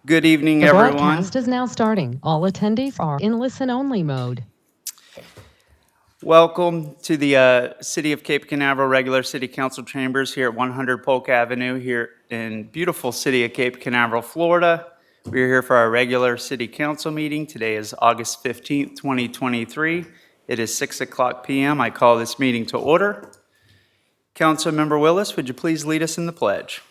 Good evening, The everyone. broadcast is now starting. All attendees are in listen-only mode. Welcome to the City of Cape Canaveral Regular City Council Chambers here at 100 Polk Avenue here in beautiful city of Cape Canaveral, Florida. We're here for our regular City Council meeting. Today is August 15th, 2023. It is 6 o'clock p.m. I call this meeting to order. Councilmember Willis, would you please lead us in the pledge?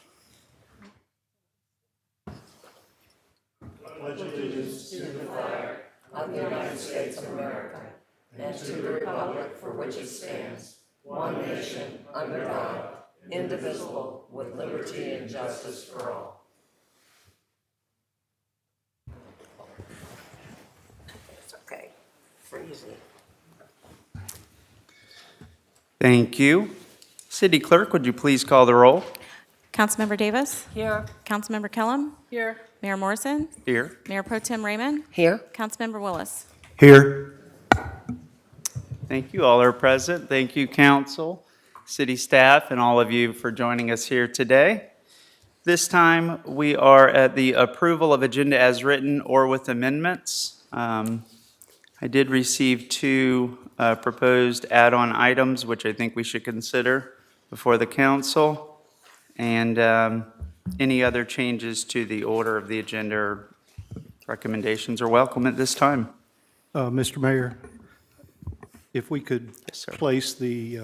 Okay, freezing. Thank you. City Clerk, would you please call the roll? Councilmember Davis? Here. Councilmember Kellum? Here. Mayor Morrison? Here. Mayor Pro Tem Raymond? Here. Councilmember Willis? Here. Thank you. All are present. Thank you, council, city staff, and all of you for joining us here today. This time, we are at the approval of agenda as written or with amendments. I did receive two proposed add-on items, which I think we should consider before the council. And any other changes to the order of the agenda or recommendations are welcome at this time. Mr. Mayor, if we could Yes, sir. place the,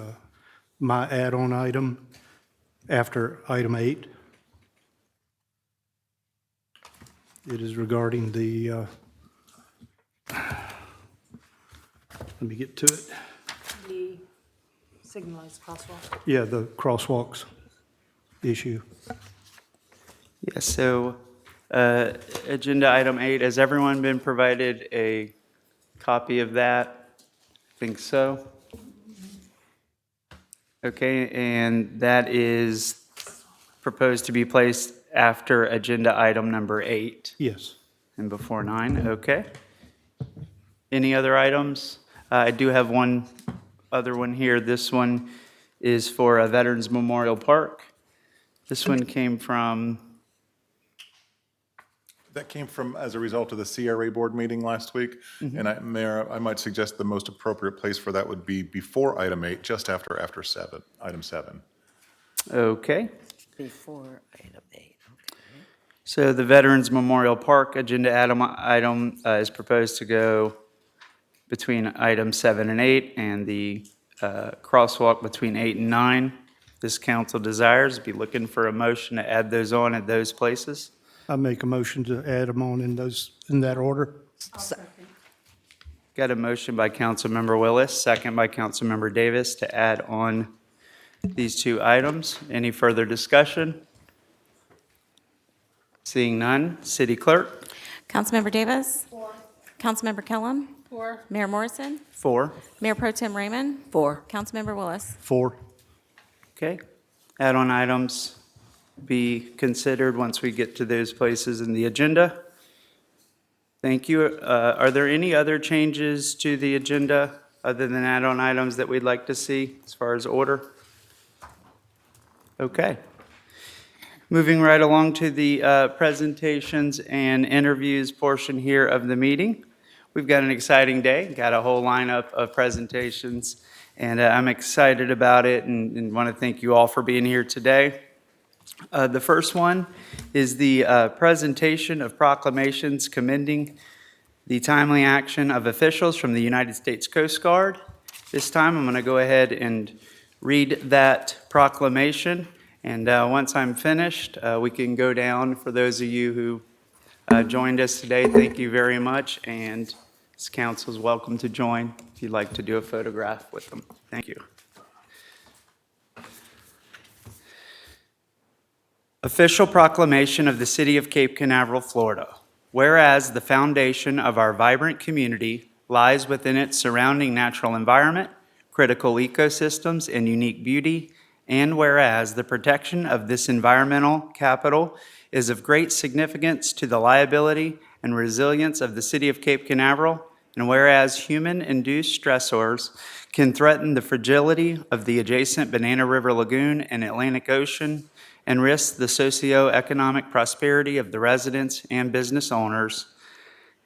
my add-on item after item 8. It is regarding the, let me get to it. The signalized crosswalk. Yeah, the crosswalks issue. Yes, so agenda item 8, has everyone been provided a copy of that? I think so. Okay, and that is proposed to be placed after agenda item number 8 Yes. and before 9, okay. Any other items? I do have one other one here. This one is for a Veterans Memorial Park. This one came from, That came from as a result of the CRA board meeting last week. And Mayor, I might suggest the most appropriate place for that would be before item 8, just after item 7. okay. Before item 8, okay. So the Veterans Memorial Park agenda item is proposed to go between item 7 and 8, and the crosswalk between 8 and 9. This council desires, be looking for a motion to add those on at those places. I make a motion to add them on in that order. Got a motion by Councilmember Willis, second by Councilmember Davis to add on these two items. Any further discussion? Seeing none, City Clerk? Councilmember Davis? 4. Councilmember Kellum? 4. Mayor Morrison? 4. Mayor Pro Tem Raymond? 4. Councilmember Willis? 4. Okay. Add-on items be considered once we get to those places in the agenda. Thank you. Are there any other changes to the agenda other than add-on items that we'd like to see as far as order? Okay. Moving right along to the presentations and interviews portion here of the meeting. We've got an exciting day, got a whole lineup of presentations, and I'm excited about it and want to thank you all for being here today. The first one is the presentation of proclamations commending the timely action of officials from the United States Coast Guard. This time I'm going to go ahead and read that proclamation, and once I'm finished, we can go down. For those of you who joined us today, thank you very much, and this council is welcome to join if you'd like to do a photograph with them. Thank you. Official proclamation of the City of Cape Canaveral, Florida. Whereas the foundation of our vibrant community lies within its surrounding natural environment, critical ecosystems, and unique beauty, and whereas the protection of this environmental capital is of great significance to the liability and resilience of the City of Cape Canaveral, and whereas human-induced stressors can threaten the fragility of the adjacent Banana River Lagoon and Atlantic Ocean, and risk the socioeconomic prosperity of the residents and business owners.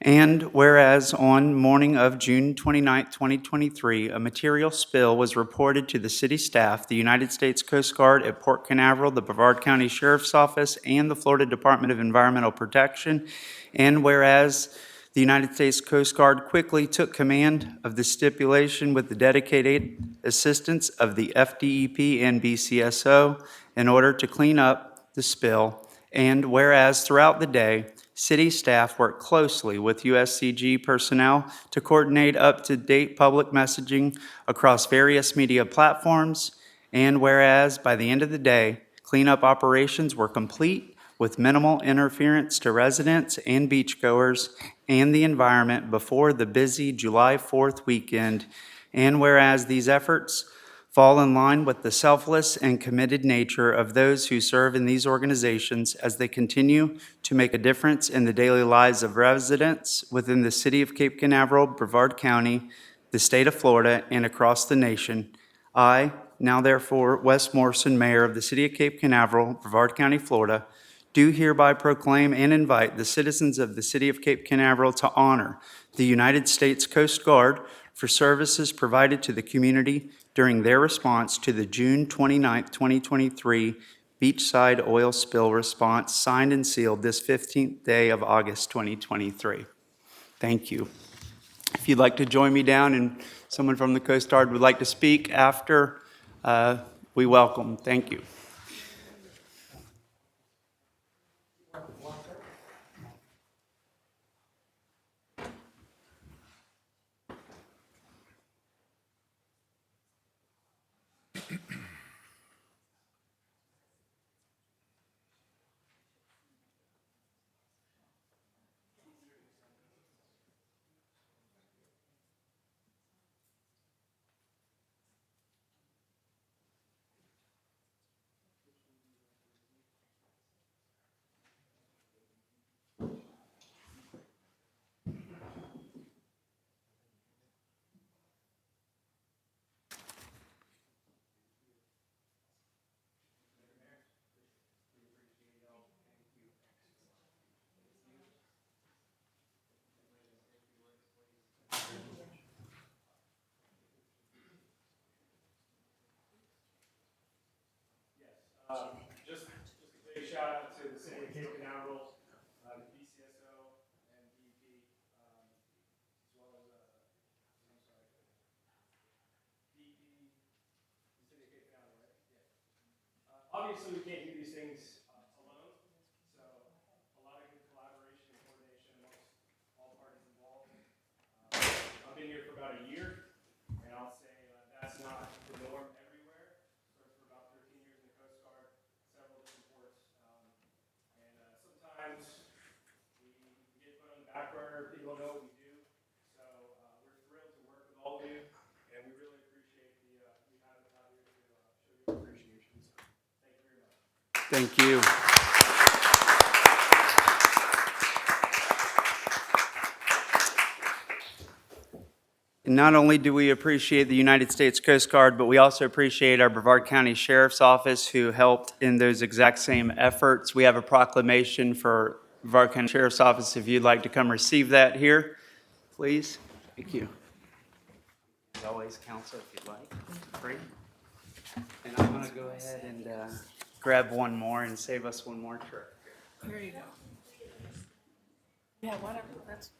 And whereas on morning of June 29, 2023, a material spill was reported to the city staff, the United States Coast Guard at Port Canaveral, the Brevard County Sheriff's Office, and the Florida Department of Environmental Protection. And whereas the United States Coast Guard quickly took command of the stipulation with the dedicated assistance of the FDEP and BCSO in order to clean up the spill. And whereas throughout the day, city staff worked closely with USCG personnel to coordinate up-to-date public messaging across various media platforms. And whereas by the end of the day, cleanup operations were complete with minimal interference to residents and beachgoers and the environment before the busy July 4th weekend. And whereas these efforts fall in line with the selfless and committed nature of those who serve in these organizations as they continue to make a difference in the daily lives of residents within the city of Cape Canaveral, Brevard County, the state of Florida, and across the nation. I, now therefore Wes Morrison, Mayor of the city of Cape Canaveral, Brevard County, Florida, do hereby proclaim and invite the citizens of the city of Cape Canaveral to honor the United States Coast Guard for services provided to the community during their response to the June 29, 2023 beachside oil spill response, signed and sealed this 15th day of August 2023. Thank you. If you'd like to join me down and someone from the Coast Guard would like to speak after, we welcome. Thank you. Just a big shout out to the city of Cape Canaveral, the BCSO and DEP, as well as, DEP, the city of Cape Canaveral, right? Yeah. Obviously, we can't do these things alone, so a lot of good collaboration and coordination amongst all parties involved. I've been here for about a year, and I'll say that's not the norm everywhere. Served for about 13 years in the Coast Guard, several different ports, and sometimes we get put on the back burner. People don't know what we do, so we're thrilled to work with all of you, and we really appreciate we have us out here to show you appreciation. So thank you very much. Thank you. And not only do we appreciate the United States Coast Guard, but we also appreciate our Brevard County Sheriff's Office who helped in those exact same efforts. We have a proclamation for Brevard County Sheriff's Office. If you'd like to come receive that here, please. Thank you. As always, counsel, if you'd like. Free. And I'm going to go ahead and grab one more and save us one more trip. Here you go. Yeah, whatever, that's.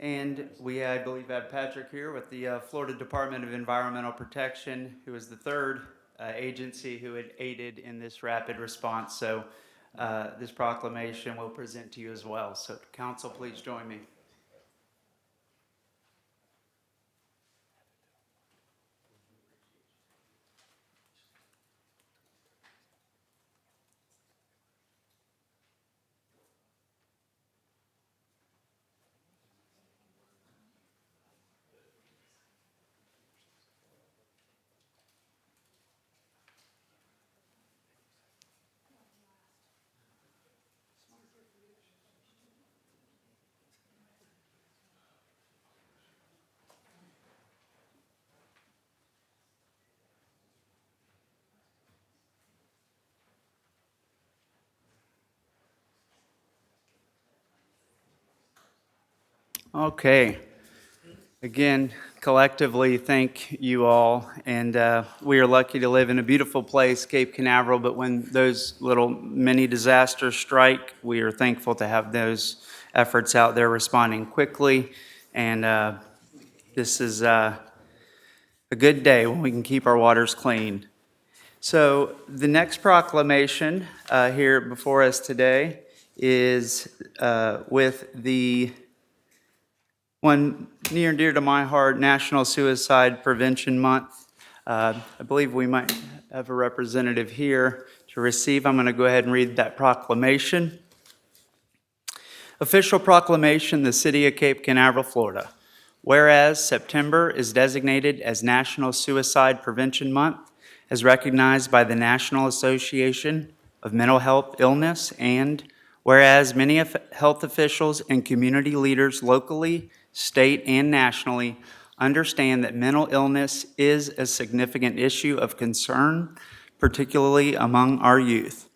And we, I believe, have Patrick here with the Florida Department of Environmental Protection, who is the third agency who had aided in this rapid response. So this proclamation we'll present to you as well. So council, please join me. Okay. Again, collectively, thank you all. And we are lucky to live in a beautiful place, Cape Canaveral, but when those little mini disasters strike, we are thankful to have those efforts out there responding quickly. And this is a good day when we can keep our waters clean. So the next proclamation here before us today is with the one near and dear to my heart, National Suicide Prevention Month. I believe we might have a representative here to receive. I'm going to go ahead and read that proclamation. Official proclamation, the City of Cape Canaveral, Florida. Whereas September is designated as National Suicide Prevention Month, as recognized by the National Association of Mental Health Illness, and whereas many health officials and community leaders locally, state, and nationally understand that mental illness is a significant issue of concern, particularly among our youth.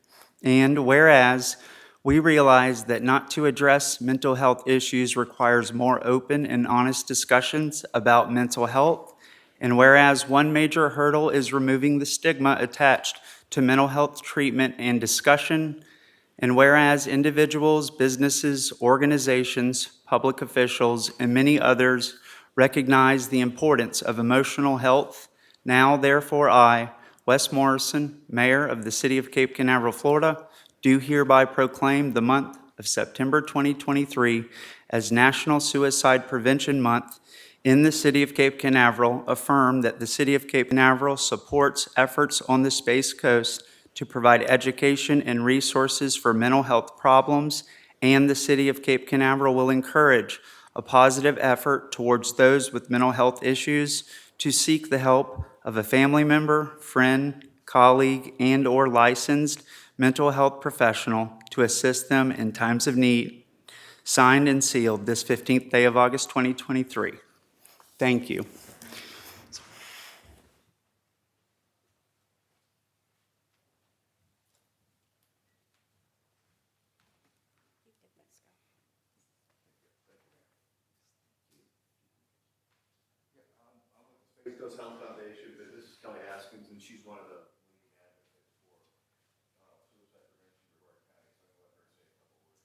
And whereas we realize that not to address mental health issues requires more open and honest discussions about mental health, and whereas one major hurdle is removing the stigma attached to mental health treatment and discussion, and whereas individuals, businesses, organizations, public officials, and many others recognize the importance of emotional health, now therefore I, Wes Morrison, Mayor of the City of Cape Canaveral, Florida, do hereby proclaim the month of September 2023 as National Suicide Prevention Month in the City of Cape Canaveral, affirm that the City of Cape Canaveral supports efforts on the Space Coast to provide education and resources for mental health problems, and the City of Cape Canaveral will encourage a positive effort towards those with mental health issues to seek the help of a family member, friend, colleague, and/or licensed mental health professional to assist them in times of need. Signed and sealed this 15th day of August 2023. Thank you. Space Coast Health Foundation, but this is Kelly Haskins, and she's one of the leading advocates for suicide prevention in Brevard County. So I'm going to let her say a couple words.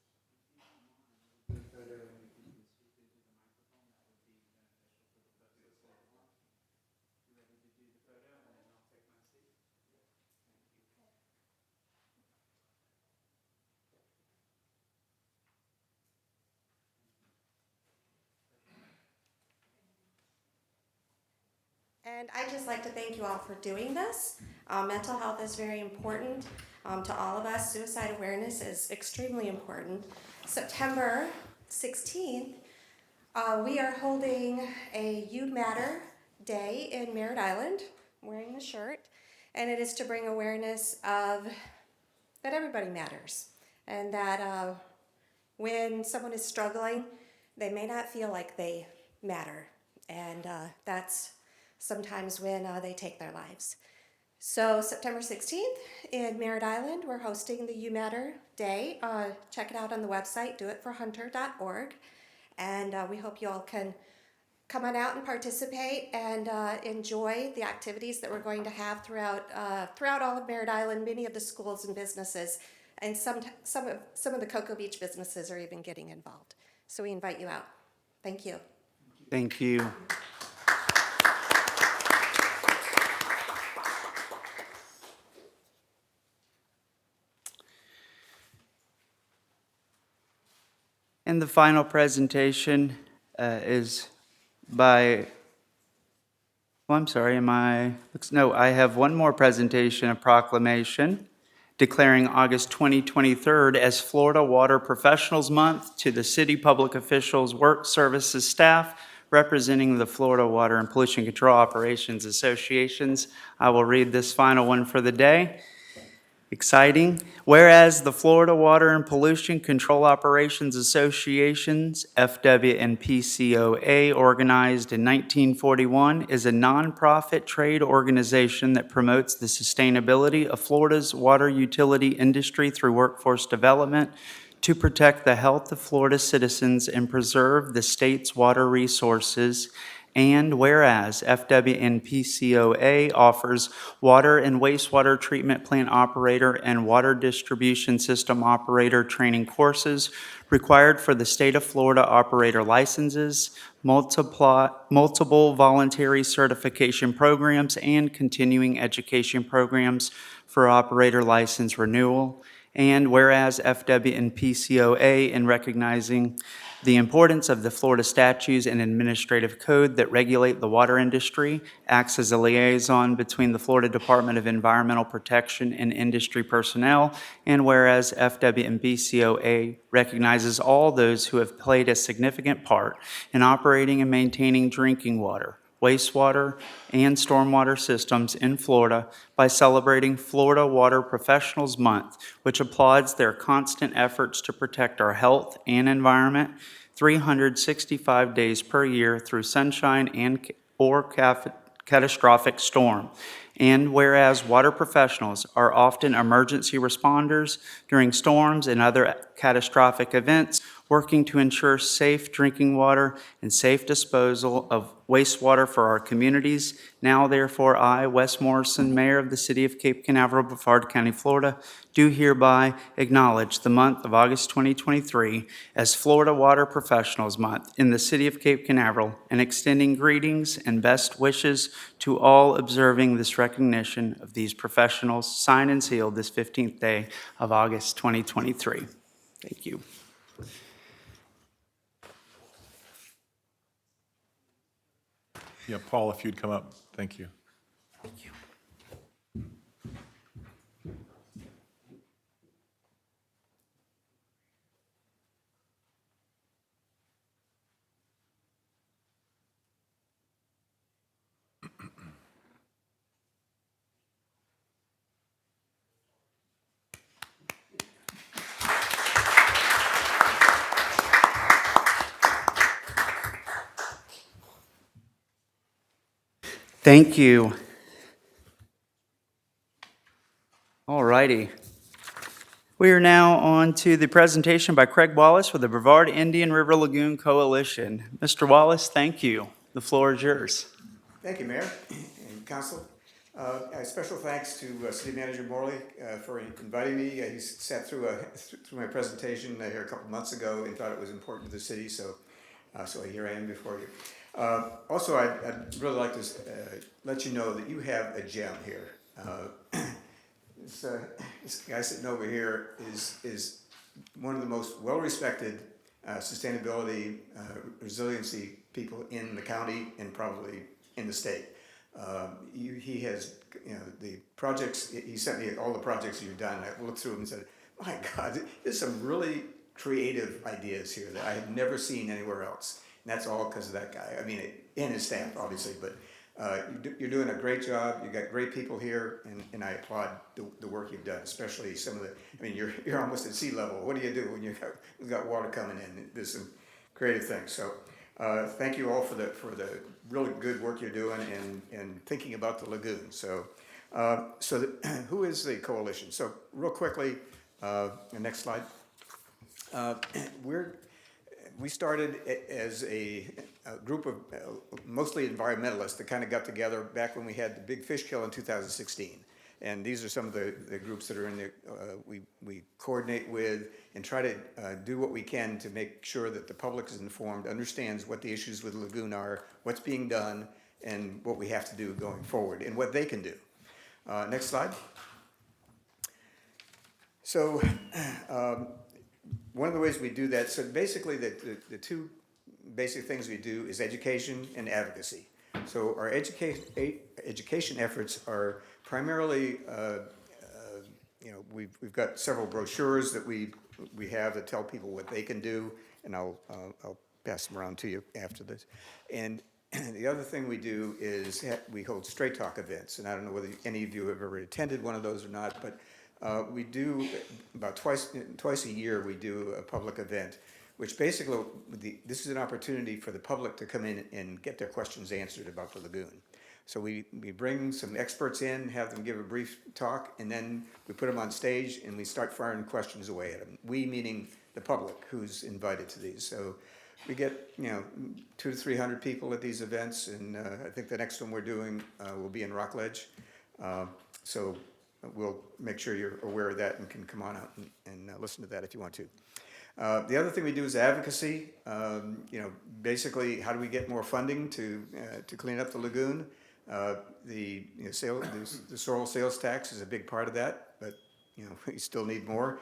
And I'd just like to thank you all for doing this. Mental health is very important to all of us. Suicide awareness is extremely important. September 16th, we are holding a You Matter Day in Merritt Island. I'm wearing the shirt. And it is to bring awareness of that everybody matters. And that when someone is struggling, they may not feel like they matter. And that's sometimes when they take their lives. So September 16th in Merritt Island, we're hosting the You Matter Day. Check it out on the website, doitforhunter.org. And we hope you all can come on out and participate and enjoy the activities that we're going to have throughout all of Merritt Island, many of the schools and businesses, and some of the Cocoa Beach businesses are even getting involved. So we invite you out. Thank you. Thank you. And the final presentation is by, well, I'm sorry, no, I have one more presentation, a proclamation declaring August 2023 as Florida Water Professionals Month to the city public officials, work services staff representing the Florida Water and Pollution Control Operations Associations. I will read this final one for the day. Exciting. Whereas the Florida Water and Pollution Control Operations Associations, FW and PCOA, organized in 1941, is a nonprofit trade organization that promotes the sustainability of Florida's water utility industry through workforce development to protect the health of Florida citizens and preserve the state's water resources. And whereas FWNPCOA offers water and wastewater treatment plant operator and water distribution system operator training courses required for the state of Florida operator licenses, multiple voluntary certification programs, and continuing education programs for operator license renewal. And whereas FWNPCOA, in recognizing the importance of the Florida statutes and administrative code that regulate the water industry, acts as a liaison between the Florida Department of Environmental Protection and industry personnel, and whereas FWNPCOA recognizes all those who have played a significant part in operating and maintaining drinking water, wastewater, and stormwater systems in Florida by celebrating Florida Water Professionals Month, which applauds their constant efforts to protect our health and environment 365 days per year through sunshine or catastrophic storm. And whereas water professionals are often emergency responders during storms and other catastrophic events, working to ensure safe drinking water and safe disposal of wastewater for our communities. Now, therefore, I, Wes Morrison, Mayor of the City of Cape Canaveral, Brevard County, Florida, do hereby acknowledge the month of August 2023 as Florida Water Professionals Month in the City of Cape Canaveral, and extending greetings and best wishes to all observing this recognition of these professionals, signed and sealed this 15th day of August 2023. Thank you. Yeah, Paul, if you'd come up, thank you. Thank you. Thank you. All righty. We are now on to the presentation by Craig Wallace with the Brevard Indian River Lagoon Coalition. Mr. Wallace, thank you. The floor is yours. Thank you, Mayor and Council. A special thanks to City Manager Morley for inviting me. He sat through my presentation here a couple months ago and thought it was important to the city, so here I am before you. Also, I'd really like to let you know that you have a gem here. This guy sitting over here is one of the most well-respected sustainability, resiliency people in the county and probably in the state. He has, the projects, he sent me all the projects you've done, and I looked through them and said, my God, there's some really creative ideas here that I have never seen anywhere else. And that's all because of that guy. I mean, and his staff, obviously, but you're doing a great job. You've got great people here, and I applaud the work you've done, especially some of the, I mean, you're almost at sea level. What do you do when you've got water coming in? There's some creative things. So thank you all for the really good work you're doing and thinking about the lagoon. So, who is the coalition? So real quickly, the next slide. We started as a group of mostly environmentalists that kind of got together back when we had the big fish kill in 2016. And these are some of the groups that are in there, we coordinate with and try to do what we can to make sure that the public is informed, understands what the issues with the lagoon are, what's being done, and what we have to do going forward, and what they can do. Next slide. So one of the ways we do that, so basically the two basic things we do is education and advocacy. So our education efforts are primarily, we've got several brochures that we have that tell people what they can do, and I'll pass them around to you after this. And the other thing we do is we hold straight talk events, and I don't know whether any of you have ever attended one of those or not, but we do about twice a year we do a public event, which basically this is an opportunity for the public to come in and get their questions answered about the lagoon. So we bring some experts in, have them give a brief talk, and then we put them on stage and we start firing questions away at them. We meaning the public who's invited to these. So we get 200 to 300 people at these events, and I think the next one we're doing will be in Rockledge. So we'll make sure you're aware of that and can come on out and listen to that if you want to. The other thing we do is advocacy. Basically, how do we get more funding to clean up the lagoon? The sorrel sales tax is a big part of that, but we still need more.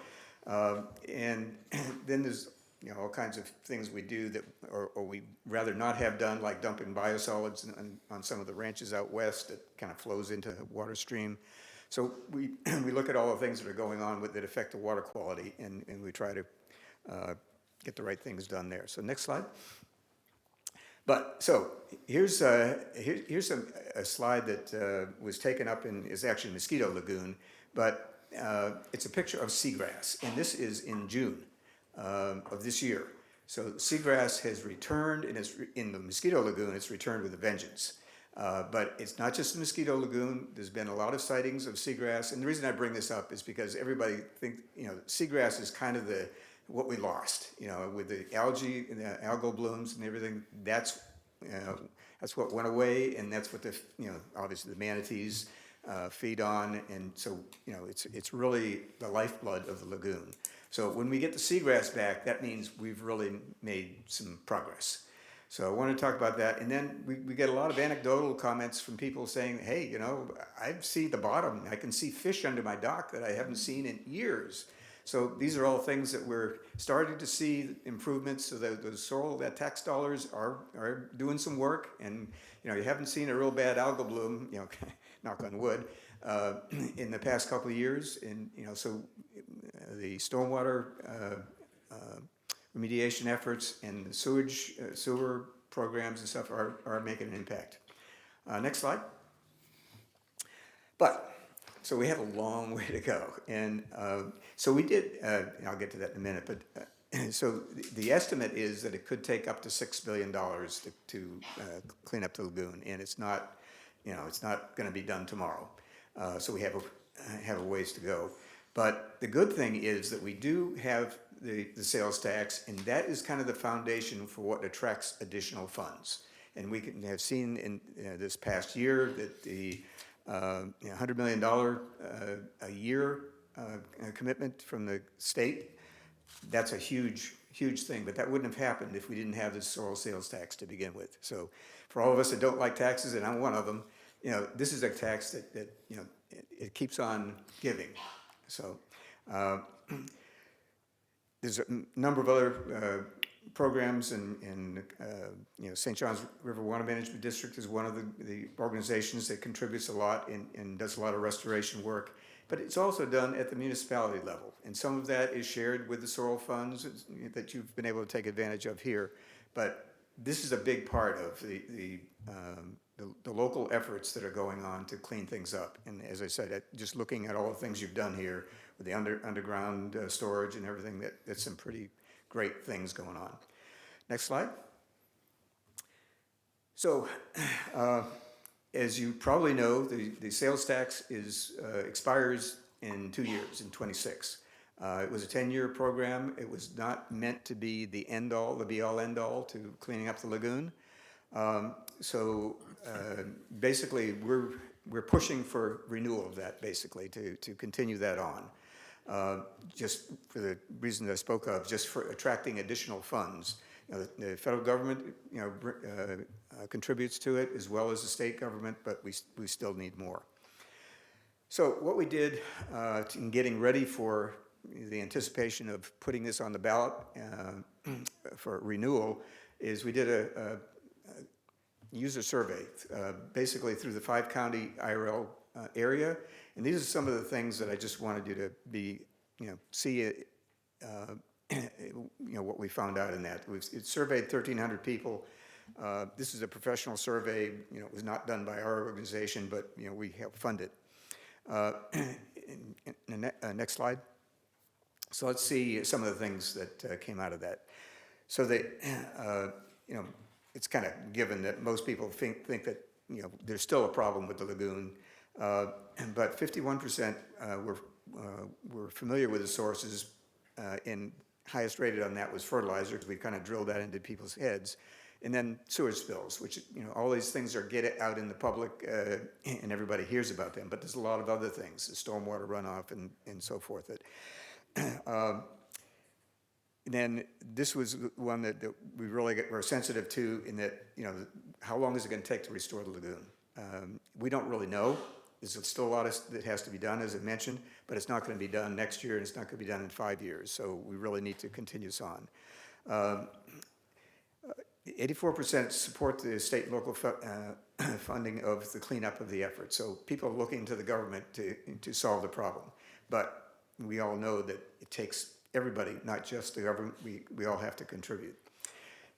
And then there's all kinds of things we do that, or we rather not have done, like dumping biosolids on some of the ranches out west that kind of flows into the water stream. So we look at all the things that are going on that affect the water quality, and we try to get the right things done there. So next slide. But so here's a slide that was taken up is actually Mosquito Lagoon, but it's a picture of seagrass, and this is in June of this year. So seagrass has returned, and it's in the Mosquito Lagoon. It's returned with a vengeance. But it's not just the Mosquito Lagoon. There's been a lot of sightings of seagrass, and the reason I bring this up is because everybody thinks seagrass is kind of what we lost. With the algae and the algal blooms and everything. That's what went away, and that's what obviously the manatees feed on, and so it's really the lifeblood of the lagoon. So when we get the seagrass back, that means we've really made some progress. So I want to talk about that, and then we get a lot of anecdotal comments from people saying, hey, I see the bottom. I can see fish under my dock that I haven't seen in years. So these are all things that we're starting to see improvements. So those sorrel, that tax dollars are doing some work, and you haven't seen a real bad algal bloom, knock on wood, in the past couple of years, and so the stormwater remediation efforts and the sewer programs and stuff are making an impact. Next slide. But so we have a long way to go, and so we did. I'll get to that in a minute. But so the estimate is that it could take up to $6 billion to clean up the lagoon, and it's not, it's not going to be done tomorrow. So we have a ways to go. But the good thing is that we do have the sales tax, and that is kind of the foundation for what attracts additional funds. And we have seen in this past year that the $100 million a year commitment from the state, that's a huge thing, but that wouldn't have happened if we didn't have this sorrel sales tax to begin with. So for all of us that don't like taxes, and I'm one of them, this is a tax that it keeps on giving. So there's a number of other programs, and St. John's River Water Management District is one of the organizations that contributes a lot and does a lot of restoration work. But it's also done at the municipality level, and some of that is shared with the sorrel funds that you've been able to take advantage of here. But this is a big part of the local efforts that are going on to clean things up. And as I said, just looking at all the things you've done here with the underground storage and everything, that's some pretty great things going on. Next slide. So, as you probably know, the sales tax expires in 2 years, in 26. It was a 10-year program. It was not meant to be the be-all, end-all to cleaning up the lagoon. So basically, we're pushing for renewal of that, basically, to continue that on. Just for the reason that I spoke of, just for attracting additional funds. You know, the federal government, you know, contributes to it as well as the state government, but we still need more. So what we did in getting ready for the anticipation of putting this on the ballot for renewal is we did a user survey, basically through the 5-county IRL area. And these are some of the things that I just wanted you to be, you know, see, you know, what we found out in that. It surveyed 1,300 people. This is a professional survey. You know, it was not done by our organization, but, you know, we helped fund it. Next slide. So let's see some of the things that came out of that. So you know, it's kind of given that most people think that, you know, there's still a problem with the lagoon, but 51% were familiar with the sources, and highest rated on that was fertilizer, because we kind of drilled that into people's heads. And then sewer spills, which, you know, all these things are get out in the public and everybody hears about them, but there's a lot of other things, the stormwater runoff and so forth. Then this was one that we really were sensitive to, in that, you know, how long is it going to take to restore the lagoon? We don't really know. There's still a lot that has to be done, as I mentioned, but it's not going to be done next year, and it's not going to be done in 5 years, so we really need to continue this on. 84% support the state and local funding of the cleanup of the effort. So people are looking to the government to solve the problem. But we all know that it takes everybody, not just the government. We all have to contribute.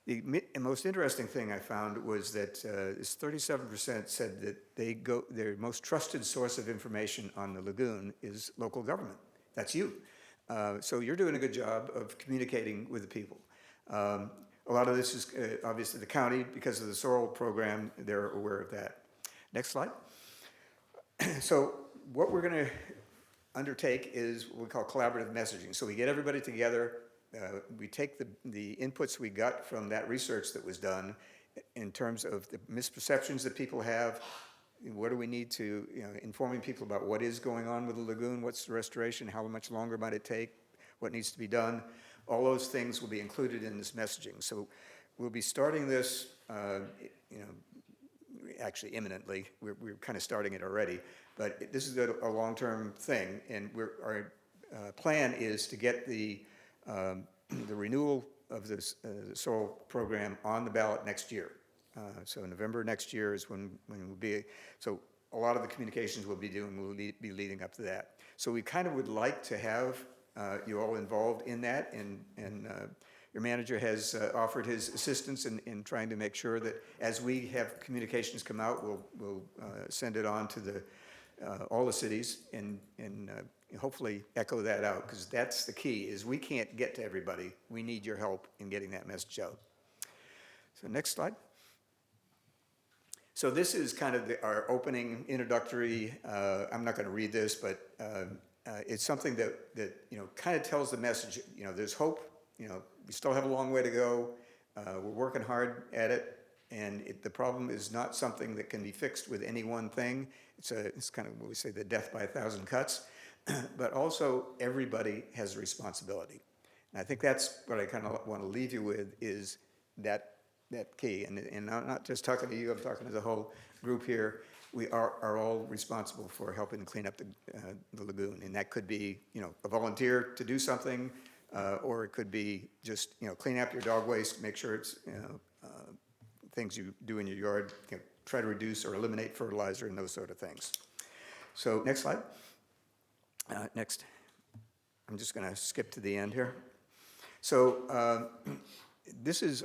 The most interesting thing I found was that 37% said that their most trusted source of information on the lagoon is local government. That's you. So you're doing a good job of communicating with the people. A lot of this is obviously the county, because of the SORL program, they're aware of that. Next slide. So what we're going to undertake is what we call collaborative messaging. So we get everybody together. We take the inputs we got from that research that was done in terms of the misperceptions that people have. What do we need to, you know, informing people about what is going on with the lagoon, what's the restoration, how much longer might it take, what needs to be done. All those things will be included in this messaging. So we'll be starting this, you know, actually imminently. We're kind of starting it already, but this is a long-term thing, and our plan is to get the renewal of this SORL program on the ballot next year. So November next year is when we'll be. So a lot of the communications we'll be doing will be leading up to that. So we kind of would like to have you all involved in that, and your manager has offered his assistance in trying to make sure that as we have communications come out, we'll send it on to all the cities and hopefully echo that out, because that's the key, is we can't get to everybody. We need your help in getting that message out. So next slide. So this is kind of our opening introductory, I'm not going to read this, but it's something that you know, kind of tells the message, you know, there's hope, you know, we still have a long way to go, we're working hard at it, and the problem is not something that can be fixed with any one thing. It's kind of what we say, the death by 1,000 cuts, but also everybody has a responsibility. And I think that's what I kind of want to leave you with, is that key. And I'm not just talking to you, I'm talking to the whole group here. We are all responsible for helping clean up the lagoon, and that could be, you know, a volunteer to do something, or it could be just, you know, clean up your dog waste, make sure it's, you know, things you do in your yard, you know, try to reduce or eliminate fertilizer and those sort of things. So next slide. Next. I'm just going to skip to the end here. So this is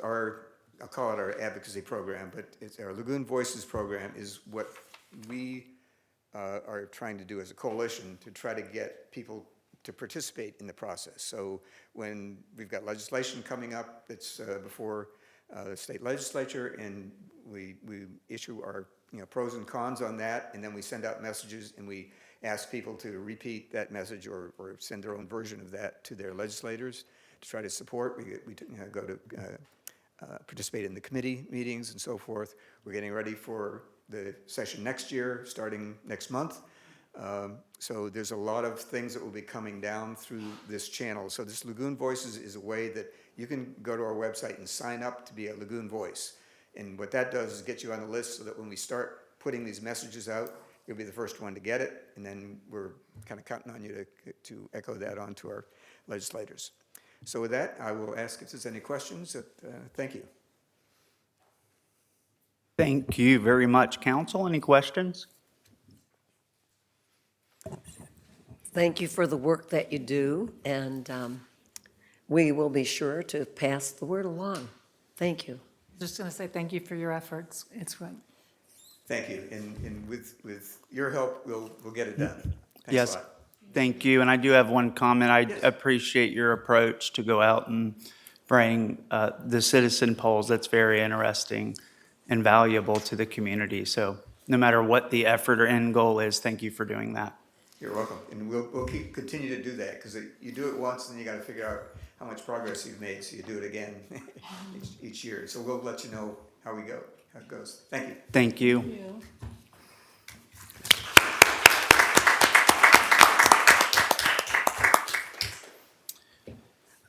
I'll call it our advocacy program, but it's our Lagoon Voices program is what we are trying to do as a coalition to try to get people to participate in the process. So when we've got legislation coming up that's before the state legislature, and we issue our, you know, pros and cons on that, and then we send out messages and we ask people to repeat that message or send their own version of that to their legislators to try to support. We you know, go to participate in the committee meetings and so forth. We're getting ready for the session next year, starting next month. So there's a lot of things that will be coming down through this channel. So this Lagoon Voices is a way that you can go to our website and sign up to be a Lagoon Voice. And what that does is get you on the list so that when we start putting these messages out, you'll be the first one to get it. And then we're kind of counting on you to echo that on to our legislators. So with that, I will ask if there's any questions. Thank you. Thank you very much, council. Any questions? Thank you for the work that you do, and we will be sure to pass the word along. Thank you. Just going to say thank you for your efforts. It's great. Thank you. And with your help, we'll get it done. Thanks Yes. a lot. Thank you. And I do have one comment. I Yes. appreciate your approach to go out and bring the citizen polls. That's very interesting and valuable to the community. So no matter what the effort or end goal is, thank you for doing that. You're welcome. And we'll continue to do that, because you do it once, and then you got to figure out how much progress you've made, so you do it again each year. So we'll let you know how it goes. Thank you. Thank you.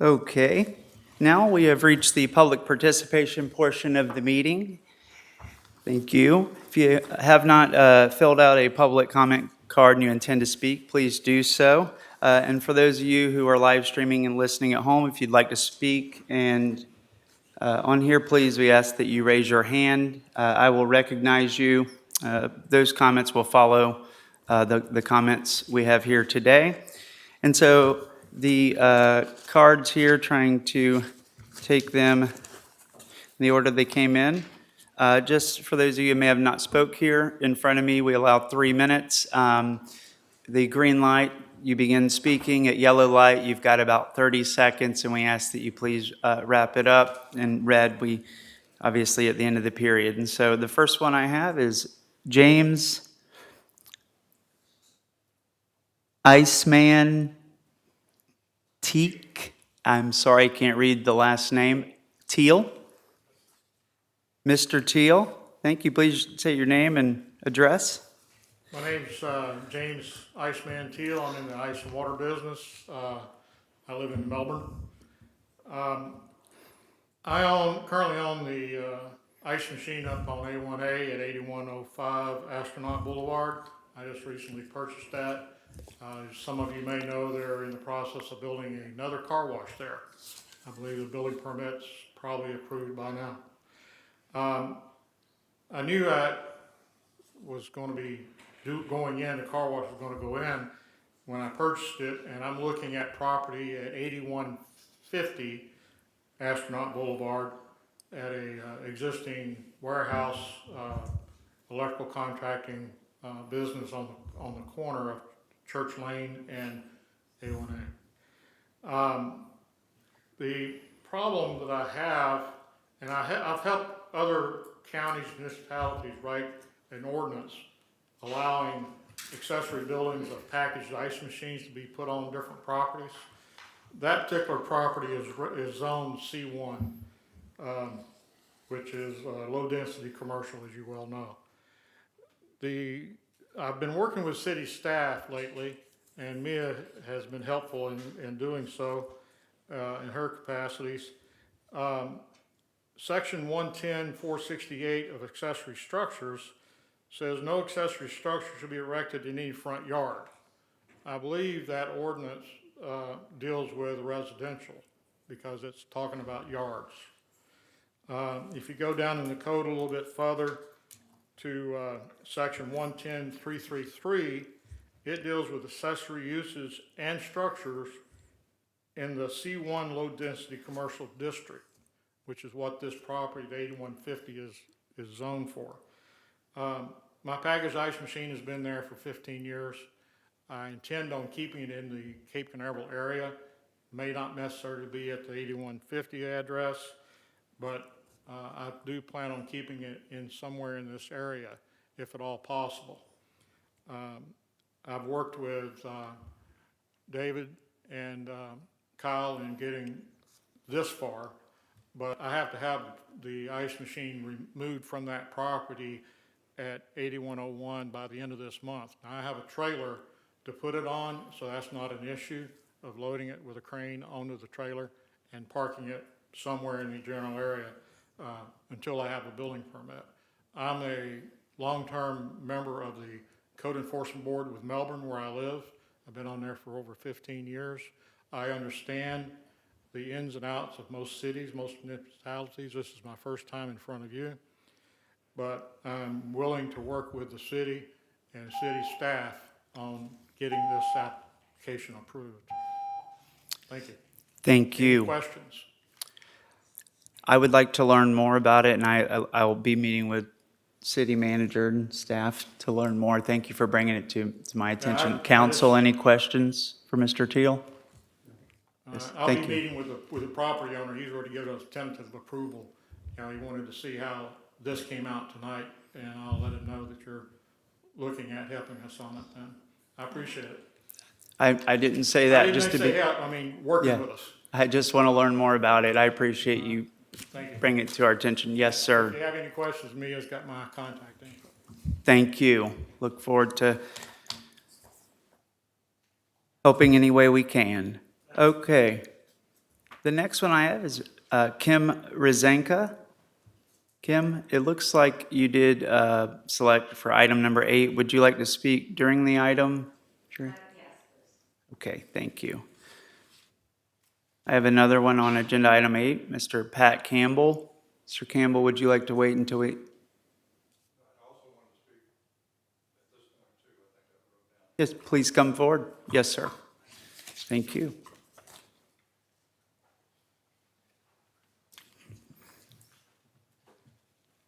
Okay, now we have reached the public participation portion of the meeting. Thank you. If you have not filled out a public comment card and you intend to speak, please do so. And for those of you who are live streaming and listening at home, if you'd like to speak and on here, please, we ask that you raise your hand. I will recognize you. Those comments will follow the comments we have here today. And so the cards here, trying to take them in the order they came in. Just for those of you who may have not spoke here, in front of me, we allow 3 minutes. The green light, you begin speaking. At yellow light, you've got about 30 seconds, and we ask that you please wrap it up. And red, we obviously at the end of the period. And so the first one I have is James Iceman Teak. I'm sorry, I can't read the last name. Teal. Mr. Teal, thank you. Please say your name and address. My name's James Iceman Teal. I'm in the ice and water business. I live in Melbourne. I currently own the ice machine up on A1A at 8105 Astronaut Boulevard. I just recently purchased that. As some of you may know, they're in the process of building another car wash there. I believe the building permit's probably approved by now. I knew that was going to be going in, the car wash was going to go in when I purchased it, and I'm looking at property at 8150 Astronaut Boulevard at a existing warehouse, electrical contracting business on the corner of Church Lane and A1A. The problem that I have, and I've helped other counties, municipalities write an ordinance allowing accessory buildings of packaged ice machines to be put on different properties. That particular property is zoned C1, which is low density commercial, as you well know. I've been working with city staff lately, and Mia has been helpful in doing so in her capacities. Section 110-468 of accessory structures says no accessory structure should be erected in any front yard. I believe that ordinance deals with residential because it's talking about yards. If you go down in the code a little bit further to section 110-333, it deals with accessory uses and structures in the C1 low density commercial district, which is what this property, the 8150, is zoned for. My packaged ice machine has been there for 15 years. I intend on keeping it in the Cape Canaveral area. May not necessarily be at the 8150 address, but I do plan on keeping it in somewhere in this area, if at all possible. I've worked with David and Kyle in getting this far, but I have to have the ice machine removed from that property at 8101 by the end of this month. Now, I have a trailer to put it on, so that's not an issue of loading it with a crane onto the trailer and parking it somewhere in the general area until I have a building permit. I'm a long-term member of the Code Enforcement Board with Melbourne, where I live. I've been on there for over 15 years. I understand the ins and outs of most cities, most municipalities. This is my first time in front of you, but I'm willing to work with the city and city staff on getting this application approved. Thank you. Thank Any you. questions? I would like to learn more about it, and I will be meeting with city manager and staff to learn more. Thank you for bringing it to my attention. I Council, just- any questions for Mr. Teal? Yes, I'll be thank you. meeting with the property owner. He's already given us tentative approval. You know, he wanted to see how this came out tonight, and I'll let him know that you're looking at helping us on it then. I appreciate it. I didn't say I that didn't just to say be, help, I mean, working yeah. with us. I just want to learn more about it. I appreciate you Thank you. bringing it to our attention. Yes, If sir. you have any questions, Mia's got my contact info. Thank you. Look forward to helping any way we can. Okay. The next one I have is Kim Rizanka. Kim, it looks like you did select for item number 8. Would you like to speak during the item? Sure. Yes, please. Okay, thank you. I have another one on agenda item 8, Mr. Pat Campbell. Mr. Campbell, would you like to wait until we? Yes, please come forward. Yes, sir. Thank you.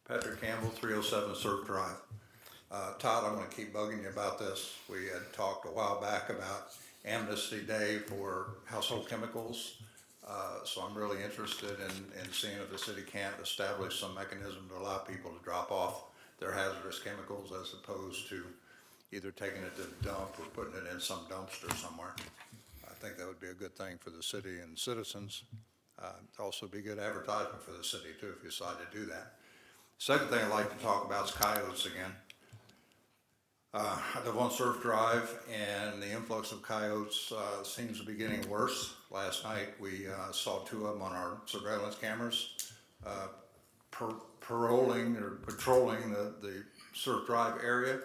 Patrick Campbell, 307 Surf Drive. Todd, I'm going to keep bugging you about this. We had talked a while back about Amnesty Day for household chemicals. So I'm really interested in seeing if the city can't establish some mechanism to allow people to drop off their hazardous chemicals as opposed to either taking it to the dump or putting it in some dumpster somewhere. I think that would be a good thing for the city and citizens. It'd also be good advertisement for the city too if you decide to do that. Second thing I'd like to talk about is coyotes again. I live on Surf Drive, and the influx of coyotes seems to be getting worse. Last night, we saw 2 of them on our surveillance cameras patrolling the Surf Drive area.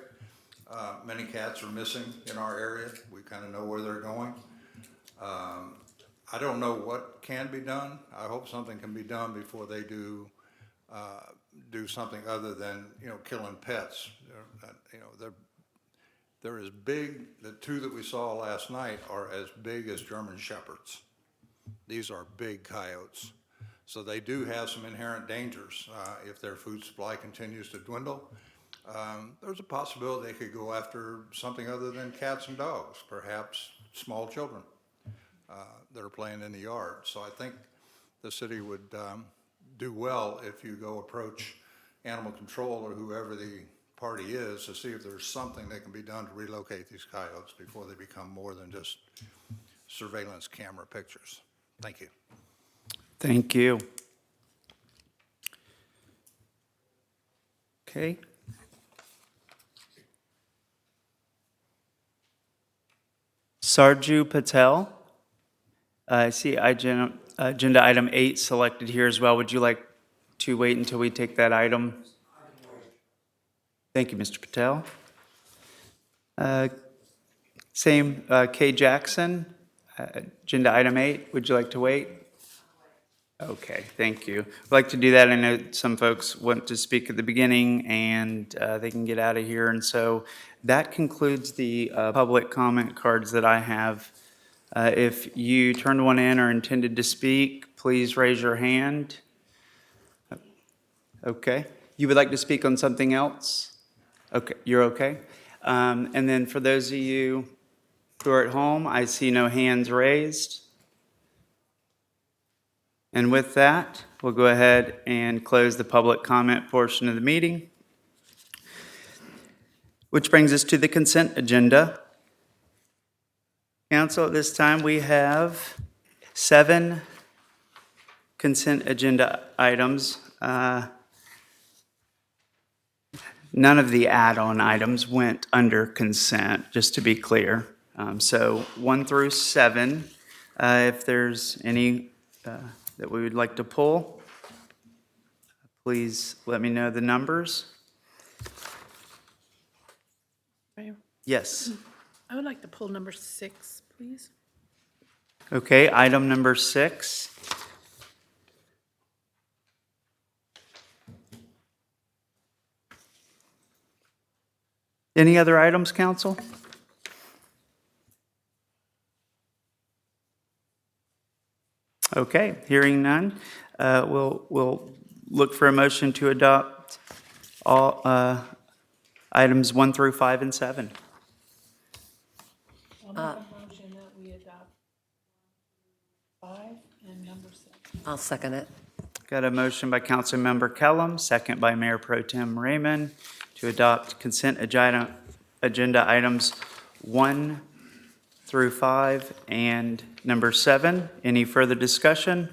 Many cats are missing in our area. We kind of know where they're going. I don't know what can be done. I hope something can be done before they do something other than, killing pets. They're as big, the 2 that we saw last night are as big as German Shepherds. These are big coyotes. So they do have some inherent dangers. If their food supply continues to dwindle, there's a possibility they could go after something other than cats and dogs, perhaps small children that are playing in the yard. So I think the city would do well if you go approach animal control or whoever the party is to see if there's something that can be done to relocate these coyotes before they become more than just surveillance camera pictures. Thank you. Thank you. Okay. Sarju Patel. I see agenda item 8 selected here as well. Would you like to wait until we take that item? Thank you, Mr. Patel. Same, Kay Jackson, agenda item 8. Would you like to wait? Okay, thank you. I'd like to do that. I know some folks want to speak at the beginning and they can get out of here. And so that concludes the public comment cards that I have. If you turned one in or intended to speak, please raise your hand. Okay. You would like to speak on something else? Okay, you're okay? And then for those of you who are at home, I see no hands raised. And with that, we'll go ahead and close the public comment portion of the meeting, which brings us to the consent agenda. Council, at this time, we have 7 consent agenda items. None of the add-on items went under consent, just to be clear. So 1 through 7, if there's any that we would like to pull, please let me know the numbers. Mayor, Yes. I would like to pull number 6, please. Okay, item number 6. Any other items, council? Okay, hearing none, we'll look for a motion to adopt all items 1 through 5 and 7. I'll make a motion that we adopt 5 and number 6. I'll second it. Got a motion by Councilmember Kellum, second by Mayor Pro Tem Raymond, to adopt consent agenda items 1 through 5 and number 7. Any further discussion?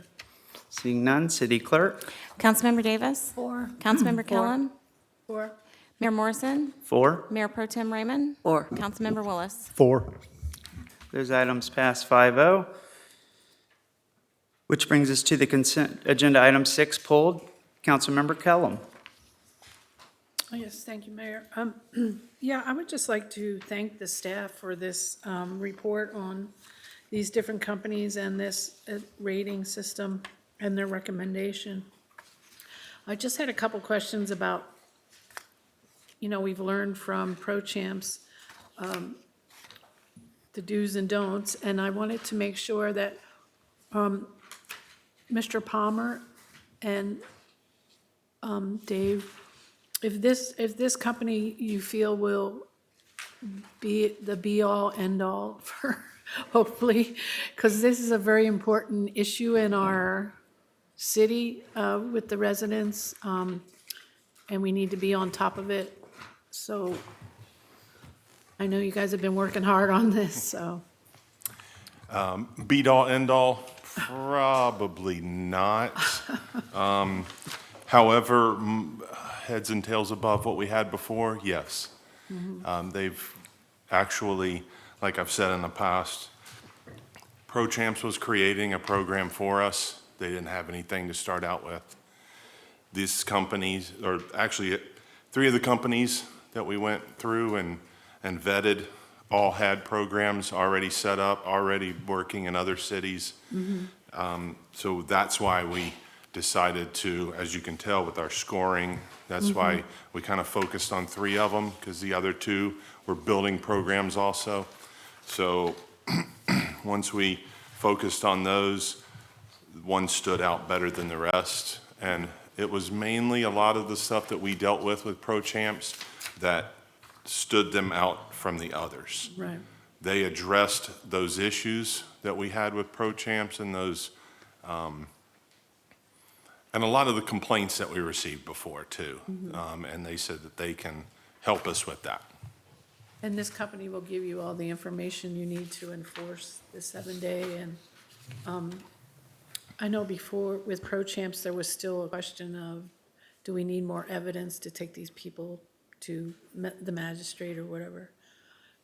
Seeing none, City Clerk? Councilmember Davis? 4. Councilmember Kellum? 4. Mayor Morrison? 4. Mayor Pro Tem Raymond? Or, Councilmember Willis? 4. Those items pass 5-0. Which brings us to the consent agenda item 6 pulled. Councilmember Kellum. Oh, yes, thank you, Mayor. Yeah, I would just like to thank the staff for this report on these different companies and this rating system and their recommendation. I just had a couple questions about, we've learned from ProChamps the do's and don'ts, and I wanted to make sure that Mr. Palmer and Dave, if this company you feel will be the be-all, end-all for, hopefully, because this is a very important issue in our city with the residents, and we need to be on top of it. So I know you guys have been working hard on this, so. Beat all, end all, probably not. However, heads and tails above what we had before, yes. They've actually, like I've said in the past, ProChamps was creating a program for us. They didn't have anything to start out with. These companies, or actually 3 of the companies that we went through and vetted, all had programs already set up, already working in other cities. So that's why we decided to, as you can tell with our scoring, that's why we kind of focused on 3 of them, because the other 2 were building programs also. So once we focused on those, one stood out better than the rest. And it was mainly a lot of the stuff that we dealt with ProChamps that stood them out from the others. Right. They addressed those issues that we had with ProChamps and those, and a lot of the complaints that we received before too. And they said that they can help us with that. And this company will give you all the information you need to enforce the 7-day. And I know before with ProChamps, there was still a question of, do we need more evidence to take these people to the magistrate or whatever?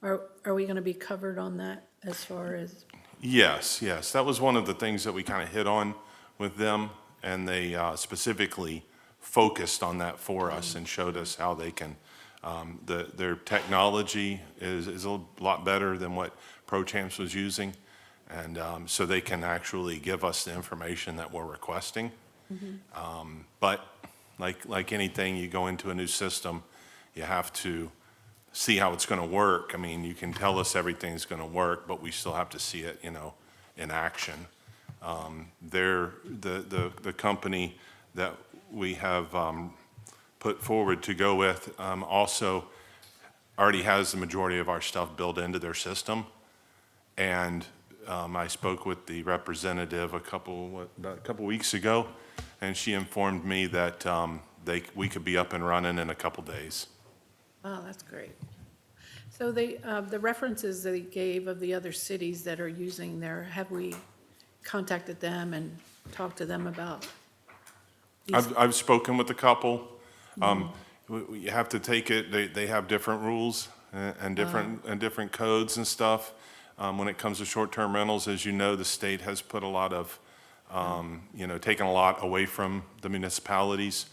Are we going to be covered on that as far as? Yes. That was one of the things that we kind of hit on with them, and they specifically focused on that for us and showed us how they can, their technology is a lot better than what ProChamps was using, and so they can actually give us the information that we're requesting. But like anything, you go into a new system, you have to see how it's going to work. I mean, you can tell us everything's going to work, but we still have to see it, in action. The company that we have put forward to go with also already has the majority of our stuff built into their system. And I spoke with the representative a couple weeks ago, and she informed me that we could be up and running in a couple days. Oh, that's great. So the references they gave of the other cities that are using have we contacted them and talked to them about these? I've spoken with a couple. you have to take it, they have different rules and different codes and stuff. When it comes to short-term rentals, as you know, the state has put a lot of, taken a lot away from the municipalities.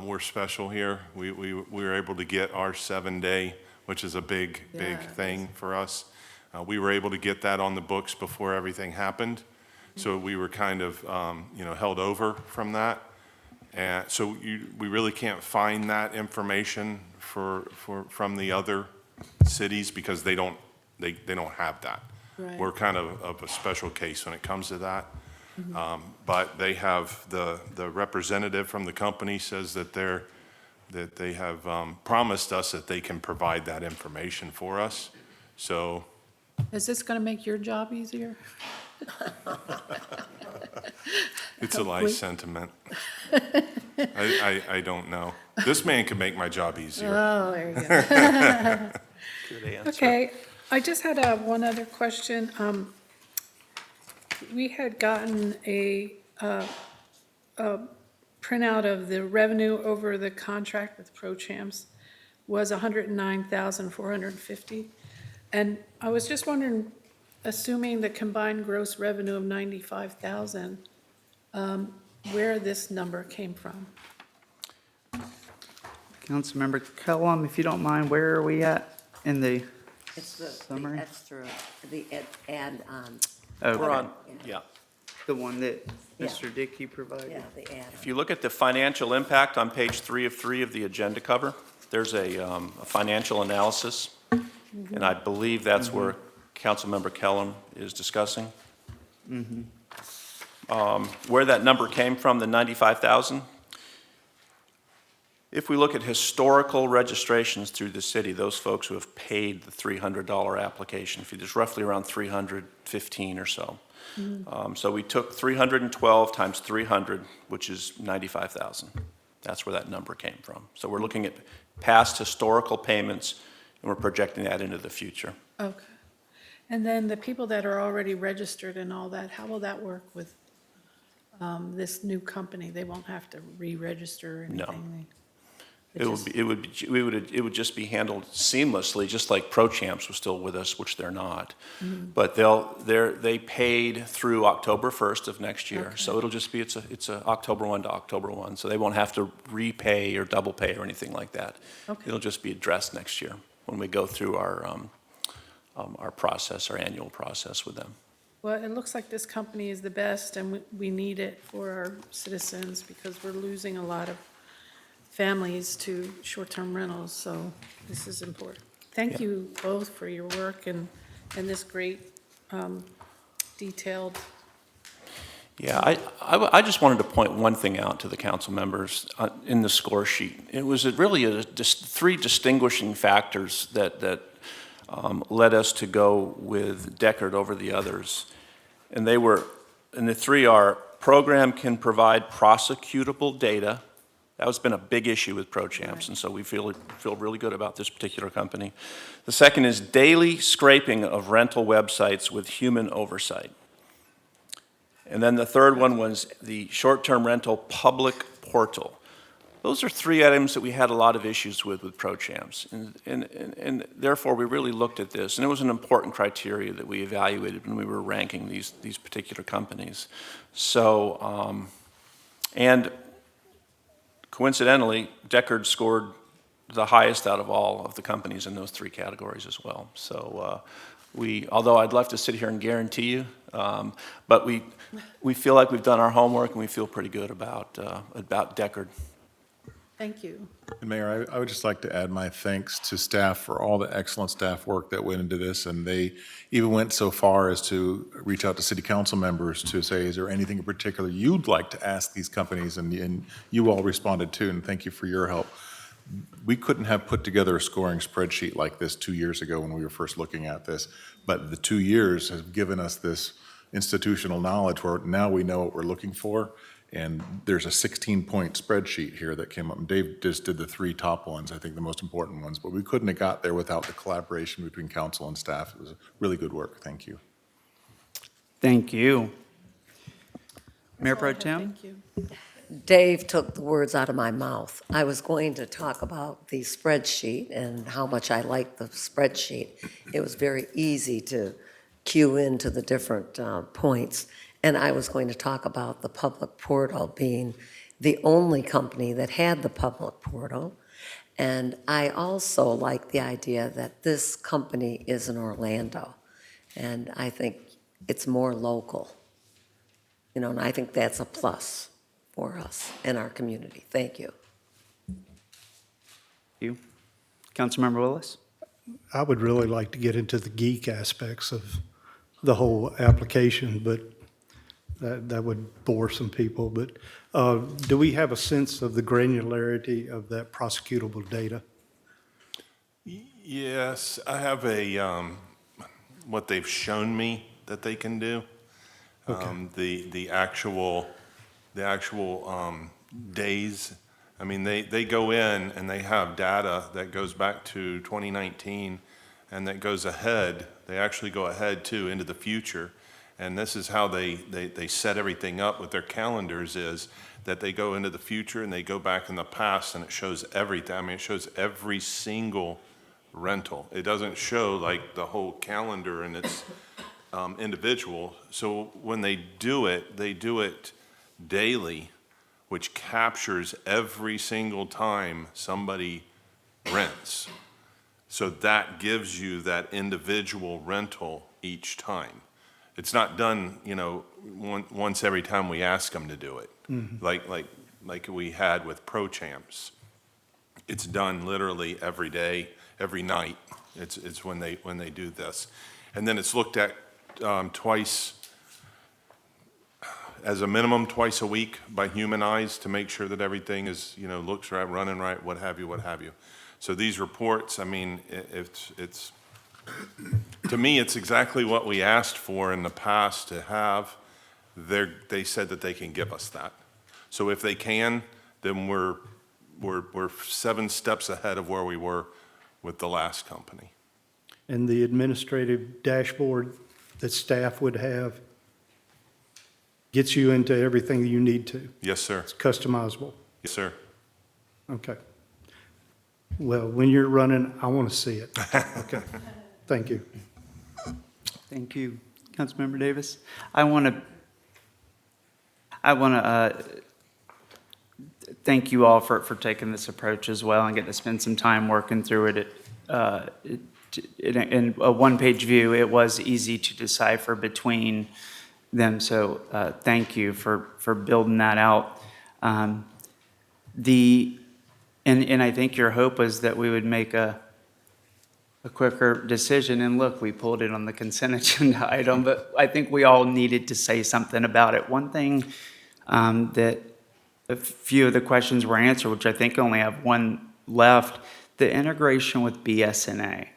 We're special here. We were able to get our 7-day, which is a big thing for us. We were able to get that on the books before everything happened. So we were kind of, held over from that. And so we really can't find that information from the other cities because they don't have that. Right. We're kind of a special case when it comes to that. But they have, the representative from the company says that they have promised us that they can provide that information for us. So Is this going to make your job easier? it's a life sentiment. I don't know. This man can make my job easier. Oh, there you go. Good answer. Okay, I just had one other question. We had gotten a printout of the revenue over the contract with ProChamps was $109,450. And I was just wondering, assuming the combined gross revenue of $95,000, where this number came from? Councilmember Kellum, if you don't mind, where are we at in the It's the summary? extra, the add on. Okay. We're on, yeah. The one that Yeah. Mr. Dickey provided? Yeah, the add If you look at the financial impact on page 3 of 3 of the agenda cover, there's a financial analysis, and I believe that's where Councilmember Kellum is discussing. Where that number came from, the 95,000, if we look at historical registrations through the city, those folks who have paid the $300 application fee, there's roughly around 315 or so. So we took 312 times 300, which is 95,000. That's where that number came from. So we're looking at past historical payments, and we're projecting that into the future. Okay. And then the people that are already registered and all that, how will that work with this new company? They won't have to re-register or anything? No. They just- It would just be handled seamlessly, just like ProChamps was still with us, which they're not. But they paid through October 1st of next year. Okay. So it'll just be, it's a October 1 to October 1. So they won't have to repay or double pay or anything like that. Okay. It'll just be addressed next year when we go through our process, our annual process with them. Well, it looks like this company is the best, and we need it for our citizens because we're losing a lot of families to short-term rentals, so this is important. Thank you both for your work and this great detailed. Yeah, I just wanted to point one thing out to the council members in the score sheet. It was really just 3 distinguishing factors that led us to go with Deckard over the others. And the 3 are: program can provide prosecutable data. That has been a big issue with ProChamps, and so we feel really good about this particular company. The second is daily scraping of rental websites with human oversight. And then the third one was the short-term rental public portal. Those are 3 items that we had a lot of issues with ProChamps, and therefore we really looked at this, and it was an important criteria that we evaluated when we were ranking these particular companies. So, and coincidentally, Deckard scored the highest out of all of the companies in those 3 categories as well. So although I'd love to sit here and guarantee you, but we feel like we've done our homework and we feel pretty good about Deckard. Thank you. And Mayor, I would just like to add my thanks to staff for all the excellent staff work that went into this. And they even went so far as to reach out to city council members to say, is there anything in particular you'd like to ask these companies? And you all responded too, and thank you for your help. We couldn't have put together a scoring spreadsheet like this 2 years ago when we were first looking at this. But the 2 years have given us this institutional knowledge where now we know what we're looking for. And there's a 16-point spreadsheet here that came up. And Dave just did the 3 top ones, I think the most important ones. But we couldn't have got there without the collaboration between council and staff. It was really good work. Thank you. Thank you. Mayor Pro Tem? Thank you. Dave took the words out of my mouth. I was going to talk about the spreadsheet and how much I like the spreadsheet. It was very easy to cue into the different points. And I was going to talk about the public portal being the only company that had the public portal. And I also like the idea that this company is in Orlando. And I think it's more local. You know, and I think that's a plus for us and our community. Thank you. You, Councilmember Willis? I would really like to get into the geek aspects of the whole application, but that would bore some people. But do we have a sense of the granularity of that prosecutable data? Yes, I have a, what they've shown me that they can do. The actual days. I mean, they go in and they have data that goes back to 2019 and that goes ahead. They actually go ahead too into the future. And this is how they set everything up with their calendars, is that they go into the future and they go back in the past, and it shows everything. I mean, it shows every single rental. It doesn't show like the whole calendar and it's individual. So when they do it daily, which captures every single time somebody rents. So that gives you that individual rental each time. It's not done, you know, once every time we ask them to do it, like we had with Pro Champs. It's done literally every day, every night. It's when they do this, and then it's looked at twice, as a minimum twice a week by human eyes to make sure that everything is, you know, looks right, running right, what have you. So these reports, I mean, it's to me, it's exactly what we asked for in the past to have. They said that they can give us that. So if they can, then we're 7 steps ahead of where we were with the last company. And the administrative dashboard that staff would have gets you into everything you need to. Yes, sir. It's customizable. Yes, sir. Okay. Well, when you're running, I want to see it. Okay. Thank you. Thank you. Councilmember Davis? I want to thank you all for taking this approach as well and getting to spend some time working through it. In a one-page view, it was easy to decipher between them, so thank you for building that out. And I think your hope was that we would make a quicker decision, and look, we pulled it on the consent agenda item, but I think we all needed to say something about it. One thing that a few of the questions were answered, which I think only have one left, the integration with BSNA.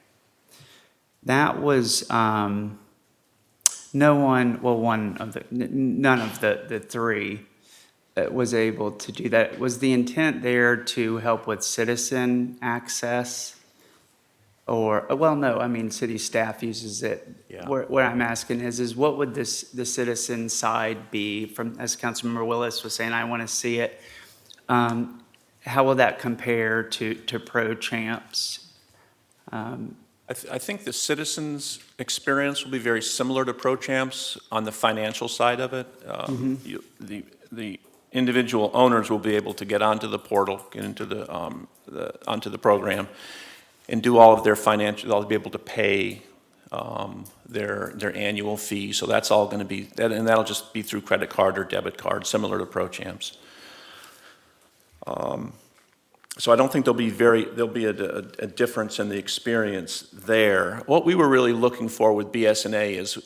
That was none of the three was able to do that. Was the intent there to help with citizen access? Or, well, no, I mean, city staff uses it. Yeah. What I'm asking is what would the citizen side be from, as Councilmember Willis was saying, I want to see it. How will that compare to Pro Champs? I think the citizens' experience will be very similar to Pro Champs on the financial side of it. The individual owners will be able to get onto the portal, get into onto the program, and do all of their financial. They'll be able to pay their annual fee. So that's all going to be, and that'll just be through credit card or debit card, similar to Pro Champs. So I don't think there'll be a difference in the experience there. What we were really looking for with BSNA is,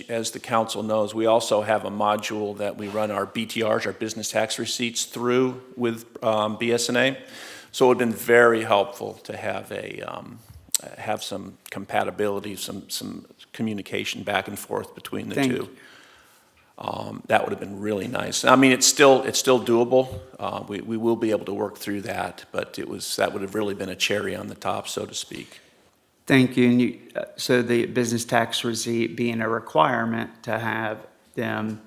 as the council knows, we also have a module that we run our BTRs, our business tax receipts, through with BSNA. So it would have been very helpful to have have some compatibility, some communication back and forth between the two. That would have been really nice. I mean, it's still doable. We will be able to work through that, but that would have really been a cherry on the top, so to speak. Thank you. And so the business tax receipt being a requirement to have them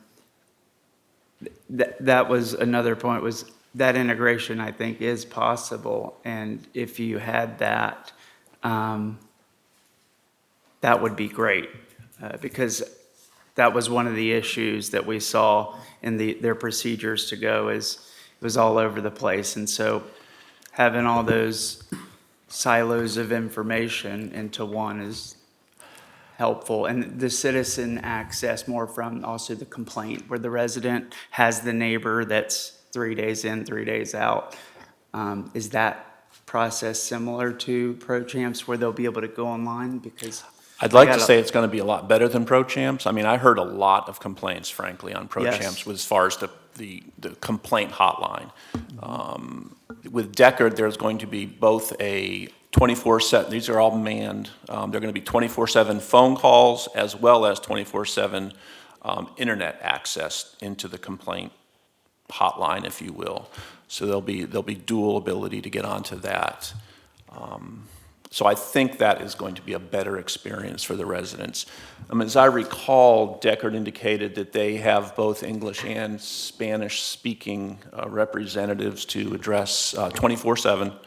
That was another point, was that integration, I think, is possible. And if you had that, that would be great, because that was one of the issues that we saw in their procedures to go, is it was all over the place. And so having all those silos of information into one is helpful. And the citizen access more from also the complaint, where the resident has the neighbor that's 3 days in, 3 days out. Is that process similar to ProChamps, where they'll be able to go online? Because I'd like to say it's going to be a lot better than ProChamps. I mean, I heard a lot of complaints, frankly, on ProChamps Yes. as far as the complaint hotline. With Deckard, there's going to be both a 24/7, these are all manned, they're going to be 24/7 phone calls as well as 24/7 internet access into the complaint hotline, if you will. So there'll be dual ability to get onto that. So I think that is going to be a better experience for the residents. As I recall, Deckard indicated that they have both English and Spanish-speaking representatives to address 24/7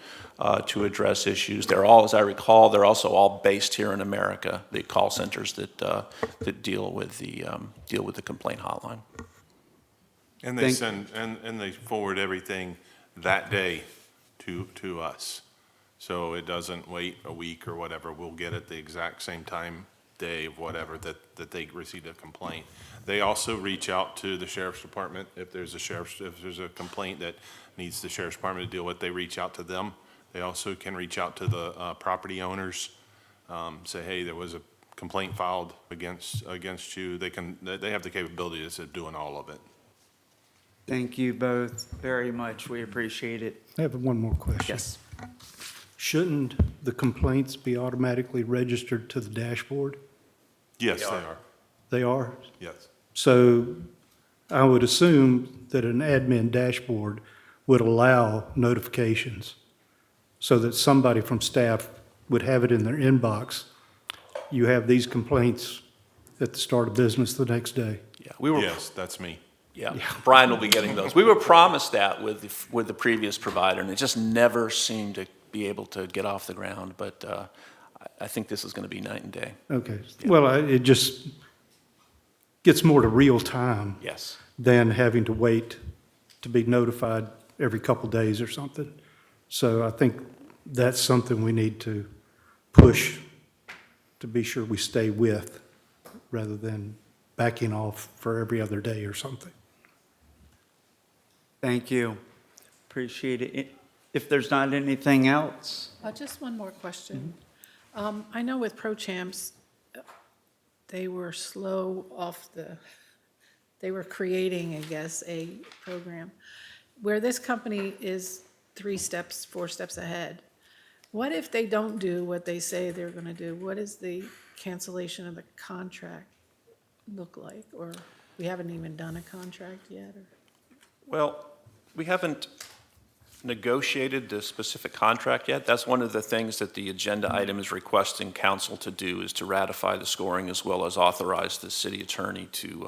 to address issues. They're all, as I recall, they're also all based here in America, the call centers that deal with the complaint hotline. And they send, and they forward everything that day to us. So it doesn't wait a week or whatever. We'll get it the exact same time, day of whatever, that they received a complaint. They also reach out to the sheriff's department. If there's a complaint that needs the sheriff's department to deal with, they reach out to them. They also can reach out to the property owners, say, hey, there was a complaint filed against you. They have the capability of doing all of it. Thank you both very much. We appreciate it. I have one more question. Yes. Shouldn't the complaints be automatically registered to the dashboard? Yes, they are. They are? Yes. So I would assume that an admin dashboard would allow notifications so that somebody from staff would have it in their inbox. You have these complaints at the start of business the next day. Yeah, Yes, that's me. Yeah, Brian will be getting those. We were promised that with the previous provider, and it just never seemed to be able to get off the ground, but I think this is going to be night and day. Okay. Well, it just gets more to real time Yes. than having to wait to be notified every couple days or something. So I think that's something we need to push to be sure we stay with, rather than backing off for every other day or something. Thank you. Appreciate it. If there's not anything else, Just one more question. I know with ProChamps, they were slow off they were creating, I guess, a program. Where this company is 3 steps, 4 steps ahead, what if they don't do what they say they're going to do? What does the cancellation of the contract look like? Or we haven't even done a contract yet? Or? Well, we haven't negotiated the specific contract yet. That's one of the things that the agenda item is requesting council to do, is to ratify the scoring as well as authorize the city attorney to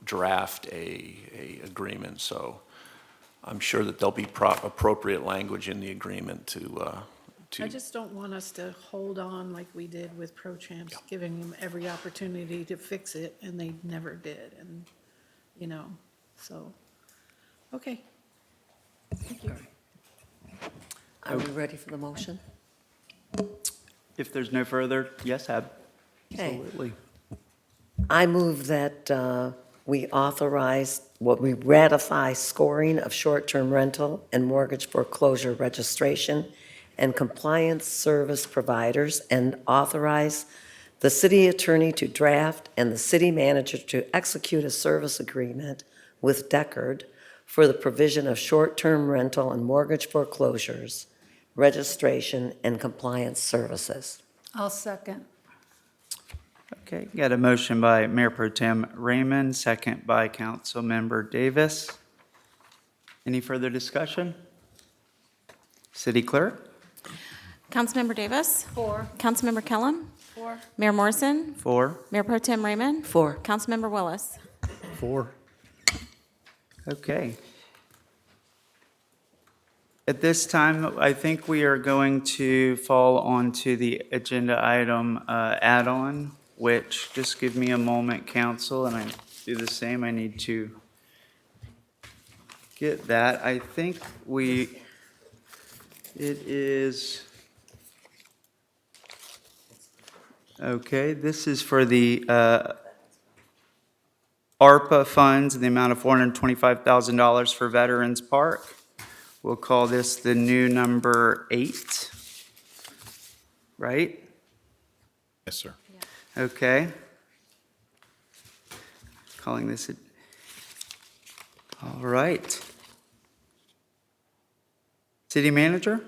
draft a agreement. So I'm sure that there'll be appropriate language in the agreement to I just don't want us to hold on like we did with ProChamps, giving them every opportunity to fix it, and they never did, and, so, okay. Thank you. Are we ready for the motion? if there's no further, yes, Okay. absolutely. I move that we we ratify scoring of short-term rental and mortgage foreclosure registration and compliance service providers, and authorize the city attorney to draft and the city manager to execute a service agreement with Deckard for the provision of short-term rental and mortgage foreclosures, registration, and compliance services. I'll second. Okay, got a motion by Mayor Pro Tem Raymond, second by Councilmember Davis. Any further discussion? City Clerk? Councilmember Davis? 4. Councilmember Kellum? 4. Mayor Morrison? 4. Mayor Pro Tem Raymond? 4. Councilmember Willis? 4. Okay. At this time, I think we are going to fall onto the agenda item add-on, which, just give me a moment, council, and I do the same. I need to get that. I think it is, okay, this is for the ARPA funds in the amount of $425,000 for Veterans Park. We'll call this the new number 8, right? Yes, sir. Okay. Calling this, all right. City Manager?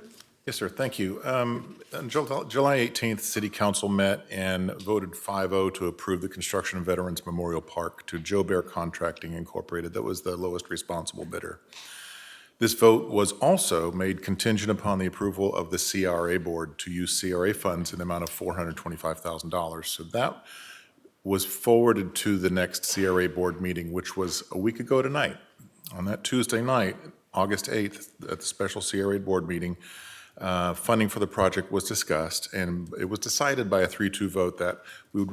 Yes, sir, thank you. On July 18th, City Council met and voted 5-0 to approve the construction of Veterans Memorial Park to Joe Bear Contracting Incorporated. That was the lowest responsible bidder. This vote was also made contingent upon the approval of the CRA Board to use CRA funds in the amount of $425,000. So that was forwarded to the next CRA Board meeting, which was a week ago tonight. On that Tuesday night, August 8th, at the special CRA Board meeting, funding for the project was discussed, and it was decided by a 3-2 vote that we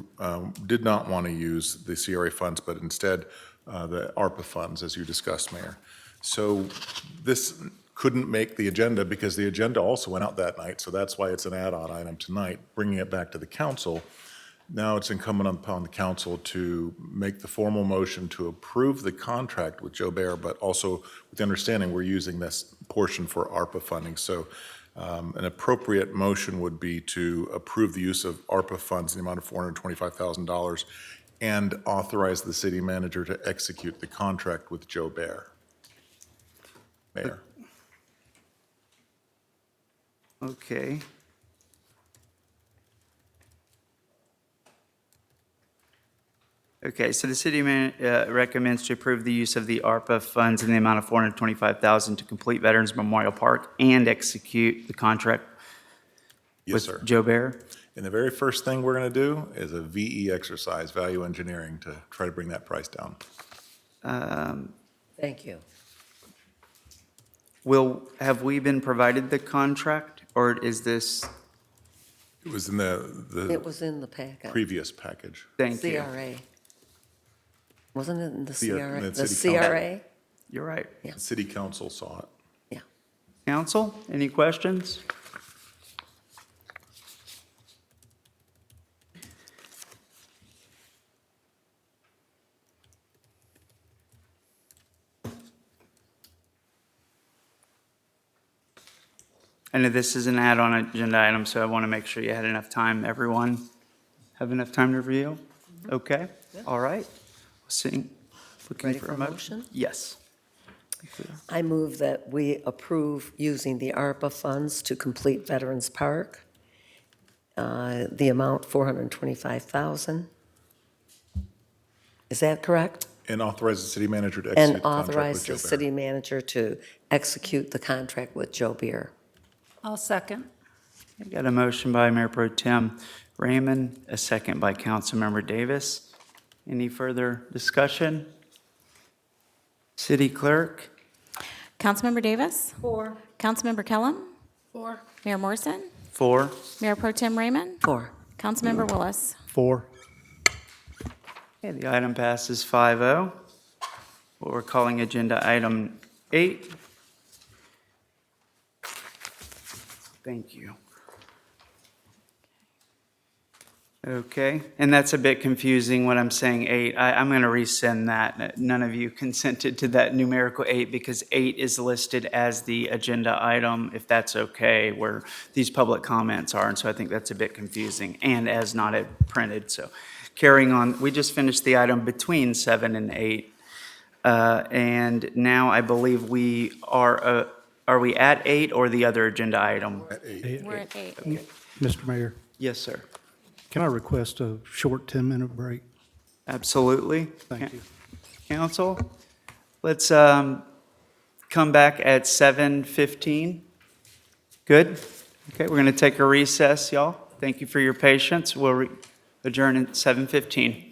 did not want to use the CRA funds, but instead the ARPA funds, as you discussed, Mayor. So this couldn't make the agenda because the agenda also went out that night, so that's why it's an add-on item tonight, bringing it back to the council. Now it's incumbent upon the council to make the formal motion to approve the contract with Joe Bear, but also with the understanding we're using this portion for ARPA funding. So an appropriate motion would be to approve the use of ARPA funds in the amount of $425,000 and authorize the city manager to execute the contract with Joe Bear. Mayor. Okay. Okay, so the city recommends to approve the use of the ARPA funds in the amount of $425,000 to complete Veterans Memorial Park and execute the contract Yes, with sir. Joe Bear. And the very first thing we're going to do is a VE exercise, value engineering, to try to bring that price down. Thank you. Have we been provided the contract, or is this, It was in the It was in the packet. previous package. thank you. CRA. Wasn't it in the The, CRA? the The city council. CRA? You're right. Yeah. The city council saw it. Yeah. Council, any questions? I know this is an add-on agenda item, so I want to make sure you had enough time. Everyone have enough time to review? Okay, all right. Looking Ready for for a a motion? motion? Yes. I move that we approve using the ARPA funds to complete Veterans Park. The amount, $425,000. Is that correct? And authorize the city manager to execute And the contract authorize with Joe the Bear. city manager to execute the contract with Joe Beer. I'll second. I got a motion by Mayor Pro Tem Raymond, a second by Councilmember Davis. Any further discussion? City Clerk? Councilmember Davis? 4. Councilmember Kellum? 4. Mayor Morrison? 4. Mayor Pro Tem Raymond? 4. Councilmember Willis? 4. Okay, the item passes 5-0. What we're calling agenda item 8. Thank you. Okay, and that's a bit confusing when I'm saying 8. I'm going to rescind that. None of you consented to that numerical 8 because 8 is listed as the agenda item, if that's okay, where these public comments are. And so I think that's a bit confusing and as not printed. So carrying on, we just finished the item between 7 and 8. And now I believe we are we at 8 or the other agenda item? At 8. We're at 8. Mr. Mayor, Yes, sir. can I request a short 10-minute break? Absolutely. Thank you. Council, let's come back at 7:15. Good? Okay, we're going to take a recess, y'all. Thank you for your patience. We'll adjourn at 7:15.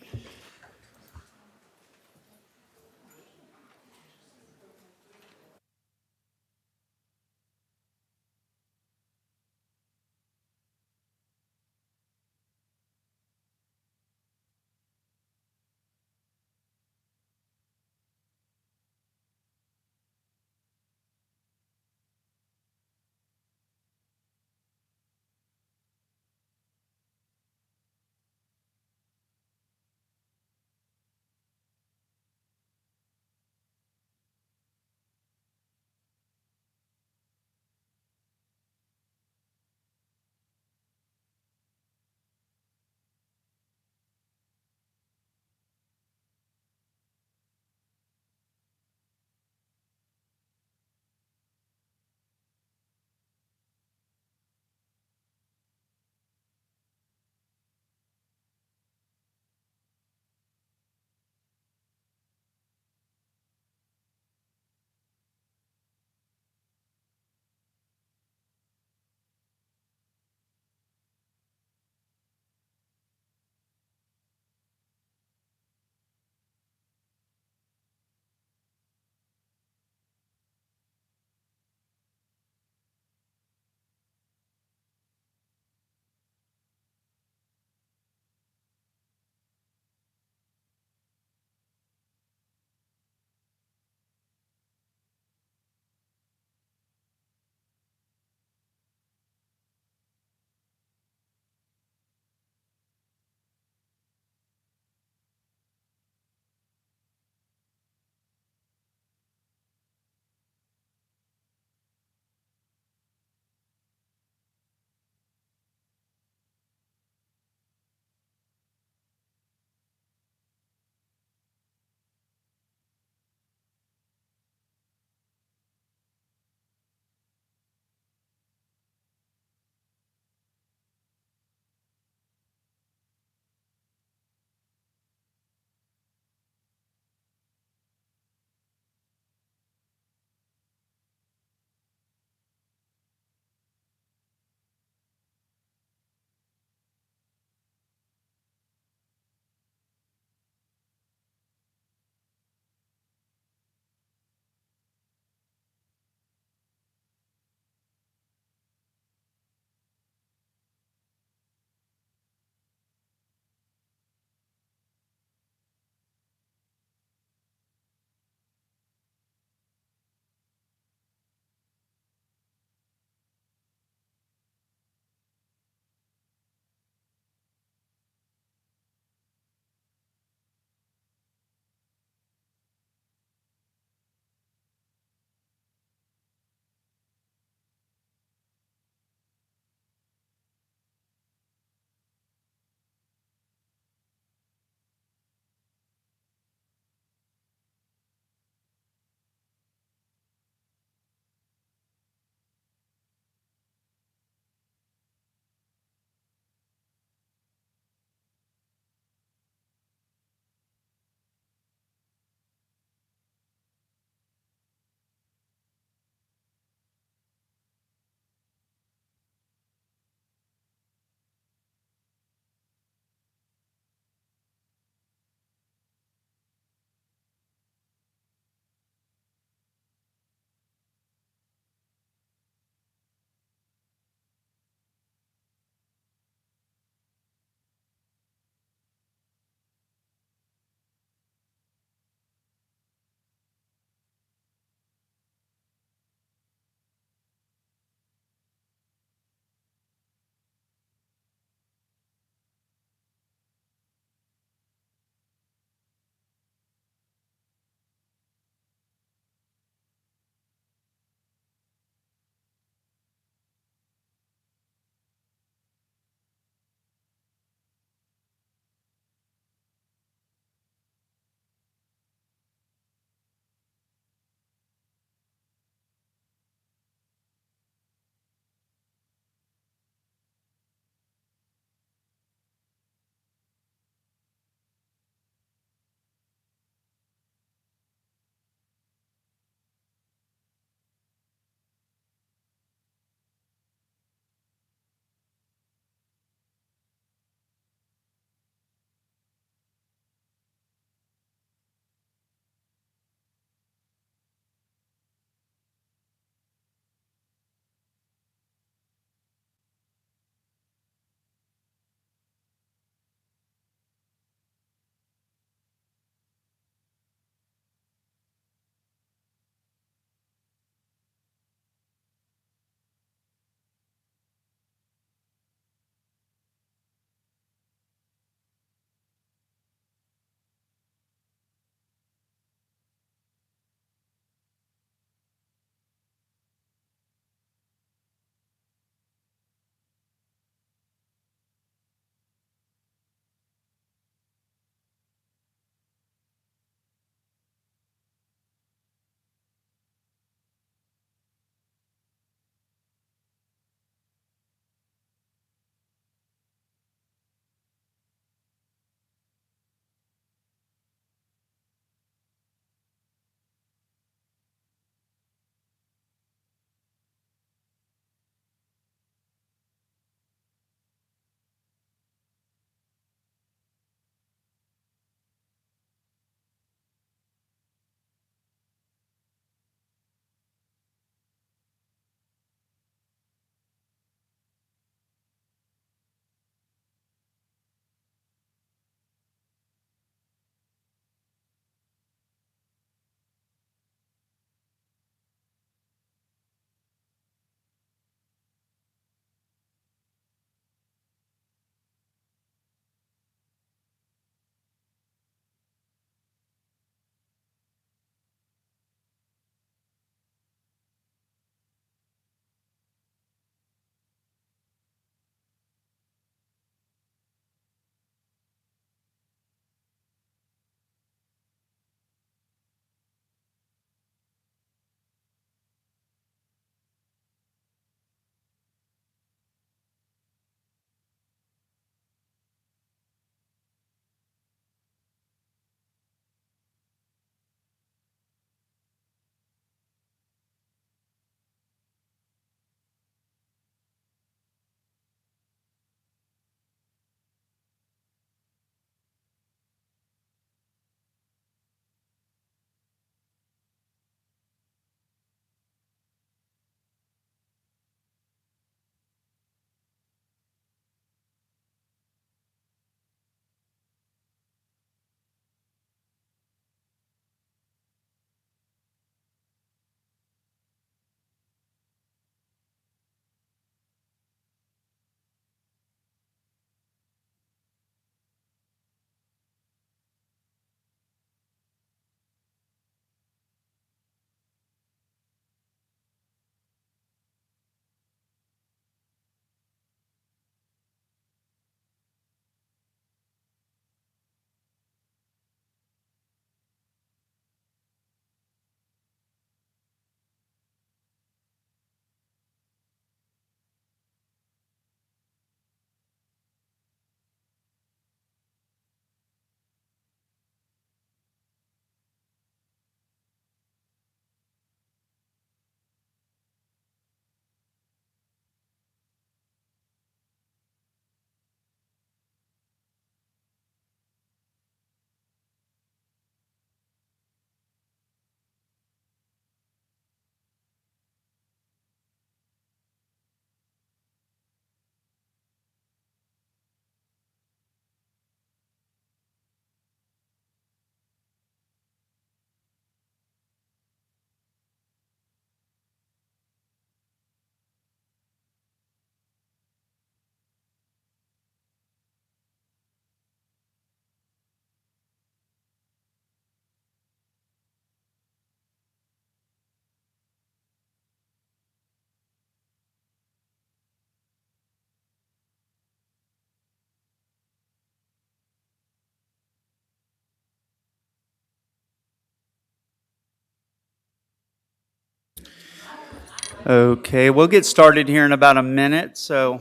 Okay, we'll get started here in about a minute, so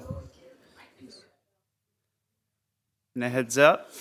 a heads up.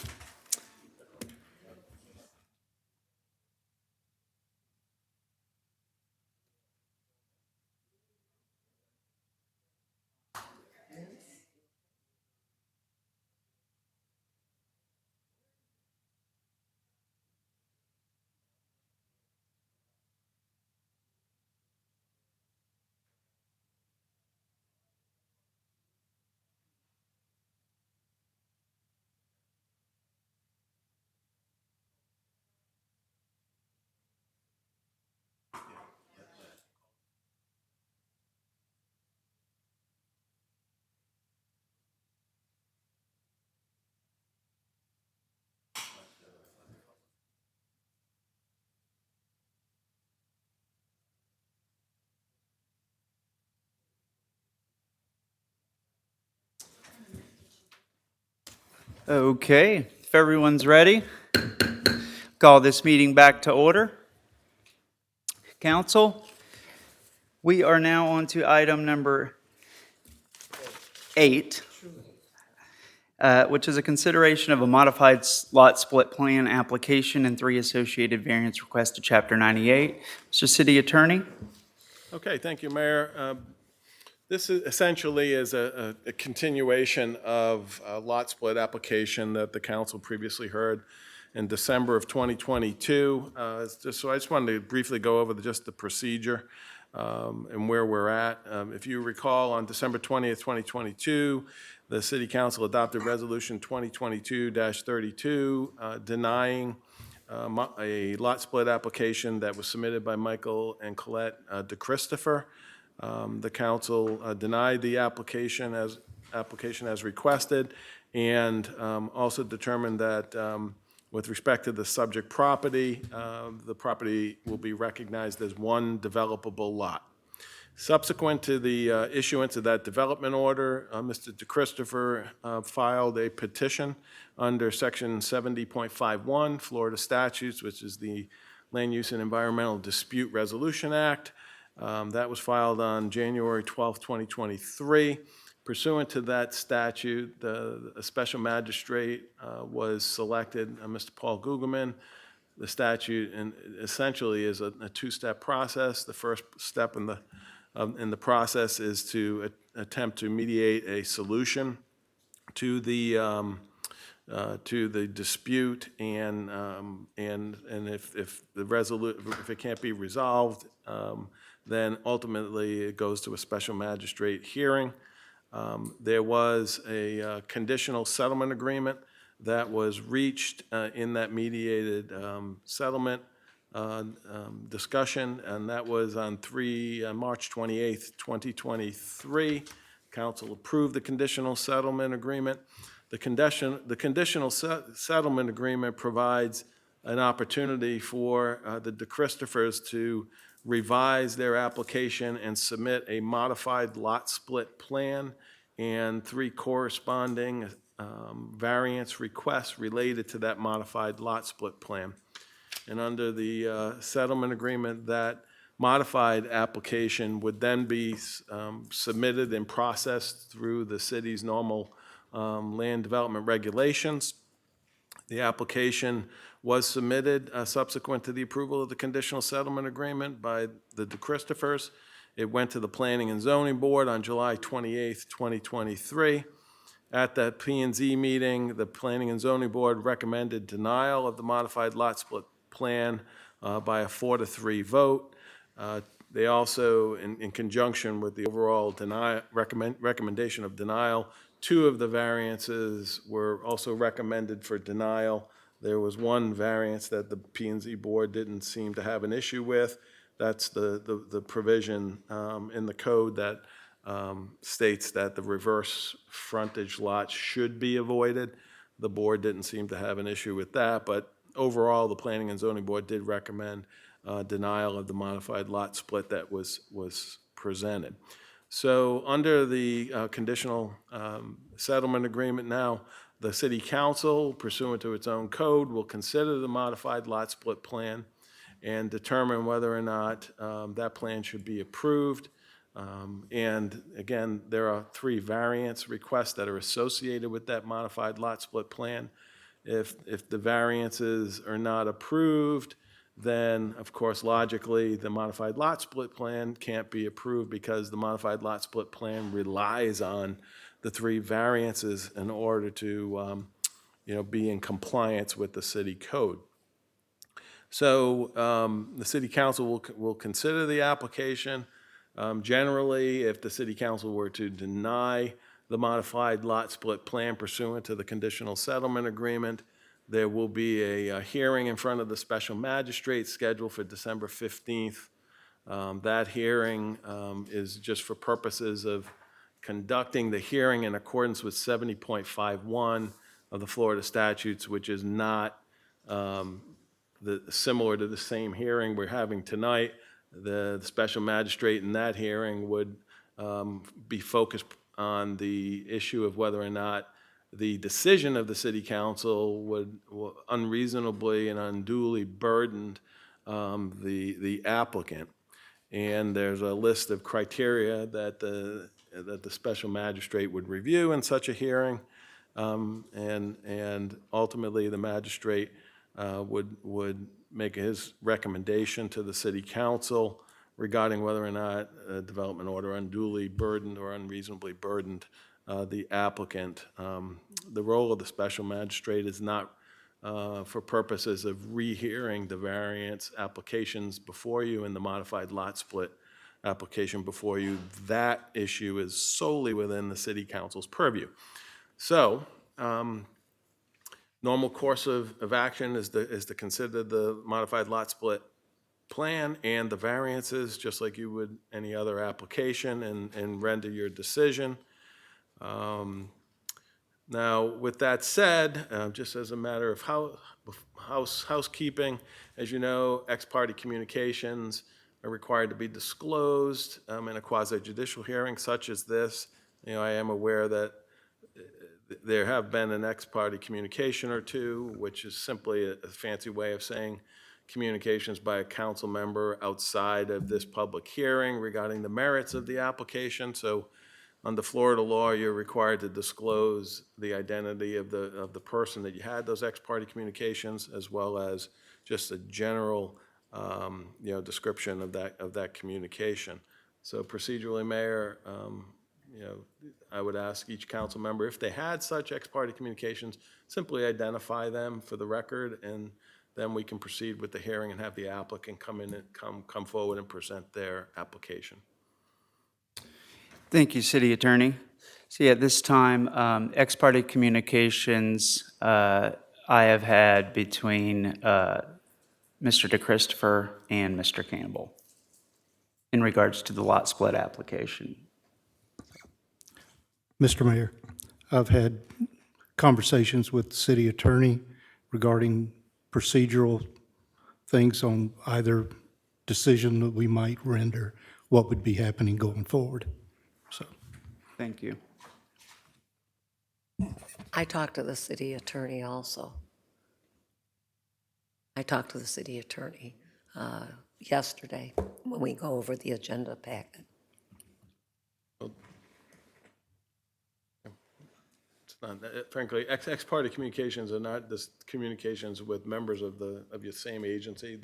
Okay, if everyone's ready, call this meeting back to order. Council, we are now on to item number 8, which is a consideration of a modified lot split plan application and 3 associated variance requests to Chapter 98. Mr. City Attorney? Okay, thank you, Mayor. This is essentially is a continuation of a lot split application that the council previously heard in December of 2022. So I just wanted to briefly go over just the procedure and where we're at. If you recall, on December 20th, 2022, the City Council adopted Resolution 2022-32 denying a lot split application that was submitted by Michael and Colette DeChristopher. The council denied the application as requested, and also determined that with respect to the subject property, the property will be recognized as one developable lot. Subsequent to the issuance of that development order, Mr. DeChristopher filed a petition under Section 70.51 Florida statutes, which is the Land Use and Environmental Dispute Resolution Act. That was filed on January 12, 2023. Pursuant to that statute, a special magistrate was selected, Mr. Paul Gugelman. The statute essentially is a two-step process. The first step in the process is to attempt to mediate a solution to the dispute, and if it can't be resolved, then ultimately it goes to a special magistrate hearing. There was a conditional settlement agreement that was reached in that mediated settlement discussion, and that was on March 28th, 2023. Council approved the conditional settlement agreement. The conditional settlement agreement provides an opportunity for the DeChristofers to revise their application and submit a modified lot split plan and 3 corresponding variance requests related to that modified lot split plan. And under the settlement agreement, that modified application would then be submitted and processed through the city's normal land development regulations. The application was submitted subsequent to the approval of the conditional settlement agreement by the DeChristofers. It went to the Planning and Zoning Board on July 28th, 2023. At that P&Z meeting, the Planning and Zoning Board recommended denial of the modified lot split plan by a 4-3 vote. They also, in conjunction with the overall recommendation of denial, 2 of the variances were also recommended for denial. There was 1 variance that the P&Z Board didn't seem to have an issue with. That's the provision in the code that states that the reverse frontage lots should be avoided. The board didn't seem to have an issue with that, but overall, the Planning and Zoning Board did recommend denial of the modified lot split that was presented. So under the conditional settlement agreement now, the City Council, pursuant to its own code, will consider the modified lot split plan and determine whether or not that plan should be approved. And again, there are 3 variance requests that are associated with that modified lot split plan. If the variances are not approved, then, of course, logically, the modified lot split plan can't be approved because the modified lot split plan relies on the 3 variances in order to, be in compliance with the city code. So the city council will consider the application. Generally, if the city council were to deny the modified lot split plan pursuant to the conditional settlement agreement, there will be a hearing in front of the special magistrate scheduled for December 15th. That hearing is just for purposes of conducting the hearing in accordance with 70.51 of the Florida statutes, which is not similar to the same hearing we're having tonight. The special magistrate in that hearing would be focused on the issue of whether or not the decision of the city council would unreasonably and unduly burdened the applicant. And there's a list of criteria that the special magistrate would review in such a hearing. And ultimately, the magistrate would make his recommendation to the city council regarding whether or not a development order unduly burdened or unreasonably burdened the applicant. The role of the special magistrate is not for purposes of rehearing the variance applications before you and the modified lot split application before you. That issue is solely within the city council's purview. So, normal course of action is to consider the modified lot split plan and the variances, just like you would any other application, and render your decision. Now, with that said, just as a matter of housekeeping, as you know, ex parte communications are required to be disclosed in a quasi-judicial hearing such as this. I am aware that there have been an ex parte communication or two, which is simply a fancy way of saying communications by a council member outside of this public hearing regarding the merits of the application. So under Florida law, you're required to disclose the identity of the person that you had those ex parte communications, as well as just a general description of that communication. So procedurally, Mayor, I would ask each council member, if they had such ex parte communications, simply identify them for the record, and then we can proceed with the hearing and have the applicant come in and come forward and present their application. Thank you, City Attorney. See, at this time, ex parte communications I have had between Mr. DeChristopher and Mr. Campbell in regards to the lot split application. Mr. Mayor, I've had conversations with the city attorney regarding procedural things on either decision that we might render, what would be happening going forward. So, Thank you. I talked to the city attorney also. I talked to the city attorney yesterday when we go over the agenda packet. Frankly, ex parte communications are not just communications with members of your same agency.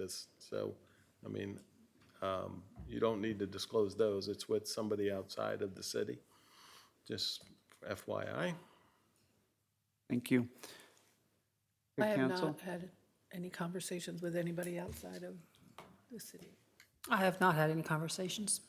You don't need to disclose those. It's with somebody outside of the city. Just FYI. Thank you. I have Council? not had any conversations with anybody outside of the city. I have not had any conversations.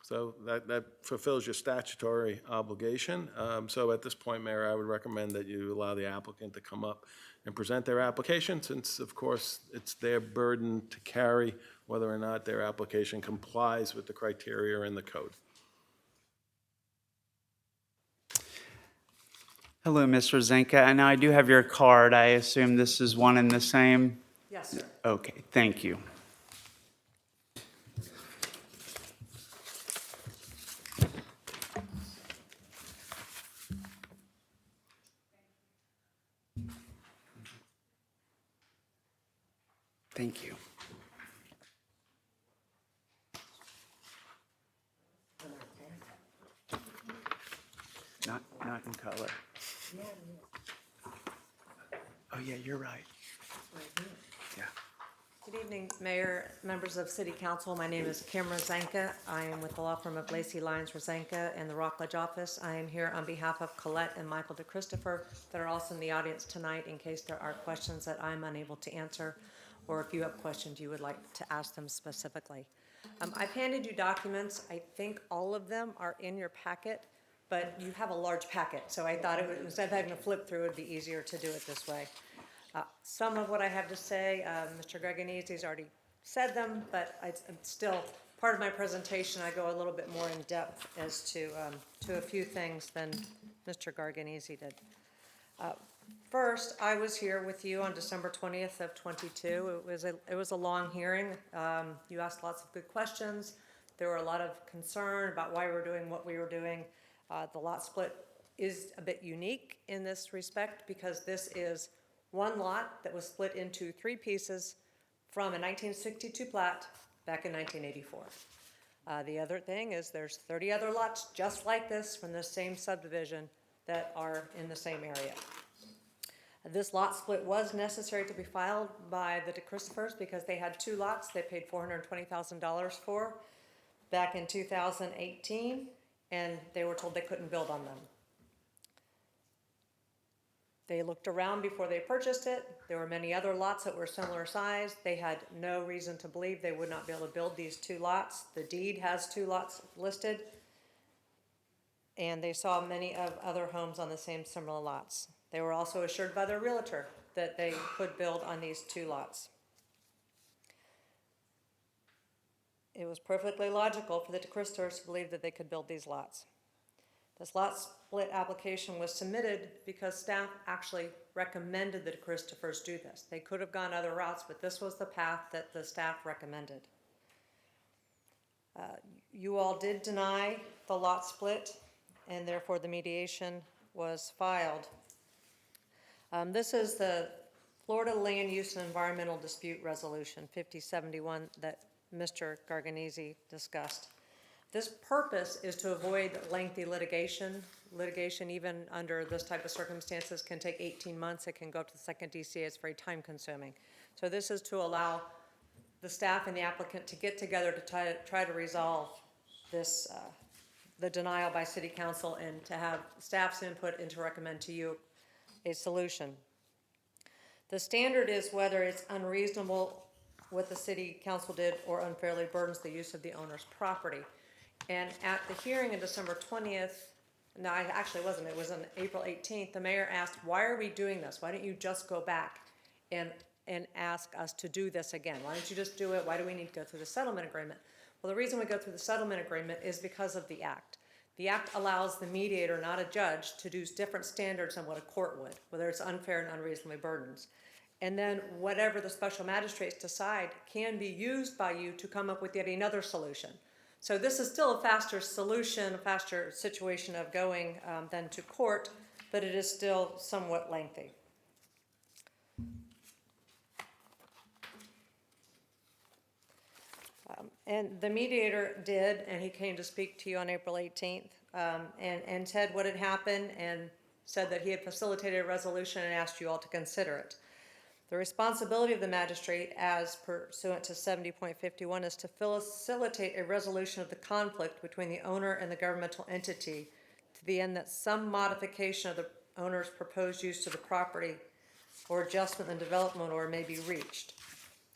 So that fulfills your statutory obligation. So at this point, Mayor, I would recommend that you allow the applicant to come up and present their application, since, of course, it's their burden to carry whether or not their application complies with the criteria in the code. Hello, Mr. Zenka. And I do have your card. I assume this is one and the same? Yes, sir. Okay, thank you. Thank you. Not in color. Oh, yeah, you're right. Yeah. Good evening, Mayor, members of City Council. My name is Kim Rosanka. I am with the law firm of Lacey Lyons Rosanka in the Rockledge office. I am here on behalf of Colette and Michael DeChristopher that are also in the audience tonight in case there are questions that I'm unable to answer, or if you have questions you would like to ask them specifically. I've handed you documents. I think all of them are in your packet, but you have a large packet, so I thought it would, instead of having to flip through, it would be easier to do it this way. Some of what I have to say, Mr. Greganese already said them, but I'm still, part of my presentation, I go a little bit more in depth as to a few things than Mr. Greganese did. First, I was here with you on December 20th of 22. It was a long hearing. You asked lots of good questions. There were a lot of concern about why we were doing what we were doing. The lot split is a bit unique in this respect because this is one lot that was split into 3 pieces from a 1962 plat back in 1984. The other thing is there's 30 other lots just like this from the same subdivision that are in the same area. This lot split was necessary to be filed by the DeChristopher's because they had 2 lots they paid $420,000 for back in 2018, and they were told they couldn't build on them. They looked around before they purchased it. There were many other lots that were similar size. They had no reason to believe they would not be able to build these 2 lots. The deed has 2 lots listed, and they saw many of other homes on the same similar lots. They were also assured by their realtor that they could build on these 2 lots. It was perfectly logical for the DeChristopher's to believe that they could build these lots. This lot split application was submitted because staff actually recommended the DeChristopher's do this. They could have gone other routes, but this was the path that the staff recommended. You all did deny the lot split, and therefore the mediation was filed. This is the Florida Land Use and Environmental Dispute Resolution 5071 that Mr. Greganese discussed. This purpose is to avoid lengthy litigation. Litigation, even under this type of circumstances, can take 18 months. It can go up to the second DCA. It's very time consuming. So this is to allow the staff and the applicant to get together to try to resolve this, the denial by City Council, and to have staff's input and to recommend to you a solution. The standard is whether it's unreasonable what the City Council did or unfairly burdens the use of the owner's property. And at the hearing on December 20th, no, I actually wasn't, it was on April 18th, the mayor asked, why are we doing this? Why don't you just go back and ask us to do this again? Why don't you just do it? Why do we need to go through the settlement agreement? Well, the reason we go through the settlement agreement is because of the act. The act allows the mediator, not a judge, to do different standards than what a court would, whether it's unfair and unreasonably burdens. And then whatever the special magistrates decide can be used by you to come up with yet another solution. So this is still a faster solution, a faster situation of going than to court, but it is still somewhat lengthy. And the mediator did, and he came to speak to you on April 18th, and said what had happened and said that he had facilitated a resolution and asked you all to consider it. The responsibility of the magistrate, as pursuant to 70.51, is to facilitate a resolution of the conflict between the owner and the governmental entity to the end that some modification of the owner's proposed use to the property or adjustment in development order may be reached.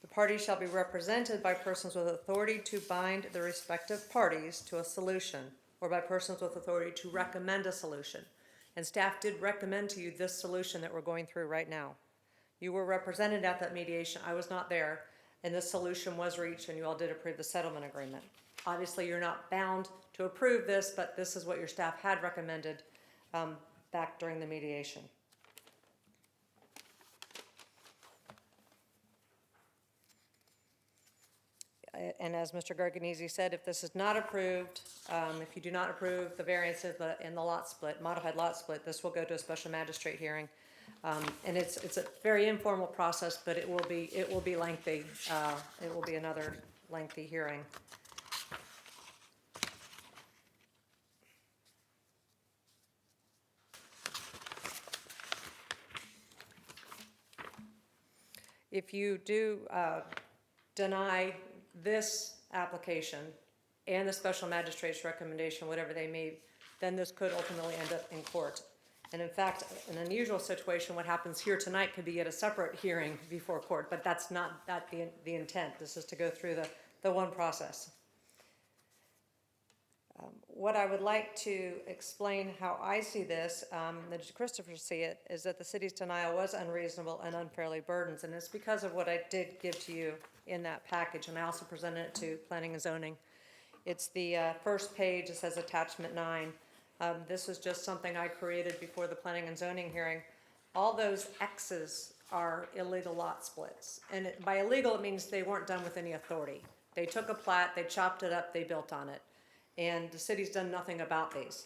The parties shall be represented by persons with authority to bind the respective parties to a solution or by persons with authority to recommend a solution. And staff did recommend to you this solution that we're going through right now. You were represented at that mediation. I was not there, and this solution was reached, and you all did approve the settlement agreement. Obviously, you're not bound to approve this, but this is what your staff had recommended back during the mediation. And as Mr. Greganese said, if this is not approved, if you do not approve the variance in the lot split, modified lot split, this will go to a special magistrate hearing. And it's a very informal process, but it will be lengthy. It will be another lengthy hearing. if you do deny this application and the special magistrate's recommendation, whatever they may, then this could ultimately end up in court. And in fact, an unusual situation, what happens here tonight could be at a separate hearing before court, but that's not the intent. This is to go through the one process. What I would like to explain how I see this, that Christopher see it, is that the city's denial was unreasonable and unfairly burdensome, and it's because of what I did give to you in that package, and I also presented it to Planning and Zoning. It's the first page. It says Attachment 9. This was just something I created before the Planning and Zoning hearing. All those X's are illegal lot splits, and by illegal it means they weren't done with any authority. They took a plat, they chopped it up, they built on it. And the city's done nothing about these.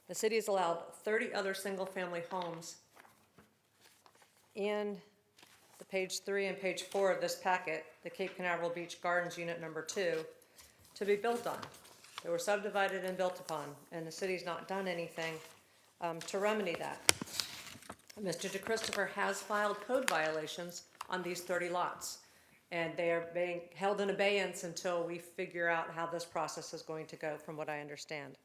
The city has allowed 30 other single-family homes in the page 3 and page 4 of this packet, the Cape Canaveral Beach Gardens Unit Number 2, to be built on. They were subdivided and built upon, and the city's not done anything to remedy that. Mr. DeChristopher has filed code violations on these 30 lots. And they are being held in abeyance until we figure out how this process is going to go, from what I understand.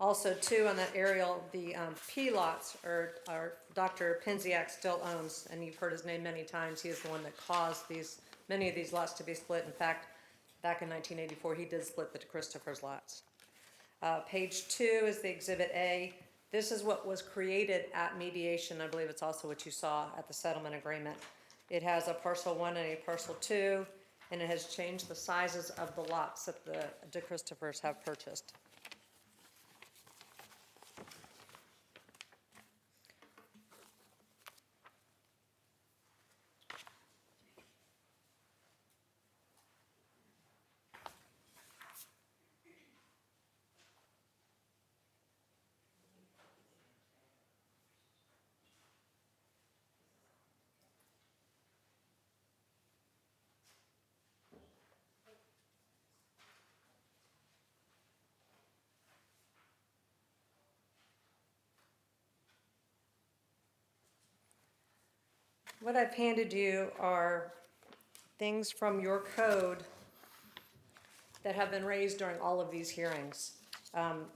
Also, too, on that aerial, the P lots are Dr. Penziak still owns, and you've heard his name many times. He is the one that caused many of these lots to be split. In fact, back in 1984, he did split the DeChristopher's lots. Page 2 is the Exhibit A. This is what was created at mediation. I believe it's also what you saw at the settlement agreement. It has a parcel 1 and a parcel 2, and it has changed the sizes of the lots that the DeChristopher's have purchased. What I've handed you are things from your code that have been raised during all of these hearings.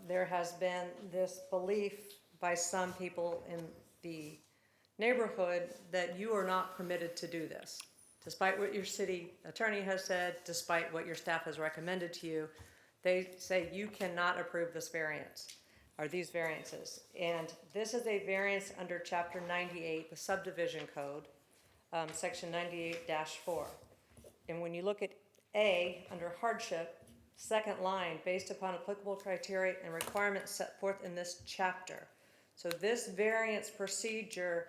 There has been this belief by some people in the neighborhood that you are not permitted to do this. Despite what your city attorney has said, despite what your staff has recommended to you, they say you cannot approve this variance, or these variances. And this is a variance under Chapter 98, the subdivision code, Section 98-4. And when you look at A, under hardship, second line, based upon applicable criteria and requirements set forth in this chapter. So this variance procedure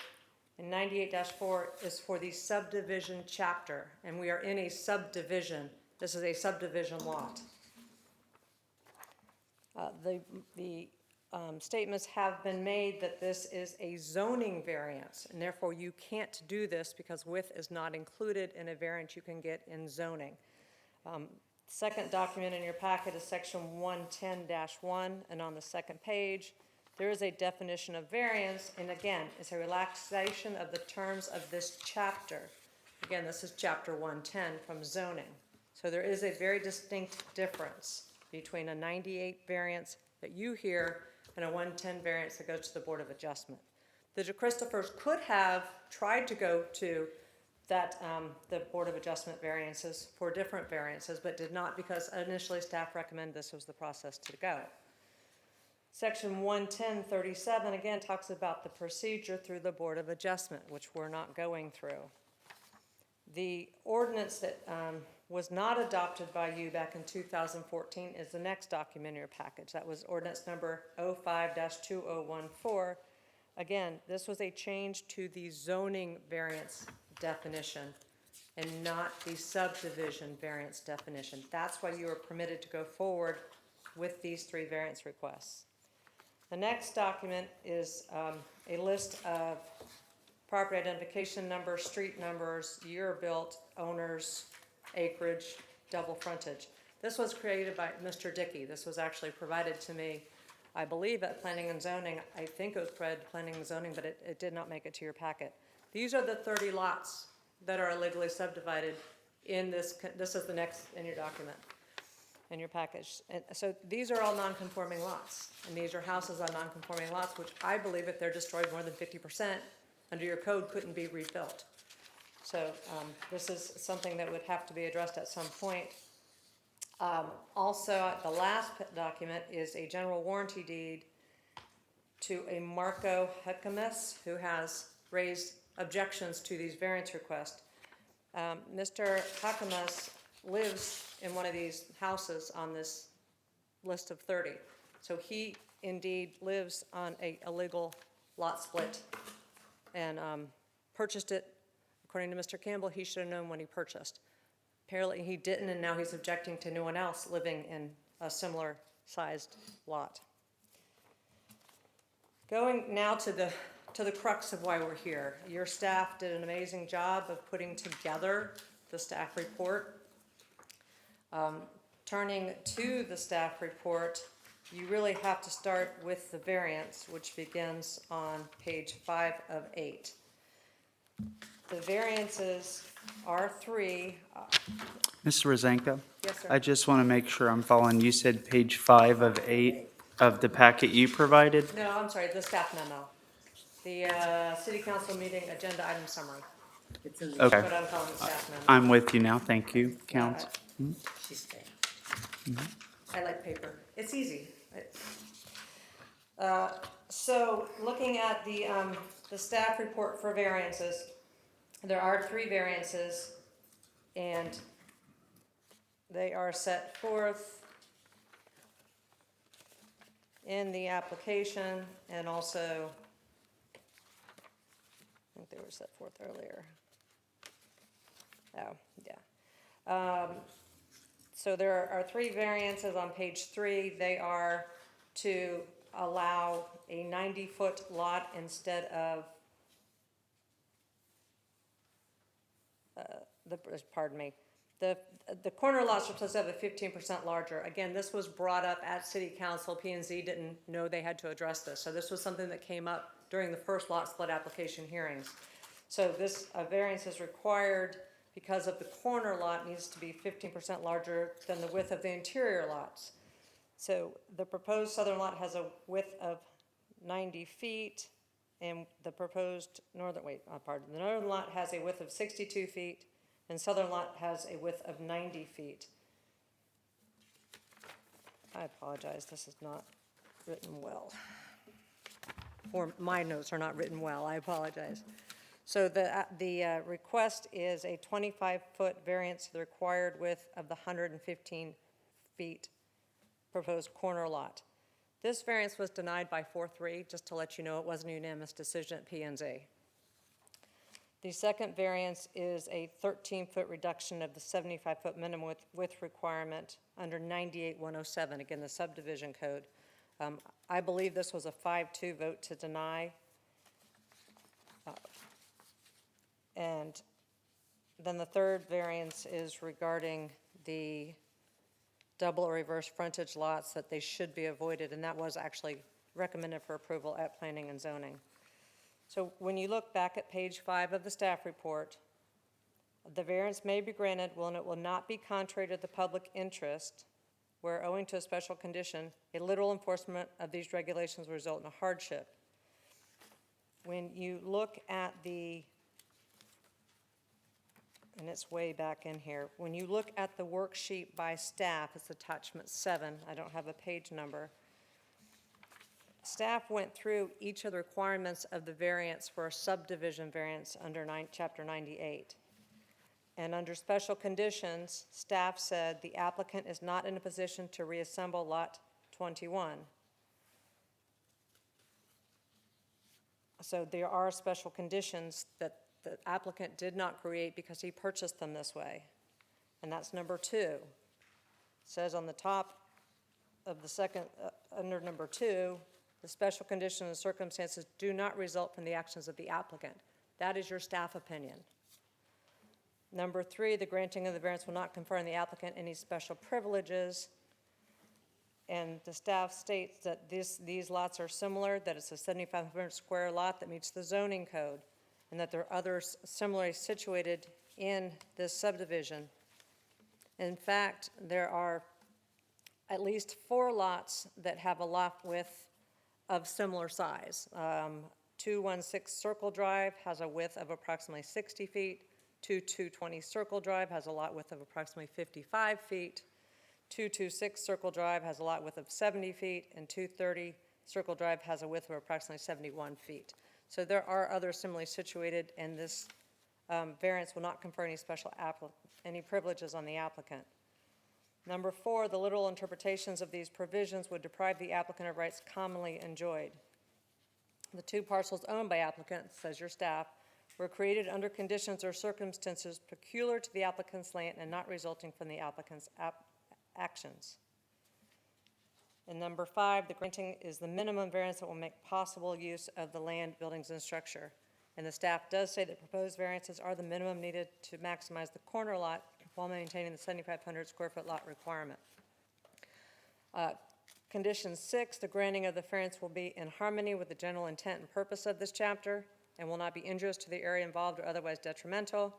in 98-4 is for the subdivision chapter, and we are in a subdivision. This is a subdivision lot. The statements have been made that this is a zoning variance, and therefore you can't do this because width is not included in a variance you can get in zoning. Second document in your packet is section 110-1, and on the second page, there is a definition of variance, and again, it's a relaxation of the terms of this chapter. Again, this is chapter 110 from zoning. So there is a very distinct difference between a 98 variance that you hear and a 110 variance that goes to the Board of Adjustment. The DeChristopher's could have tried to go to that the Board of Adjustment variances for different variances, but did not because initially staff recommended this was the process to go. Section 110-37 again talks about the procedure through the Board of Adjustment, which we're not going through. The ordinance that was not adopted by you back in 2014 is the next document in your package. That was ordinance number 05-2014. Again, this was a change to the zoning variance definition and not the subdivision variance definition. That's why you are permitted to go forward with these three variance requests. The next document is a list of property identification numbers, street numbers, year built, owners, acreage, double frontage. This was created by Mr. Dickey. This was actually provided to me. I believe at Planning and Zoning, I think it was Planning and Zoning, but it did not make it to your packet. These are the 30 lots that are illegally subdivided in this is the next in your document, in your package. And so these are all non-conforming lots, and these are houses on non-conforming lots, which I believe if they're destroyed more than 50%, under your code couldn't be rebuilt. So this is something that would have to be addressed at some point. Also, the last document is a general warranty deed to a Marco Hecamus, who has raised objections to these variance requests. Mr. Hecamus lives in one of these houses on this list of 30. So he indeed lives on a illegal lot split and purchased it. According to Mr. Campbell, he should have known when he purchased. Apparently he didn't, and now he's objecting to anyone else living in a similar sized lot. Going now to the crux of why we're here. Your staff did an amazing job of putting together the staff report. Turning to the staff report, you really have to start with the variance, which begins on page 5 of 8. The variances are 3. Mr. Rosenko? Yes, sir. I just want to make sure I'm following. You said page 5 of 8 of the packet you provided? No, I'm sorry, the staff memo. The city council meeting agenda item summary. Okay. What I'm calling the staff memo. I'm with you now. Thank you, Council. She's staying. I like paper. It's easy. So looking at the staff report for variances, there are 3 variances, and they are set forth in the application, and also, I think they were set forth earlier. Oh, yeah. So there are 3 variances on page 3. They are to allow a 90-foot lot instead of the corner lots are supposed to have a 15% larger. Again, this was brought up at City Council. P&Z didn't know they had to address this. So this was something that came up during the first lot split application hearings. So this variance is required because of the corner lot needs to be 15% larger than the width of the interior lots. So the proposed southern lot has a width of 90 feet, and the proposed the northern lot has a width of 62 feet, and southern lot has a width of 90 feet. I apologize, this is not written well. Or my notes are not written well, I apologize. So the request is a 25-foot variance to the required width of the 115 feet proposed corner lot. This variance was denied by 4-3, just to let you know it wasn't a unanimous decision at P&Z. The second variance is a 13-foot reduction of the 75-foot minimum width requirement under 98-107, again, the subdivision code. I believe this was a 5-2 vote to deny. And then the third variance is regarding the double or reverse frontage lots, that they should be avoided, and that was actually recommended for approval at Planning and Zoning. So when you look back at page 5 of the staff report, the variance may be granted when it will not be contrary to the public interest, where owing to a special condition, a literal enforcement of these regulations will result in a hardship. When you look at and it's way back in here. When you look at the worksheet by staff, it's attachment 7. I don't have a page number. Staff went through each of the requirements of the variance for a subdivision variance under Chapter 98. And under special conditions, staff said the applicant is not in a position to reassemble Lot 21. So there are special conditions that the applicant did not create because he purchased them this way. And that's number 2. It says on the top of the second, under number 2, the special conditions and circumstances do not result from the actions of the applicant. That is your staff opinion. Number 3, the granting of the variance will not confer on the applicant any special privileges. And the staff states that these lots are similar, that it's a 7,500 square lot that meets the zoning code, and that there are others similarly situated in this subdivision. In fact, there are at least 4 lots that have a lot width of similar size. 216 Circle Drive has a width of approximately 60 feet. 220 Circle Drive has a lot width of approximately 55 feet. 226 Circle Drive has a lot width of 70 feet, and 230 Circle Drive has a width of approximately 71 feet. So there are others similarly situated, and this variance will not confer any privileges on the applicant. Number 4, the literal interpretations of these provisions would deprive the applicant of rights commonly enjoyed. The 2 parcels owned by applicant, says your staff, were created under conditions or circumstances peculiar to the applicant's land and not resulting from the applicant's actions. And number 5, the granting is the minimum variance that will make possible use of the land, buildings, and structure. And the staff does say that proposed variances are the minimum needed to maximize the corner lot while maintaining the 7,500 square foot lot requirement. Condition 6, the granting of the variance will be in harmony with the general intent and purpose of this chapter and will not be injurious to the area involved or otherwise detrimental.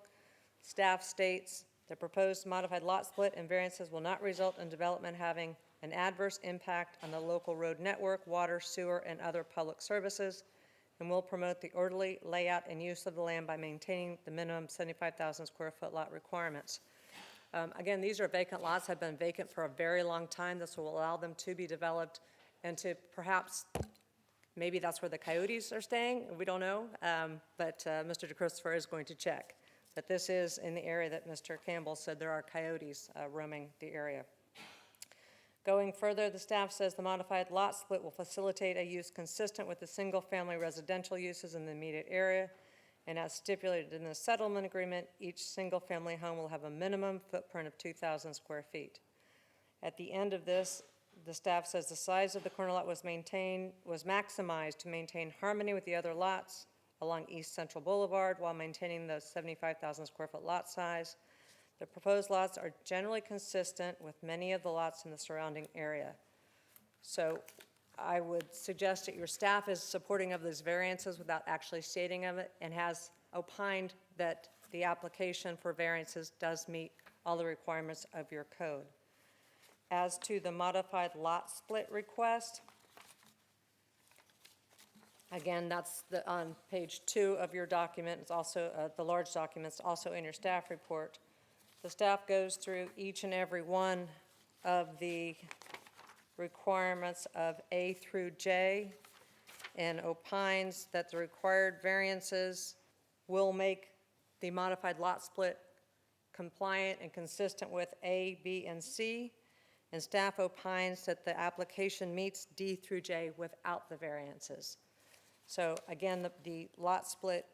Staff states the proposed modified lot split and variances will not result in development having an adverse impact on the local road network, water, sewer, and other public services, and will promote the orderly layout and use of the land by maintaining the minimum 75,000 square foot lot requirements. Again, these are vacant lots, have been vacant for a very long time. This will allow them to be developed and to perhaps, maybe that's where the coyotes are staying, we don't know, but Mr. DeChristopher is going to check. But this is in the area that Mr. Campbell said there are coyotes roaming the area. Going further, the staff says the modified lot split will facilitate a use consistent with the single-family residential uses in the immediate area, and as stipulated in the settlement agreement, each single-family home will have a minimum footprint of 2,000 square feet. At the end of this, the staff says the size of the corner lot was maximized to maintain harmony with the other lots along East Central Boulevard while maintaining the 75,000 square foot lot size. The proposed lots are generally consistent with many of the lots in the surrounding area. So I would suggest that your staff is supporting of these variances without actually stating of it and has opined that the application for variances does meet all the requirements of your code. As to the modified lot split request, again, that's on page 2 of your document. It's also the large documents, also in your staff report. The staff goes through each and every one of the requirements of A through J and opines that the required variances will make the modified lot split compliant and consistent with A, B, and C. And staff opines that the application meets D through J without the variances. So again, the lot split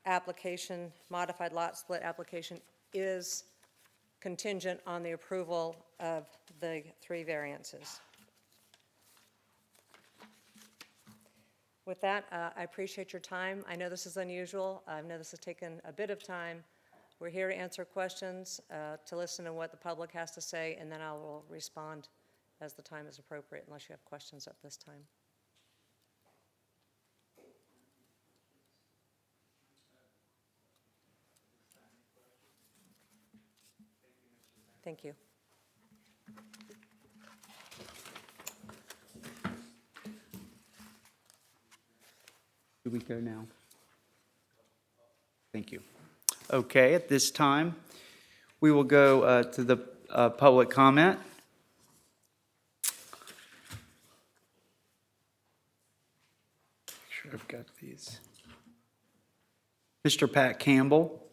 application, modified lot split application is contingent on the approval of the 3 variances. With that, I appreciate your time. I know this is unusual. I know this has taken a bit of time. We're here to answer questions, to listen to what the public has to say, and then I will respond as the time is appropriate, unless you have questions at this time. Thank you. Do we go now? Thank you. Okay, at this time, we will go to the public comment. Make sure I've got these. Mr. Pat Campbell.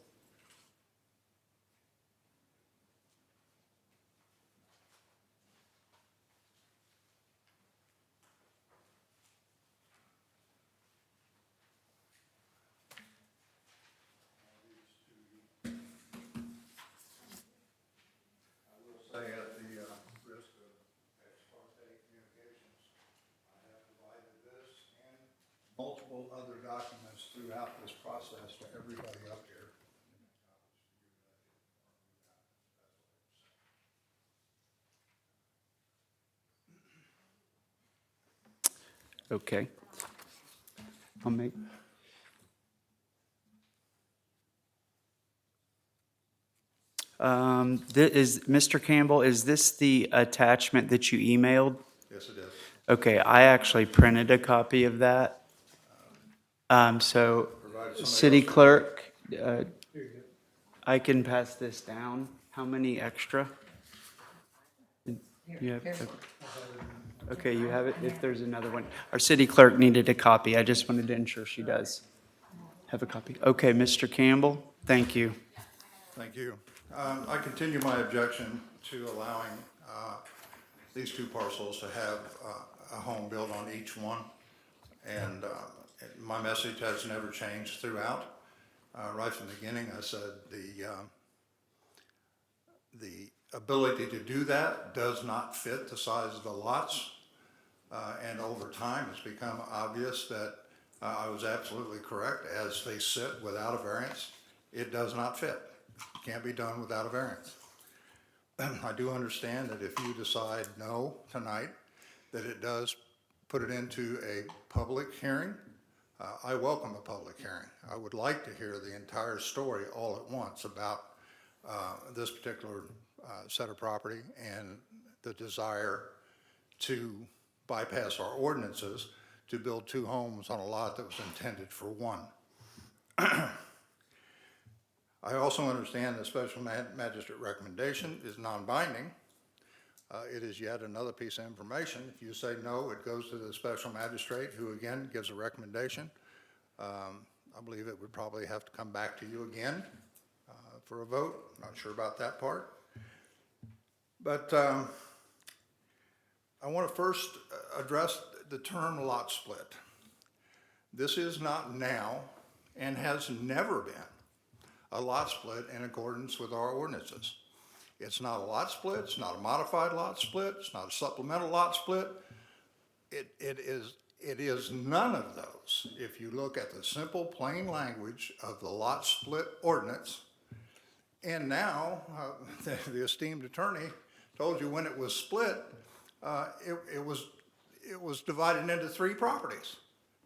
Say at the risk of ex parte communications, I have provided this and multiple other documents throughout this process to everybody up here. Okay. I'll make. Mr. Campbell, is this the attachment that you emailed? Yes, it is. Okay, I actually printed a copy of that. So, Provided somebody city else did. clerk, I can pass this down. How many extra? You have, okay, you have it, if there's another one. Our city clerk needed a copy, I just wanted to ensure she does have a copy. Okay, Mr. Campbell, thank you. Thank you. I continue my objection to allowing these two parcels to have a home built on each one. And my message has never changed throughout. Right from the beginning, I said the ability to do that does not fit the size of the lots. And over time, it's become obvious that I was absolutely correct. As they sit without a variance, it does not fit. It can't be done without a variance. I do understand that if you decide no tonight, that it does put it into a public hearing. I welcome a public hearing. I would like to hear the entire story all at once about this particular set of property and the desire to bypass our ordinances to build two homes on a lot that was intended for one. I also understand the special magistrate recommendation is non-binding. It is yet another piece of information. If you say no, it goes to the special magistrate, who again gives a recommendation. I believe it would probably have to come back to you again for a vote. Not sure about that part. But I want to first address the term lot split. This is not now and has never been a lot split in accordance with our ordinances. It's not a lot split, it's not a modified lot split, it's not a supplemental lot split. It is none of those. If you look at the simple plain language of the lot split ordinance, and now the esteemed attorney told you when it was split, it was divided into three properties.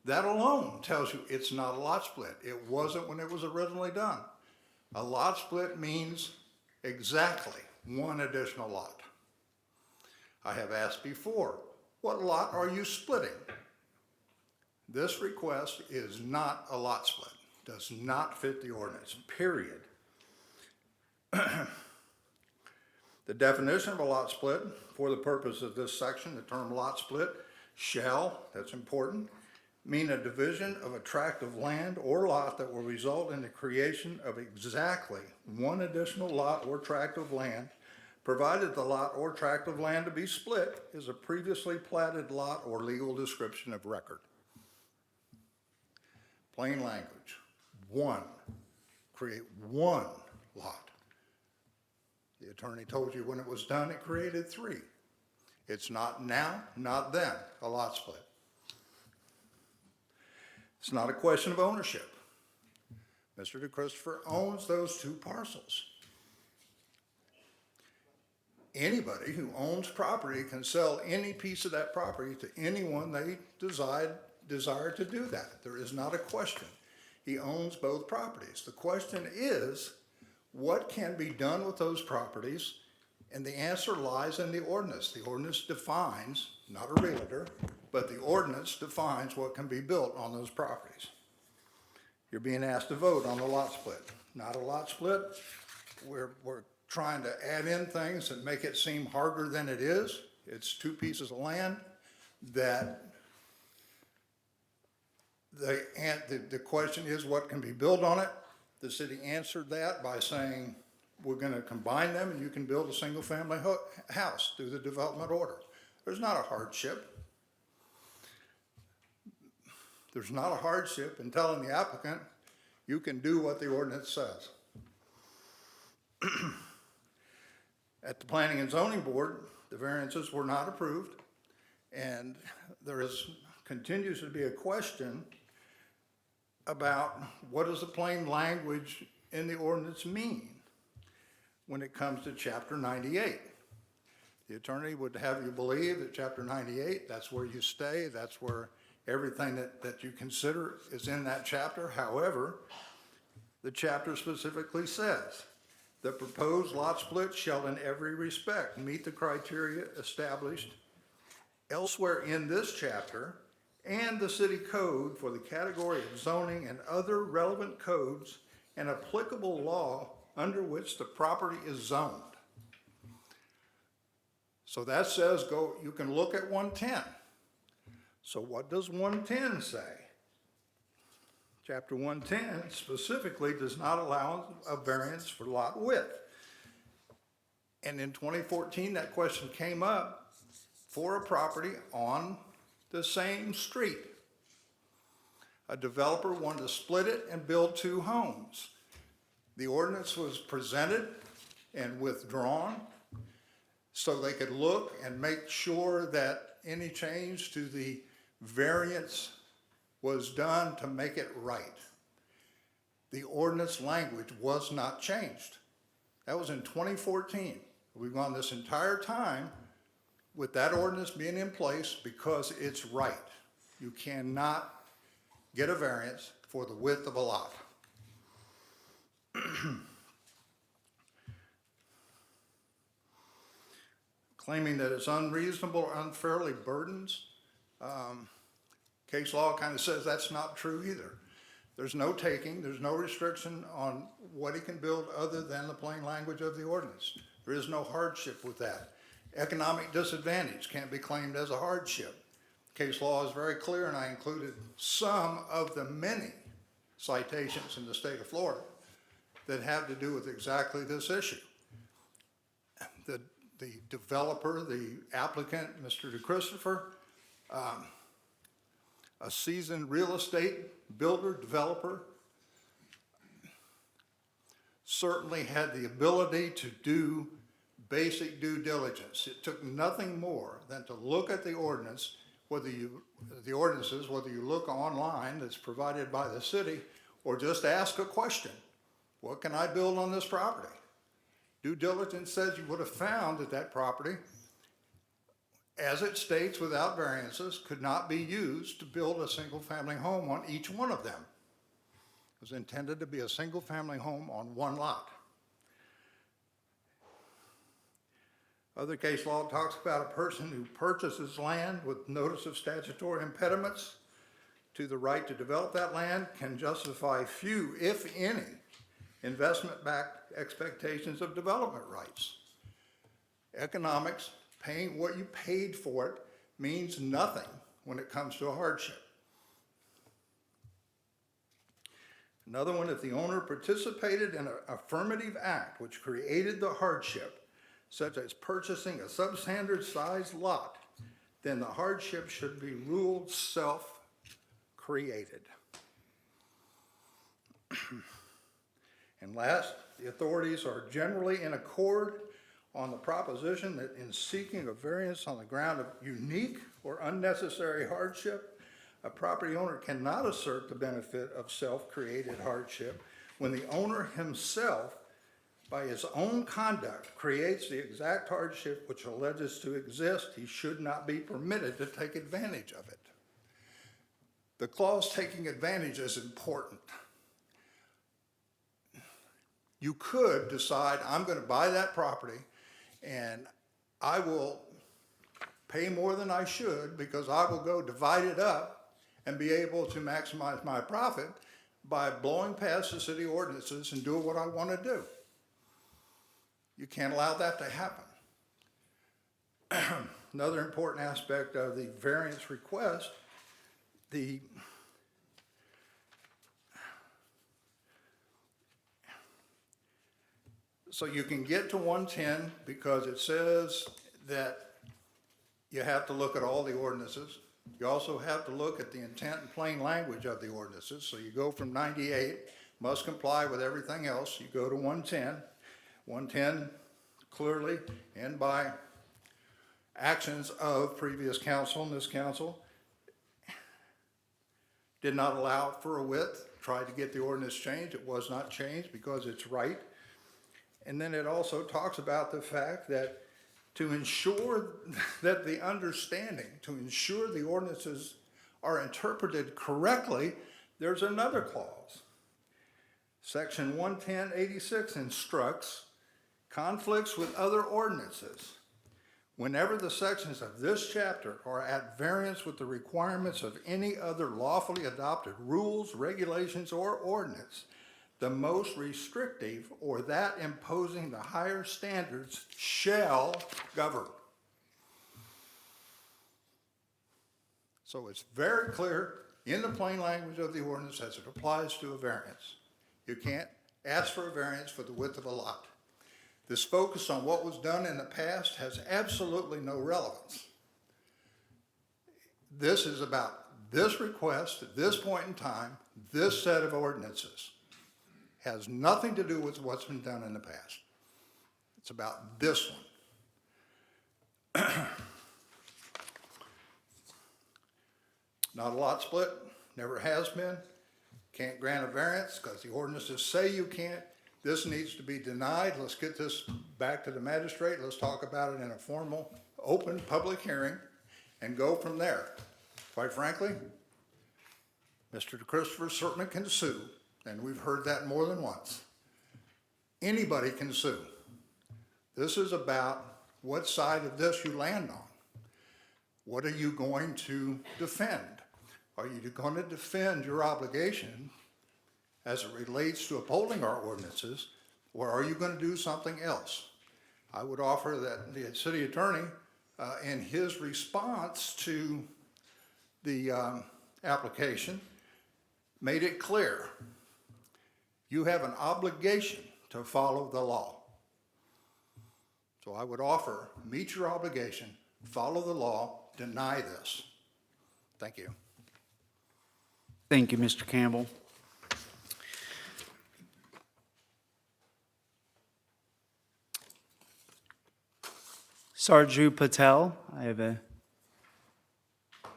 That alone tells you it's not a lot split. It wasn't when it was originally done. A lot split means exactly one additional lot. I have asked before, what lot are you splitting? This request is not a lot split, does not fit the ordinance, period. The definition of a lot split, for the purpose of this section, the term lot split shall, that's important, mean a division of a tract of land or lot that will result in the creation of exactly one additional lot or tract of land, provided the lot or tract of land to be split is a previously platted lot or legal description of record. Plain language, one, create one lot. The attorney told you when it was done, it created three. It's not now, not then, a lot split. It's not a question of ownership. Mr. DeChristopher owns those two parcels. Anybody who owns property can sell any piece of that property to anyone they desire to do that. There is not a question. He owns both properties. The question is, what can be done with those properties? And the answer lies in the ordinance. The ordinance defines, not a realtor, but the ordinance defines what can be built on those properties. You're being asked to vote on the lot split. Not a lot split. We're trying to add in things that make it seem harder than it is. It's two pieces of land that the question is what can be built on it. The city answered that by saying, we're going to combine them and you can build a single family house through the development order. There's not a hardship. There's not a hardship in telling the applicant, you can do what the ordinance says. At the Planning and Zoning Board, the variances were not approved, and there continues to be a question about what does the plain language in the ordinance mean when it comes to Chapter 98. The attorney would have you believe that Chapter 98, that's where you stay, that's where everything that you consider is in that chapter. However, the chapter specifically says, the proposed lot split shall in every respect meet the criteria established elsewhere in this chapter and the city code for the category of zoning and other relevant codes and applicable law under which the property is zoned. So that says you can look at 110. So what does 110 say? Chapter 110 specifically does not allow a variance for lot width. And in 2014, that question came up for a property on the same street. A developer wanted to split it and build 2 homes. The ordinance was presented and withdrawn so they could look and make sure that any change to the variance was done to make it right. The ordinance language was not changed. That was in 2014. We've gone this entire time with that ordinance being in place because it's right. You cannot get a variance for the width of a lot. Claiming that it's unreasonable or unfairly burdens, case law kind of says that's not true either. There's no taking, there's no restriction on what he can build other than the plain language of the ordinance. There is no hardship with that. Economic disadvantage can't be claimed as a hardship. Case law is very clear, and I included some of the many citations in the state of Florida that have to do with exactly this issue. The developer, the applicant, Mr. DeChristopher, a seasoned real estate builder, developer, certainly had the ability to do basic due diligence. It took nothing more than to look at the ordinance, whether you look online that's provided by the city, or just ask a question. What can I build on this property? Due diligence says you would have found that that property, as it states without variances, could not be used to build a single-family home on each one of them. It was intended to be a single-family home on one lot. Other case law talks about a person who purchases land with notice of statutory impediments to the right to develop that land can justify few, if any, investment-backed expectations of development rights. Economics, paying what you paid for it, means nothing when it comes to a hardship. Another one, if the owner participated in an affirmative act which created the hardship, such as purchasing a substandard sized lot, then the hardship should be ruled self-created. And last, the authorities are generally in accord on the proposition that in seeking a variance on the ground of unique or unnecessary hardship, a property owner cannot assert the benefit of self-created hardship when the owner himself, by his own conduct, creates the exact hardship which alleges to exist. He should not be permitted to take advantage of it. The clause taking advantage is important. You could decide, I'm going to buy that property and I will pay more than I should because I will go divide it up and be able to maximize my profit by blowing past the city ordinances and doing what I want to do. You can't allow that to happen. Another important aspect of the variance request, so you can get to 110 because it says that you have to look at all the ordinances. You also have to look at the intent and plain language of the ordinances. So you go from 98, must comply with everything else. You go to 110. 110 clearly, and by actions of previous council and this council, did not allow for a width, tried to get the ordinance changed. It was not changed because it's right. And then it also talks about the fact that to ensure that the understanding, to ensure the ordinances are interpreted correctly, there's another clause. Section 11086 instructs conflicts with other ordinances. Whenever the sections of this chapter are at variance with the requirements of any other lawfully adopted rules, regulations, or ordinance, the most restrictive or that imposing the higher standards shall govern. So it's very clear in the plain language of the ordinance as it applies to a variance. You can't ask for a variance for the width of a lot. This focus on what was done in the past has absolutely no relevance. This is about this request at this point in time, this set of ordinances. Has nothing to do with what's been done in the past. It's about this one. Not a lot split, never has been. Can't grant a variance because the ordinances say you can't. This needs to be denied. Let's get this back to the magistrate. Let's talk about it in a formal, open, public hearing and go from there. Quite frankly, Mr. Christopher certainly can sue, and we've heard that more than once. Anybody can sue. This is about what side of this you land on. What are you going to defend? Are you going to defend your obligation as it relates to upholding our ordinances, or are you going to do something else? I would offer that the city attorney, in his response to the application, made it clear you have an obligation to follow the law. So I would offer, meet your obligation, follow the law, deny this. Thank you. Thank you, Mr. Campbell. Sarju Patel, is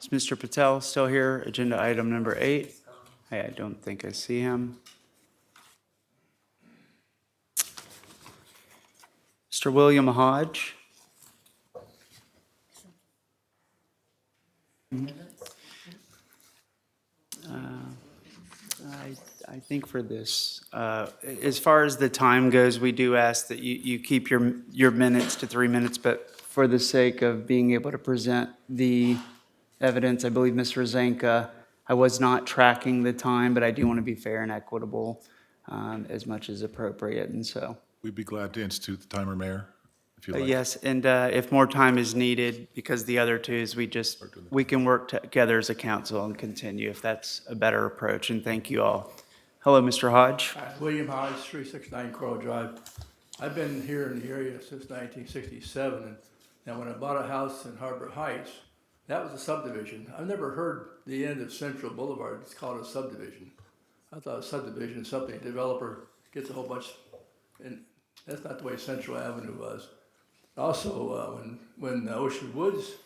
Mr. Patel still here? Agenda item number 8. Hey, I don't think I see him. Mr. William Hodge. I think for this, as far as the time goes, we do ask that you keep your minutes to 3 minutes, but for the sake of being able to present the evidence, I believe Ms. Rosanka, I was not tracking the time, but I do want to be fair and equitable as much as appropriate, and so. We'd be glad to institute the timer, Mayor, if you like. Yes, and if more time is needed, because the other two is we can work together as a council and continue if that's a better approach, and thank you all. Hello, Mr. Hodge. William Hodge, 369 Coral Drive. I've been here in the area since 1967, and now when I bought a house in Harbor Heights, that was a subdivision. I've never heard the end of Central Boulevard, it's called a subdivision. I thought a subdivision is something a developer gets a whole bunch, and that's not the way Central Avenue was. Also, when Ocean Woods,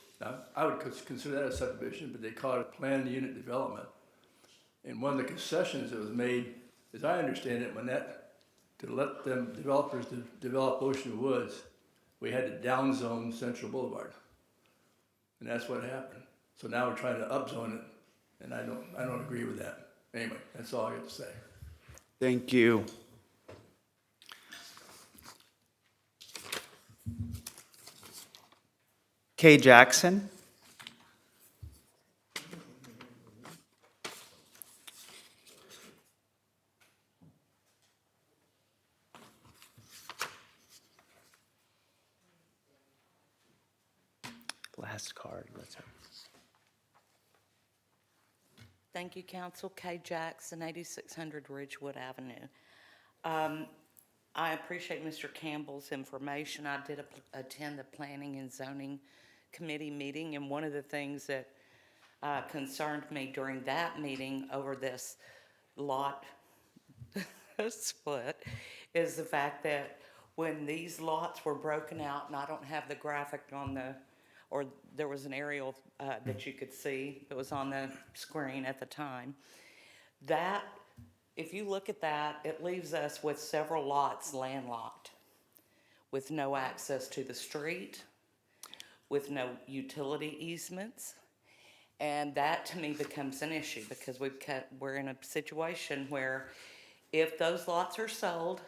I would consider that a subdivision, but they call it planned unit development. And one of the concessions that was made, as I understand it, to let them developers develop Ocean Woods, we had to downzone Central Boulevard. And that's what happened. So now we're trying to upzone it, and I don't agree with that. Anyway, that's all I got to say. Thank you. Kay Jackson. Last card, let's hope. Thank you, Council. Kay Jackson, 8600 Ridgewood Avenue. I appreciate Mr. Campbell's information. I did attend the Planning and Zoning Committee meeting, and one of the things that concerned me during that meeting over this lot split is the fact that when these lots were broken out, and I don't have the graphic on or there was an aerial that you could see that was on the screen at the time, that, if you look at that, it leaves us with several lots landlocked, with no access to the street, with no utility easements, And that to me becomes an issue because we're in a situation where if those lots are sold,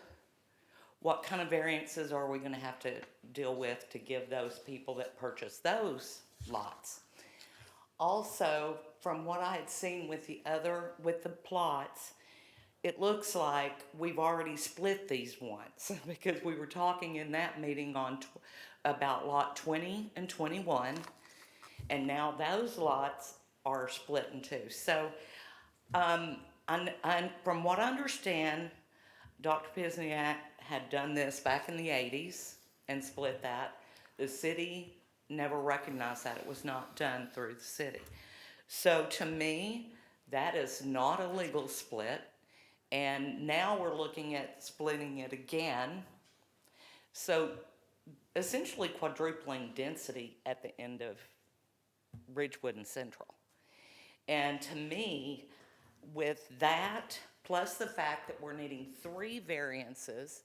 what kind of variances are we gonna have to deal with to give those people that purchase those lots? Also, from what I had seen with with the plots, it looks like we've already split these once because we were talking in that meeting about lot 20 and 21, and now those lots are split in two. So, from what I understand, Dr. Pisniak had done this back in the 80s and split that. The city never recognized that. It was not done through the city. So to me, that is not a legal split. And now we're looking at splitting it again. So essentially quadrupling density at the end of Ridgewood and Central. And to me, with that, plus the fact that we're needing 3 variances,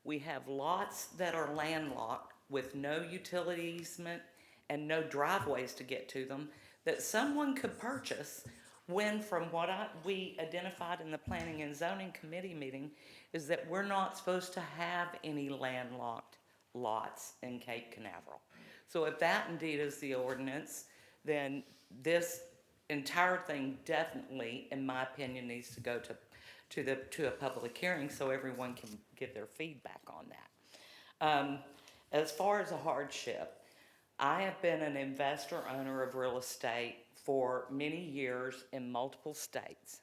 we have lots that are landlocked with no utility easement and no driveways to get to them, that someone could purchase when, from what we identified in the Planning and Zoning Committee meeting, is that we're not supposed to have any landlocked lots in Cape Canaveral. So if that indeed is the ordinance, then this entire thing definitely, in my opinion, needs to go to a public hearing so everyone can give their feedback on that. As far as a hardship, I have been an investor owner of real estate for many years in multiple states,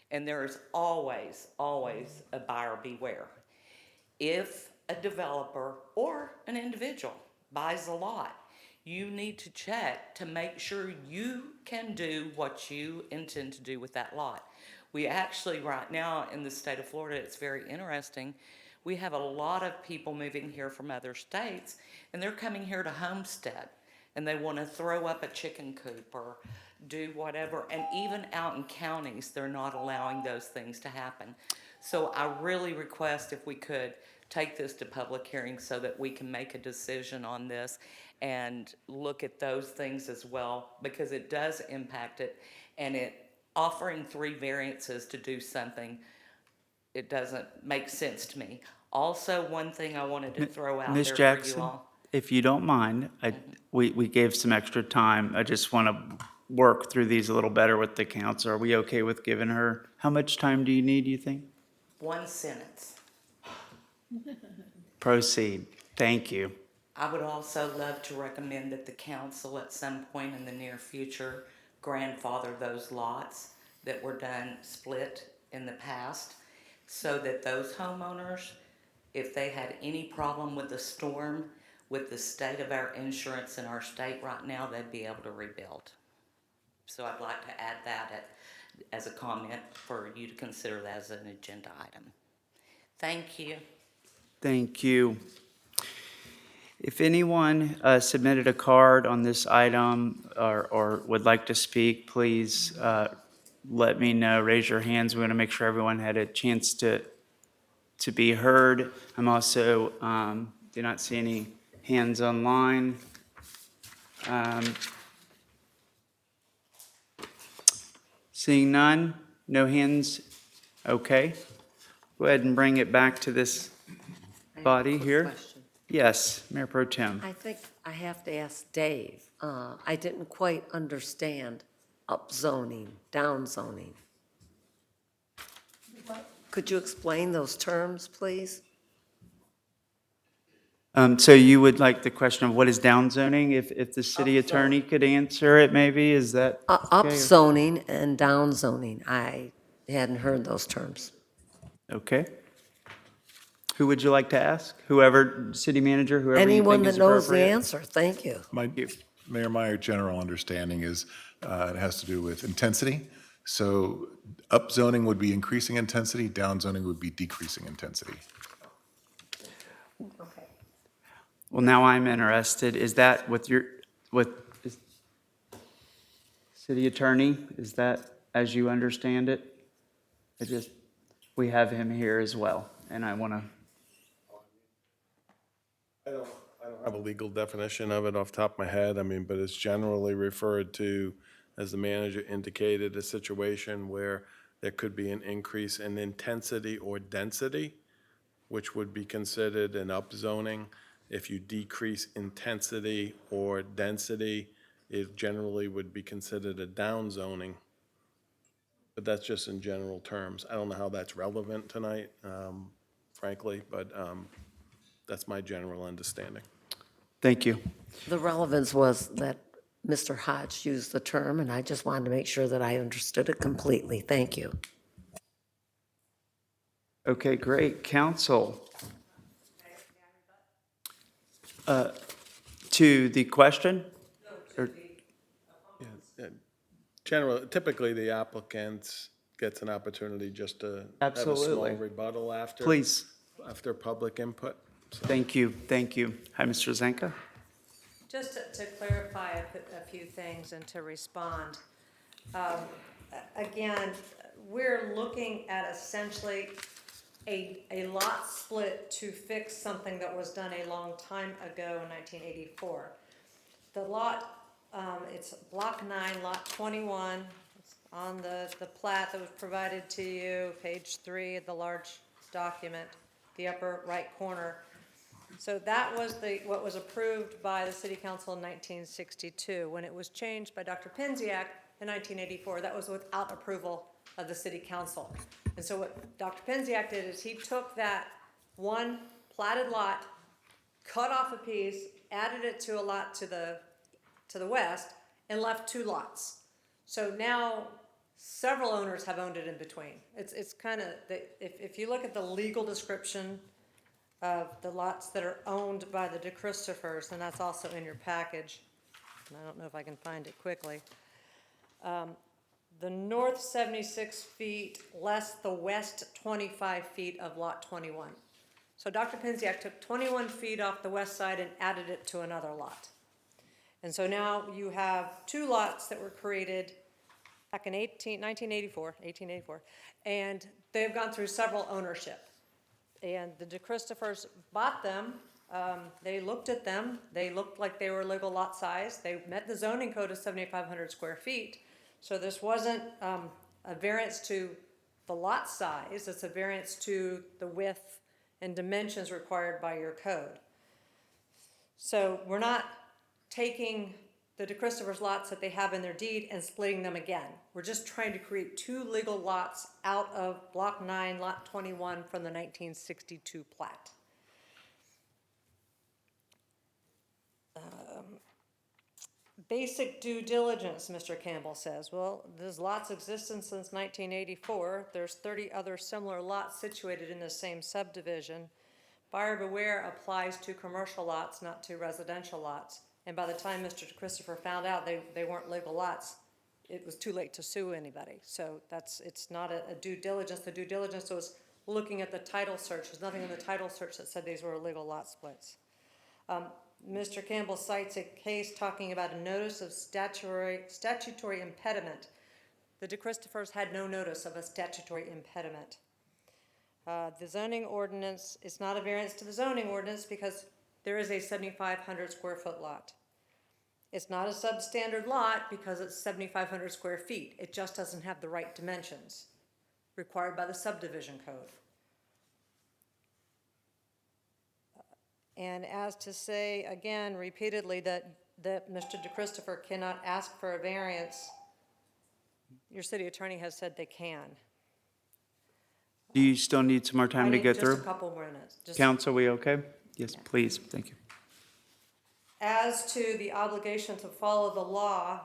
and there is always, always a buyer beware. If a developer or an individual buys a lot, you need to check to make sure you can do what you intend to do with that lot. We actually, right now in the state of Florida, it's very interesting. We have a lot of people moving here from other states, and they're coming here to homestead, and they want to throw up a chicken coop or do whatever. And even out in counties, they're not allowing those things to happen. So I really request if we could take this to public hearing so that we can make a decision on this and look at those things as well, because it does impact it. And offering 3 variances to do something, it doesn't make sense to me. Also, one thing I wanted to throw out Ms. there for you Jackson, all. if you don't mind, we gave some extra time. I just want to work through these a little better with the council. Are we okay with giving her, how much time do you need, you think? 1 sentence. Proceed. Thank you. I would also love to recommend that the council at some point in the near future grandfather those lots that were done split in the past, so that those homeowners, if they had any problem with the storm, with the state of our insurance in our state right now, they'd be able to rebuild. So I'd like to add that as a comment for you to consider that as an agenda item. Thank you. Thank you. If anyone submitted a card on this item or would like to speak, please let me know. Raise your hands. We want to make sure everyone had a chance to be heard. I'm also, do not see any hands online. Seeing none, no hands, okay. Go ahead and bring it back to this body here. Question. Yes, Mayor Pro Tem. I think I have to ask Dave. I didn't quite understand upzoning, downzoning. Could you explain those terms, please? So you would like the question of what is downzoning? If the city attorney could answer it, maybe, is that? okay? Upzoning and downzoning. I hadn't heard those terms. Okay. Who would you like to ask? Whoever, city manager, whoever you Anyone think is that knows the appropriate? answer, thank you. Mayor, my general understanding is it has to do with intensity. So upzoning would be increasing intensity, downzoning would be decreasing intensity. Well, now I'm interested. Is that with city attorney? Is that as you understand it? We have him here as well, and I want to. I don't have a legal definition of it off the top of my head, but it's generally referred to as the manager indicated, a situation where there could be an increase in intensity or density, which would be considered an upzoning. If you decrease intensity or density, it generally would be considered a downzoning. But that's just in general terms. I don't know how that's relevant tonight, frankly, but that's my general understanding. Thank you. The relevance was that Mr. Hodge used the term, and I just wanted to make sure that I understood it completely. Thank you. Okay, great. Council. To the question? Or- Typically, the applicant gets an opportunity just to have a small Absolutely. rebuttal after. Please. After public input. So. Thank you, thank you. Hi, Mr. Zanka. Just to clarify a few things and to respond. Again, we're looking at essentially a lot split to fix something that was done a long time ago in 1984. The lot, it's block 9, lot 21, it's on the plat that was provided to you, page 3 of the large document, the upper right corner. So that was what was approved by the City Council in 1962. When it was changed by Dr. Penziak in 1984, that was without approval of the City Council. And so what Dr. Penziak did is he took that one platted lot, cut off a piece, added it to a lot to the west, and left 2 lots. So now several owners have owned it in between. It's kind of, if you look at the legal description of the lots that are owned by the DeChristopher's, and that's also in your package, and I don't know if I can find it quickly. The north 76 feet less the west 25 feet of lot 21. So Dr. Penziak took 21 feet off the west side and added it to another lot. And so now you have 2 lots that were created back in 1884, and they've gone through several ownership. And the DeChristopher's bought them. They looked at them. They looked like they were legal lot size. They met the zoning code of 7,500 square feet. So this wasn't a variance to the lot size. It's a variance to the width and dimensions required by your code. So we're not taking the DeChristopher's lots that they have in their deed and splitting them again. We're just trying to create 2 legal lots out of block 9, lot 21 from the 1962 plat. Basic due diligence, Mr. Campbell says. Well, this lot's existence since 1984. There's 30 other similar lots situated in the same subdivision. Buyer beware applies to commercial lots, not to residential lots. And by the time Mr. Christopher found out they weren't legal lots, it was too late to sue anybody. So it's not a due diligence. The due diligence was looking at the title search. There's nothing in the title search that said these were illegal lot splits. Mr. Campbell cites a case talking about a notice of statutory impediment. The DeChristopher's had no notice of a statutory impediment. The zoning ordinance is not a variance to the zoning ordinance because there is a 7,500 square foot lot. It's not a substandard lot because it's 7,500 square feet. It just doesn't have the right dimensions required by the subdivision code. And as to say, again, repeatedly, that Mr. DeChristopher cannot ask for a variance, your city attorney has said they can. Do you still need some more time to get through? Just a couple more minutes. Council, we okay? Yes, please, thank you. As to the obligation to follow the law,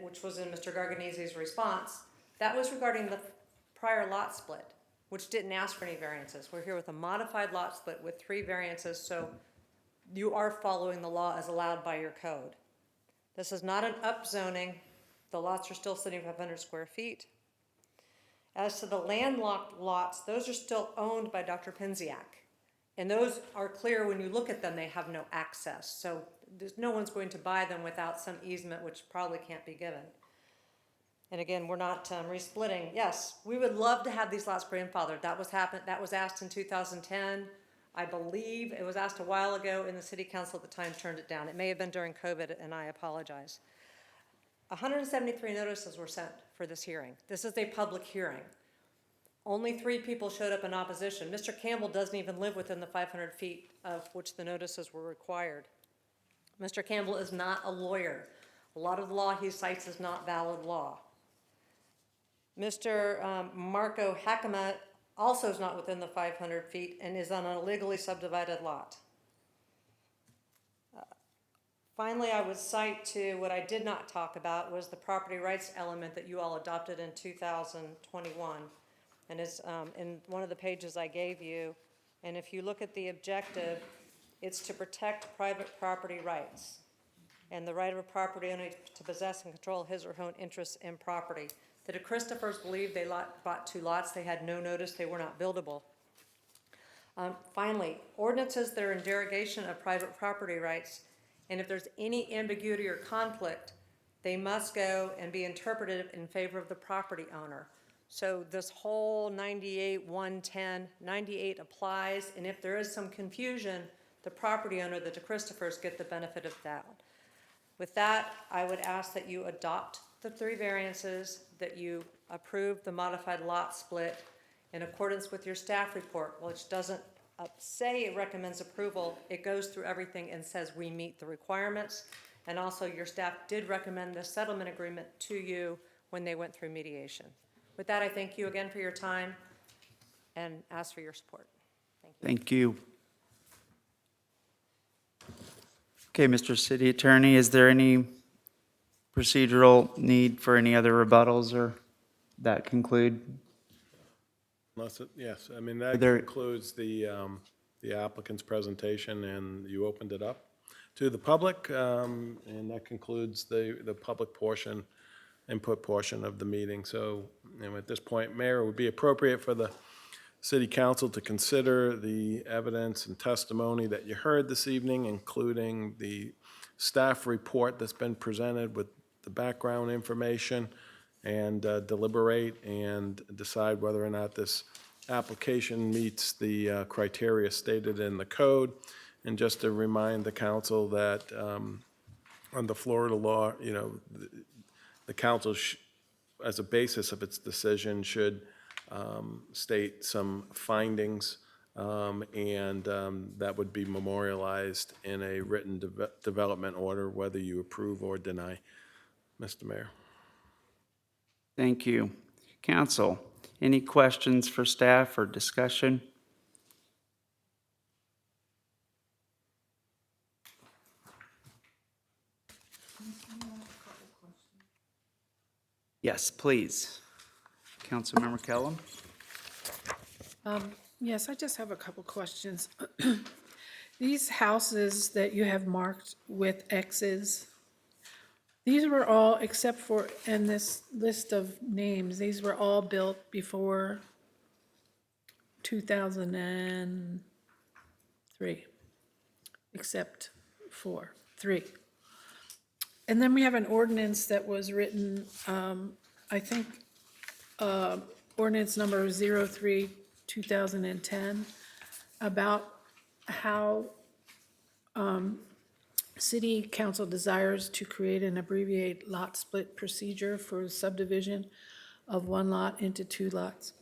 which was in Mr. Garganesi's response, that was regarding the prior lot split, which didn't ask for any variances. We're here with a modified lot split with 3 variances, so you are following the law as allowed by your code. This is not an upzoning. The lots are still 7,500 square feet. As to the landlocked lots, those are still owned by Dr. Penziak. And those are clear when you look at them, they have no access. So no one's going to buy them without some easement, which probably can't be given. And again, we're not resplitting. Yes, we would love to have these lots grandfathered. That was asked in 2010. I believe it was asked a while ago, and the city council at the time turned it down. It may have been during COVID, and I apologize. 173 notices were sent for this hearing. This is a public hearing. Only 3 people showed up in opposition. Mr. Campbell doesn't even live within the 500 feet of which the notices were required. Mr. Campbell is not a lawyer. A lot of the law he cites is not valid law. Mr. Marco Hakama also is not within the 500 feet and is on an illegally subdivided lot. Finally, I would cite to what I did not talk about was the property rights element that you all adopted in 2021. And it's in one of the pages I gave you. And if you look at the objective, it's to protect private property rights and the right of a property owner to possess and control his or her own interests in property. The de Christophers believed they bought 2 lots. They had no notice. They were not buildable. Finally, ordinances that are in derogation of private property rights, and if there's any ambiguity or conflict, they must go and be interpreted in favor of the property owner. So this whole 98, 110, 98 applies, and if there is some confusion, the property owner, the de Christophers, get the benefit of that. With that, I would ask that you adopt the 3 variances, that you approve the modified lot split in accordance with your staff report, which doesn't say it recommends approval. It goes through everything and says we meet the requirements. And also your staff did recommend the settlement agreement to you when they went through mediation. With that, I thank you again for your time and ask for your support. Thank you. Thank you. Okay, Mr. City Attorney, is there any procedural need for any other rebuttals, or that conclude? Unless it, yes, I mean, that There- concludes the applicant's presentation, and you opened it up to the public, and that concludes the public portion, input portion of the meeting. So, at this point, Mayor, it would be appropriate for the City Council to consider the evidence and testimony that you heard this evening, including the staff report that's been presented with the background information, and deliberate and decide whether or not this application meets the criteria stated in the code. And just to remind the council that under Florida law, the council, as a basis of its decision, should state some findings, and that would be memorialized in a written development order, whether you approve or deny. Mr. Mayor. Thank you. Council, any questions for staff or discussion? Yes, please. Councilmember Kellum? Yes, I just have a couple questions. These houses that you have marked with X's, these were all, except for in this list of names, these were all built before 2003, except for 3. And then we have an ordinance that was written, I think, ordinance number 03/2010, about how City Council desires to create an abbreviated lot split procedure for subdivision of 1 lot into 2 lots.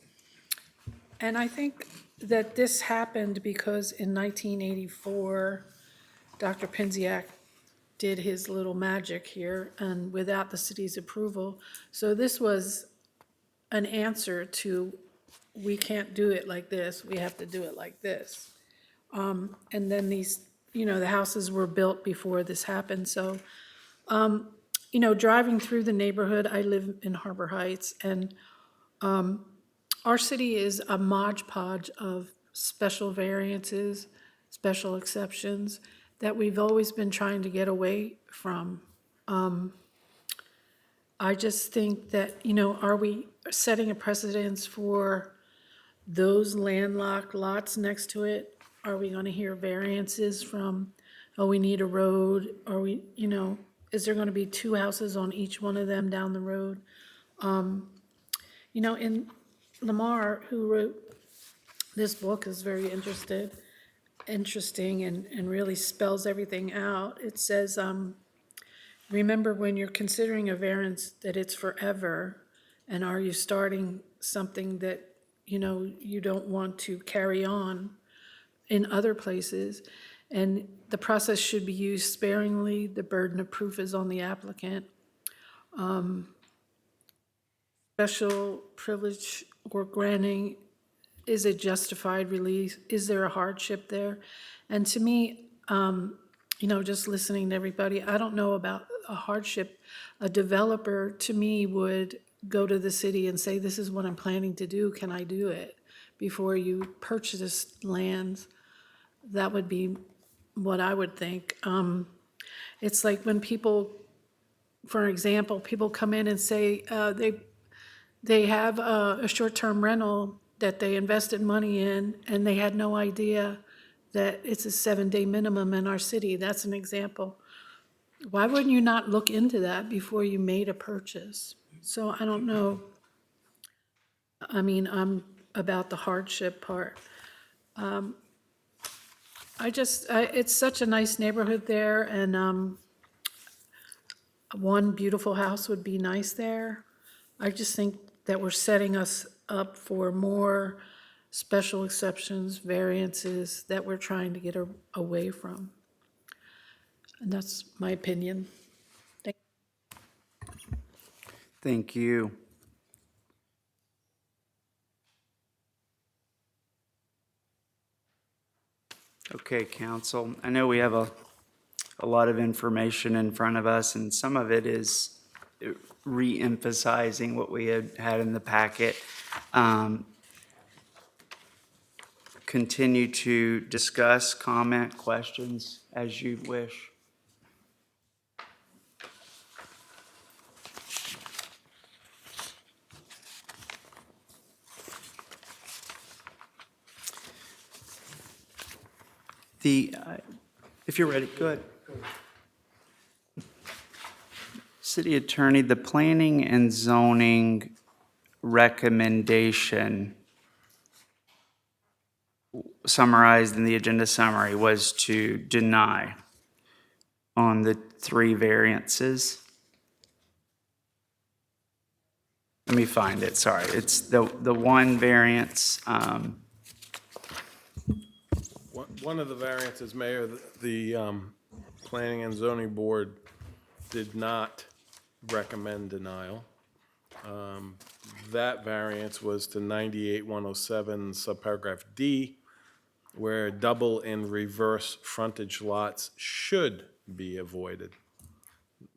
And I think that this happened because in 1984, Dr. Penziak did his little magic here, and without the city's approval. So this was an answer to, we can't do it like this, we have to do it like this. And then these, the houses were built before this happened. So, driving through the neighborhood, I live in Harbor Heights, and our city is a modge podge of special variances, special exceptions that we've always been trying to get away from. I just think that, are we setting a precedence for those landlocked lots next to it? Are we gonna hear variances from, we need a road? Are we, is there gonna be 2 houses on each one of them down the road? In Lamar, who wrote this book, is very interesting and really spells everything out. It says, remember when you're considering a variance that it's forever, and are you starting something that, you don't want to carry on in other places? And the process should be used sparingly. The burden of proof is on the applicant. Special privilege or granting, is a justified release? Is there a hardship there? And to me, just listening to everybody, I don't know about a hardship. A developer, to me, would go to the city and say, this is what I'm planning to do, can I do it? Before you purchase lands, that would be what I would think. It's like when people, for example, people come in and say, they have a short-term rental that they invested money in, and they had no idea that it's a 7-day minimum in our city. That's an example. Why wouldn't you not look into that before you made a purchase? So I don't know. I mean, I'm about the hardship part. It's such a nice neighborhood there, and one beautiful house would be nice there. I just think that we're setting us up for more special exceptions, variances that we're trying to get away from. And that's my opinion. Thank you. Okay, council, I know we have a lot of information in front of us, and some of it is re-emphasizing what we had in the packet. Continue to discuss, comment, questions as you wish. If you're ready, go ahead. City Attorney, the planning and zoning recommendation summarized in the agenda summary was to deny on the 3 variances. Let me find it, sorry. It's the one variance, One of the variances, Mayor, the Planning and Zoning Board did not recommend denial. That variance was to 98-107 subparagraph D, where double and reverse frontage lots should be avoided.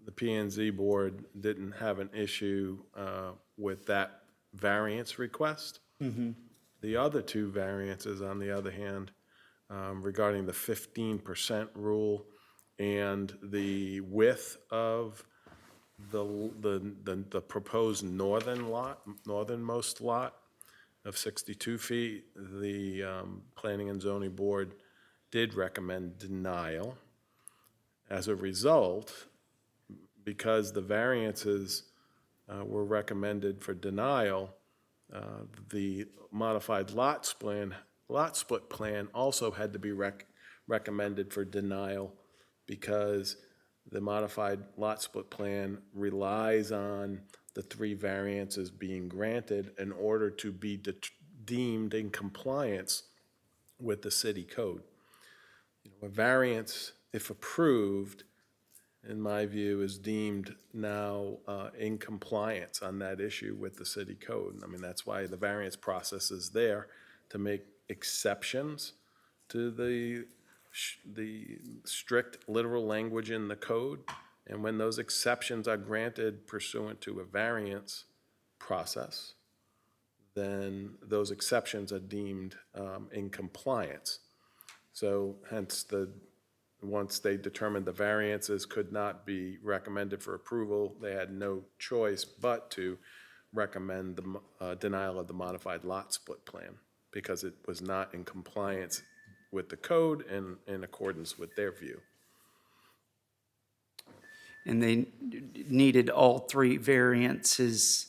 The P and Z Board didn't have an issue with that variance request. The other 2 variances, on the other hand, regarding the 15% rule and the width of the proposed northernmost lot of 62 feet, the Planning and Zoning Board did recommend denial. As a result, because the variances were recommended for denial, the modified lot split plan also had to be recommended for denial, because the modified lot split plan relies on the 3 variances being granted in order to be deemed in compliance with the city code. A variance, if approved, in my view, is deemed now in compliance on that issue with the city code. I mean, that's why the variance process is there, to make exceptions to the strict literal language in the code. And when those exceptions are granted pursuant to a variance process, then those exceptions are deemed in compliance. So hence once they determined the variances could not be recommended for approval, they had no choice but to recommend the denial of the modified lot split plan, because it was not in compliance with the code and in accordance with their view. and they needed all 3 variances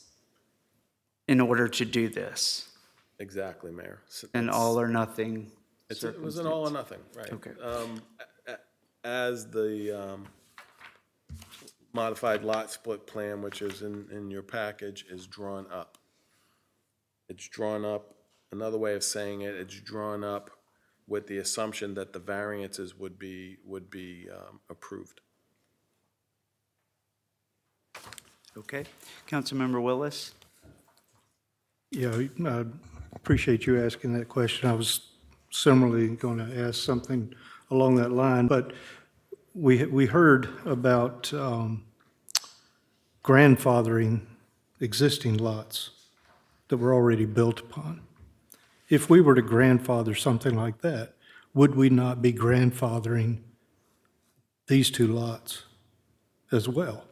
in order to do this. Exactly, Mayor. An all or nothing It was an all or nothing, right. Okay. As the modified lot split plan, which is in your package, is drawn up. It's drawn up, another way of saying it, it's drawn up with the assumption that the variances would be approved. Okay. Councilmember Willis? Yeah, I appreciate you asking that question. I was similarly going to ask something along that line, but we heard about grandfathering existing lots that were already built upon. If we were to grandfather something like that, would we not be grandfathering these two lots as well?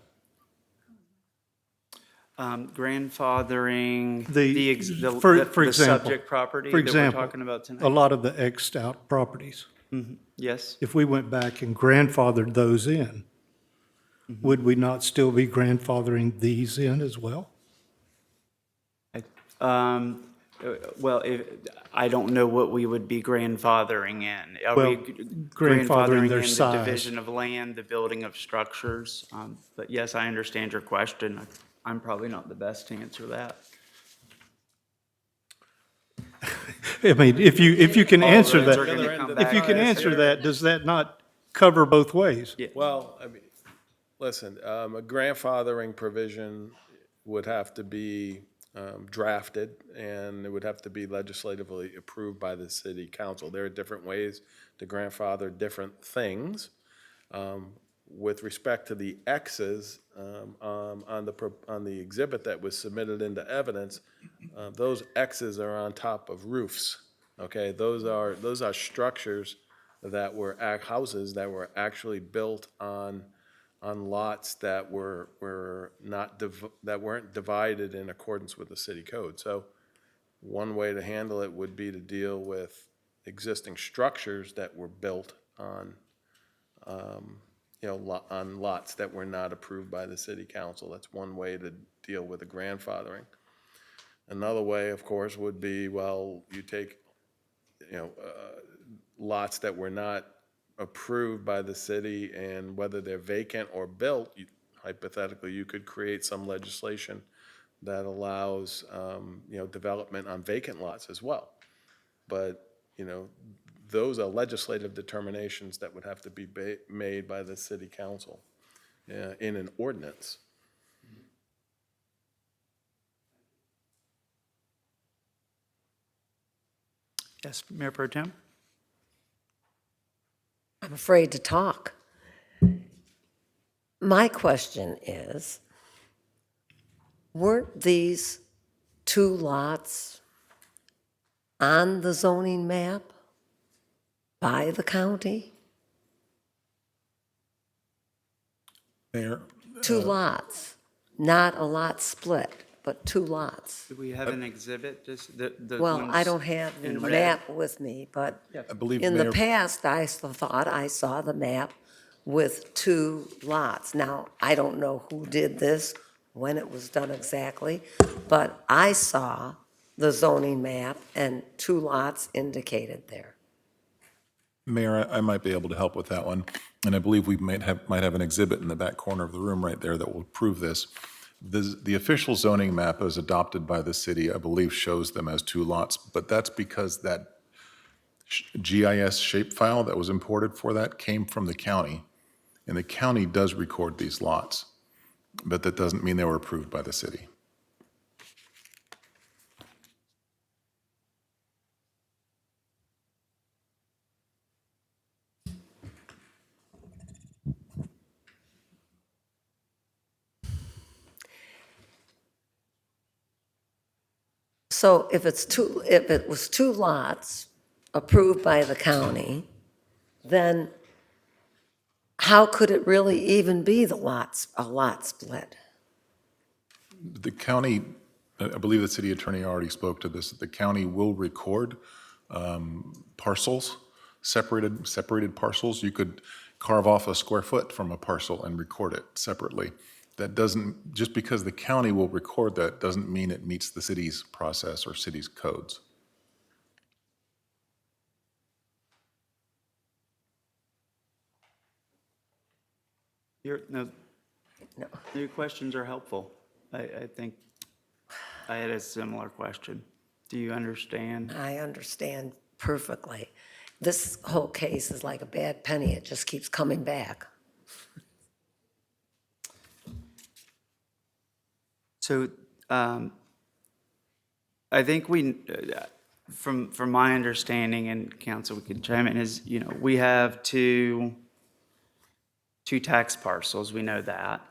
Grandfathering For the example, subject property for that we're example, talking about tonight? a lot of the Xed out properties. Yes. If we went back and grandfathered those in, would we not still be grandfathering these in as well? Well, I don't know what we would be grandfathering in. Are Well, we grandfathering their in the size. division of land, the building of structures? But yes, I understand your question. I'm probably not the best to answer that. I mean, if you can All answer roads that, are gonna come if you back can to answer us. that, does that not cover both ways? Yeah. Well, I mean, listen, a grandfathering provision would have to be drafted, and it would have to be legislatively approved by the city council. There are different ways to grandfather different things. With respect to the X's on the exhibit that was submitted into evidence, those X's are on top of roofs. Okay, those are structures that were houses that were actually built on lots that were not that weren't divided in accordance with the city code. So one way to handle it would be to deal with existing structures that were built on on lots that were not approved by the city council. That's one way to deal with the grandfathering. Another way, of course, would be, well, you take, lots that were not approved by the city, and whether they're vacant or built, hypothetically, you could create some legislation that allows, development on vacant lots as well. But, those are legislative determinations that would have to be made by the city council in an ordinance. Yes, Mayor Pro Tem? I'm afraid to talk. My question is, weren't these two lots on the zoning map by the county? Mayor? Two lots, not a lot split, but two lots. Do we have an exhibit, just the Well, I ones don't have the in red? map with me, but I believe in the Mayor, past, I thought I saw the map with two lots. Now, I don't know who did this, when it was done exactly, but I saw the zoning map and two lots indicated there. Mayor, I might be able to help with that one. And I believe we might have an exhibit in the back corner of the room right there that will prove this. The official zoning map as adopted by the city, I believe, shows them as two lots, but that's because that GIS shapefile that was imported for that came from the county. And the county does record these lots, but that doesn't mean they were approved by the city. So if it was two lots approved by the county, then how could it really even be a lot split? The county, I believe the city attorney already spoke to this, the county will record parcels, separated parcels. You could carve off a square foot from a parcel and record it separately. That doesn't, just because the county will record that, doesn't mean it meets the city's process or city's codes. No, No. Your questions are helpful. I think I had a similar question. Do you understand? I understand perfectly. This whole case is like a bad penny. It just keeps coming back. So I think from my understanding, and council, we can chime in, is, we have two tax parcels, we know that.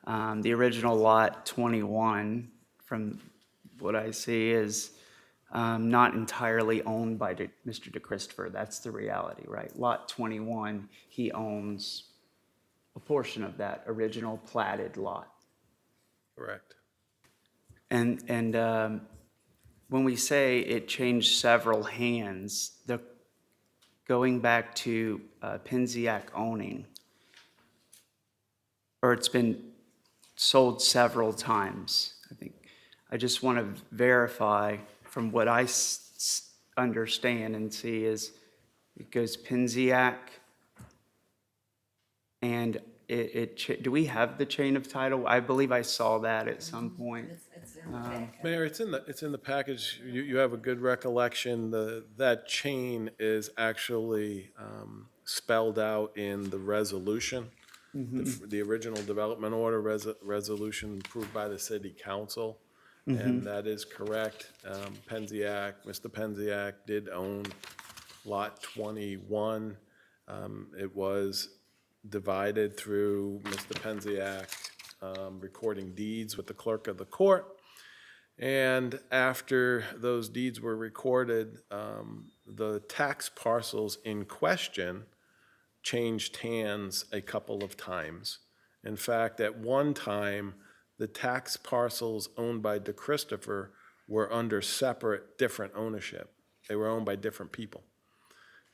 The original lot 21, from what I see, is not entirely owned by Mr. DeChristopher. That's the reality, right? Lot 21, he owns a portion of that original platted lot. Correct. And when we say it changed several hands, going back to Penziac owning, or it's been sold several times, I think. I just want to verify from what I understand and see is it goes Penziac, and do we have the chain of title? I believe I saw that at some point. Mayor, it's in the package. You have a good recollection. That chain is actually spelled out in the resolution. The original development order resolution approved by the city council, and that is correct. Mr. Penziac did own lot 21. It was divided through Mr. Penziac recording deeds with the clerk of the court. And after those deeds were recorded, the tax parcels in question changed hands a couple of times. In fact, at one time, the tax parcels owned by DeChristopher were under separate, different ownership. They were owned by different people.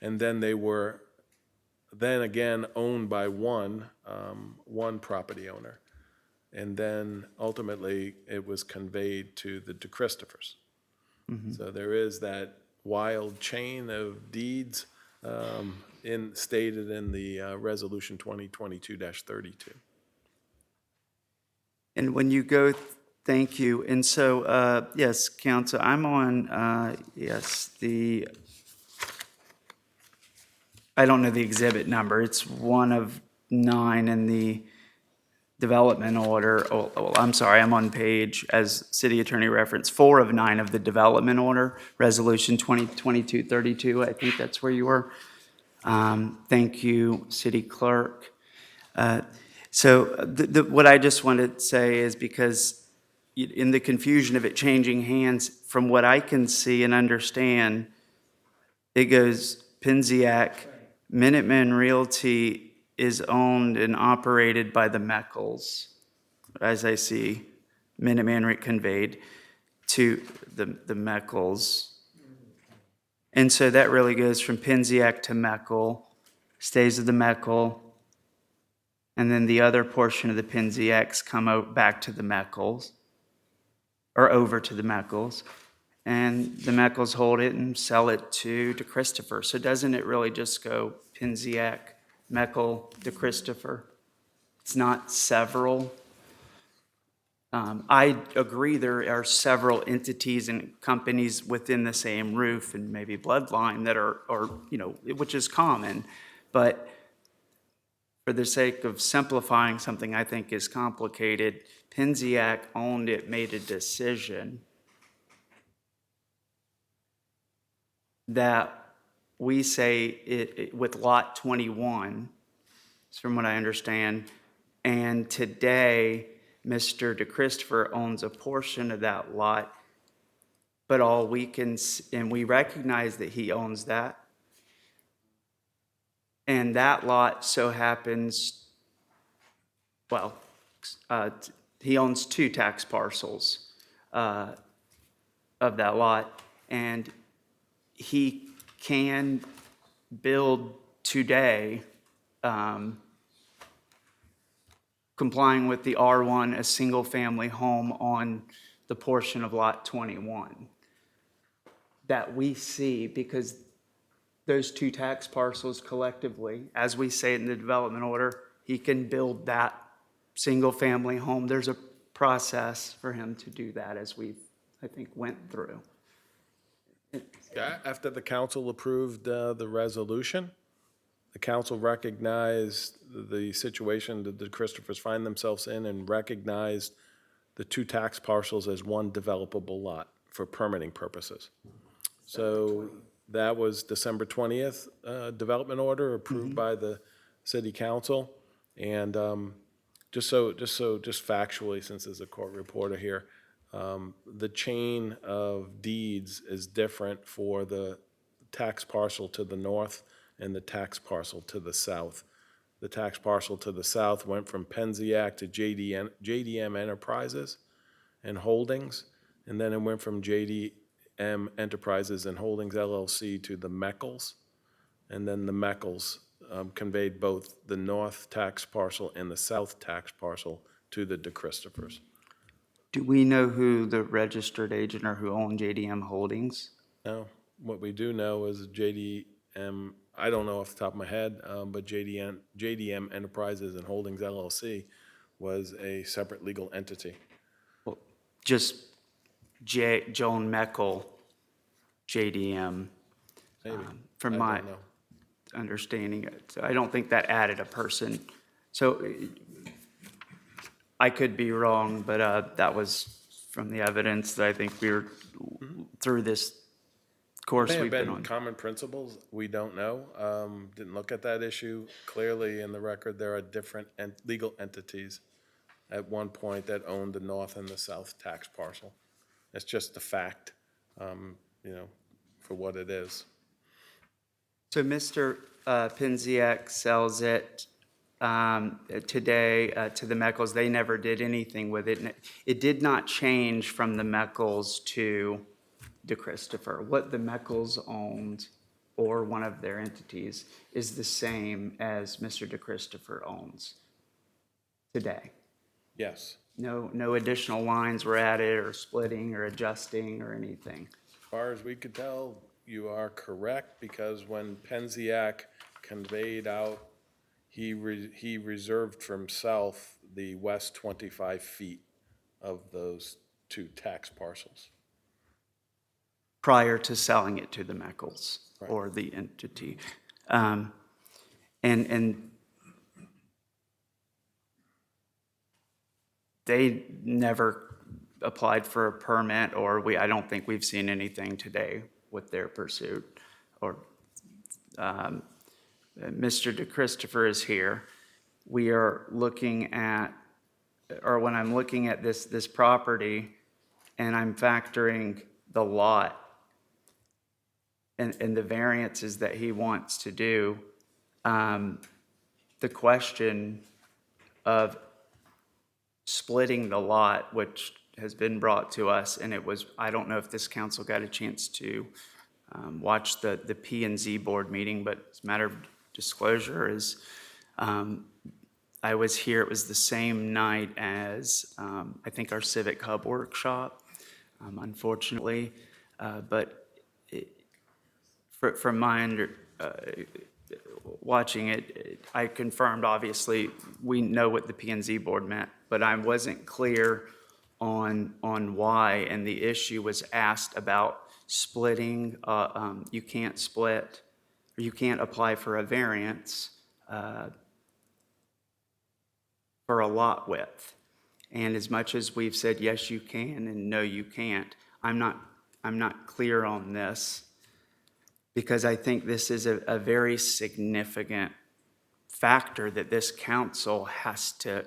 And then they were then again owned by one property owner. And then ultimately, it was conveyed to the DeChristopher's. So there is that wild chain of deeds stated in the Resolution 2022-32. And when you go, thank you. And so, yes, council, I'm on, I don't know the exhibit number. It's one of 9 in the development order. I'm sorry, I'm on page, as city attorney referenced, 4 of 9 of the development order, resolution 2022-32. I think that's where you were. Thank you, city clerk. So what I just wanted to say is, because in the confusion of it changing hands, from what I can see and understand, it goes Penziac, Minuteman Realty is owned and operated by the Meckles, as I see Minuteman conveyed to the Meckles. And so that really goes from Penziac to Meckel, stays with the Meckel, and then the other portion of the Penziacs come back to the Meckles, or over to the Meckles, and the Meckles hold it and sell it to DeChristopher. So doesn't it really just go Penziac, Meckel, DeChristopher? It's not several. I agree there are several entities and companies within the same roof and maybe bloodline that are which is common. But for the sake of simplifying something I think is complicated, Penziac owned it, made a decision that we say it with lot 21, from what I understand, and today Mr. DeChristopher owns a portion of that lot, but all we can, and we recognize that he owns that, and that lot so happens, he owns 2 tax parcels of that lot, and he can build today, complying with the R1, a single-family home on the portion of lot 21 that we see, because those 2 tax parcels collectively, as we say in the development order, he can build that single-family home, there's a process for him to do that, as we've, I think, went through. After the council approved the resolution, the council recognized the situation that the Christophers find themselves in and recognized the two tax parcels as one developable lot for permitting purposes. So that was December 20th, development order approved by the city council. And just factually, since there's a court reporter here, the chain of deeds is different for the tax parcel to the north and the tax parcel to the south. The tax parcel to the south went from Penziac to JDM Enterprises and Holdings, and then it went from JDM Enterprises and Holdings LLC to the Meckles, and then the Meckles conveyed both the north tax parcel and the south tax parcel to the DeChristopher's. Do we know who the registered agent or who owned JDM Holdings? No, what we do know is JDM, I don't know off the top of my head, but JDM Enterprises and Holdings LLC was a separate legal entity. Just Joan Meckel, JDM, Maybe. from I my don't know. understanding. So I don't think that added a person. So I could be wrong, but that was from the evidence that I think we were through this course May have we've been been on. common principles, we don't know. Didn't look at that issue. Clearly, in the record, there are different legal entities at one point that owned the north and the south tax parcel. It's just a fact, for what it is. So Mr. Penziak sells it today to the Meckles. They never did anything with it. And it did not change from the Meckles to DeChristopher. What the Meckles owned, or one of their entities, is the same as Mr. DeChristopher owns today. Yes. No additional lines were added or splitting or adjusting or anything. As far as we could tell, you are correct, because when Penziak conveyed out, he reserved for himself the west 25 feet of those two tax parcels. Prior to selling it to the Meckles, Right. or the entity. And they never applied for a permit, or I don't think we've seen anything today with their pursuit. Or Mr. DeChristopher is here. We are looking at, or when I'm looking at this property, and I'm factoring the lot and the variances that he wants to do, the question of splitting the lot, which has been brought to us, and I don't know if this council got a chance to watch the P&Z board meeting, but as a matter of disclosure is, I was here, it was the same night as, I think, our Civic Hub workshop, unfortunately, but from my watching it, I confirmed, obviously, we know what the P&Z board meant, but I wasn't clear on why, and the issue was asked about splitting. You can't split, or you can't apply for a variance for a lot width. And as much as we've said, yes, you can, and no, you can't, I'm not clear on this, because I think this is a very significant factor that this council has to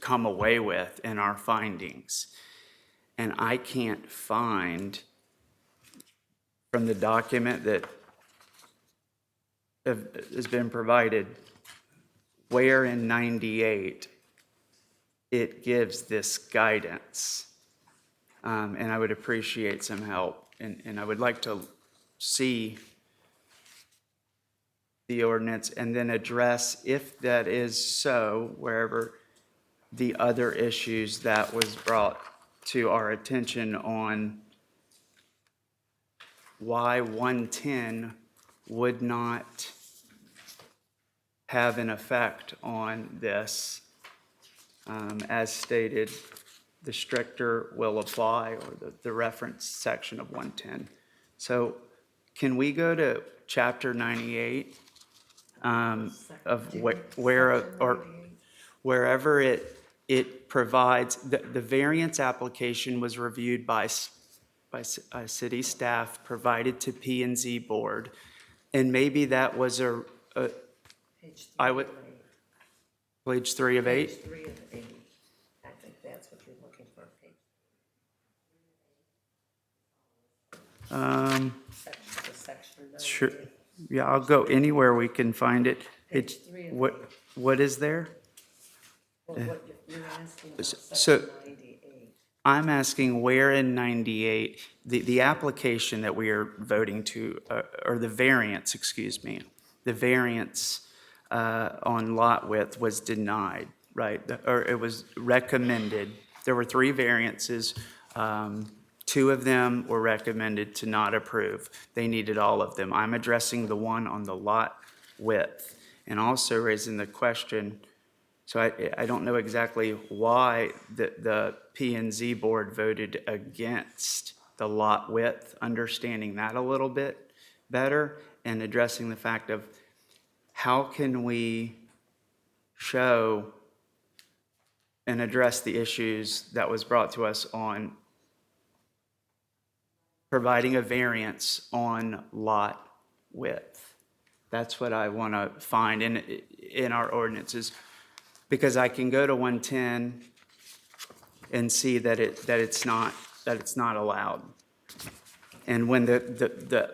come away with in our findings. And I can't find from the document that has been provided where in 98 it gives this guidance. And I would appreciate some help. And I would like to see the ordinance and then address, if that is so, wherever the other issues that was brought to our attention on why 110 would not have an effect on this as stated, the stricter will apply, or the reference section of 110. So can we go to chapter 98 of where, or wherever it provides, the variance application was reviewed by city staff, provided to P and Z board, and maybe that was I would, page 3 of 8? Page 3 of 8. I think that's what you're looking for. Section Sure, yeah, I'll go anywhere we can find it. It's, Page 3 of what is there? Well, what you're asking about So- section 98. I'm asking where in 98, the application that we are voting to, or the variance, excuse me, the variance on lot width was denied, right? Or it was recommended. There were 3 variances. 2 of them were recommended to not approve. They needed all of them. I'm addressing the one on the lot width, and also raising the question, so I don't know exactly why the P and Z board voted against the lot width, understanding that a little bit better, and addressing the fact of how can we show and address the issues that was brought to us on providing a variance on lot width. That's what I want to find in our ordinances. Because I can go to 110 and see that it's not allowed. And when the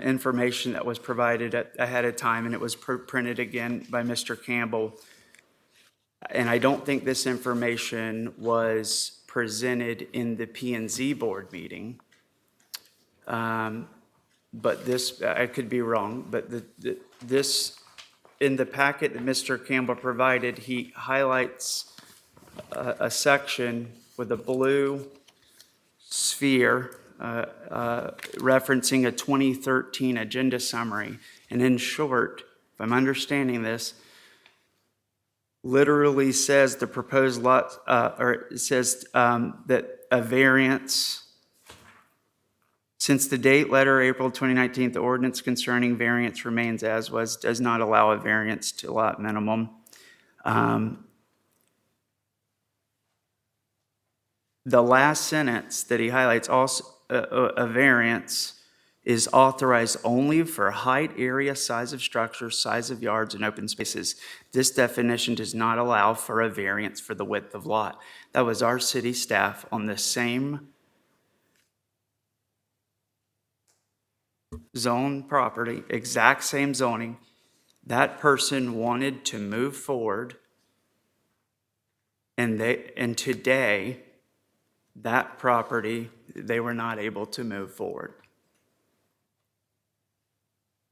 information that was provided ahead of time, and it was printed again by Mr. Campbell, and I don't think this information was presented in the P and Z board meeting. But this, I could be wrong, but this, in the packet that Mr. Campbell provided, he highlights a section with a blue sphere referencing a 2013 agenda summary. And in short, if I'm understanding this, literally says the proposed lot, or it says that a variance, since the date letter, April 2019, the ordinance concerning variance remains as was, does not allow a variance to lot minimum. The last sentence that he highlights, also a variance is authorized only for height, area, size of structures, size of yards, and open spaces. This definition does not allow for a variance for the width of lot. That was our city staff on the same zone property, exact same zoning. That person wanted to move forward, and today, that property, they were not able to move forward.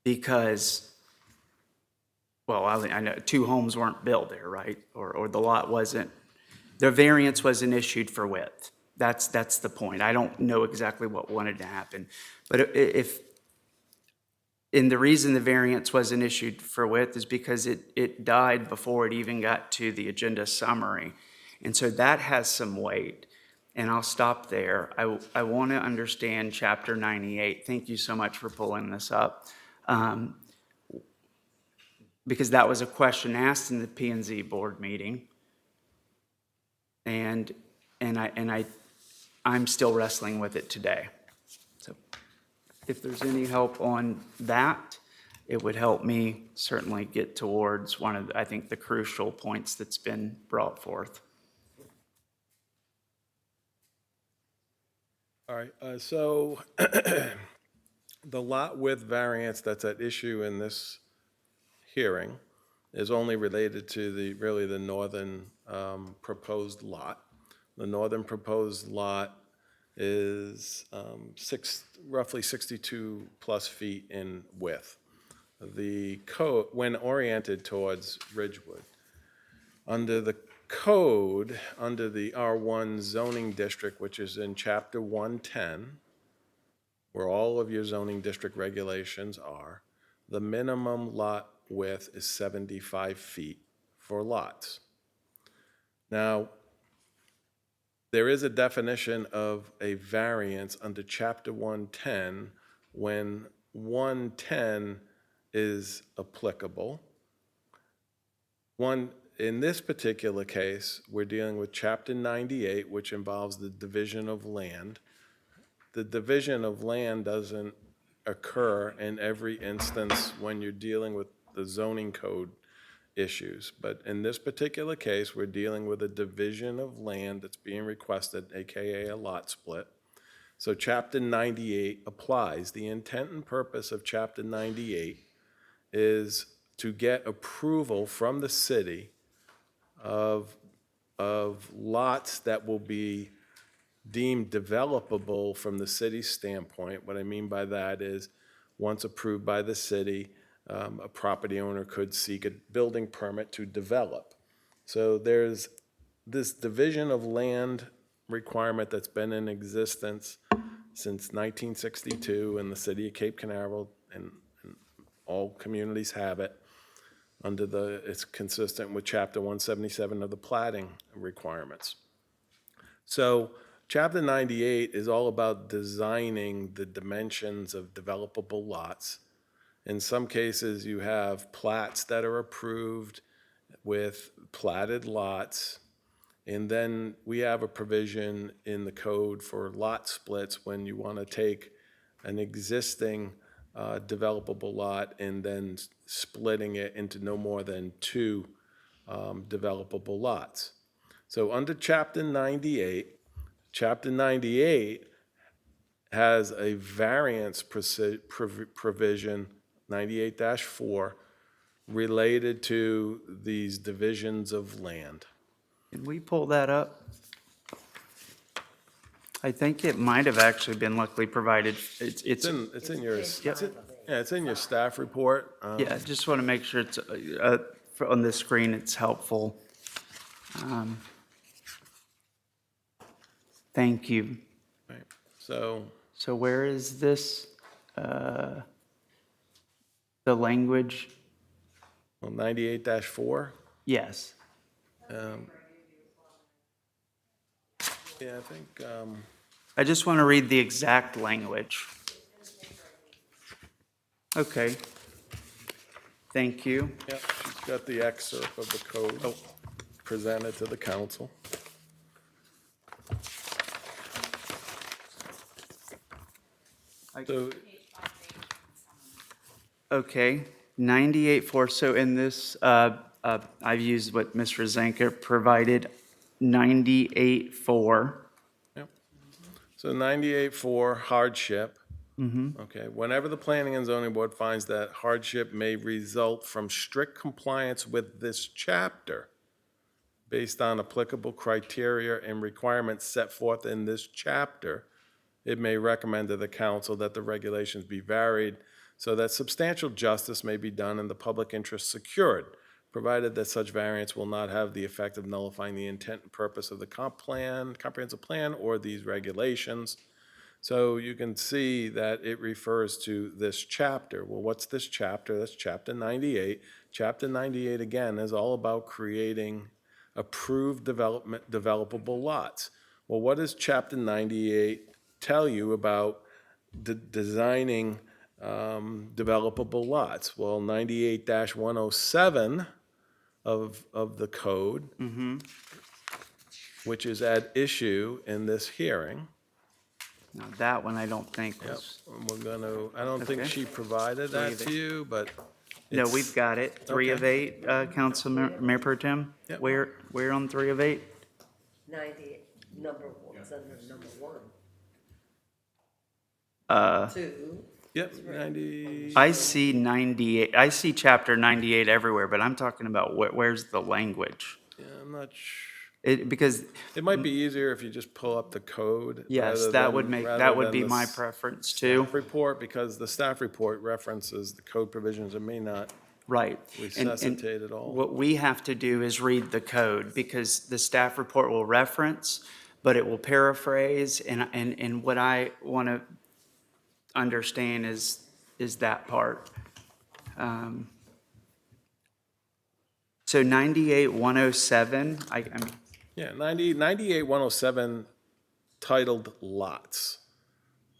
Because, well, I know 2 homes weren't built there, right? Or the lot wasn't, the variance wasn't issued for width. That's the point. I don't know exactly what wanted to happen. But and the reason the variance wasn't issued for width is because it died before it even got to the agenda summary. And so that has some weight. And I'll stop there. I want to understand Chapter 98. Thank you so much for pulling this up. Because that was a question asked in the P&Z board meeting. And I'm still wrestling with it today. So if there's any help on that, it would help me certainly get towards one of, I think, the crucial points that's been brought forth. All right, so the lot width variance that's at issue in this hearing is only related to really the northern proposed lot. The northern proposed lot is roughly 62 plus feet in width. The code, when oriented towards Ridgewood, under the code, under the R1 zoning district, which is in Chapter 110, where all of your zoning district regulations are, the minimum lot width is 75 feet for lots. Now, there is a definition of a variance under Chapter 110 when 110 is applicable. In this particular case, we're dealing with Chapter 98, which involves the division of land. The division of land doesn't occur in every instance when you're dealing with the zoning code issues. But in this particular case, we're dealing with a division of land that's being requested, AKA a lot split. So Chapter 98 applies. The intent and purpose of Chapter 98 is to get approval from the city of lots that will be deemed developable from the city's standpoint. What I mean by that is, once approved by the city, a property owner could seek a building permit to develop. So there's this division of land requirement that's been in existence since 1962 in the city of Cape Canaveral, and all communities have it. It's consistent with Chapter 177 of the plating requirements. So Chapter 98 is all about designing the dimensions of developable lots. In some cases, you have plats that are approved with platted lots. And then we have a provision in the code for lot splits when you want to take an existing developable lot and then splitting it into no more than 2 developable lots. So under Chapter 98, Chapter 98 has a variance provision, 98-4, related to these divisions of land. Can we pull that up? I think it might have actually been luckily provided. It's It's in your staff report. Yeah, I just want to make sure it's on the screen, it's helpful. Thank you. Right. So where is this, the language? well, 98-4. Yes. Yeah, I think. I just want to read the exact language. Okay. Thank you. Yeah, she's got the excerpt of the code presented to the council. So, Okay, 98.4, so in this, I've used what Ms. Rosanka provided, 98.4. yep. So 98-4, hardship. Okay, whenever the Planning and Zoning Board finds that hardship may result from strict compliance with this chapter based on applicable criteria and requirements set forth in this chapter, it may recommend to the council that the regulations be varied so that substantial justice may be done and the public interest secured, provided that such variance will not have the effect of nullifying the intent and purpose of the comprehensive plan or these regulations. So you can see that it refers to this chapter. Well, what's this chapter? That's Chapter 98. Chapter 98, again, is all about creating approved developable lots. Well, what does Chapter 98 tell you about designing developable lots? Well, 98-107 of the code, which is at issue in this hearing. Now, that one I don't think was. I don't think she provided that to you, but. No, we've got it. 3 of 8, Mayor Pro Tem. Yep. Where on 3 of 8? 90, number 1, it's under number 1. 2. Yep, 90. I see 98, I see Chapter 98 everywhere, but I'm talking about where's the language? Yeah, I'm not sure. Because, It might be easier if you just pull up the code. yes, rather that than- would make, rather that would than be the my preference too. staff report, because the staff report references the code provisions and may not Right. resuscitate it all. What we have to do is read the code, because the staff report will reference, but it will paraphrase, and what I want to understand is that part. So 98-107, Yeah, 98-107 titled lots.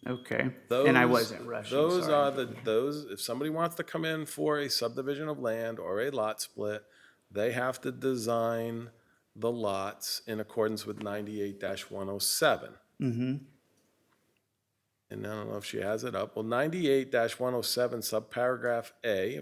Okay, and I wasn't rushing, Those sorry. are those, if somebody wants to come in for a subdivision of land or a lot split, they have to design the lots in accordance with 98-107. Mm-hmm, And I don't know if she has it up. Well, 98-107 subparagraph A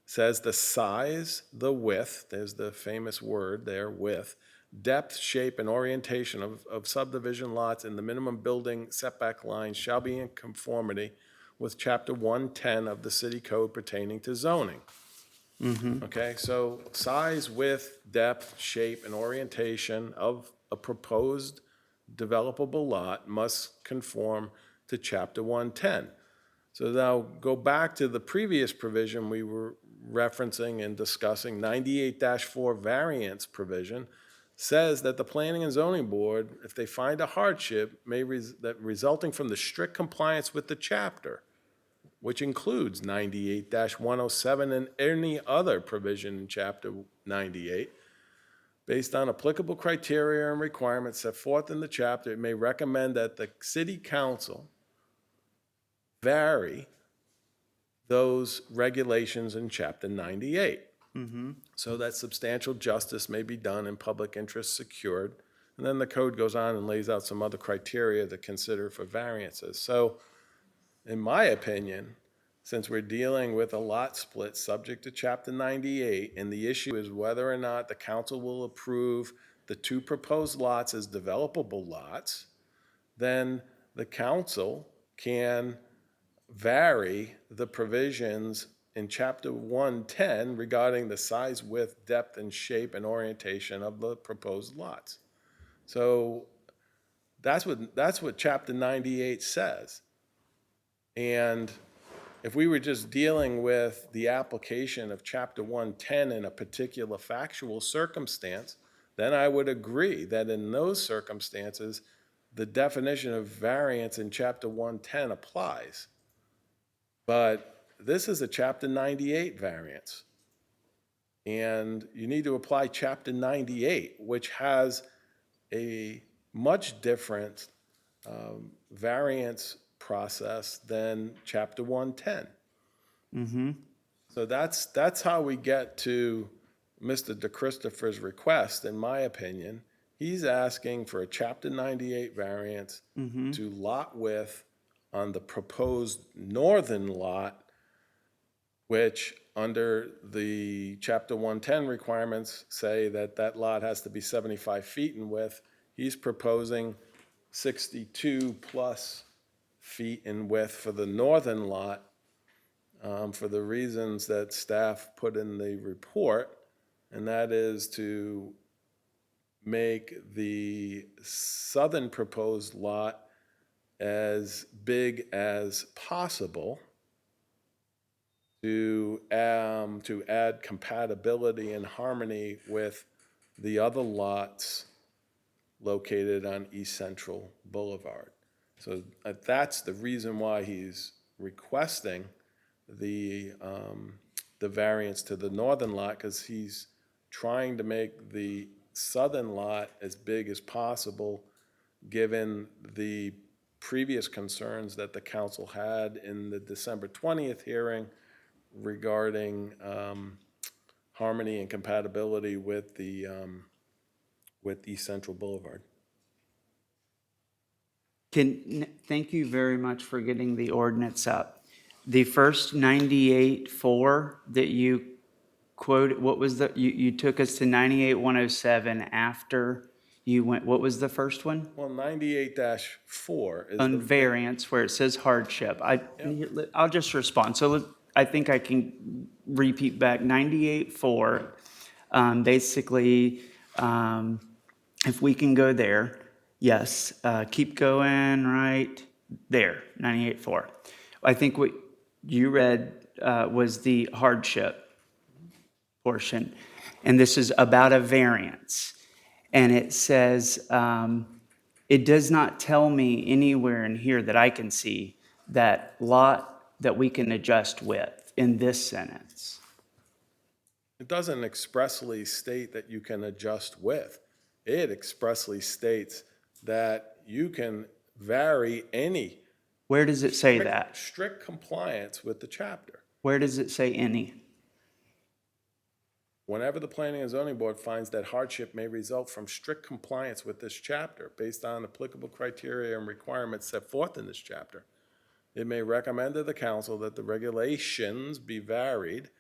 says the size, the width, there's the famous word there, width, depth, shape, and orientation of subdivision lots in the minimum building setback line shall be in conformity with Chapter 110 of the city code pertaining to zoning. mm-hmm. Okay, so size, width, depth, shape, and orientation of a proposed developable lot must conform to Chapter 110. So now go back to the previous provision we were referencing and discussing, 98-4 variance provision, says that the Planning and Zoning Board, if they find a hardship, that resulting from the strict compliance with the chapter, which includes 98-107 and any other provision in Chapter 98, based on applicable criteria and requirements set forth in the chapter, it may recommend that the city council vary those regulations in Chapter 98, Mm-hmm. so that substantial justice may be done and public interest secured. And then the code goes on and lays out some other criteria to consider for variances. So, in my opinion, since we're dealing with a lot split subject to Chapter 98, and the issue is whether or not the council will approve the two proposed lots as developable lots, then the council can vary the provisions in Chapter 110 regarding the size, width, depth, and shape and orientation of the proposed lots. So that's what Chapter 98 says. And if we were just dealing with the application of Chapter 110 in a particular factual circumstance, then I would agree that in those circumstances, the definition of variance in Chapter 110 applies. But this is a Chapter 98 variance. And you need to apply Chapter 98, which has a much different variance process than Chapter 110. Mm-hmm. So that's how we get to Mr. DeChristopher's request, in my opinion. He's asking for a Chapter 98 variance Mm-hmm. to lot width on the proposed northern lot, which under the Chapter 110 requirements say that that lot has to be 75 feet in width. He's proposing 62 plus feet in width for the northern lot, for the reasons that staff put in the report, and that is to make the southern proposed lot as big as possible to add compatibility and harmony with the other lots located on East Central Boulevard. So that's the reason why he's requesting the variance to the northern lot, because he's trying to make the southern lot as big as possible, given the previous concerns that the council had in the December 20th hearing regarding harmony and compatibility with East Central Boulevard. Thank you very much for getting the ordinance up. The first 98-4 that you quoted, what was you took us to 98-107 after you went, what was the first one? Well, 98-4 is On the variance where it says hardship. I'll just respond. So I think I can repeat back 98-4. Basically, if we can go there, yes, keep going right there, 98-4. I think what you read was the hardship portion, and this is about a variance. And it says, it does not tell me anywhere in here that I can see that lot that we can adjust width in this sentence. It doesn't expressly state that you can adjust width. it expressly states that you can vary any Where does it say that? strict compliance with the chapter. Where does it say any? Whenever the Planning and Zoning Board finds that hardship may result from strict compliance with this chapter based on applicable criteria and requirements set forth in this chapter, it may recommend to the council that the regulations be varied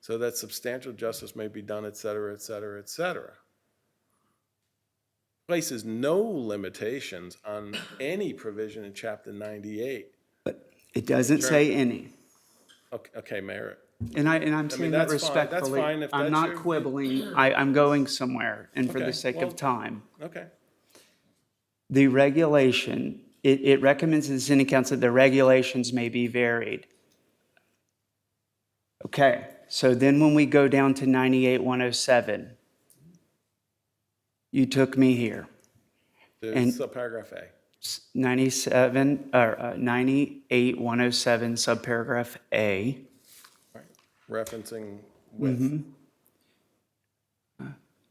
so that substantial justice may be done, et cetera, et cetera, et cetera. Places no limitations on any provision in Chapter 98. It doesn't say any. Okay, Mayor. And I'm saying that that's fine. That's respectfully. fine if I'm that's not your- quibbling. I'm going somewhere, and for Okay, the sake well- of time. Okay. The regulation, it recommends to the city council that the regulations may be varied. Okay, so then when we go down to 98-107, you took me here. The And- subparagraph A. 98-107, subparagraph A. Right. Referencing width.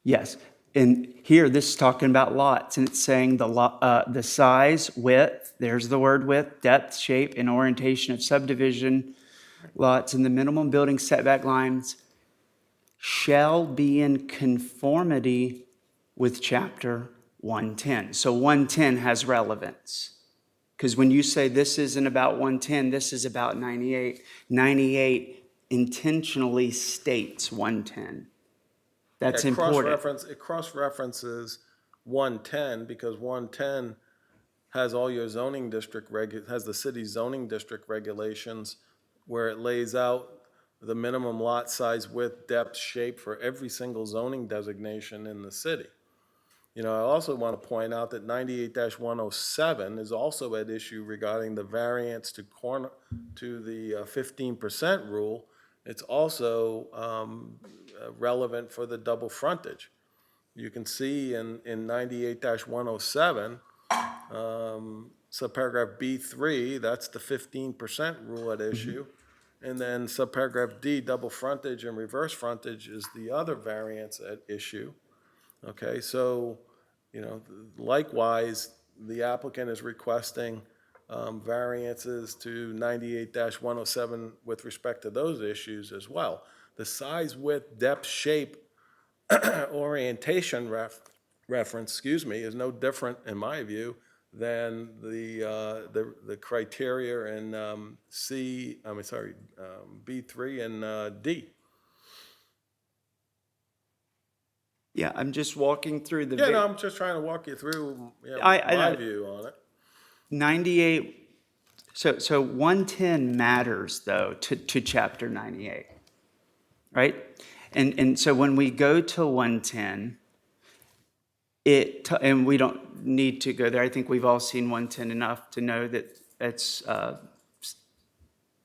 Yes, and here, this is talking about lots, and it's saying the size, width, there's the word width, depth, shape, and orientation of subdivision lots and the minimum building setback lines shall be in conformity with chapter 110. So 110 has relevance. Because when you say this isn't about 110, this is about 98, 98 intentionally states 110. That's important. It cross-references 110 because 110 has all your zoning district has the city's zoning district regulations where it lays out the minimum lot size, width, depth, shape for every single zoning designation in the city. You know, I also want to point out that 98-107 is also at issue regarding the variance to the 15% rule. It's also relevant for the double frontage. You can see in 98-107, subparagraph B3, that's the 15% rule at issue. And then subparagraph D, double frontage and reverse frontage is the other variance at issue. Okay, so, you know, likewise, the applicant is requesting variances to 98-107 with respect to those issues as well. The size, width, depth, shape, orientation reference, is no different, in my view, than the criteria in B3 and D. Yeah, I'm just walking through the. Yeah, no, I'm just trying to walk you through I my view on it. 98, so 110 matters, though, to chapter 98, right? And so when we go to 110, and we don't need to go there. I think we've all seen 110 enough to know that it's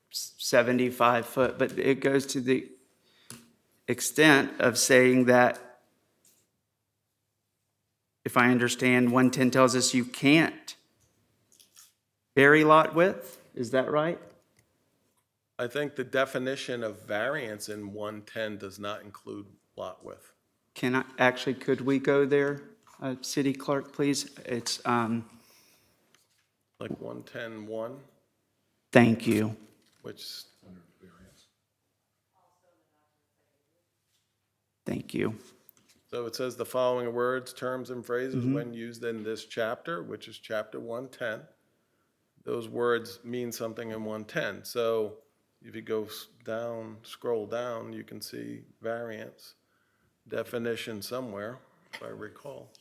75 foot, but it goes to the extent of saying that, if I understand, 110 tells us you can't vary lot width. Is that right? I think the definition of variance in 110 does not include lot width. Could we go there, city clerk, please? It's, Like 110.1, thank you. which, Thank you. so it says the following words, terms, and phrases when used in this chapter, which is chapter 110. Those words mean something in 110. So if you go down, scroll down, you can see variance definition somewhere, if I recall.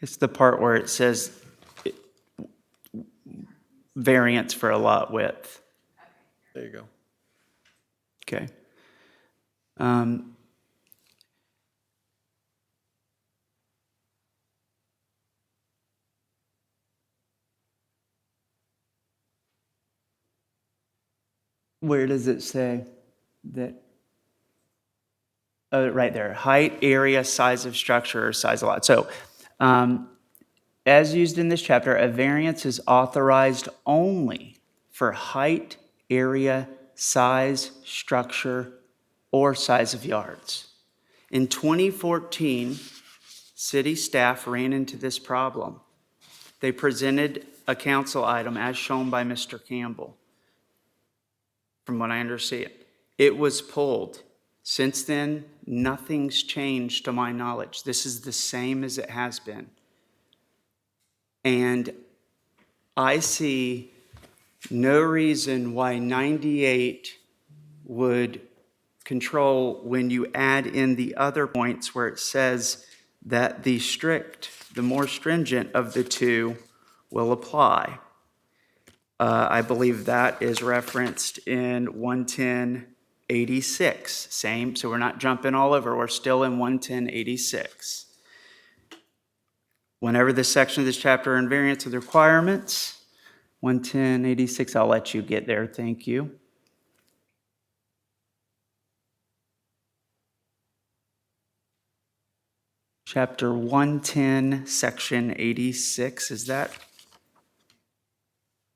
It's the part where it says variance for a lot width. There you go. Okay. Where does it say that? Oh, right there. Height, area, size of structure, or size of lot. So, as used in this chapter, a variance is authorized only for height, area, size, structure, or size of yards. In 2014, city staff ran into this problem. They presented a council item as shown by Mr. Campbell. From what I understand, it was pulled. Since then, nothing's changed to my knowledge. This is the same as it has been. And I see no reason why 98 would control when you add in the other points where it says that the more stringent of the two will apply. I believe that is referenced in 11086. Same, so we're not jumping all over. We're still in 11086. Whenever this section of this chapter are in variance with requirements, 11086, I'll let you get there. Thank you. Chapter 110, section 86, is that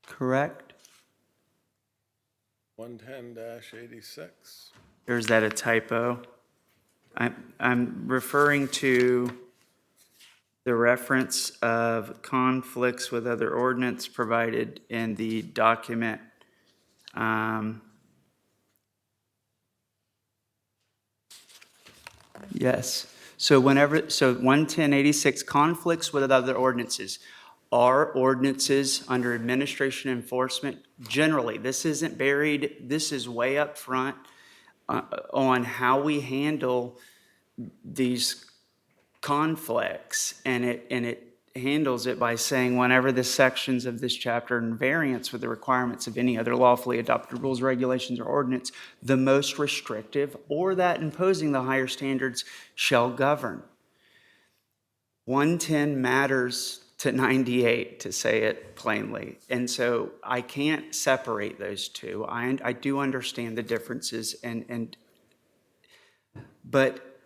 correct? 110-86. Or is that a typo? I'm referring to the reference of conflicts with other ordinance provided in the document. Yes. So 11086, conflicts with other ordinances. Are ordinances under administration enforcement, generally, this isn't buried, this is way up front on how we handle these conflicts, and it handles it by saying whenever the sections of this chapter are in variance with the requirements of any other lawfully adopted rules, regulations, or ordinance, the most restrictive or that imposing the higher standards shall govern. 110 matters to 98, to say it plainly. And so I can't separate those two. I do understand the differences, but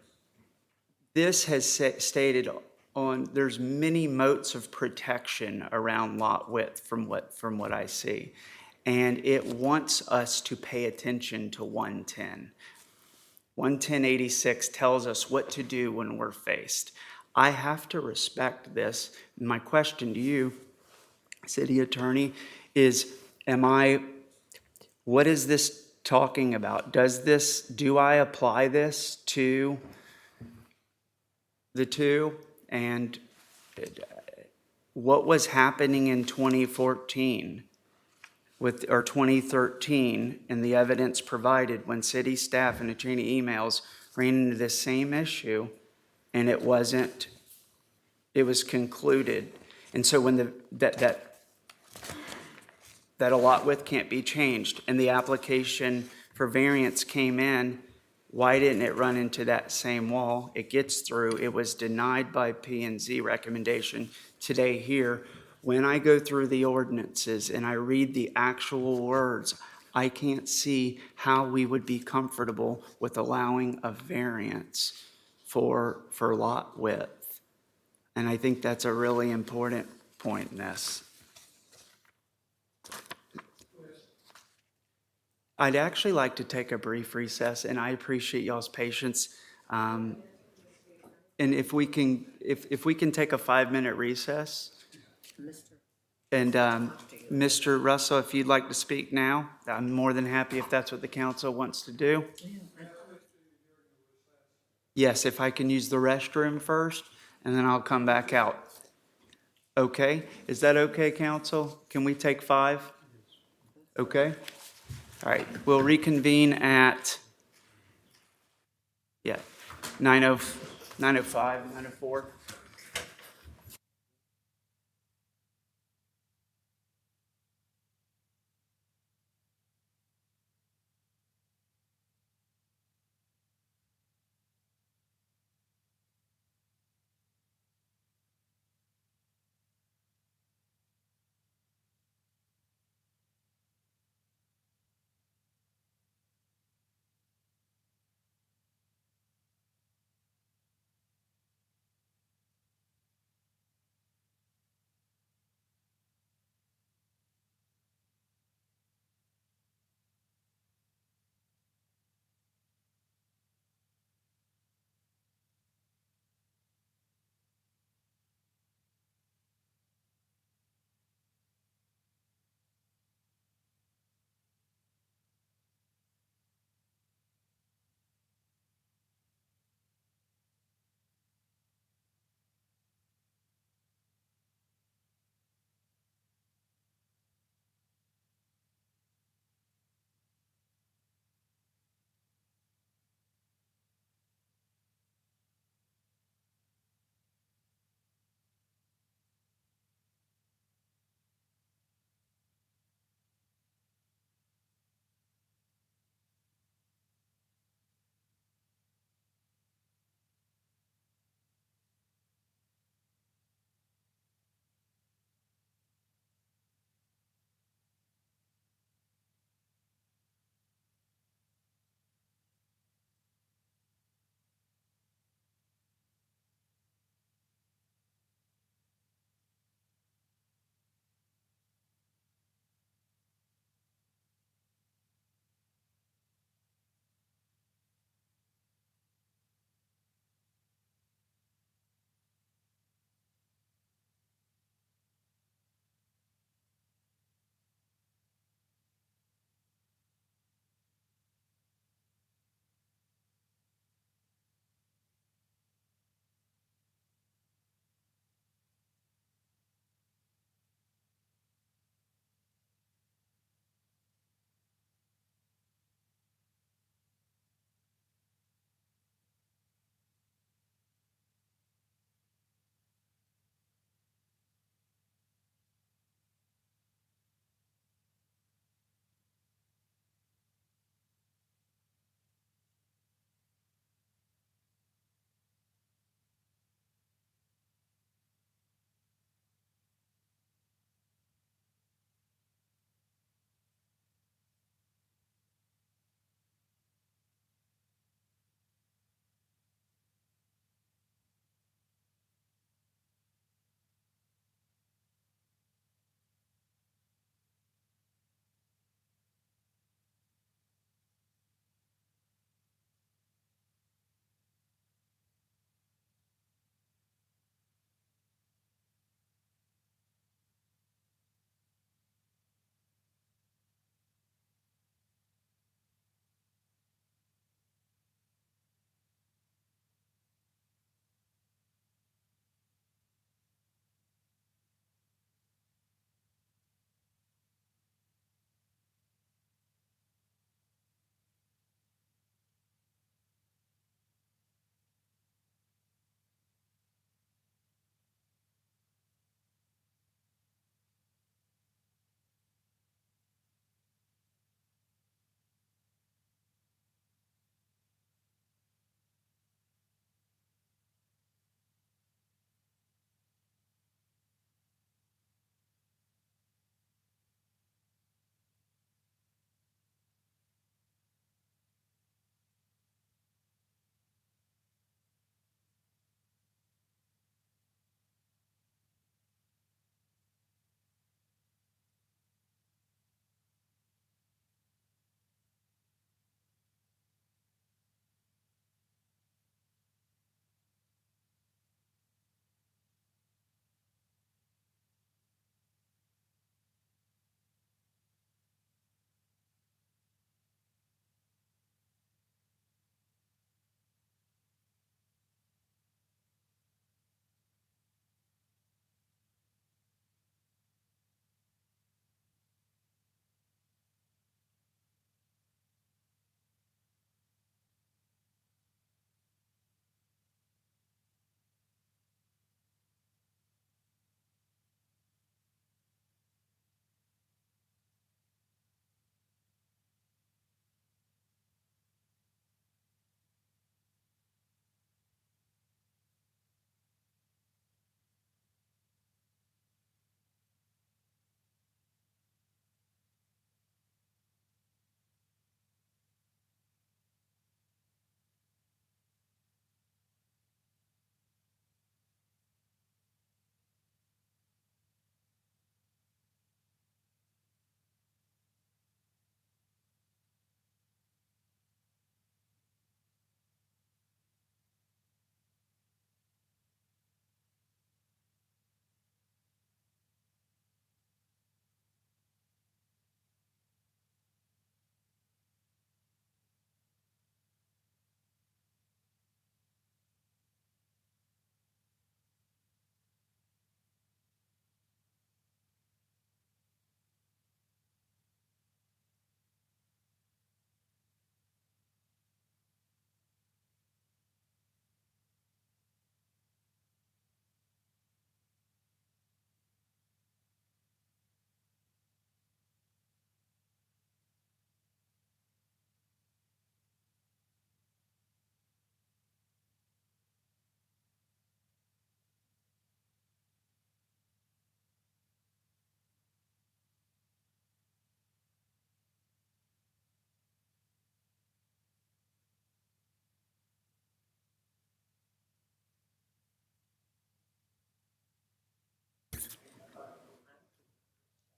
this has stated on, there's many moats of protection around lot width from what I see. And it wants us to pay attention to 110. 11086 tells us what to do when we're faced. I have to respect this. My question to you, City Attorney, is what is this talking about? Do I apply this to the two? And what was happening in 2014 or 2013 in the evidence provided when city staff and the chain of emails ran into the same issue, and it was concluded. And so when that a lot width can't be changed and the application for variance came in, why didn't it run into that same wall? It gets through. It was denied by P&Z recommendation today here. When I go through the ordinances and I read the actual words, I can't see how we would be comfortable with allowing a variance for lot width. And I think that's a really important point in this. I'd actually like to take a brief recess, and I appreciate y'all's patience. And if we can take a 5-minute recess. And Mr. Russell, if you'd like to speak now, I'm more than happy if that's what the council wants to do. Yes, if I can use the restroom first, and then I'll come back out. Okay, is that okay, council? Can we take 5? Okay. All right, we'll reconvene at 9:05, 9:04.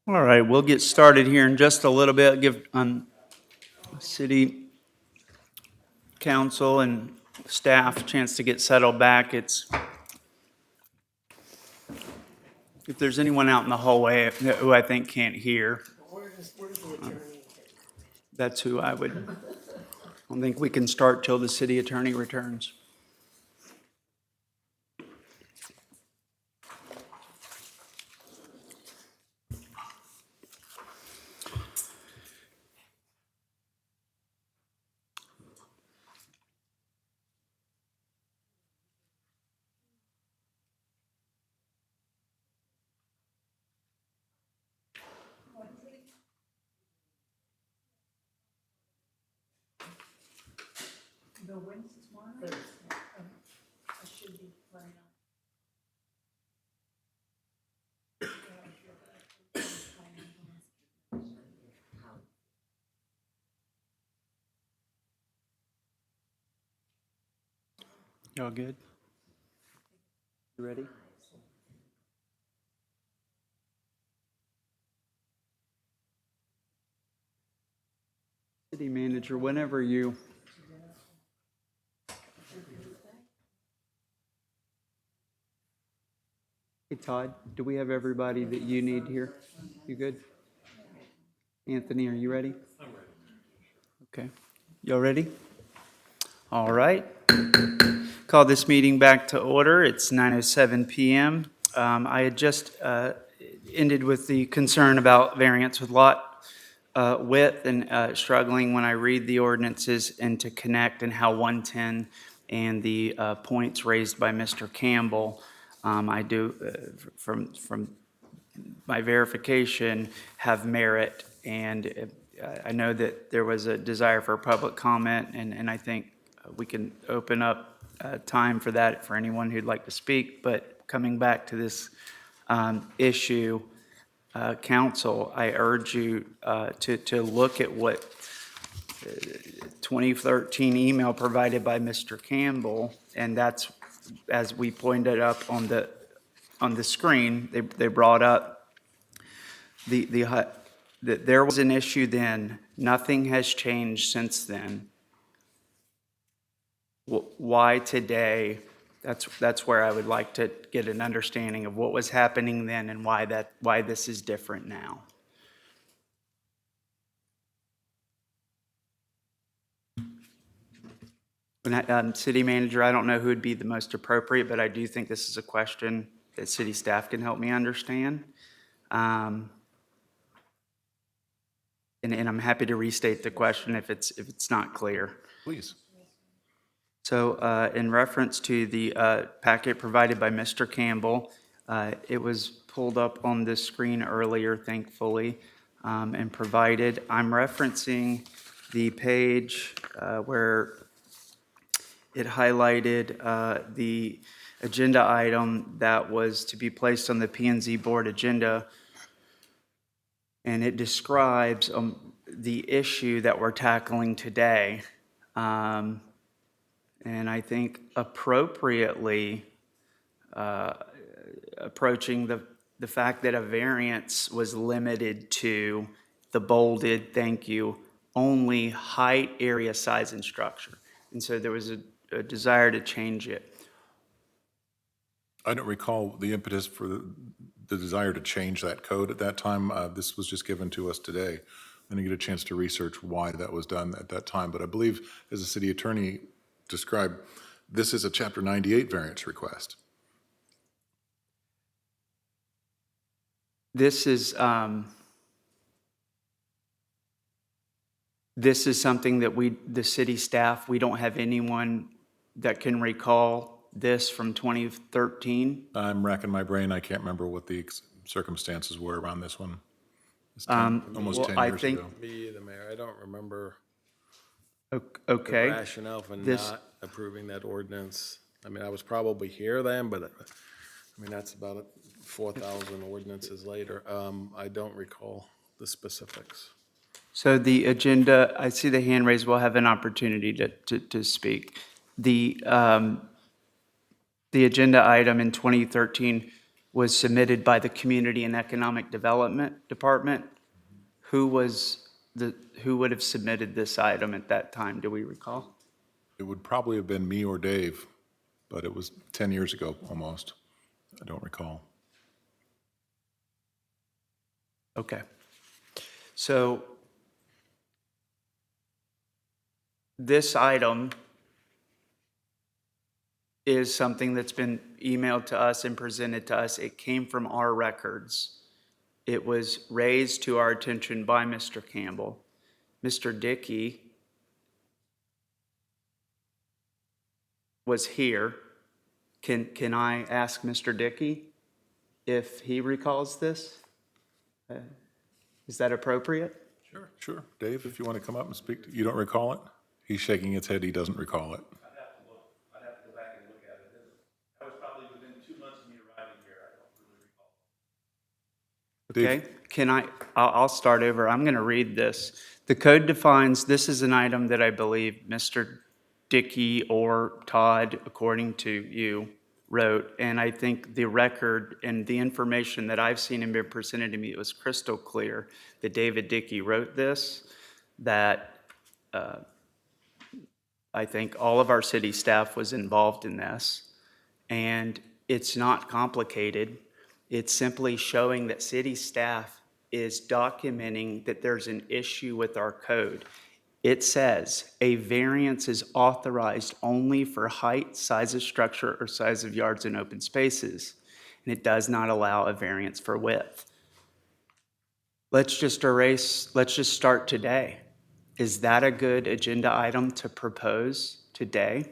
All right, we'll get started here in just a little bit. Give city council and staff a chance to get settled back. If there's anyone out in the hallway who I think can't hear, that's who I don't think we can start till the city attorney returns. Y'all good? You ready? City manager, whenever you. Hey Todd, do we have everybody that you need here? You good? Anthony, are you ready? I'm ready. Okay. Y'all ready? All right. Call this meeting back to order. It's 9:07 p.m. I had just ended with the concern about variance with lot width and struggling when I read the ordinances and to connect and how 110 and the points raised by Mr. Campbell, I do, from my verification, have merit. And I know that there was a desire for public comment, and I think we can open up time for that for anyone who'd like to speak. But coming back to this issue, council, I urge you to look at what 2013 email provided by Mr. Campbell, and that's, as we pointed up on the screen, they brought up that there was an issue then. Nothing has changed since then. Why today? That's where I would like to get an understanding of what was happening then and why this is different now. City manager, I don't know who would be the most appropriate, but I do think this is a question that city staff can help me understand. And I'm happy to restate the question if it's not clear. Please. So in reference to the packet provided by Mr. Campbell, it was pulled up on the screen earlier, thankfully, and provided. I'm referencing the page where it highlighted the agenda item that was to be placed on the P&Z board agenda, and it describes the issue that we're tackling today. And I think appropriately approaching the fact that a variance was limited to the bolded, thank you, only height, area, size, and structure. And so there was a desire to change it. I don't recall the impetus for the desire to change that code at that time. This was just given to us today. I didn't get a chance to research why that was done at that time, but I believe, as the city attorney described, this is a Chapter 98 variance request. This is something that the city staff, we don't have anyone that can recall this from 2013. I'm racking my brain. I can't remember what the circumstances were around this one. It's almost 10 years ago. Me either, Mayor. I don't remember Okay. the rationale for This- not approving that ordinance. I mean, I was probably here then, but I mean, that's about 4,000 ordinances later. I don't recall the specifics. So the agenda, I see the hand raised, we'll have an opportunity to speak. The agenda item in 2013 was submitted by the Community and Economic Development Department. Who would have submitted this item at that time? Do we recall? It would probably have been me or Dave, but it was 10 years ago almost. I don't recall. Okay. So this item is something that's been emailed to us and presented to us. It came from our records. It was raised to our attention by Mr. Campbell. Mr. Dickey was here. Can I ask Mr. Dickey if he recalls this? Is that appropriate? Sure. Dave, if you want to come up and speak, you don't recall it? He's shaking his head, he doesn't recall it. I'd have to go back and look at it. That was probably within 2 months of me arriving here. I don't really recall. Okay, I'll start over. I'm going to read this. The code defines, this is an item that I believe Mr. Dickey or Todd, according to you, wrote, and I think the record and the information that I've seen and been presented to me, it was crystal clear that David Dickey wrote this, that I think all of our city staff was involved in this, and it's not complicated. It's simply showing that city staff is documenting that there's an issue with our code. It says a variance is authorized only for height, size of structure, or size of yards in open spaces, and it does not allow a variance for width. Let's just start today. Is that a good agenda item to propose today?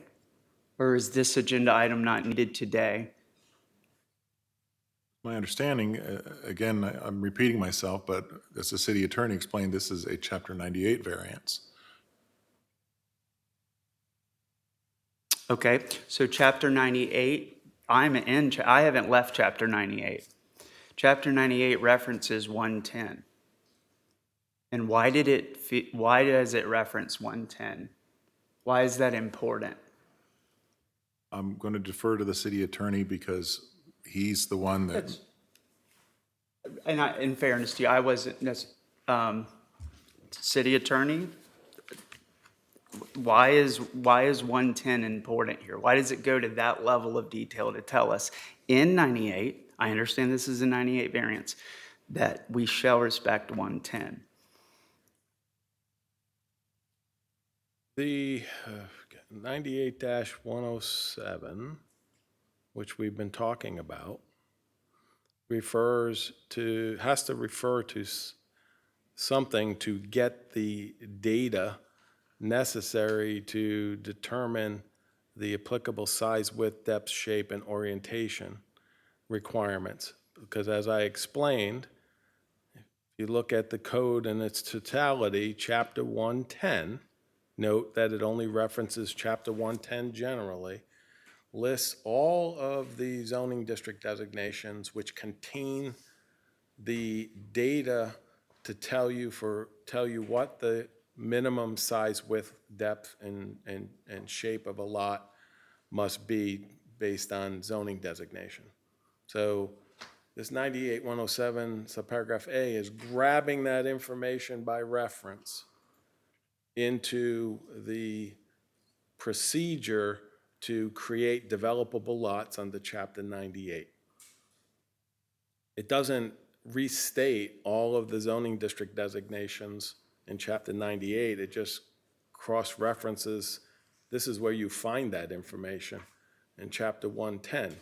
Or is this agenda item not needed today? My understanding, again, I'm repeating myself, but as the city attorney explained, this is a Chapter 98 variance. Okay, so Chapter 98, I haven't left Chapter 98. Chapter 98 references 110. And why does it reference 110? Why is that important? I'm going to defer to the city attorney because he's the one that... And in fairness to you, I wasn't city attorney. Why is 110 important here? Why does it go to that level of detail to tell us in 98, I understand this is a 98 variance, that we shall respect 110? The 98-107, which we've been talking about, has to refer to something to get the data necessary to determine the applicable size, width, depth, shape, and orientation requirements. Because as I explained, if you look at the code in its totality, Chapter 110, note that it only references Chapter 110 generally, lists all of the zoning district designations which contain the data to tell you what the minimum size, width, depth, and shape of a lot must be based on zoning designation. So this 98-107 subparagraph A is grabbing that information by reference into the procedure to create developable lots under Chapter 98. It doesn't restate all of the zoning district designations in Chapter 98. It just cross-references, this is where you find that information in Chapter 110.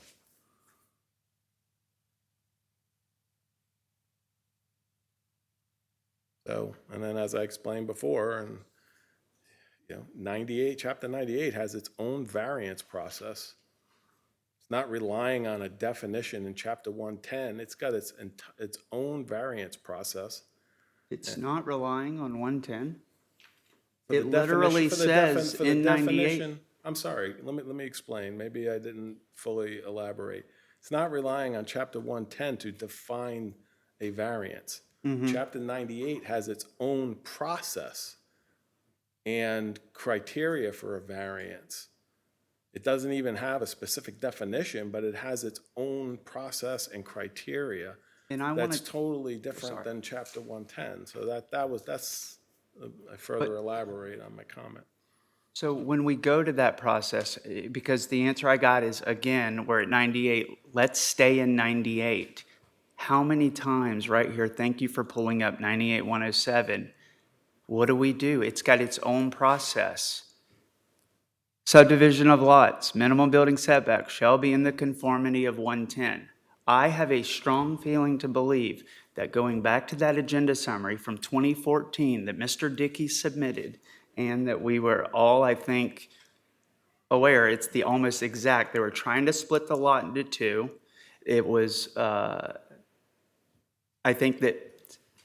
So, and then as I explained before, and Chapter 98 has its own variance process. It's not relying on a definition in Chapter 110. It's got its own variance process. It's not relying on 110? For It the literally definition- says in 98. I'm sorry, let me explain. Maybe I didn't fully elaborate. It's not relying on Chapter 110 to define a variance. Chapter 98 has its own process and criteria for a variance. It doesn't even have a specific definition, but it has its own process and criteria. And I want That's to, totally different sorry. than chapter 110. So I further elaborate on my comment. so when we go to that process, because the answer I got is, again, we're at 98, let's stay in 98. How many times right here, thank you for pulling up 98-107, what do? It's got its own process. Subdivision of lots, minimum building setback shall be in the conformity of 110. I have a strong feeling to believe that going back to that agenda summary from 2014 that Mr. Dickey submitted, and that we were all, I think, aware, it's the almost exact, they were trying to split the lot into two. It was, I think that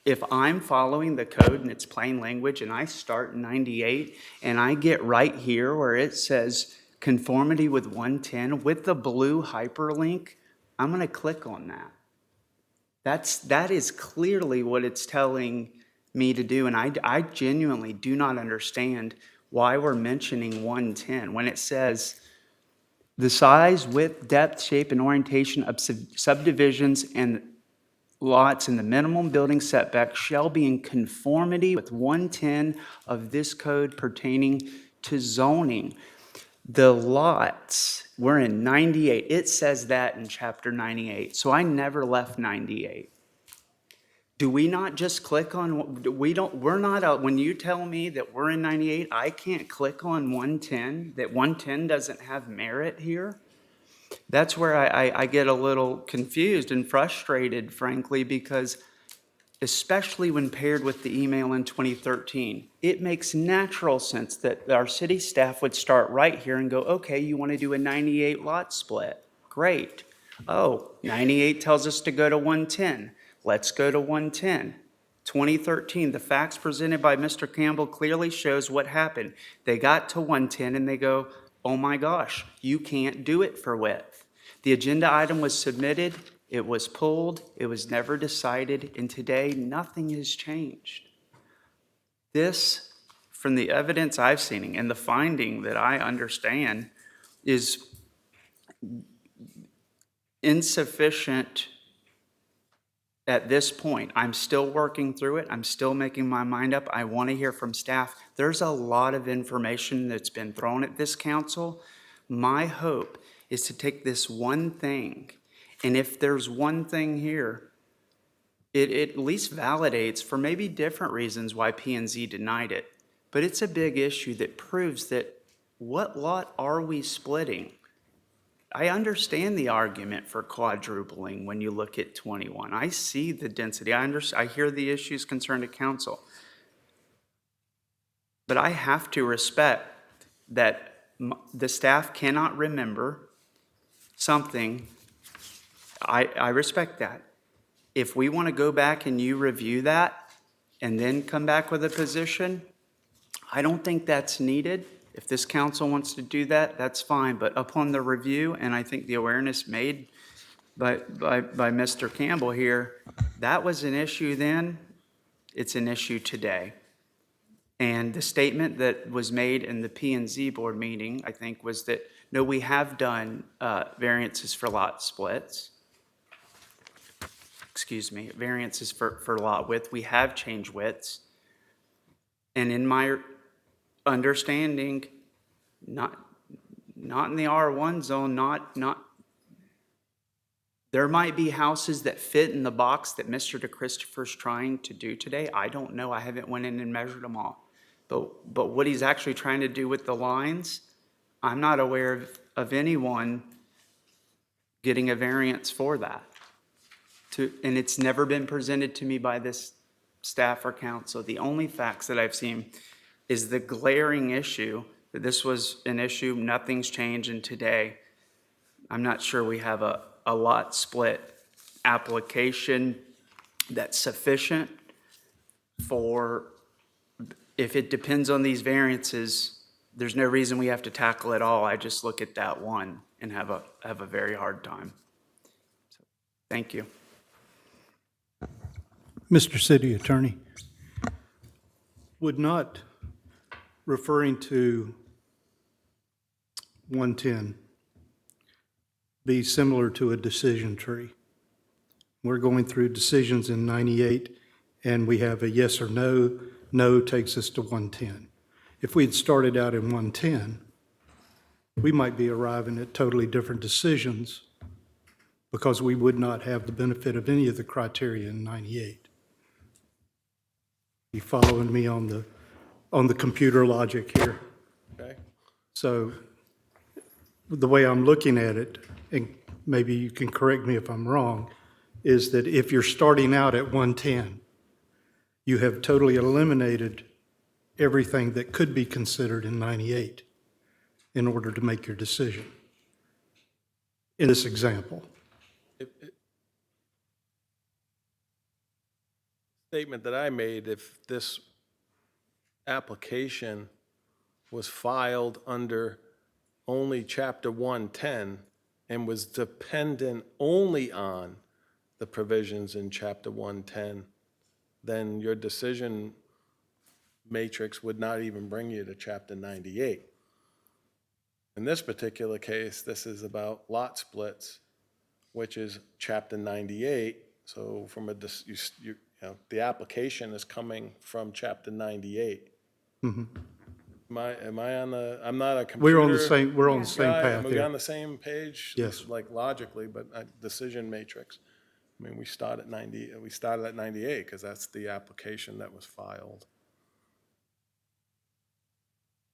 if I'm following the code in its plain language and I start in 98 and I get right here where it says conformity with 110 with the blue hyperlink, I'm going to click on that. That is clearly what it's telling me to do. And I genuinely do not understand why we're mentioning 110 when it says the size, width, depth, shape, and orientation of subdivisions and lots in the minimum building setback shall be in conformity with 110 of this code pertaining to zoning. The lots, we're in 98. It says that in chapter 98. So I never left 98. Do we not just click on, when you tell me that we're in 98, I can't click on 110, that 110 doesn't have merit here? That's where I get a little confused and frustrated, frankly, because especially when paired with the email in 2013, it makes natural sense that our city staff would start right here and go, okay, you want to do a 98 lot split? Great. Oh, 98 tells us to go to 110. Let's go to 110. 2013, the facts presented by Mr. Campbell clearly shows what happened. They got to 110 and they go, oh my gosh, you can't do it for width. The agenda item was submitted, it was pulled, it was never decided, and today nothing has changed. This, from the evidence I've seen and the finding that I understand, is insufficient at this point. I'm still working through it. I'm still making my mind up. I want to hear from staff. There's a lot of information that's been thrown at this council. My hope is to take this one thing, and if there's one thing here, it at least validates for maybe different reasons why P&Z denied it. But it's a big issue that proves that what lot are we splitting? I understand the argument for quadrupling when you look at 21. I see the density. I hear the issues concerned to council. But I have to respect that the staff cannot remember something. I respect that. If we want to go back and you review that and then come back with a position, I don't think that's needed. If this council wants to do that, that's fine. But upon the review, and I think the awareness made by Mr. Campbell here, that was an issue then, it's an issue today. And the statement that was made in the P&Z board meeting, I think, was that, no, we have done variances for lot splits. Excuse me, variances for lot width. We have changed widths. And in my understanding, not in the R1 zone, there might be houses that fit in the box that Mr. DeChristopher's trying to do today. I don't know. I haven't went in and measured them all. But what he's actually trying to do with the lines, I'm not aware of anyone getting a variance for that. And it's never been presented to me by this staff or council. The only facts that I've seen is the glaring issue that this was an issue, nothing's changed, and today I'm not sure we have a lot split application that's sufficient for, if it depends on these variances, there's no reason we have to tackle it all. I just look at that one and have a very hard time. So, thank you. Mr. City Attorney, would not referring to 110 be similar to a decision tree. We're going through decisions in 98, and we have a yes or no. No takes us to 110. If we had started out in 110, we might be arriving at totally different decisions because we would not have the benefit of any of the criteria in 98. You following me on the computer logic here? Okay? So the way I'm looking at it, and maybe you can correct me if I'm wrong, is that if you're starting out at 110, you have totally eliminated everything that could be considered in 98 in order to make your decision. In this example. Statement that I made, if this application was filed under only Chapter 110 and was dependent only on the provisions in Chapter 110, then your decision matrix would not even bring you to Chapter 98. In this particular case, this is about lot splits, which is Chapter 98. So from you know, the application is coming from Chapter 98. Mhm. Am I on the, I'm not a computer. We're on the same guy. path Am we here. on the same page? Yes. Like logically, but decision matrix. I mean, we started at 98 because that's the application that was filed.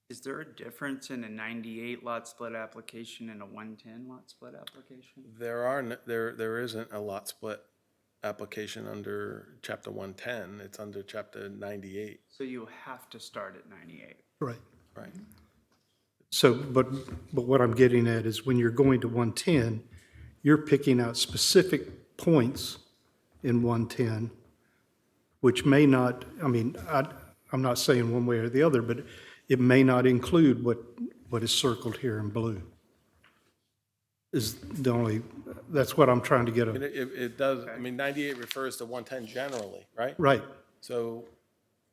Is there a difference in a 98 lot split application and a 110 lot split application? There isn't a lot split application under Chapter 110. It's under Chapter 98. So you have to start at 98. Right. Right. So, but what I'm getting at is when you're going to 110, you're picking out specific points in 110, which may not, I mean, I'm not saying one way or the other, but it may not include what is circled here in blue. Is the only, that's what I'm trying to get at. It does, I mean, 98 refers to 110 generally, right? Right. So,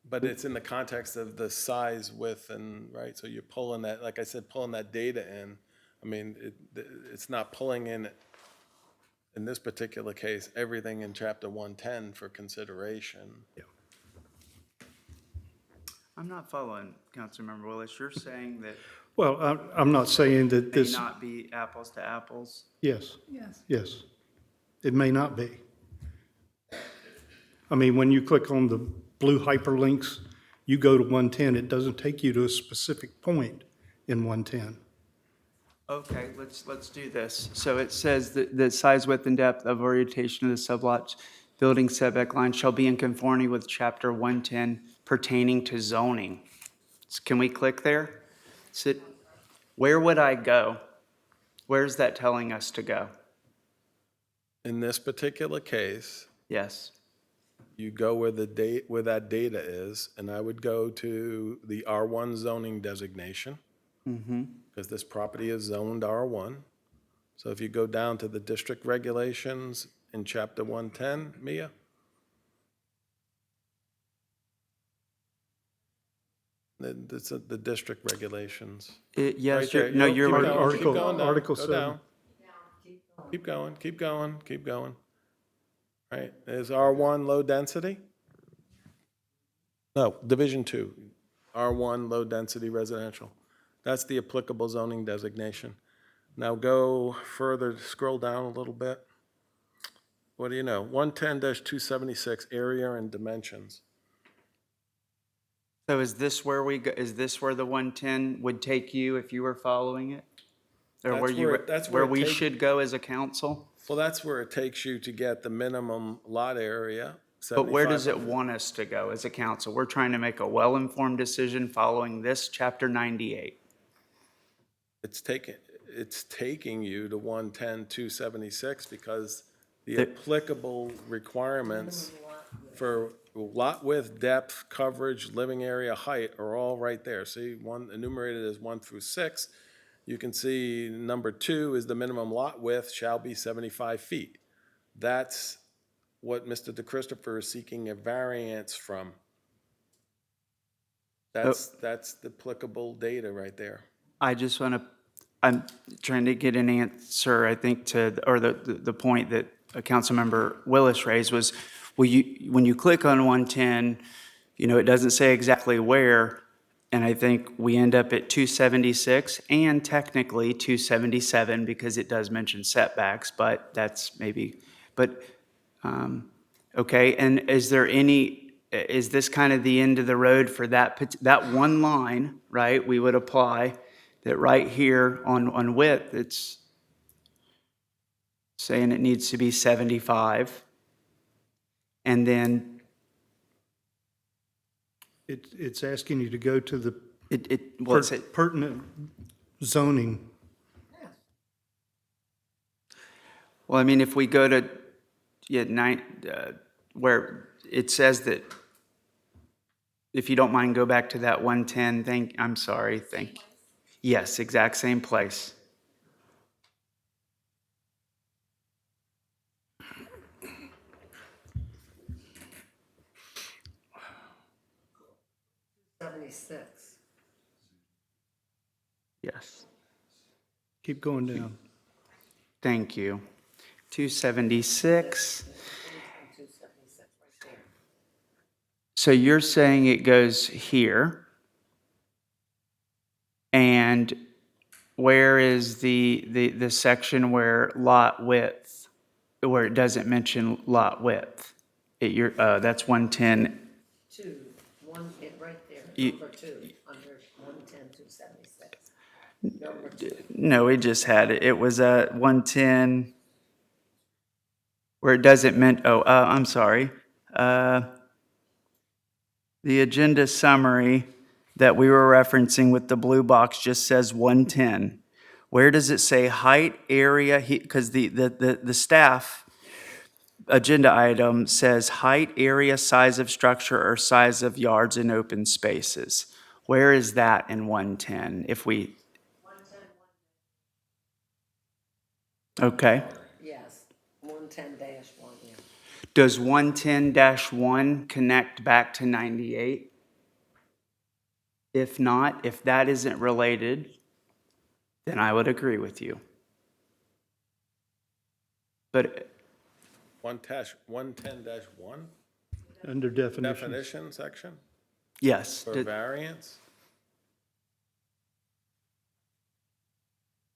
but it's in the context of the size, width, and, right? So you're pulling that, like I said, pulling that data in. I mean, it's not pulling in this particular case, everything in Chapter 110 for consideration. Yeah. I'm not following, Councilmember Willis. You're saying that Well, I'm not saying that may this, not be apples to apples? yes, Yes. yes. It may not be. I mean, when you click on the blue hyperlinks, you go to 110, it doesn't take you to a specific point in 110. Okay, let's do this. So it says that the size, width, and depth of orientation of the sublot building setback line shall be in conformity with Chapter 110 pertaining to zoning. So can we click there? Where would I go? Where's that telling us to go? In this particular case, Yes. you go where that data is, and I would go to the R1 zoning designation, because this property is zoned R1. So if you go down to the district regulations in Chapter 110, Mia? The district regulations. Yes, Right there. no, Keep you're going, right. keep going down, Article go 7. down. Keep going, keep going, keep going. Right, is R1 low density? No, Division 2, R1 low density residential. That's the applicable zoning designation. Now go further, scroll down a little bit. What do you know? 110-276, area and dimensions. So is this where we go, is this where the 110 would take you if you were following it? Or That's where where it we take- should go as a council? Well, that's where it takes you to get the minimum lot area. But where does it 75. want us to go as a council? We're trying to make a well-informed decision following this Chapter 98. It's taking you to 110-276 because the The- applicable requirements for lot width, depth, coverage, living area, height are all right there. See, one enumerated as 1 through 6. You can see number 2 is the minimum lot width shall be 75 feet. That's what Mr. DeChristopher is seeking a variance from. That's the applicable data right there. I just want to, I'm trying to get an answer, I think, to, or the point that Councilmember Willis raised was, when you click on 110, it doesn't say exactly where, and I think we end up at 276 and technically 277 because it does mention setbacks, but that's maybe, but, okay, and is this kind of the end of the road for that one line, right? We would apply that right here on width, it's saying it needs to be 75. And then It's asking you to go to the well, it said, pertinent zoning. well, I mean, if we go to, where it says that, if you don't mind, go back to that 110, I'm sorry, yes, exact same place. Yes. Keep going down. Thank you. 276. So you're saying it goes here. And where is the section where lot width, where it doesn't mention lot width? That's 110. Right there, number 2, under 110-276. Number 2. No, we just had it. It was 110, where it doesn't I'm sorry. The agenda summary that we were referencing with the blue box just says 110. Where does it say height, area? Because the staff agenda item says height, area, size of structure, or size of yards in open spaces. Where is that in 110? Okay. Yes, 110-1, yeah. Does 110-1 connect back to 98? If not, if that isn't related, then I would agree with you. But 110-1? Under definitions. Definition section yes, for variance?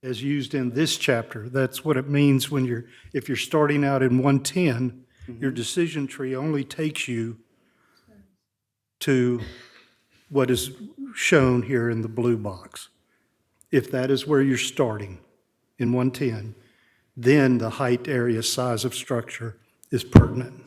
As used in this chapter, that's what it means when if you're starting out in 110, your decision tree only takes you to what is shown here in the blue box. If that is where you're starting in 110, then the height, area, size of structure is pertinent.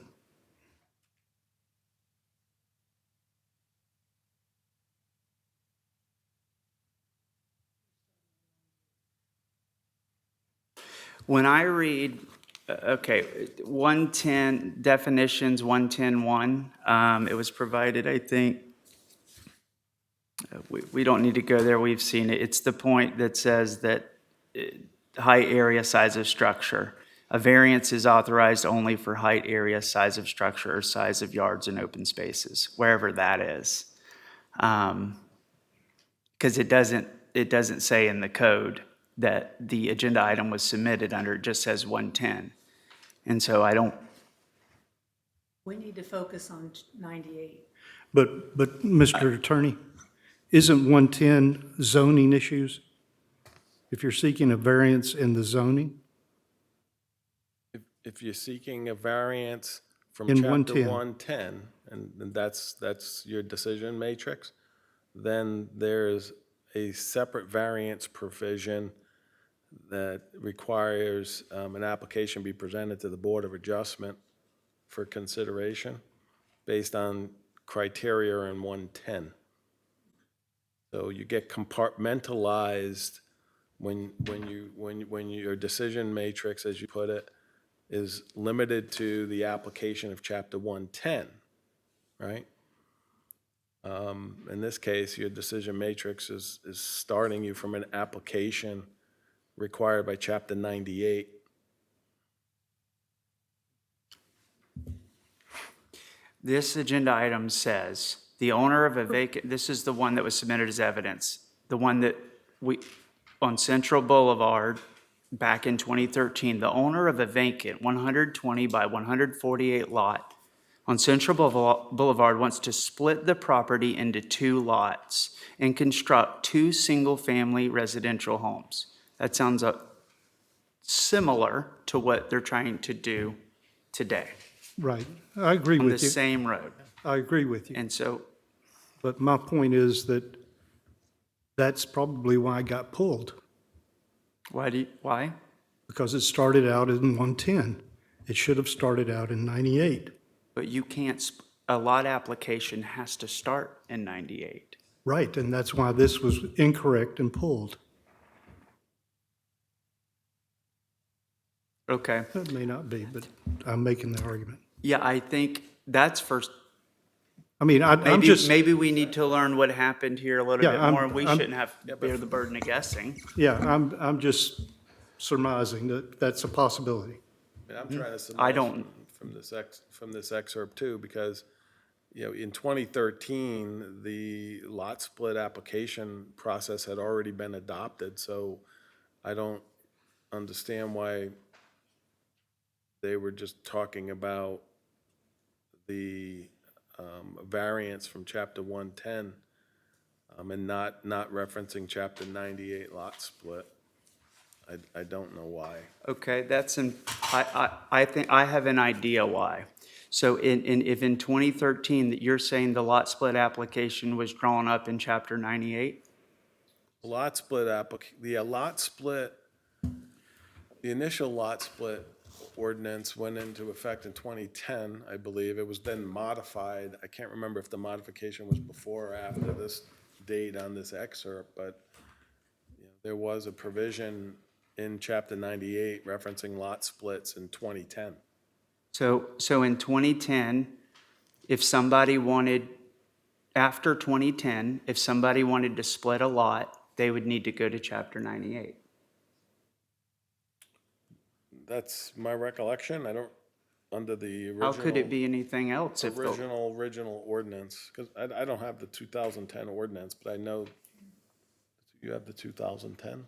when I read, 110 definitions, 110.1, it was provided, I think, we don't need to go there, we've seen it. It's the point that says that height, area, size of structure. A variance is authorized only for height, area, size of structure, or size of yards in open spaces, wherever that is. Because it doesn't say in the code that the agenda item was submitted under, it just says 110. And so We need to focus on 98. But Mr. Attorney, isn't 110 zoning issues? If you're seeking a variance in the zoning? If you're seeking a variance from In chapter 110. 110, and that's your decision matrix, then there's a separate variance provision that requires an application be presented to the Board of Adjustment for consideration based on criteria in 110. So you get compartmentalized when your decision matrix, as you put it, is limited to the application of chapter 110, right? In this case, your decision matrix is starting you from an application required by chapter 98. This agenda item says, the owner of a vacant, this is the one that was submitted as evidence, the one that on Central Boulevard back in 2013, the owner of a vacant 120 by 148 lot on Central Boulevard wants to split the property into 2 lots and construct 2 single-family residential homes. That sounds similar to what they're trying to do today Right. I agree on the with you. same road. I agree with you. And so, But my point is that that's probably why I got pulled, why? because it started out in 110. It should have started out in 98. But you can't, a lot application has to start in 98. Right, and that's why this was incorrect and pulled. Okay. That may not be, but I'm making the argument. Yeah, I think that's first. I mean, I'm Maybe, just, maybe we need to learn what happened here a little Yeah, bit I'm- more, and we I'm- shouldn't have bear the burden of guessing. yeah, I'm just surmising that that's a possibility. And I'm trying to I surmise don't- from this excerpt too, because, you know, in 2013, the lot split application process had already been adopted, so I don't understand why they were just talking about the variance from chapter 110 and not referencing chapter 98 lot split. I don't know why. Okay, I think, I have an idea why. So if in 2013, that you're saying the lot split application was drawn up in chapter 98? Lot split the initial lot split ordinance went into effect in 2010, I believe. It was then modified. I can't remember if the modification was before or after this date on this excerpt, but you know, there was a provision in chapter 98 referencing lot splits in 2010. So in 2010, if somebody wanted, after 2010, if somebody wanted to split a lot, they would need to go to chapter 98. That's my recollection. I don't, under the original. How could it be anything else if the, Original ordinance, because I don't have the 2010 ordinance, but I know you have the 2010.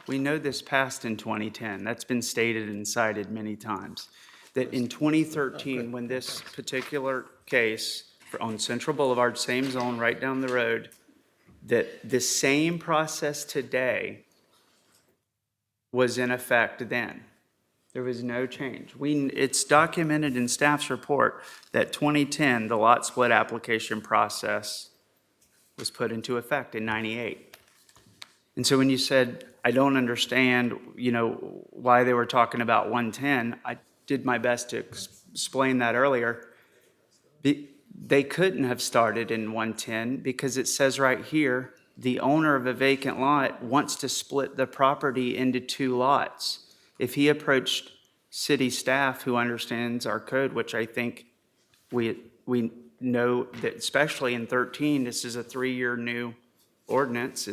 we know this passed in 2010. That's been stated and cited many times. That in 2013, when this particular case on Central Boulevard, same zone right down the road, that the same process today was in effect then. There was no change. It's documented in staff's report that 2010, the lot split application process was put into effect in 98. And so when you said, I don't understand, why they were talking about 110, I did my best to explain that earlier. They couldn't have started in 110 because it says right here, the owner of a vacant lot wants to split the property into 2 lots. If he approached city staff who understands our code, which I think we know that especially in 13, this is a 3-year new ordinance.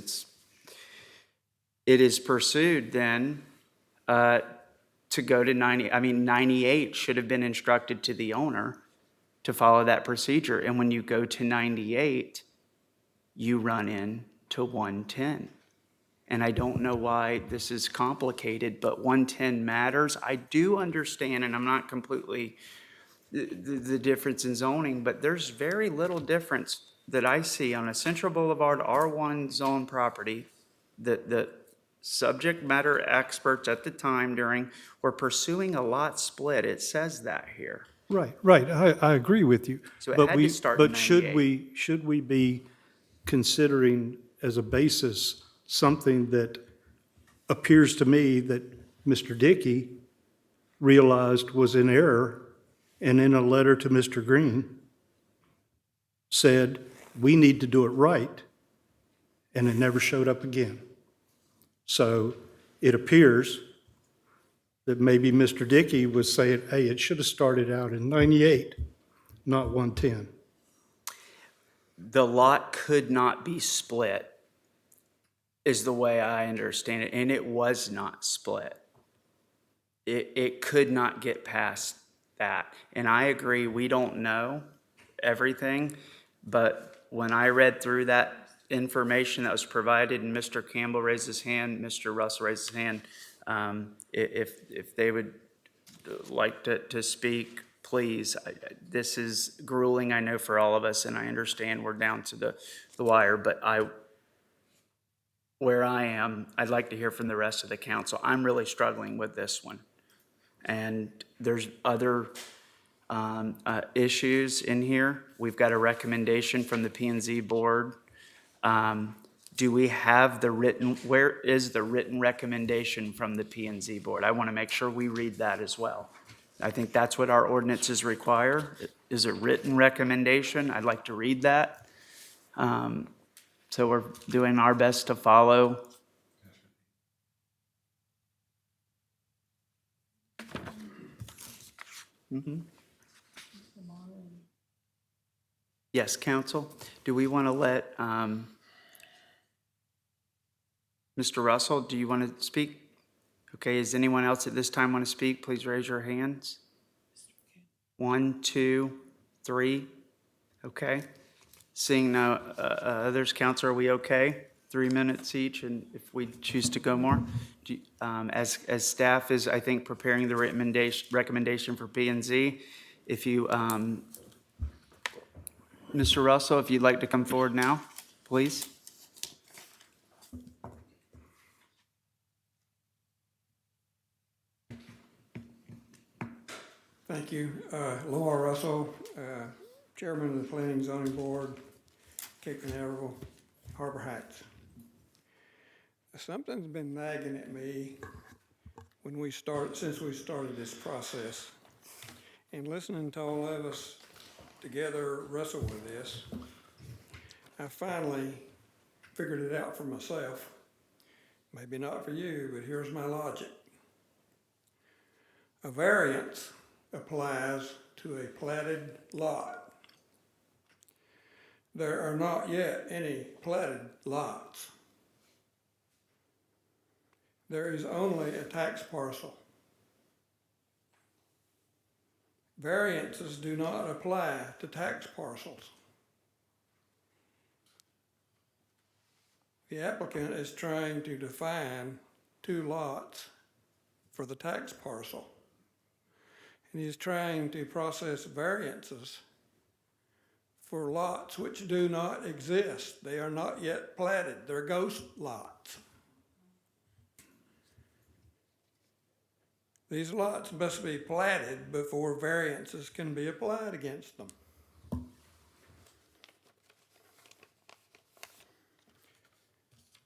It is pursued then to go to 98 should have been instructed to the owner to follow that procedure. And when you go to 98, you run into 110. And I don't know why this is complicated, but 110 matters. I do understand, and I'm not completely the difference in zoning, but there's very little difference that I see on a Central Boulevard R1 zone property that the subject matter experts at the time were pursuing a lot split. It says that here. Right. I agree with you. So it had to start in But 98. should we be considering as a basis something that appears to me that Mr. Dickey realized was in error, and in a letter to Mr. Green said, we need to do it right, and it never showed up again. So it appears that maybe Mr. Dickey was saying, hey, it should have started out in 98, not 110. The lot could not be split, is the way I understand it, and it was not split. It could not get past that. And I agree, we don't know everything, but when I read through that information that was provided, and Mr. Campbell raised his hand, Mr. Russell raised his hand, if they would like to speak, please. This is grueling, I know, for all of us, and I understand we're down to the wire, but where I am, I'd like to hear from the rest of the council. I'm really struggling with this one. And there's other issues in here. We've got a recommendation from the P&Z board. Do we have where is the written recommendation from the P&Z board? I want to make sure we read that as well. I think that's what our ordinances require, is a written recommendation. I'd like to read that. So we're doing our best to follow. Yes, council, do we want to let Mr. Russell, do you want to speak? Okay, does anyone else at this time want to speak? Please raise your hands. 1, 2, 3. Okay. Seeing no others, council, are we okay? 3 minutes each, and if we choose to go more? As staff is, I think, preparing the recommendation for P&Z, if you, Mr. Russell, if you'd like to come forward now, please. Thank you. Laura Russell, Chairman of the Planning Zoning Board, Cape Canaveral, Harbor Heights. Something's been nagging at me since we started this process. And listening to all of us together wrestle with this, I finally figured it out for myself. Maybe not for you, but here's my logic. A variance applies to a platted lot. There are not yet any platted lots. There is only a tax parcel. Variances do not apply to tax parcels. The applicant is trying to define 2 lots for the tax parcel. And he's trying to process variances for lots which do not exist. They are not yet platted. They're ghost lots. These lots must be platted before variances can be applied against them.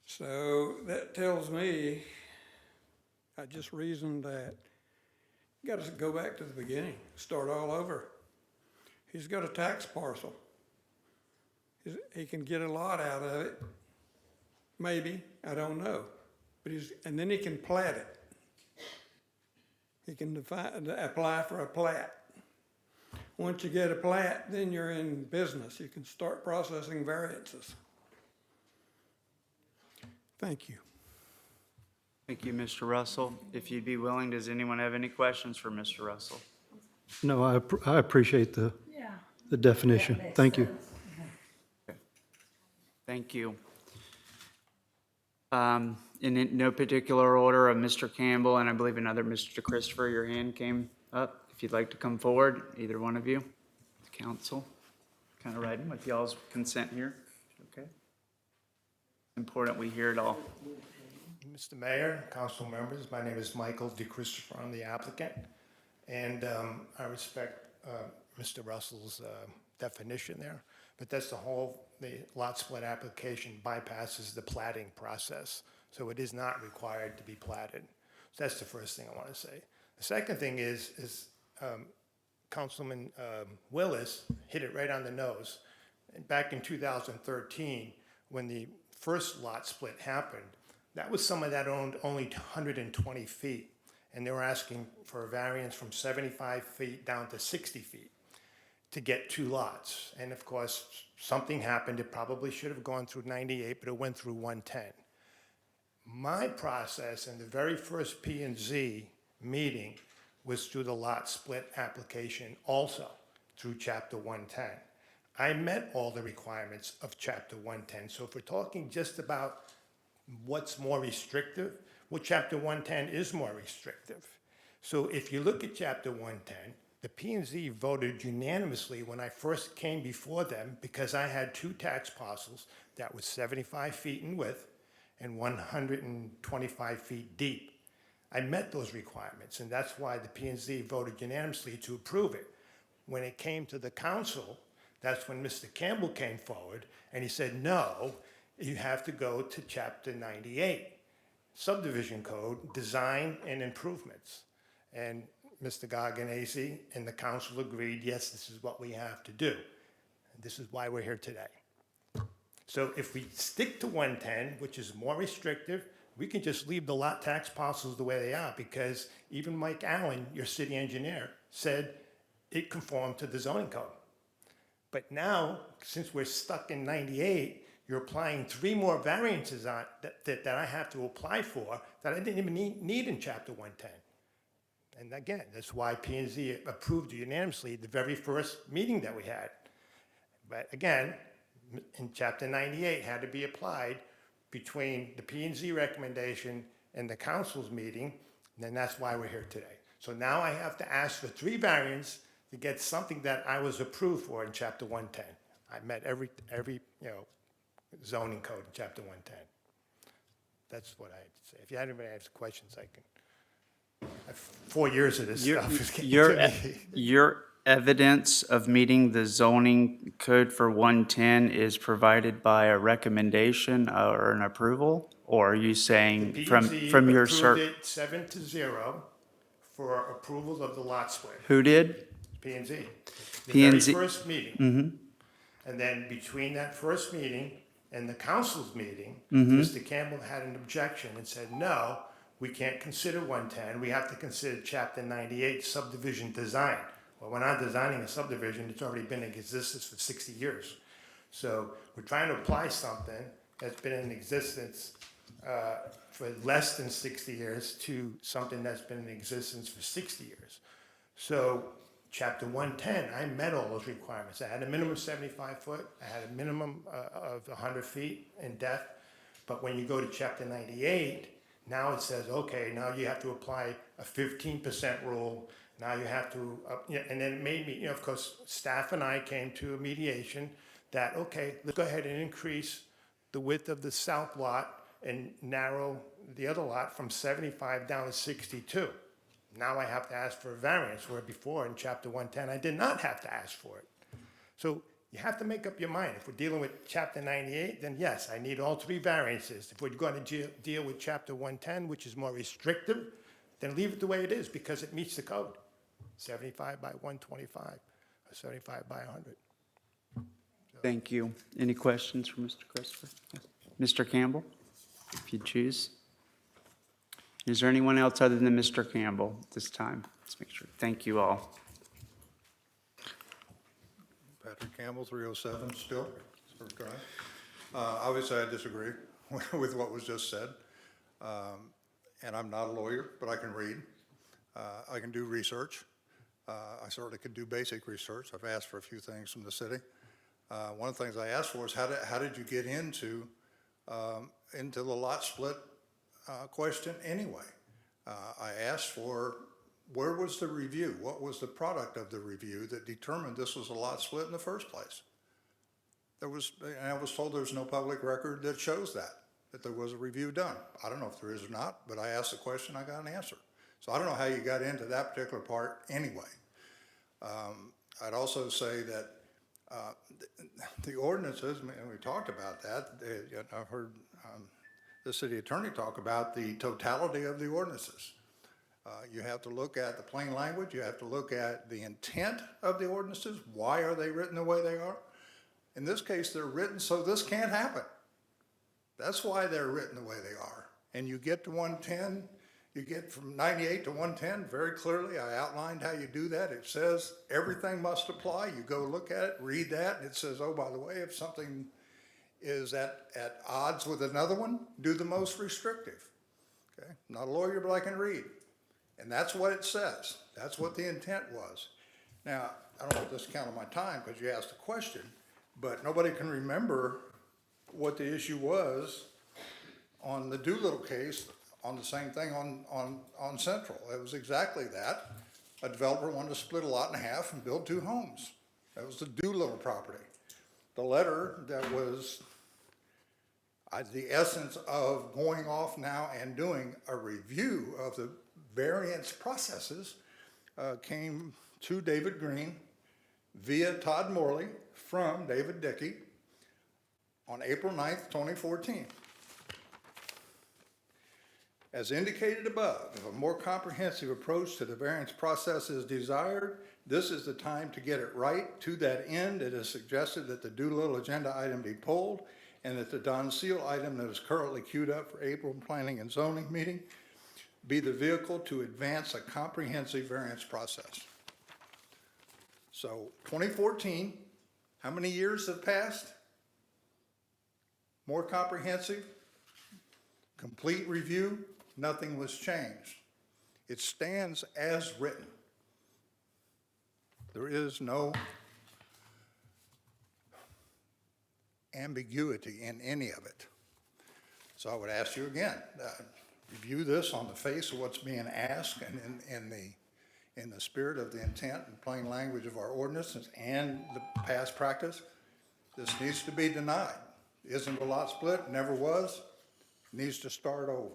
So that tells me, I just reasoned that you got to go back to the beginning, start all over. He's got a tax parcel. He can get a lot out of it, maybe, I don't know. But and then he can plat it. He can apply for a plat. Once you get a plat, then you're in business. You can start processing variances. Thank you. Thank you, Mr. Russell. If you'd be willing, does anyone have any questions for Mr. Russell? No, I appreciate the definition. Thank you. Thank you. In no particular order of Mr. Campbell and I believe another Mr. Christopher, your hand came up. If you'd like to come forward, either one of you, council, kind of riding with y'all's consent here. Okay. Important we hear it all. Mr. Mayor, council members, my name is Michael DeChristopher. I'm the applicant, and I respect Mr. Russell's definition there, but that's the lot split application bypasses the platting process, so it is not required to be platted. So that's the first thing I want to say. The second thing is Councilman Willis hit it right on the nose. And back in 2013, when the first lot split happened, that was someone that owned only 120 feet, and they were asking for a variance from 75 feet down to 60 feet to get 2 lots. And of course, something happened. It probably should have gone through 98, but it went through 110. My process in the very first P&Z meeting was through the lot split application also, through Chapter 110. I met all the requirements of Chapter 110. So if we're talking just about what's more restrictive, well, Chapter 110 is more restrictive. So if you look at Chapter 110, the P&Z voted unanimously when I first came before them because I had two tax parcels that was 75 feet in width and 125 feet deep. I met those requirements, and that's why the P&Z voted unanimously to approve it. When it came to the council, that's when Mr. Campbell came forward, and he said, no, you have to go to Chapter 98, subdivision code, design and improvements. And Mr. Garganese and the council agreed, yes, this is what we have to do. And this is why we're here today. So if we stick to 110, which is more restrictive, we can just leave the lot tax parcels the way they are, because even Mike Allen, your city engineer, said it conformed to the zoning code. But now, since we're stuck in 98, you're applying 3 more variances on, that I have to apply for that I didn't even need in Chapter 110. And again, that's why P&Z approved unanimously the very first meeting that we had. But again, in Chapter 98 had to be applied between the P&Z recommendation and the council's meeting, and then that's why we're here today. So now I have to ask for 3 variants to get something that I was approved for in Chapter 110. I met every zoning code in Chapter 110. That's what I had to say. If you have anybody has questions, I can. I have 4 years of this stuff. Your evidence of meeting the zoning code for 110 is provided by a recommendation or an approval? Or are you saying from your approved it 7-0 for approval of the lot split. Who did? P&Z. The P&Z. very first meeting. And then between that first meeting and the council's meeting, Mr. Campbell had an objection and said, no, we can't consider 110. We have to consider Chapter 98 subdivision design. Well, we're not designing a subdivision. It's already been in existence for 60 years. So we're trying to apply something that's been in existence for less than 60 years to something that's been in existence for 60 years. So Chapter 110, I met all those requirements. I had a minimum of 75 foot. I had a minimum of 100 feet in depth. But when you go to Chapter 98, now it says, okay, now you have to apply a 15% rule. Now you have to, and then it made me, of course, staff and I came to a mediation that, okay, let's go ahead and increase the width of the south lot and narrow the other lot from 75 down to 62. Now I have to ask for a variance, where before in Chapter 110, I did not have to ask for it. So you have to make up your mind. If we're dealing with Chapter 98, then yes, I need all 3 variances. If we're going to deal with Chapter 110, which is more restrictive, then leave it the way it is because it meets the code. 75 by 125, or 75 by 100. Thank you. Any questions for Mr. Christopher? Mr. Campbell, if you choose. Is there anyone else other than Mr. Campbell at this time? Let's make sure. Thank you all. Patrick Campbell, 307 still, Surf Drive. Obviously, I disagree with what was just said. And I'm not a lawyer, but I can read. I can do research. I certainly could do basic research. I've asked for a few things from the city. One of the things I asked for is how did you get into the lot split question anyway? I asked for where was the review? What was the product of the review that determined this was a lot split in the first place? And I was told there's no public record that shows that there was a review done. I don't know if there is or not, but I asked the question, I got an answer. So I don't know how you got into that particular part anyway. I'd also say that the ordinances, and we talked about that, I've heard the city attorney talk about the totality of the ordinances. You have to look at the plain language, you have to look at the intent of the ordinances, why are they written the way they are? In this case, they're written so this can't happen. That's why they're written the way they are. And you get to 110, you get from 98 to 110 very clearly. I outlined how you do that. It says everything must apply. You go look at it, read that, and it says, oh, by the way, if something is at odds with another one, do the most restrictive. Okay? I'm not a lawyer, but I can read. And that's what it says. That's what the intent was. Now, I don't want this to count on my time because you asked a question. but nobody can remember what the issue was on the Doolittle case, on the same thing on Central. It was exactly that. A developer wanted to split a lot in half and build 2 homes. That was the Doolittle property. The letter that was the essence of going off now and doing a review of the variance processes came to David Green via Todd Morley from David Dickey on April 9th, 2014. As indicated above, if a more comprehensive approach to the variance process is desired, this is the time to get it right. To that end, it is suggested that the Doolittle agenda item be pulled and that the Don Seal item that is currently queued up for April Planning and Zoning meeting be the vehicle to advance a comprehensive variance process. So 2014, how many years have passed? More comprehensive, complete review, nothing was changed. It stands as written. There is no ambiguity in any of it. So I would ask you again, review this on the face of what's being asked and in the spirit of the intent and plain language of our ordinances and the past practice. This needs to be denied. Isn't a lot split, never was, needs to start over.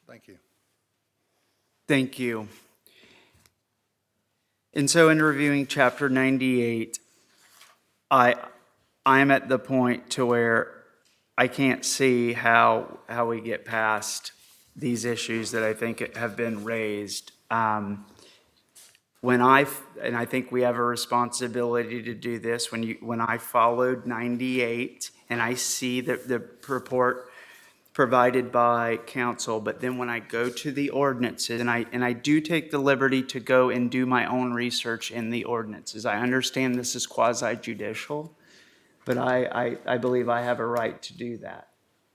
Thank you. Thank you. And so in reviewing chapter 98, I'm at the point to where I can't see how we get past these issues that I think have been raised. And I think we have a responsibility to do this. When I followed 98 and I see the report provided by council, but then when I go to the ordinances, and I do take the liberty to go and do my own research in the ordinances. I understand this is quasi-judicial, but I believe I have a right to do that.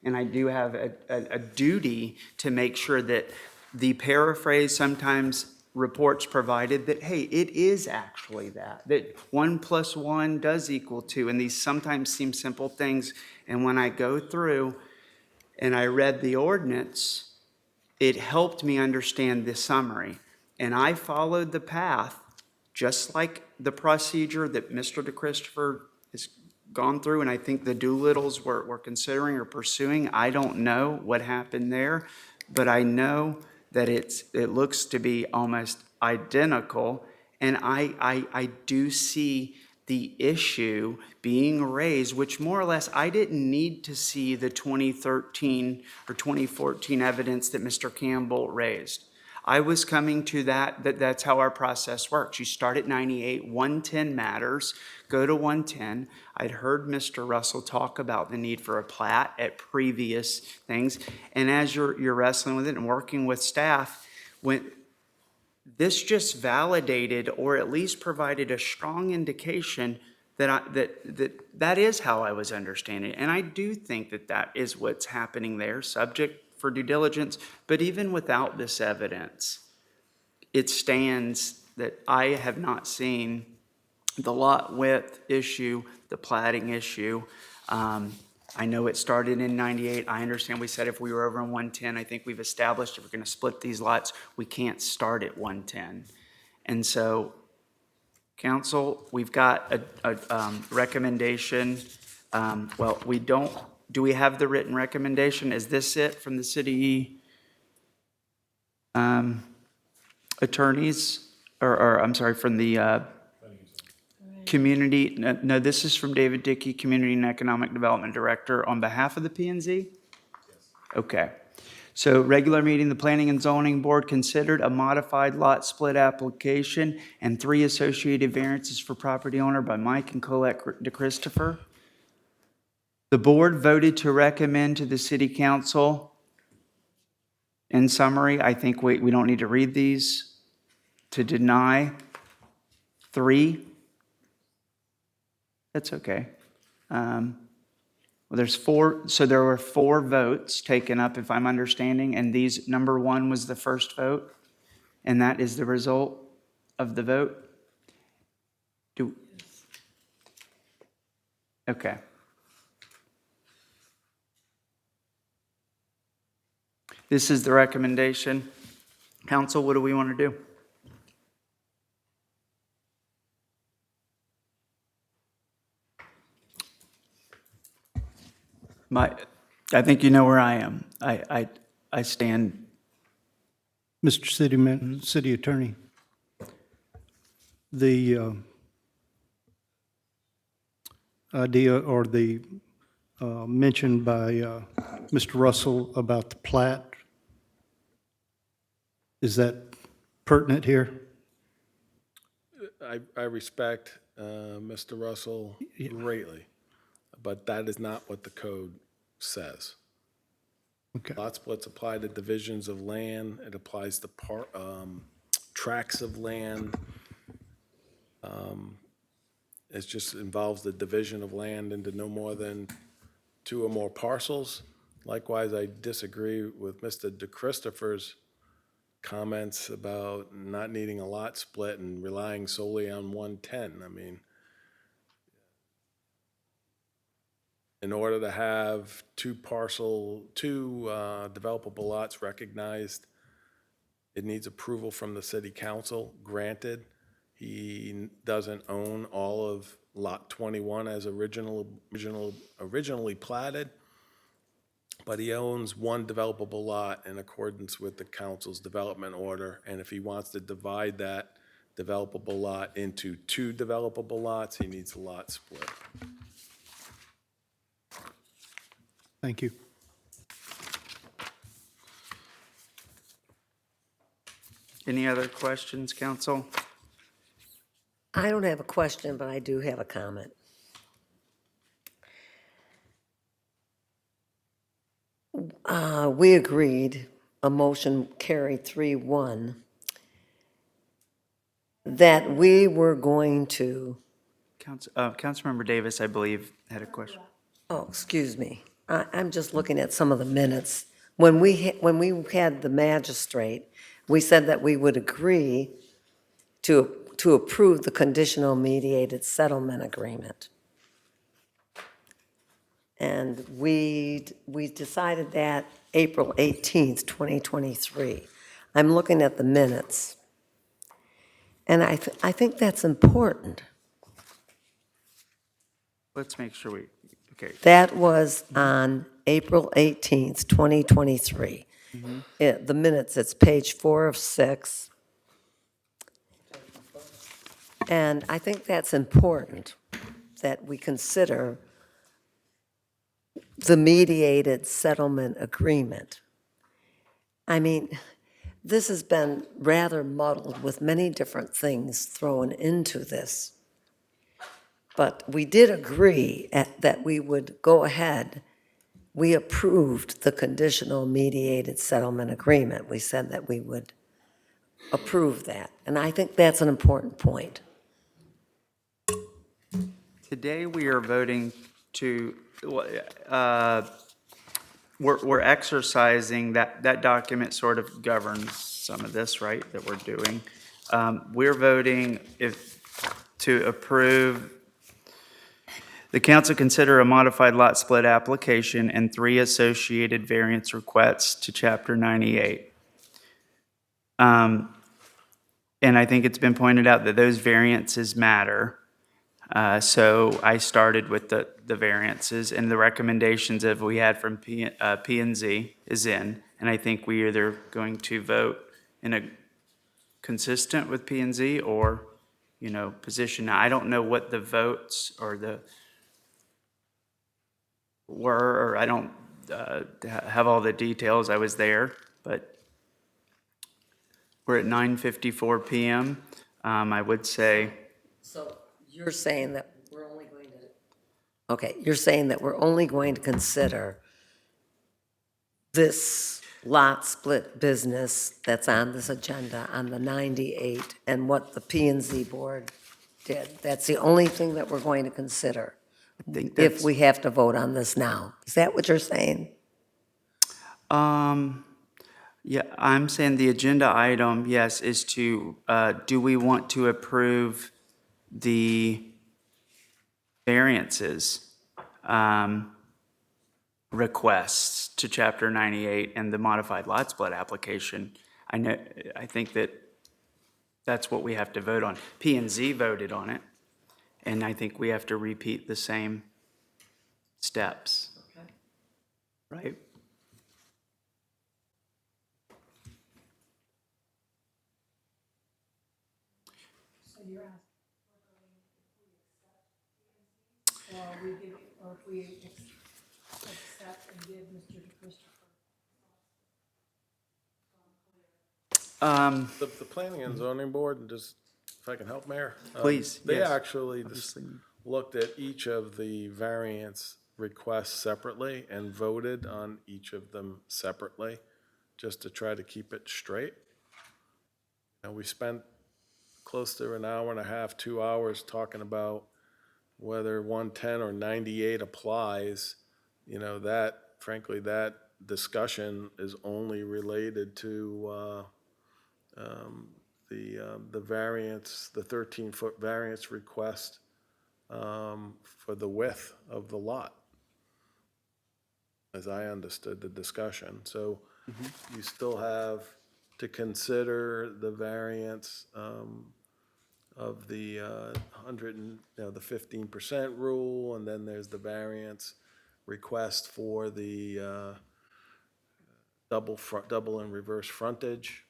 And I do have a duty to make sure that the paraphrase sometimes reports provided that, hey, it is actually that 1 + 1 does equal 2. And these sometimes seem simple things. And when I go through and I read the ordinance, it helped me understand the summary. And I followed the path, just like the procedure that Mr. DeChristopher has gone through, and I think the Doolittles were considering or pursuing. I don't know what happened there, but I know that it looks to be almost identical, and I do see the issue being raised, which more or less I didn't need to see the 2013 or 2014 evidence that Mr. Campbell raised. I was coming to that's how our process works. You start at 98, 110 matters, go to 110. I'd heard Mr. Russell talk about the need for a plat at previous things, and as you're wrestling with it and working with staff, when this just validated or at least provided a strong indication that is how I was understanding it. And I do think that is what's happening there, subject for due diligence. But even without this evidence, it stands that I have not seen the lot width issue, the platting issue. I know it started in 98. I understand we said if we were over in 110, I think we've established if we're going to split these lots, we can't start at 110. And so, council, we've got a recommendation. Well, we don't. Do we have the written recommendation? Is this it from the city attorneys? Or I'm sorry, from the community? No, this is from David Dickey, Community and Economic Development Director on behalf of the P&Z? Yes. Okay. So regular meeting, the Planning and Zoning Board considered a modified lot split application and 3 associated variances for property owner by Mike and Colette DeChristopher. The board voted to recommend to the city council, in summary, I think we don't need to read these, to deny 3. That's okay. Well, there's 4, so there were 4 votes taken up, if I'm understanding, and these, number 1 was the first vote, and that is the result of the vote. Okay. This is the recommendation. Council, what do we want to do? I think you know where I am. I stand. Mr. City Attorney, the idea or the mention by Mr. Russell about the plat, is that pertinent here? I respect Mr. Russell greatly, but that is not what the code says. Okay. Lot splits apply to divisions of land. It applies to tracts of land. It just involves the division of land into no more than 2 or more parcels. Likewise, I disagree with Mr. DeChristopher's comments about not needing a lot split and relying solely on 110. I mean, in order to have two developable lots recognized, it needs approval from the city council. Granted, he doesn't own all of lot 21 as originally platted, but he owns one developable lot in accordance with the council's development order. And if he wants to divide that developable lot into 2 developable lots, he needs a lot split. Thank you. Any other questions, council? I don't have a question, but I do have a comment. We agreed, a motion carried 3-1, that we were going to, Councilmember Davis, I believe, had a question. oh, excuse me, I'm just looking at some of the minutes. When we had the magistrate, we said that we would agree to approve the conditional mediated settlement agreement. And we decided that April 18th, 2023. I'm looking at the minutes. And I think that's important. Let's make sure okay. That was on April 18th, 2023. The minutes, it's page 4 of 6. And I think that's important, that we consider the mediated settlement agreement. I mean, this has been rather muddled with many different things thrown into this. But we did agree that we would go ahead. We approved the conditional mediated settlement agreement. We said that we would approve that. And I think that's an important point. Today, we are voting to, we're exercising, that document sort of governs some of this, right, that we're doing. We're voting to approve the council consider a modified lot split application and 3 associated variance requests to Chapter 98. And I think it's been pointed out that those variances matter. So I started with the variances, and the recommendations that we had from P&Z is in. And I think we either going to vote in a consistent with P&Z or, position. Now, I don't know what the votes or were, or I don't have all the details. I was there, but we're at 9:54 p.m. I would say. So you're saying that we're only going to, okay, you're saying that we're only going to consider this lot split business that's on this agenda on the 98 and what the P&Z board did. That's the only thing that we're going to consider if we have to vote on this now. Is that what you're saying? Yeah, I'm saying the agenda item, yes, is to, do we want to approve the variances requests to Chapter 98 and the modified lot split application, I think that that's what we have to vote on. P and Z voted on it, and I think we have to repeat the same steps. Right? So you're asking, or if we accept and give Mr. DeChristopher. The Planning and Zoning Board, and just, if I can help, Mayor? Please, They yes. actually Obviously. looked at each of the variance requests separately and voted on each of them separately, just to try to keep it straight. And we spent close to an hour and a half, 2 hours talking about whether 110 or 98 applies. You know, that, frankly, that discussion is only related to the variance, the 13-foot variance request for the width of the lot, as I understood the discussion. So you still have to consider the variance of the 15% rule, and then there's the variance request for the double and reverse frontage.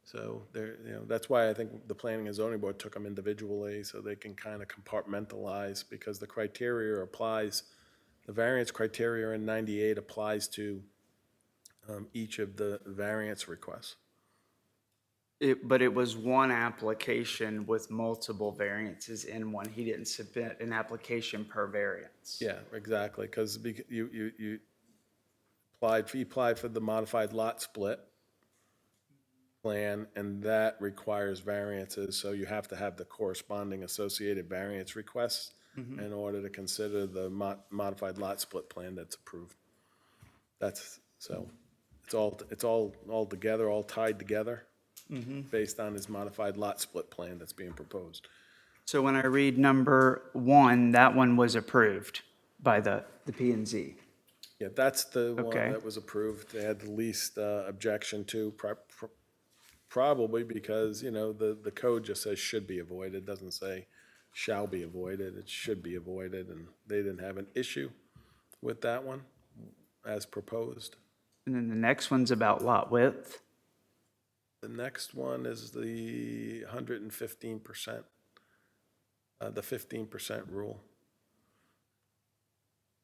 So there, that's why I think the Planning and Zoning Board took them individually, so they can kind of compartmentalize, because the criteria applies, the variance criteria in 98 applies to each of the variance requests. But it was one application with multiple variances in one. He didn't submit an application per variance. Yeah, exactly, because you applied for the modified lot split plan, and that requires variances, so you have to have the corresponding associated variance requests in order to consider the modified lot split plan that's approved. So it's all together, all tied together, based on his modified lot split plan that's being proposed. So when I read number 1, that one was approved by the P and Z. Yeah, that's the one Okay. that was approved. They had the least objection to, probably because, the code just says should be avoided, it doesn't say shall be avoided, it should be avoided, and they didn't have an issue with that one as proposed. And then the next one's about lot width. The next one is the 115%, the 15% rule.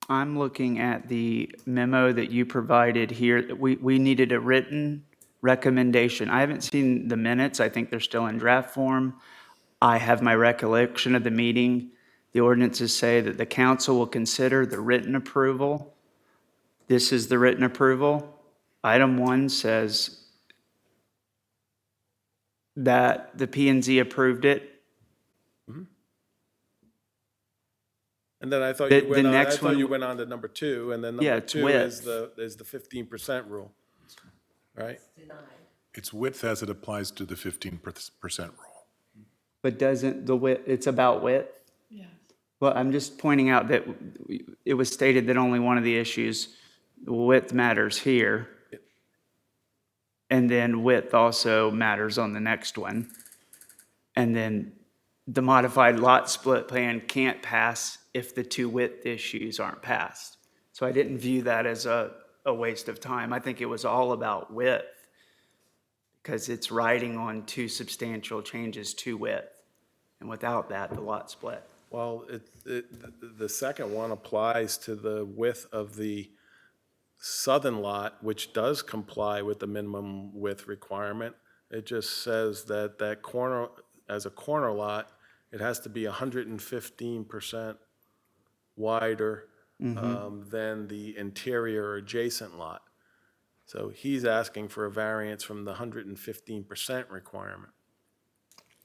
I'm looking at the memo that you provided here. We needed a written recommendation. I haven't seen the minutes. I think they're still in draft form. I have my recollection of the meeting. The ordinances say that the council will consider the written approval. This is the written approval. Item 1 says that the P and Z approved it. And then I thought The- you went the on, next I thought you one- went on to number 2, and then Yeah, number it's 2 is width. the 15% rule, right? It's width as it applies to the 15% rule. But doesn't the width, it's about width? Yeah. Well, I'm just pointing out that it was stated that only one of the issues, width matters here. And then width also matters on the next one. And then the modified lot split plan can't pass if the two width issues aren't passed. So I didn't view that as a waste of time. I think it was all about width, because it's riding on two substantial changes to width. And without that, the lot split. Well, the second one applies to the width of the southern lot, which does comply with the minimum width requirement. It just says that corner, as a corner lot, it has to be 115% wider than the interior adjacent lot. So he's asking for a variance from the 115% requirement.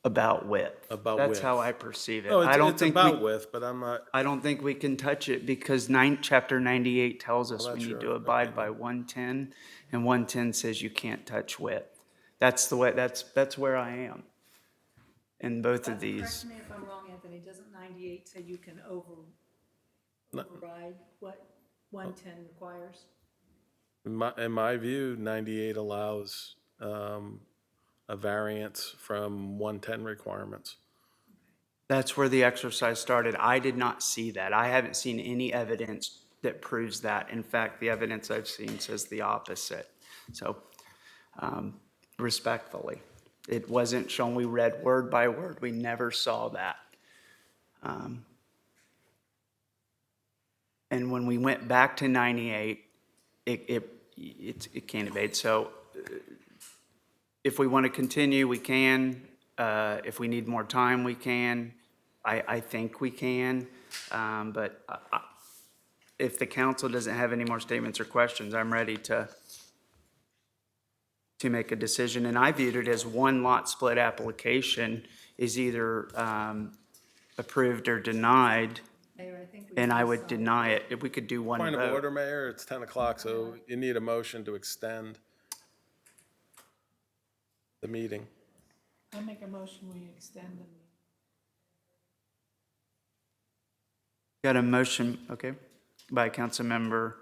About width. About That's width. how I perceive it. No, I don't it's think about we, width, but I'm not, I don't think we can touch it because Chapter 98 tells us Well, we that's need to your abide by 110, and 110 says you can't touch width. That's the way, that's where I am in both of these. Correct me if I'm wrong, Anthony, doesn't 98 say you can override what 110 requires? In my view, 98 allows a variance from 110 requirements. That's where the exercise started. I did not see that. I haven't seen any evidence that proves that. In fact, the evidence I've seen says the opposite. So, respectfully, it wasn't shown. We read word by word. We never saw that. And when we went back to 98, it can't evade. So if we want to continue, we can. If we need more time, we can. I think we can. But if the council doesn't have any more statements or questions, I'm ready to make a decision. And I viewed it as one lot split application is either approved or denied. Mayor, I think we And I would decided- deny it. If we could do one Point of vote. order, Mayor, it's 10 o'clock, so you need a motion to extend the meeting. I make a motion, we extend them. Got a motion, okay, by Councilmember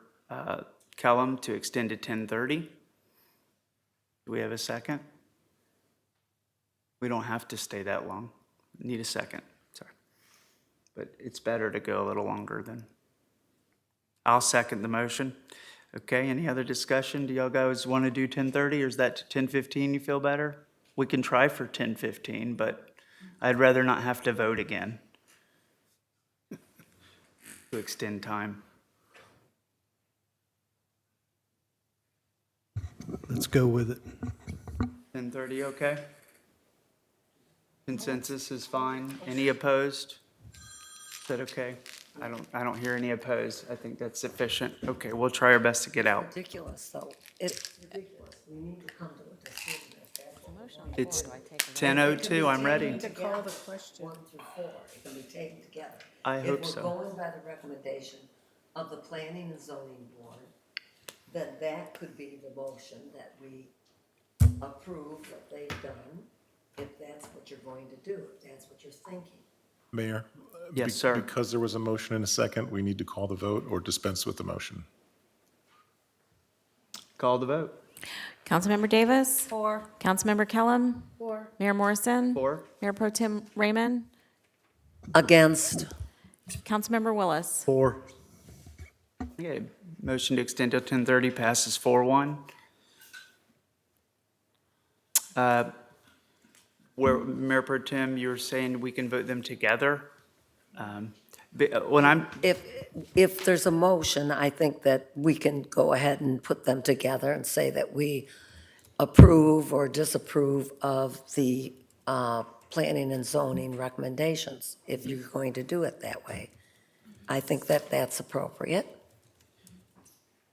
Kellum to extend to 10:30. Do we have a second? We don't have to stay that long. Need a second, sorry. But it's better to go a little longer than. I'll second the motion. Okay, any other discussion? Do y'all guys want to do 10:30 or is that 10:15 you feel better? We can try for 10:15, but I'd rather not have to vote again to extend time. Let's go with it. 10:30, okay? Consensus is fine. Any opposed? Is that okay? I don't hear any opposed. I think that's sufficient. Okay, we'll try our best to get out. Ridiculous, though. It's ridiculous. We need to come to a decision. It's 10:02, I'm ready. To call the question. 1 through 4, it can be taken together. I hope If so. we're going by the recommendation of the Planning and Zoning Board, then that could be the motion that we approve what they've done, if that's what you're going to do, if that's what you're thinking. Mayor? Yes, sir. Because there was a motion and a second, we need to call the vote or dispense with the motion. Call the vote. Councilmember Davis? 4. Councilmember Kellum? 4. Mayor Morrison? 4. Mayor Pro Tem Raymond? Against. Councilmember Willis? 4. Okay, motion to extend till 10:30 passes 4-1. Where, Mayor Pro Tem, you were saying we can vote them together? When I'm, If there's a motion, I think that we can go ahead and put them together and say that we approve or disapprove of the planning and zoning recommendations, if you're going to do it that way. I think that that's appropriate.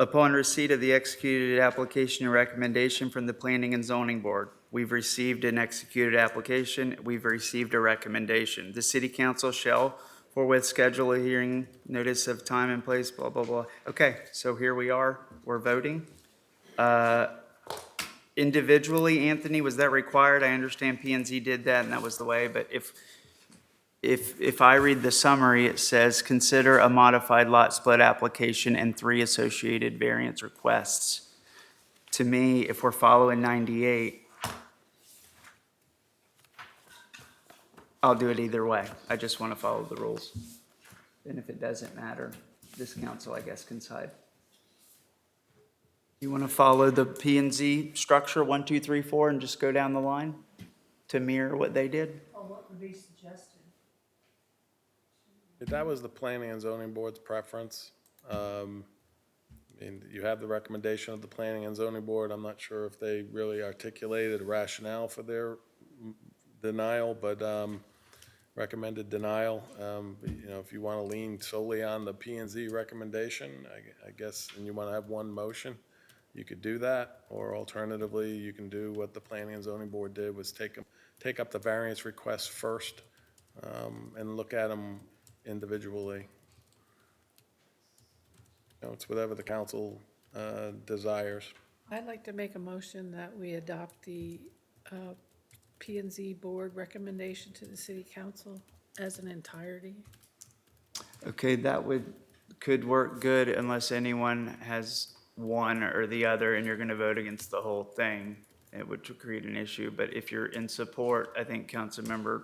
upon receipt of the executed application and recommendation from the Planning and Zoning Board, we've received an executed application, we've received a recommendation. The city council shall forthwith schedule a hearing, notice of time and place, blah, blah, blah. Okay, so here we are, we're voting. Individually, Anthony, was that required? I understand P and Z did that and that was the way, but if I read the summary, it says, consider a modified lot split application and 3 associated variance requests. To me, if we're following 98, I'll do it either way. I just want to follow the rules. And if it doesn't matter, this council, I guess, can decide. You want to follow the P and Z structure, 1, 2, 3, 4, and just go down the line to mirror what they did? Or what would be suggested? If that was the planning and zoning board's preference, and you have the recommendation of the planning and zoning board, I'm not sure if they really articulated a rationale for their denial, but recommended denial. You know, if you want to lean solely on the P and Z recommendation, I guess, and you want to have one motion, you could do that, or alternatively, you can do what the planning and zoning board did, was take up the variance requests first, and look at them individually. You know, it's whatever the council desires. I'd like to make a motion that we adopt the P and Z board recommendation to the city council as an entirety. Okay, that would could work good unless anyone has one or the other and you're going to vote against the whole thing. It would create an issue. But if you're in support, I think Councilmember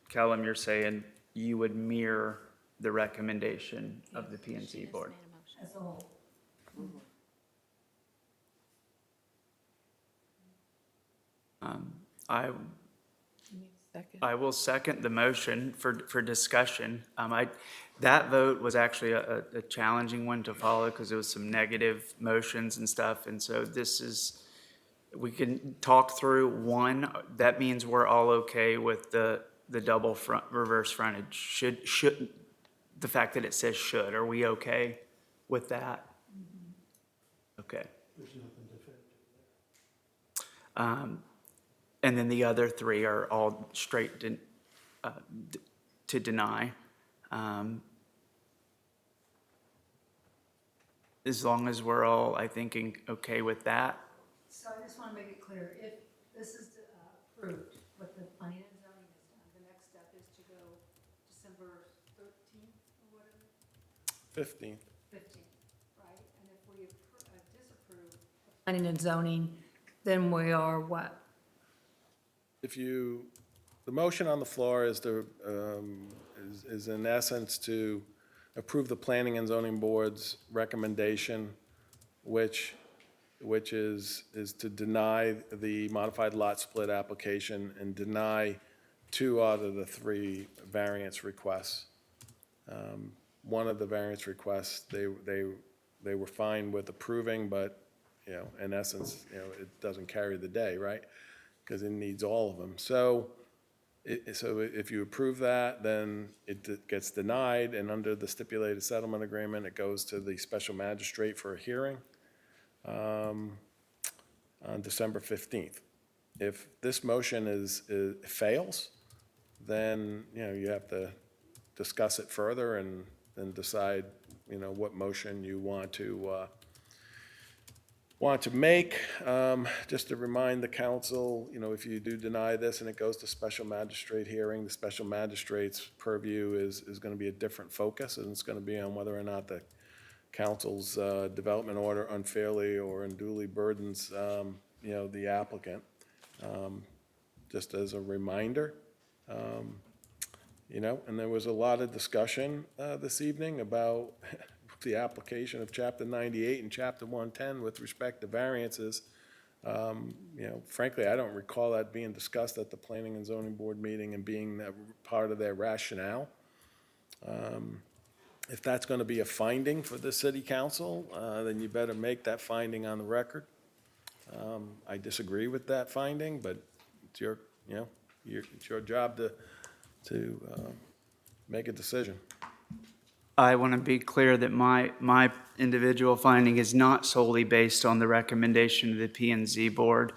Kellum, you're saying you would mirror the recommendation of the P and Z board. As a whole. I will second the motion for discussion. That vote was actually a challenging one to follow because there was some negative motions and stuff. And so we can talk through one. That means we're all okay with the double front, reverse frontage. Should, the fact that it says should, are we okay with that? Okay. And then the other three are all straight to deny. As long as we're all, I think, okay with that. So I just want to make it clear, if this is approved, what the planning and zoning has done, the next step is to go December 13th or whatever, 15th. 15th, right? And if we disapprove planning and zoning, then we are what? The motion on the floor is is in essence to approve the Planning and Zoning Board's recommendation, which is to deny the modified lot split application and deny 2 out of the 3 variance requests. One of the variance requests, they were fine with approving, but, in essence, it doesn't carry the day, right? Because it needs all of them. So if you approve that, then it gets denied, and under the stipulated settlement agreement, it goes to the special magistrate for a hearing on December 15th. If this motion fails, then, you have to discuss it further and then decide, what motion you want to make. Just to remind the council, if you do deny this and it goes to special magistrate hearing, the special magistrate's purview is going to be a different focus, and it's going to be on whether or not the council's development order unfairly or unduly burdens, the applicant. Just as a reminder, and there was a lot of discussion this evening about the application of Chapter 98 and Chapter 110 with respect to variances. Frankly, I don't recall that being discussed at the Planning and Zoning Board meeting and being part of their rationale. If that's going to be a finding for the city council, then you better make that finding on the record. I disagree with that finding, but it's your job to make a decision. I want to be clear that my individual finding is not solely based on the recommendation of the P and Z board,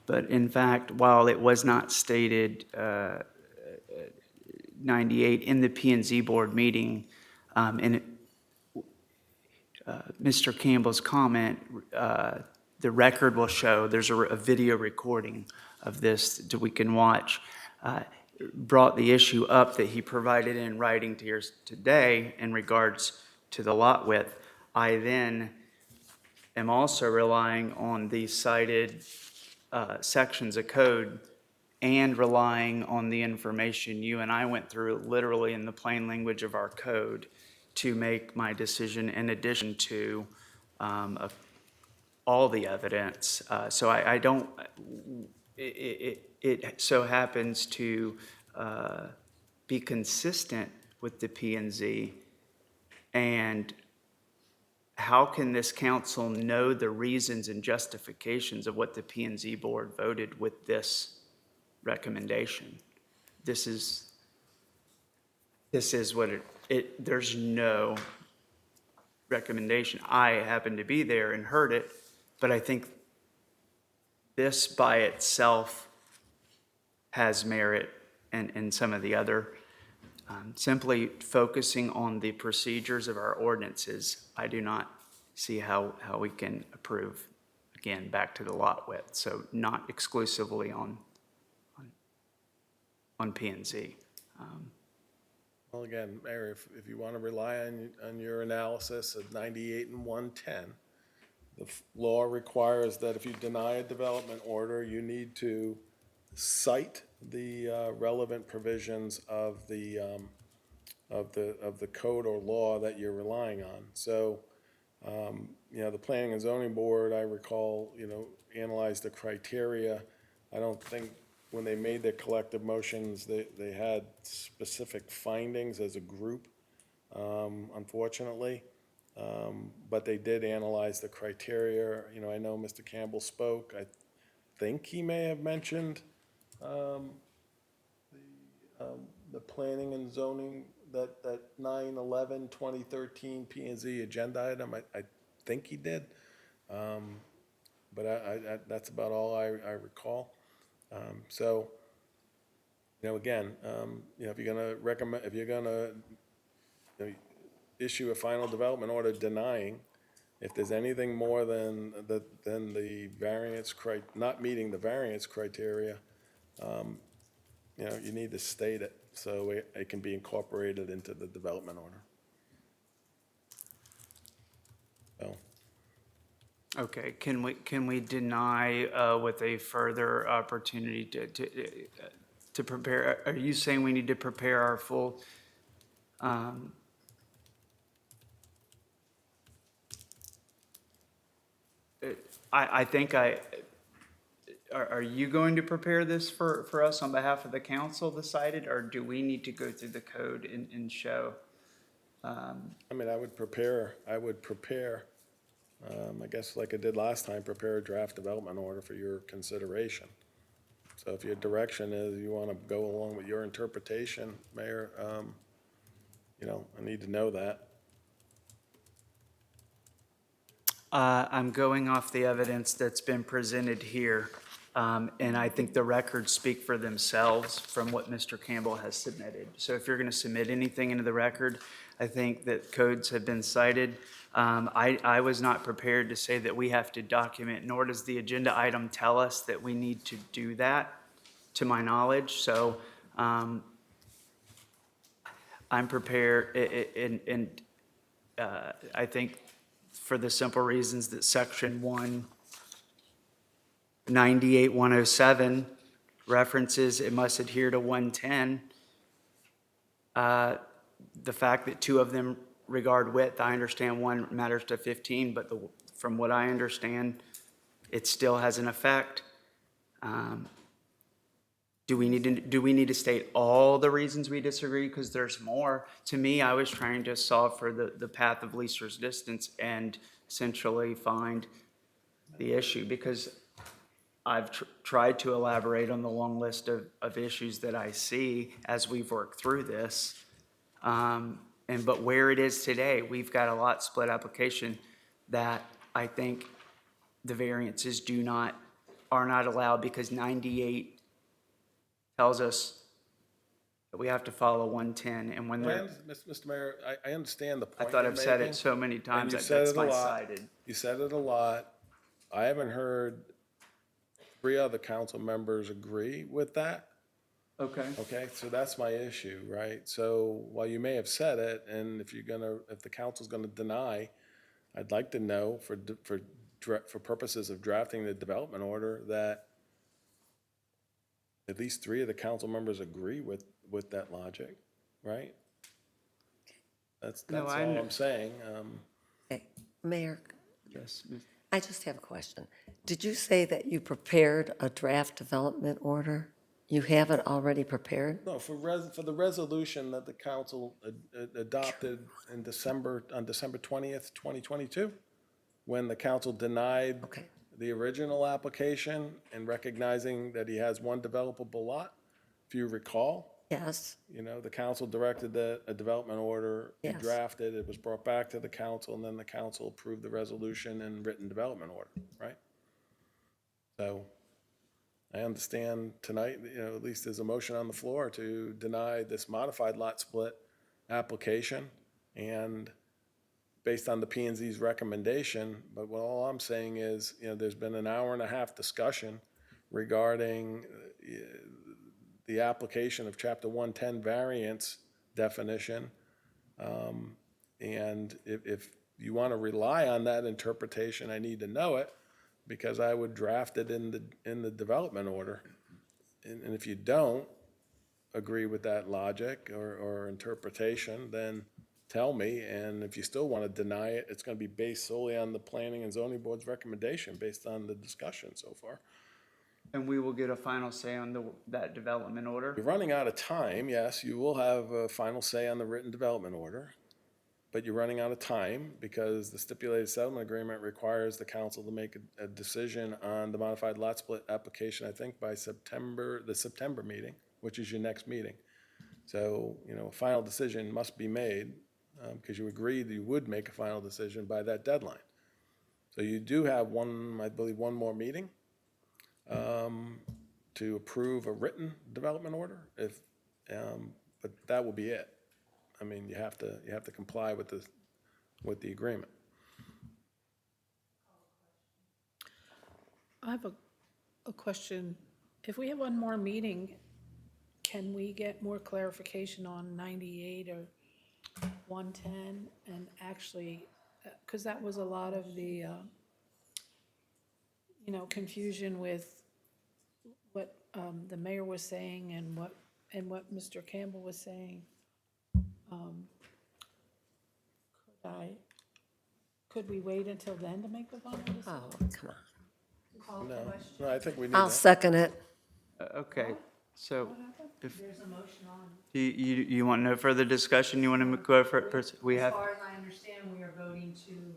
but in fact, while it was not stated 98 in the P and Z board meeting, and Mr. Campbell's comment, the record will show, there's a video recording of this that we can watch, brought the issue up that he provided in writing to yours today in regards to the lot width. I then am also relying on the cited sections of code and relying on the information you and I went through literally in the plain language of our code to make my decision in addition to all the evidence. So I don't, it so happens to be consistent with the P and Z. And how can this council know the reasons and justifications of what the P and Z board voted with this recommendation? This is what there's no recommendation. I happened to be there and heard it, but I think this by itself has merit and some of the other. Simply focusing on the procedures of our ordinances, I do not see how we can approve, again, back to the lot width. So not exclusively on P and Z. Well, again, Mayor, if you want to rely on your analysis of 98 and 110, the law requires that if you deny a development order, you need to cite the relevant provisions of the code or law that you're relying on. So, the Planning and Zoning Board, I recall, analyzed the criteria. I don't think when they made their collective motions, they had specific findings as a group, unfortunately. But they did analyze the criteria. I know Mr. Campbell spoke. I think he may have mentioned the planning and zoning, that 9/11/2013 P and Z agenda item. I think he did. But that's about all I recall. So, again, if you're gonna recommend, if you're gonna issue a final development order denying, if there's anything more than the variance not meeting the variance criteria, you need to state it so it can be incorporated into the development order. So. Okay, can we deny with a further opportunity to prepare? Are you saying we need to prepare our full? I think are you going to prepare this for us on behalf of the council decided, or do we need to go through the code and show? I mean, I would prepare, I guess like I did last time, prepare a draft development order for your consideration. So if your direction is you want to go along with your interpretation, Mayor, I need to know that. I'm going off the evidence that's been presented here, and I think the records speak for themselves from what Mr. Campbell has submitted. So if you're going to submit anything into the record, I think that codes have been cited. I was not prepared to say that we have to document, nor does the agenda item tell us that we need to do that, to my knowledge. So I'm prepared, and I think for the simple reasons that section 198-107 references it must adhere to 110. The fact that two of them regard width, I understand one matters to 15, but from what I understand, it still has an effect. Do we need to state all the reasons we disagree? Because there's more. To me, I was trying to solve for the path of least resistance and essentially find the issue, because I've tried to elaborate on the long list of issues that I see as we've worked through this. But where it is today, we've got a lot split application that I think the variances are not allowed, because 98 tells us that we have to follow 110, and when they're... Mr. Mayor, I understand the point I thought you're I've said making, it so many times and you that said that's it a my lot. sided. You said it a lot. I haven't heard 3 other council members agree with that. Okay. Okay, so that's my issue, right? So while you may have said it, and if the council's gonna deny, I'd like to know for purposes of drafting the development order that at least 3 of the council members agree with that logic, right? That's all I'm saying. Okay, Mayor, Yes. I just have a question. Did you say that you prepared a draft development order? You have it already prepared? No, for the resolution that the council adopted on December 20th, 2022, when the council denied the original application and recognizing that he has one developable lot, if you recall. Yes. The council directed a development order be Yes. drafted, it was brought back to the council, and then the council approved the resolution and written development order, right? So I understand tonight, at least there's a motion on the floor to deny this modified lot split application, and based on the P and Z's recommendation, but all I'm saying is, there's been an hour-and-a-half discussion regarding the application of Chapter 110 variance definition. And if you want to rely on that interpretation, I need to know it, because I would draft it in the development order. And if you don't agree with that logic or interpretation, then tell me. And if you still want to deny it, it's going to be based solely on the Planning and Zoning Board's recommendation based on the discussion so far. And we will get a final say on that development order? You're running out of time, yes, you will have a final say on the written development order, but you're running out of time because the stipulated settlement agreement requires the council to make a decision on the modified lot split application, I think, by the September meeting, which is your next meeting. So, a final decision must be made, because you agreed that you would make a final decision by that deadline. So you do have I believe, one more meeting to approve a written development order, but that will be it. I mean, you have to comply with the agreement. I have a question. If we have one more meeting, can we get more clarification on 98 or 110? And actually, because that was a lot of the, confusion with what the mayor was saying and what Mr. Campbell was saying. Could we wait until then to make the final decision? Oh, come on. Call the No, question? no, I think we need I'll that. second it. Okay, so if, There's a motion on. you want no further discussion? You want to go for, we have, As far as I understand, we are voting to.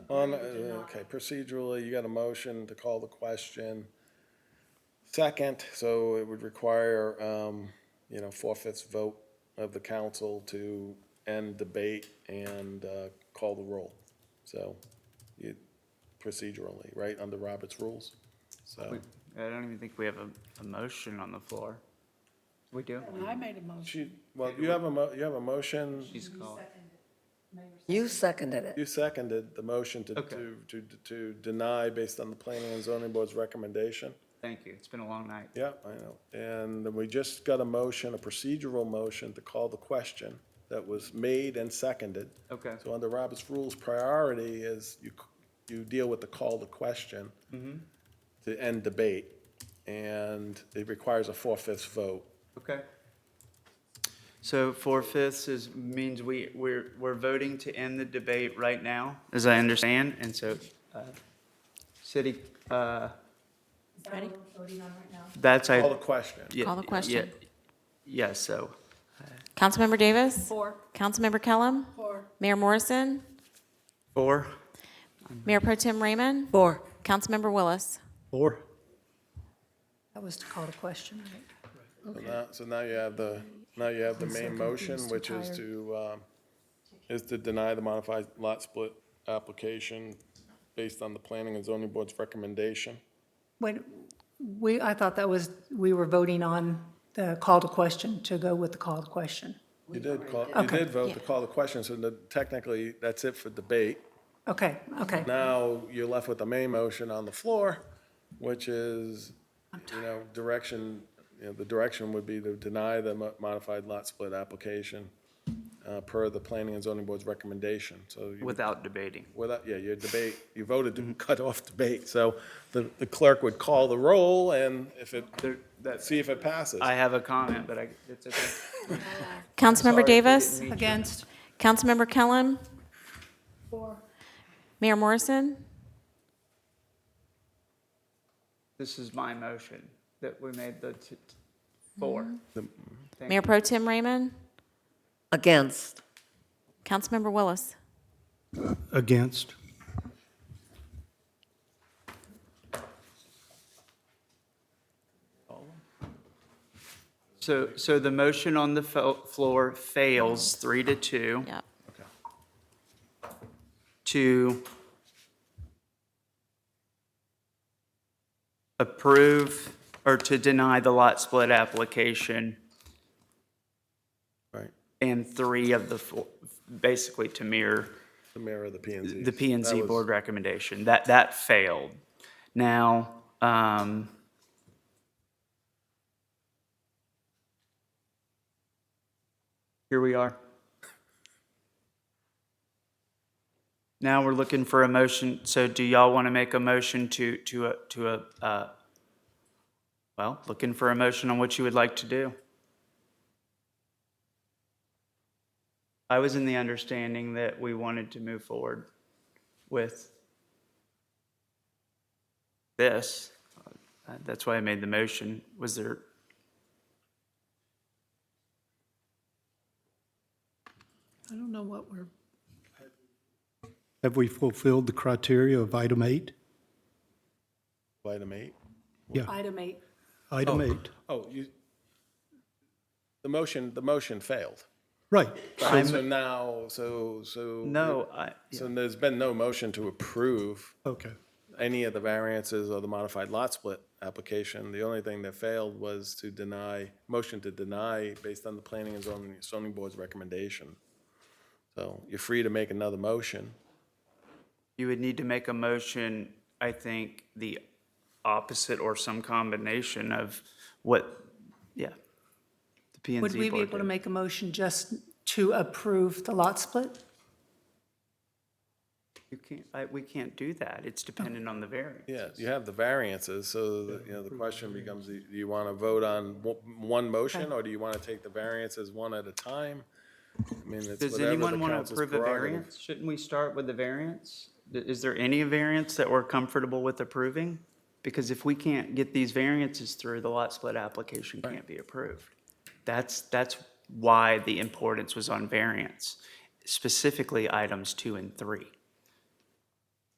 Okay, procedurally, you got a motion to call the question. Second, so it would require, 4/5 vote of the council to end debate and call the roll. So, procedurally, right, under Robert's rules. So, I don't even think we have a motion on the floor. We do? I made a motion. you have a motion. She's called. You seconded it. You seconded the motion Okay. to deny based on the Planning and Zoning Board's recommendation. Thank you. It's been a long night. Yeah, I know. And then we just got a motion, a procedural motion to call the question that was made and seconded. Okay. So under Robert's rules, priority is you deal with the call to question to end debate. And it requires a 4/5 vote. Okay. So 4/5 means we're voting to end the debate right now, as I understand. And so, city, Ready? that's. Call the question. Yeah, Call the question. Yes, so. Councilmember Davis? 4. Councilmember Kellum? 4. Mayor Morrison? 4? Mayor Pro Tem Raymond? 4. Councilmember Willis? 4? That was to call the question, right? So now you have the main motion, which is to deny the modified lot split application based on the Planning and Zoning Board's recommendation. I thought we were voting on the call to question, to go with the call to question. You did Okay. vote to call the question, so technically, that's it for debate. Okay. Now, you're left with the main motion on the floor, which is, direction, the direction would be to deny the modified lot split application per the Planning and Zoning Board's recommendation, so. Without debating. You voted to cut off debate, so the clerk would call the roll, and see if it passes. I have a comment, but it's okay. Councilmember Davis? Against? Councilmember Kellum? 4. Mayor Morrison? This is my motion that we made the 4. Thank Mayor Pro Tem Raymond? Against? Councilmember Willis? Against? So the motion on the floor fails 3-2 Yep. to approve or to deny the lot split application. Right. And 3 of the 4, basically to mirror The mayor of the P and Z. the P and Z board recommendation. That failed. Now, Here we are. Now we're looking for a motion, so do y'all want to make a motion well, looking for a motion on what you would like to do? I was in the understanding that we wanted to move forward with this. That's why I made the motion. Was there? I don't know what we're, Have we fulfilled the criteria of item 8? Item 8? Yeah, item 8. item 8. Oh, the motion failed. Right. Right, so now, so. No, So there's been no motion to approve Okay. any of the variances or the modified lot split application. The only thing that failed was to motion to deny based on the planning and zoning board's recommendation. So you're free to make another motion. you would need to make a motion, I think, the opposite or some combination of what, yeah, the P and Would Z we be board able to did. make a motion just to approve the lot split? You can't, we can't do that. It's dependent on the variance. Yeah, you have the variances, so, the question becomes, do you want to vote on one motion, or do you want to take the variances one at a time? I mean, it's Does whatever anyone the want to council's approve a prerogative. variance? Shouldn't we start with the variance? Is there any variance that we're comfortable with approving? Because if we can't get these variances through, the lot split application can't be approved. That's why the importance was on variance, specifically items 2 and 3.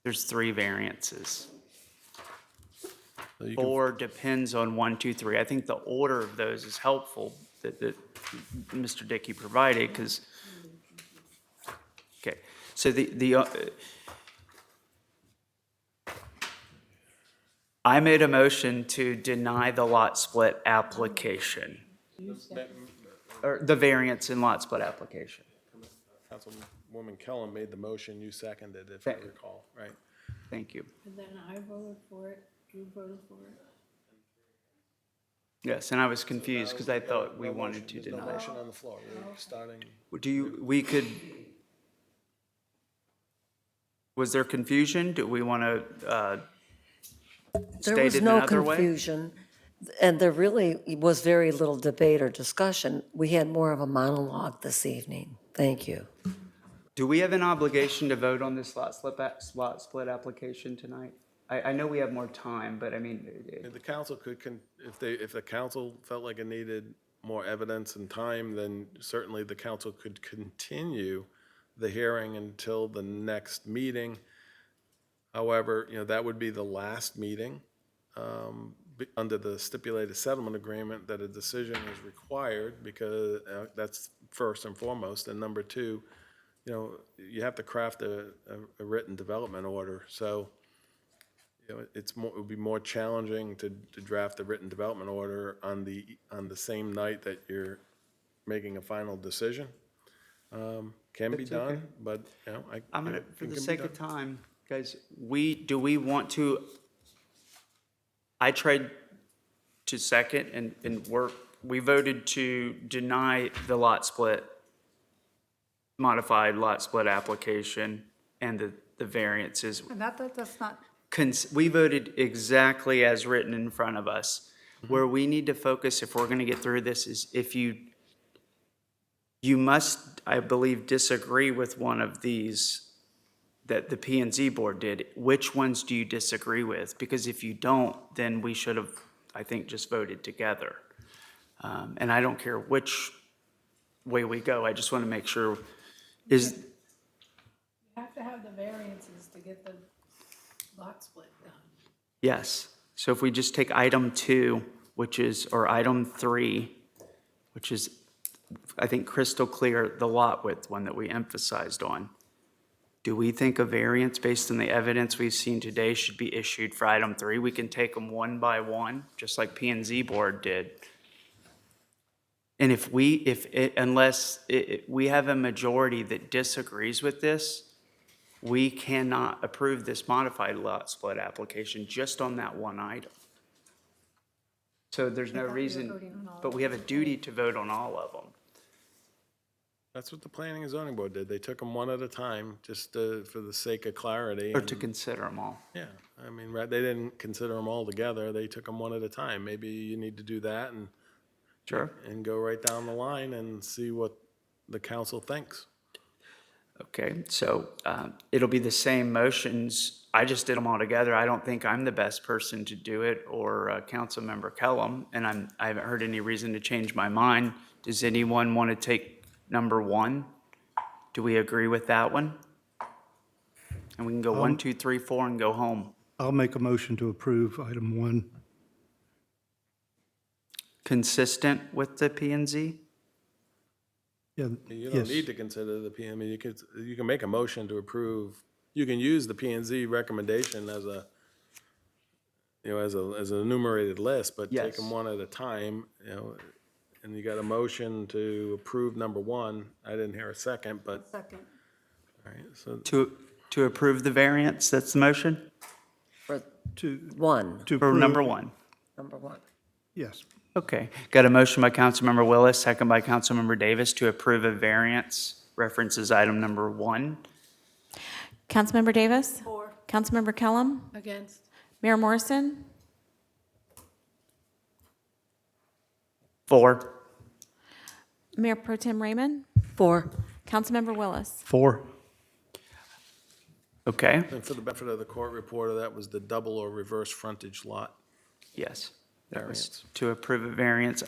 There's 3 variances. So you can- 4 depends on 1, 2, 3. I think the order of those is helpful that Mr. Dickey provided, because, okay, so I made a motion to deny the lot split application, or the variance in lot split application. Councilwoman Kellen made the motion, you seconded, if I recall, right? Thank you. And then I voted for it, you voted for it. Yes, and I was confused because I thought we wanted to There's no deny. motion on the floor, we're starting. Was there confusion? Do we want to There state was it no another way? confusion, and there really was very little debate or discussion. We had more of a monologue this evening. Thank you. Do we have an obligation to vote on this lot split application tonight? I know we have more time, but I mean, And the council could, if the council felt like it needed more evidence and time, then certainly the council could continue the hearing until the next meeting. However, that would be the last meeting under the stipulated settlement agreement, that a decision is required, because that's first and foremost. And number 2, you have to craft a written development order. So, it would be more challenging to draft a written development order on the same night that you're making a final decision. Can be That's okay. done, but, I'm gonna, it for the can be sake of done. time, guys, do we want to, I tried to second and we voted to deny the modified lot split application and the variances. And that's not, We voted exactly as written in front of us. Where we need to focus, if we're gonna get through this, is if you must, I believe, disagree with one of these that the P and Z board did. Which ones do you disagree with? Because if you don't, then we should have, I think, just voted together. And I don't care which way we go, I just want to make sure, You have to have the variances to get the lot split done. yes. So if we just take item 2, or item 3, which is, I think, crystal clear, the lot width one that we emphasized on. Do we think a variance based on the evidence we've seen today should be issued for item 3? We can take them one by one, just like P and Z board did. And unless we have a majority that disagrees with this, we cannot approve this modified lot split application just on that one item. So there's no thought we were reason, voting on all but of we have a duty to vote on all of them. That's what the planning and zoning board did. They took them one at a time, just for the sake of clarity. Or to and- consider them all. Yeah, I mean, right, they didn't consider them all together. They took them one at a time. Maybe you need to do that and. Sure. And go right down the line and see what the council thinks. Okay, so it'll be the same motions. I just did them all together. I don't think I'm the best person to do it, or Councilmember Kellum, and I haven't heard any reason to change my mind. Does anyone want to take number 1? Do we agree with that one? And we can go 1, 2, 3, 4 and go home. I'll make a motion to approve item 1. Consistent with the P and Z? Yeah, You don't yes. need to consider the PME. You can make a motion to approve. You can use the P and Z recommendation as a, as an enumerated list, but take Yes. them one at a time, and you got a motion to approve number 1. I didn't hear a second, but, Second. all right, so. To approve the variance, that's the motion? For To 1, to For approve. number 1? number 1. Yes. Okay, got a motion by Councilmember Willis, second by Councilmember Davis to approve a variance, references item number 1. Councilmember Davis? For. Councilmember Kellum? Against. Mayor Morrison? 4. Mayor Pro Tem Raymond? 4. Councilmember Willis? 4. Okay, And for the benefit of the court reporter, that was the double or reverse frontage lot. yes. That was Variance. to approve a variance.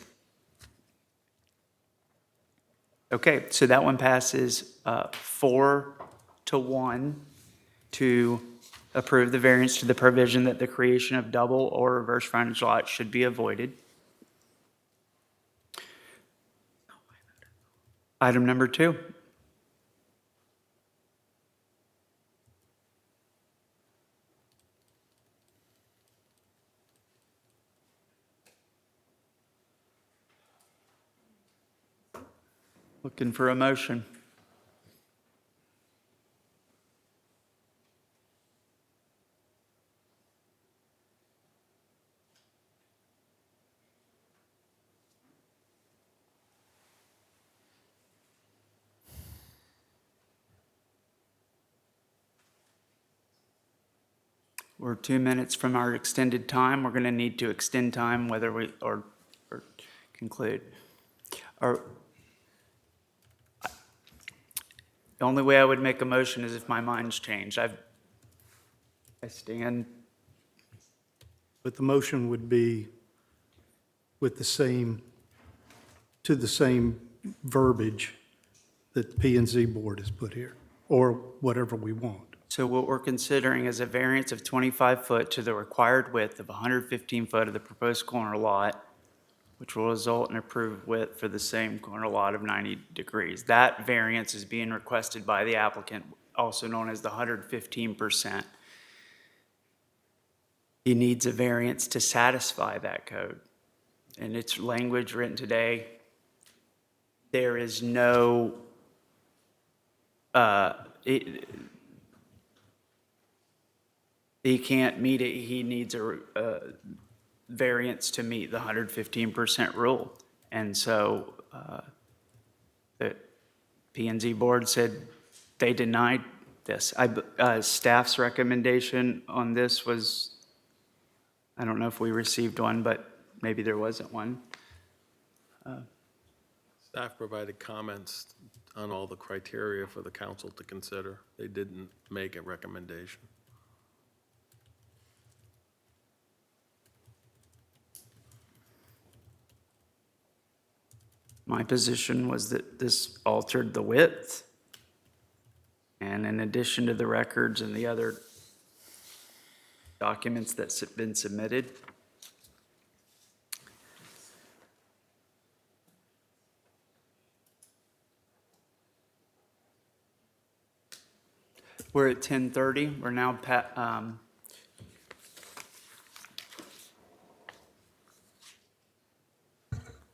Okay, so that one passes 4-1 to approve the variance to the provision that the creation of double or reverse frontage lots should be avoided. Item number 2. Looking for a motion. We're 2 minutes from our extended time. We're going to need to extend time whether we, or conclude. Or, the only way I would make a motion is if my mind's changed. I stand, But the motion would be with the same, to the same verbiage that the P and Z board has put here, or whatever we want. so what we're considering is a variance of 25 foot to the required width of 115 foot of the proposed corner lot, which will result in approved width for the same corner lot of 90 degrees. That variance is being requested by the applicant, also known as the 115%. He needs a variance to satisfy that code. In its language written today, there is no, he can't meet it, he needs a variance to meet the 115% rule. And so the P and Z board said they denied this. Staff's recommendation on this was, I don't know if we received one, but maybe there wasn't one. Staff provided comments on all the criteria for the council to consider. They didn't make a recommendation. My position was that this altered the width. And in addition to the records and the other documents that's been submitted, we're at 10:30. We're now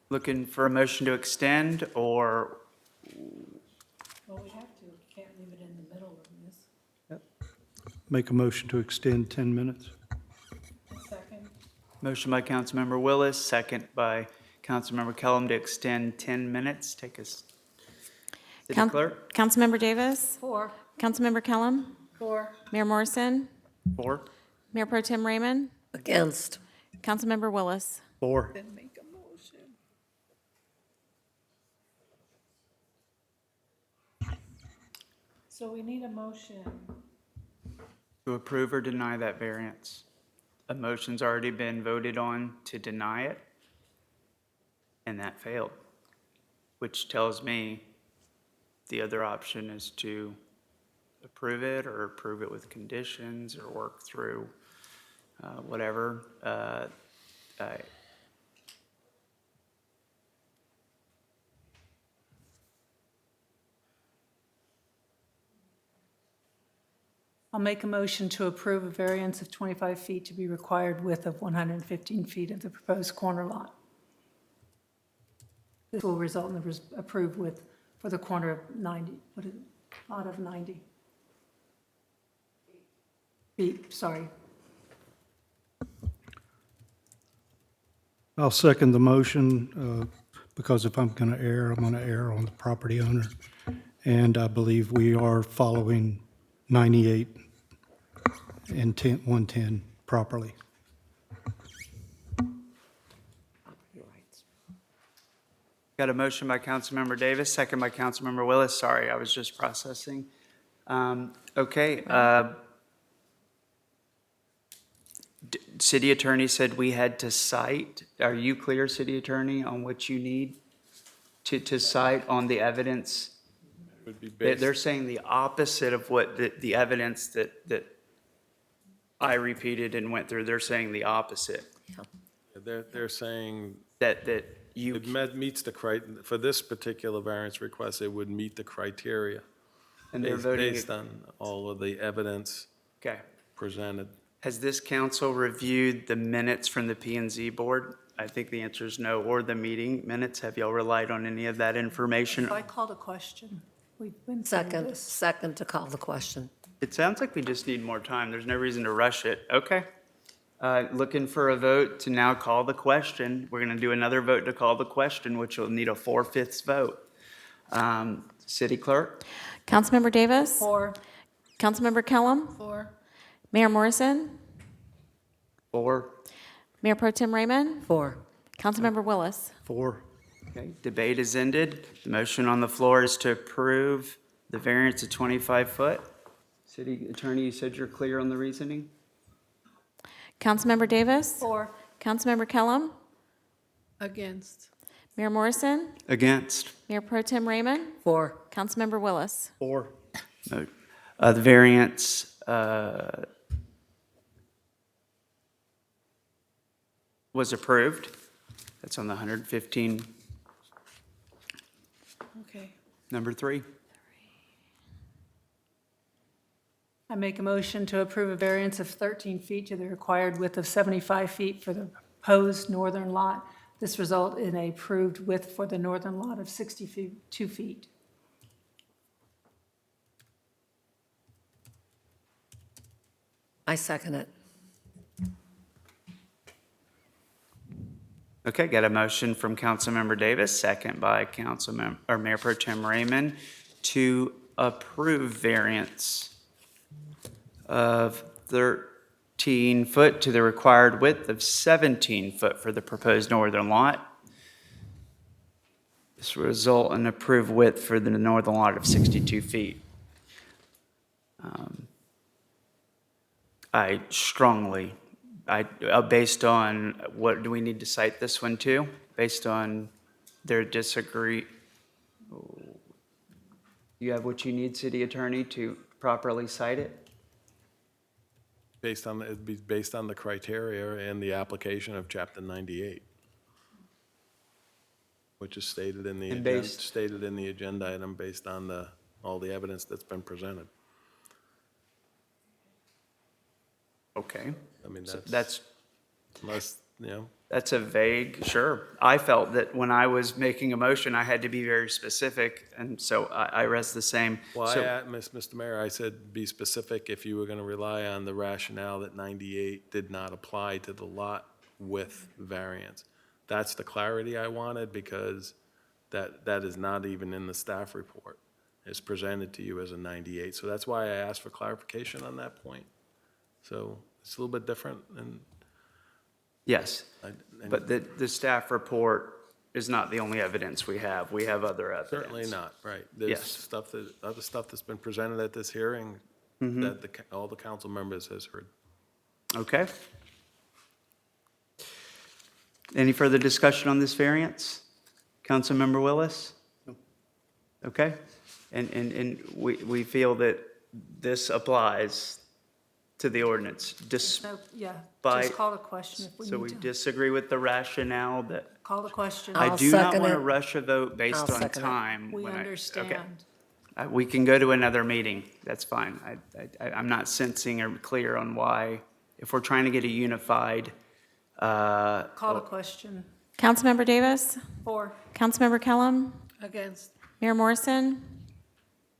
looking for a motion to extend, or Well, we have to, can't leave it in the middle of this. Make a motion to extend 10 minutes. Second. motion by Councilmember Willis, second by Councilmember Kellum to extend 10 minutes. Take us. City Clerk? Councilmember Davis? 4. Councilmember Kellum? 4. Mayor Morrison? 4. Mayor Pro Tem Raymond? Against. Councilmember Willis? 4. Then make a motion. So we need a motion. To approve or deny that variance. A motion's already been voted on to deny it, and that failed, which tells me the other option is to approve it or approve it with conditions or work through whatever. I'll make a motion to approve a variance of 25 feet to be required width of 115 feet of the proposed corner lot. This will result in the approved width for the corner of 90, what is it, lot of 90 feet, sorry. I'll second the motion, because if I'm going to err, I'm going to err on the property owner. And I believe we are following 98 and 110 properly. Got a motion by Councilmember Davis, second by Councilmember Willis. Sorry, I was just processing. Okay. City Attorney said we had to cite. Are you clear, City Attorney, on what you need to cite on the evidence? Would be based. They're saying the opposite of what the evidence that I repeated and went through. They're saying the opposite. They're saying That you. it meets for this particular variance request, it would meet the criteria. And they're voting. Based on all of the evidence Okay. presented. Has this council reviewed the minutes from the P and Z board? I think the answer is no, or the meeting minutes. Have y'all relied on any of that information? If I called a question, we've been through Second, this. second to call the question. It sounds like we just need more time. There's no reason to rush it. Okay. Looking for a vote to now call the question. We're going to do another vote to call the question, which will need a 4/5 vote. City Clerk? Councilmember Davis? 4. Councilmember Kellum? 4. Mayor Morrison? 4. Mayor Pro Tem Raymond? 4. Councilmember Willis? 4. Okay, debate is ended. The motion on the floor is to approve the variance of 25 foot. City Attorney, you said you're clear on the reasoning? Councilmember Davis? 4. Councilmember Kellum? Against. Mayor Morrison? Against? Mayor Pro Tem Raymond? 4. Councilmember Willis? 4. No. The variance was approved. That's on the 115, Okay. number 3. I make a motion to approve a variance of 13 feet to the required width of 75 feet for the proposed northern lot. This result in a approved width for the northern lot of 62 feet. I second it. Okay, got a motion from Councilmember Davis, second by Mayor Pro Tem Raymond to approve variance of 13 foot to the required width of 17 foot for the proposed northern lot. This will result in approved width for the northern lot of 62 feet. I strongly, based on, what do we need to cite this one to? Based on their disagree. You have what you need, City Attorney, to properly cite it? It'd be based on the criteria and the application of Chapter 98, which is stated in the And agenda item based on all the evidence that's been presented. Okay. I mean, So that's, unless, That's a vague, sure. I felt that when I was making a motion, I had to be very specific, and so I rest the same. Well, So- Mr. Mayor, I said be specific if you were going to rely on the rationale that 98 did not apply to the lot width variance. That's the clarity I wanted, because that is not even in the staff report. is presented to you as a 98. So that's why I asked for clarification on that point. So it's a little bit different, and Yes, and but the staff report is not the only evidence we have. We have other evidence. certainly not, right. There's Yes. other stuff that's been presented at this hearing that all the council members has heard. Okay. Any further discussion on this variance? Councilmember Willis? Okay. And we feel that this applies to the ordinance. No, yeah, By- just call the question if we So we need to. disagree with the rationale that, Call the question. I I'll do not second want to it. rush a vote based I'll on second it. time. We when I- okay. understand. We can go to another meeting, that's fine. I'm not sensing or clear on why, if we're trying to get a unified, Call the question. Councilmember Davis, 4, Councilmember Kellum, Against. Mayor Morrison,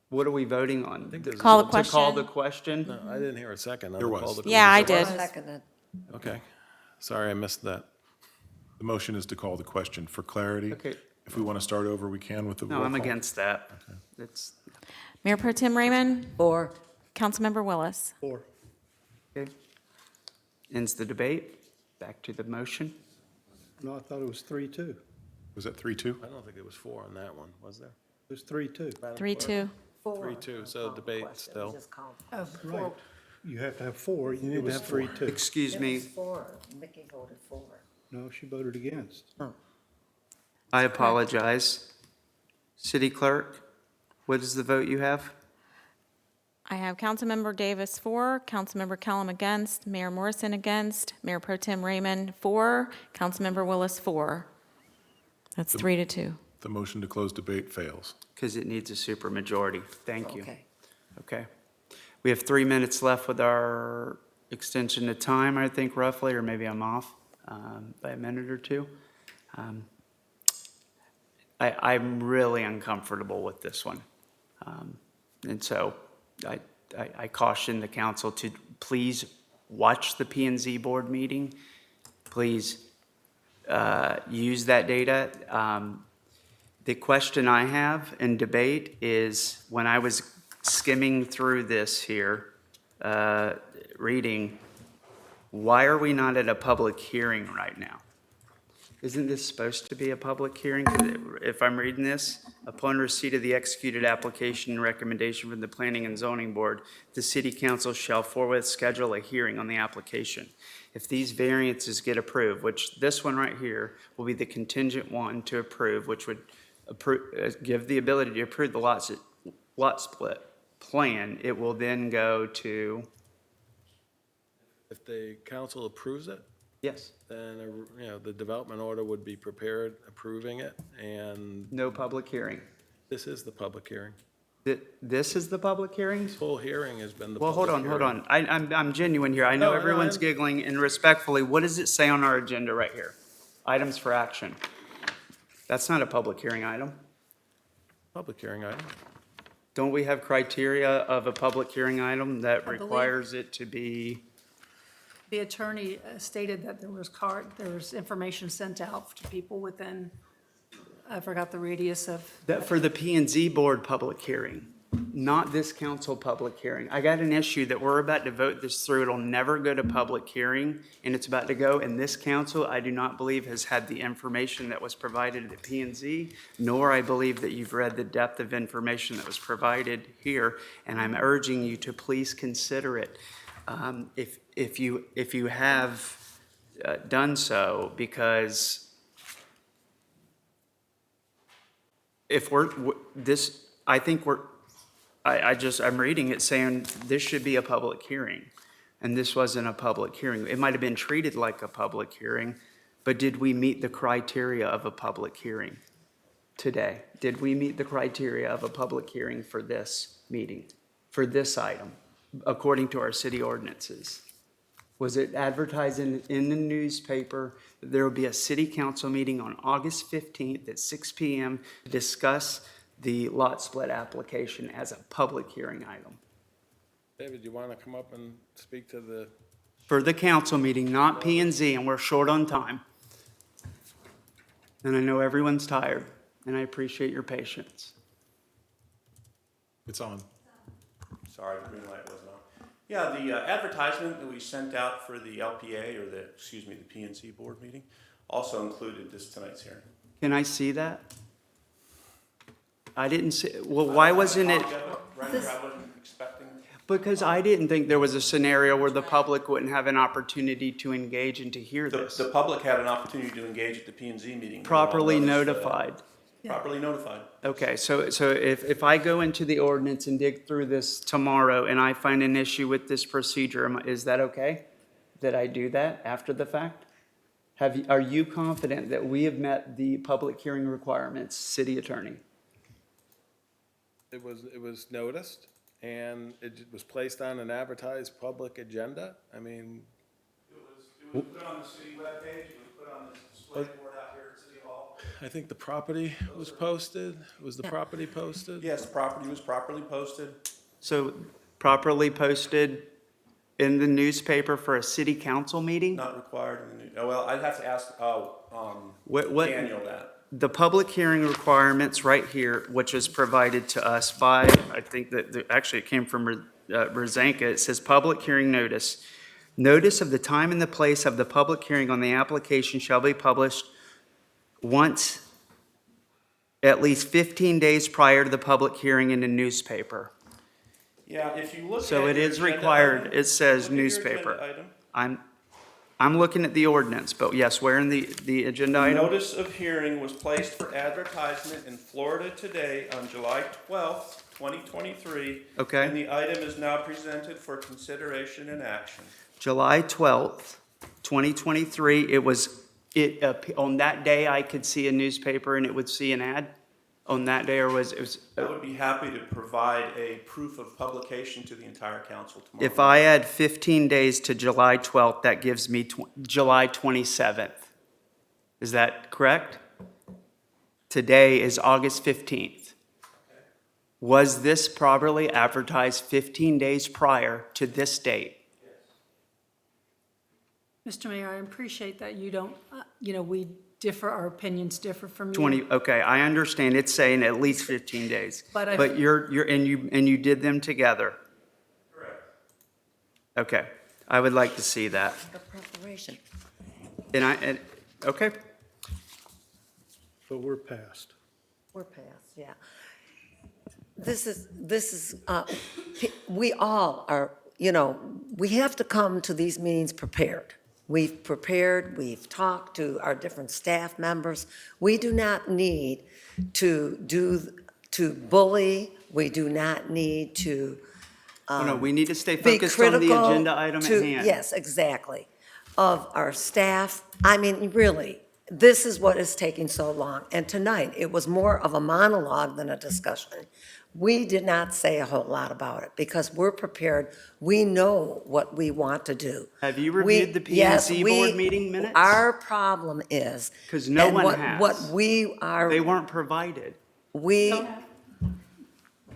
what are we voting on? there's- Call the To call question. the question? No, I didn't hear a second. on There the was. call to- Yeah, I did. Seconded. Okay, sorry, I missed that. The motion is to call the question for clarity. Okay. If we want to start over, we can with the roll No, I'm call. against that. It's, Mayor Pro Tem Raymond, 4. Councilmember Willis. 4. okay. Ends the debate. Back to the motion. No, I thought it was 3-2. Was that 3-2? I don't think it was 4 on that one, was there? It was 3-2. 3-2. 3-2, so debate still. Just call. Oh, Right. You have to have 4. You need to have 3-2. Excuse It me, was 4. Mickey voted 4. No, she voted against. I apologize. City clerk, what is the vote you have? I have Councilmember Davis 4, Councilmember Kellum against, Mayor Morrison against, Mayor Pro Tem Raymond 4, Councilmember Willis 4. That's 3-2. The motion to close debate fails. Because it needs a supermajority. Thank you. Okay. Okay. We have 3 minutes left with our extension of time, I think roughly, or maybe I'm off by a minute or two. I'm really uncomfortable with this one. And so I caution the council to please watch the P and Z board meeting. Please use that data. The question I have in debate is, when I was skimming through this here, reading, why are we not at a public hearing right now? Isn't this supposed to be a public hearing? If I'm reading this, upon receipt of the executed application and recommendation from the Planning and Zoning Board, the City Council shall forthwith schedule a hearing on the application. If these variances get approved, which this one right here will be the contingent one to approve, which would give the ability to approve the lot split plan, it will then go to, If the council approves it, yes, then, the development order would be prepared approving it, and no public hearing. this is the public hearing. This is the public hearing? Full hearing has been the Well, public hold hearing. on. I'm genuine here. I know No, everyone's I- giggling, and respectfully, what does it say on our agenda right here? Items for action. That's not a public hearing item. Public hearing item. Don't we have criteria of a public hearing item that believe- requires it to be? The attorney stated that there was information sent out to people within, I forgot the radius of. That for the P and Z board public hearing, not this council public hearing. I got an issue that we're about to vote this through. It'll never go to public hearing, and it's about to go. And this council, I do not believe, has had the information that was provided at P and Z, nor I believe that you've read the depth of information that was provided here. And I'm urging you to please consider it. If you have done so, because if I think I'm reading it saying this should be a public hearing, and this wasn't a public hearing. It might have been treated like a public hearing, but did we meet the criteria of a public hearing today? Did we meet the criteria of a public hearing for this meeting, for this item, according to our city ordinances? Was it advertised in the newspaper that there will be a city council meeting on August 15th at 6 p.m. to discuss the lot split application as a public hearing item? David, you want to come up and speak to the, For the council meeting, not P and Z, and we're short on time. And I know everyone's tired, and I appreciate your patience. It's on. Sorry, the green light wasn't on. Yeah, the advertisement that we sent out for the LPA, or the PNC board meeting, also included tonight's hearing. Can I see that? I didn't see, well, why wasn't it? Render, I wasn't expecting. Because I didn't think there was a scenario where the public wouldn't have an opportunity to engage and to hear this. The public had an opportunity to engage at the P&Z meeting. Properly They all noticed, notified. Properly notified. Okay, so if I go into the ordinance and dig through this tomorrow and I find an issue with this procedure, is that okay? That I do that after the fact? Are you confident that we have met the public hearing requirements, city attorney? It was noticed, and it was placed on an advertised public agenda. I mean, It was put on the city webpage, it was put on the display board out here at City Hall. I think the property was posted. Was the property posted? Yes, the property was properly posted. So properly posted in the newspaper for a city council meeting? Not required in the new, well, I'd have to ask, What- Daniel that. The public hearing requirements right here, which was provided to us by, I think that, actually it came from Rosanka. It says, public hearing notice. Notice of the time and the place of the public hearing on the application shall be published once at least 15 days prior to the public hearing in the newspaper. Yeah, if you look at. So it your is agenda required, item- it says look at your newspaper. agenda item. I'm looking at the ordinance, but yes, where in the agenda item? Notice of hearing was placed for advertisement in Florida Today on July 12th, 2023. Okay. And the item is now presented for consideration and action. July 12th, 2023, on that day, I could see a newspaper and it would see an ad on that day, or was it? I would be happy to provide a proof of publication to the entire council tomorrow. If I add 15 days to July 12th, that gives me July 27th. Is that correct? Today is August 15th. Was this properly advertised 15 days prior to this date? Mr. Mayor, I appreciate that you don't, we differ, our opinions differ from you. 20, okay, I understand it's saying at least 15 days. But I- But you did them together? Correct. Okay, I would like to see that. The preparation. Okay, But we're past. We're past, yeah. We all are, we have to come to these meetings prepared. We've prepared, we've talked to our different staff members. We do not need to bully, we do not need to no, we need to stay be focused on the critical agenda item at to- hand. Yes, exactly, of our staff. I mean, really, this is what is taking so long. And tonight, it was more of a monologue than a discussion. We did not say a whole lot about it because we're prepared. We know what we want to do. Have you We- reviewed the yes, P&Z we- board meeting minutes? Our problem is. 'Cause no and one what- has. What we are, They weren't provided. we,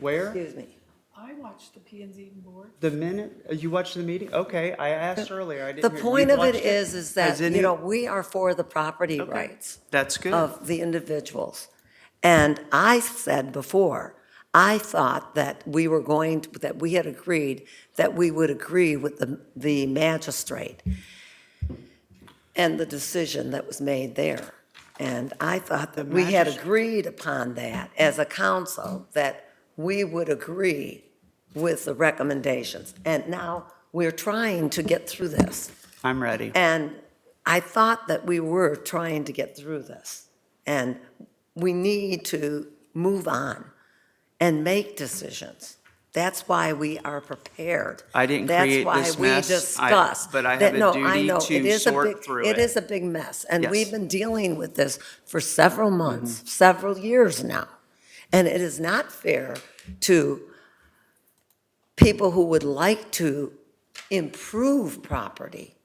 Where? excuse me. I watched the P and Z board. The minute, you watched the meeting? Okay, I asked earlier, I The didn't hear. point You've of it watched is that, Has any- we are for the property Okay. rights That's good. of the individuals. And I said before, I thought that we had agreed that we would agree with the magistrate and the decision that was made there. And I thought that we had agreed upon that as a council, that we would agree with the recommendations. And now we're trying to get through this. I'm ready. And I thought that we were trying to get through this. And we need to move on and make decisions. That's why we are prepared. I didn't create this That's why we mess, discussed. but I that- have a no, I duty know, to it is a sort big- through It it. is a big mess, and Yes. we've been dealing with this for several months, Mm-hmm. several years now. And it is not fair to people who would like to improve property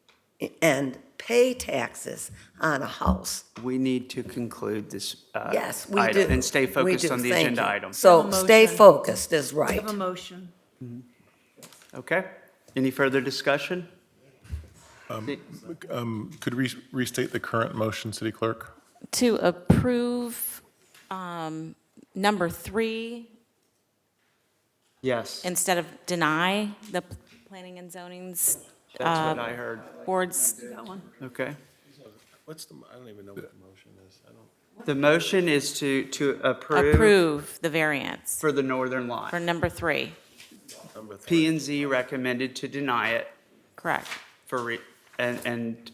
and pay taxes on a house. We need to conclude this Yes, we item do. and stay We focused do. on the Thank agenda you. item. So Have a stay motion. focused is We right. have a motion. Okay, any further discussion? Could we restate the current motion, City Clerk? To approve number 3 Yes, instead of deny the planning and zoning's that's what I heard. board's. Got one? Okay. I don't even know what the motion is. I don't. The motion is to approve Approve the variance for the northern lot. for number 3. Number 3. P and Z recommended to deny it Correct. and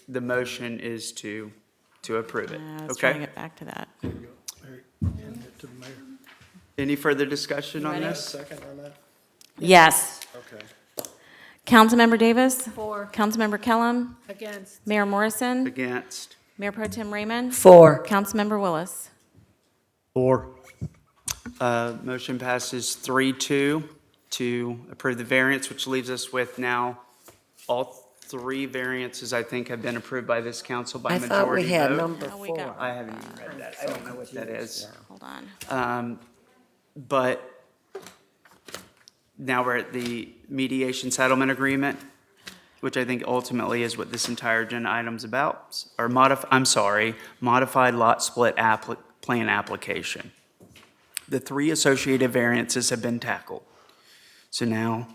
the motion is to approve it. I was trying to Okay? get back to that. Hand it to the mayor. Any further discussion on Ready? this? Second on that? Yes. Okay. Councilmember Davis? For, Councilmember Kellum? against, Mayor Morrison? Against? Mayor Pro Tem Raymond? 4. Councilmember Willis? 4. Motion passes 3-2 to approve the variance, which leaves us with now all 3 variances, I think, have been approved by this council by I majority thought we had vote. number Oh, we 4. got- I haven't even read that. I don't know what that is. Hold on. But now we're at the mediation settlement agreement, which I think ultimately is what this entire agenda item's about, or modified lot split plan application. The 3 associated variances have been tackled. So now,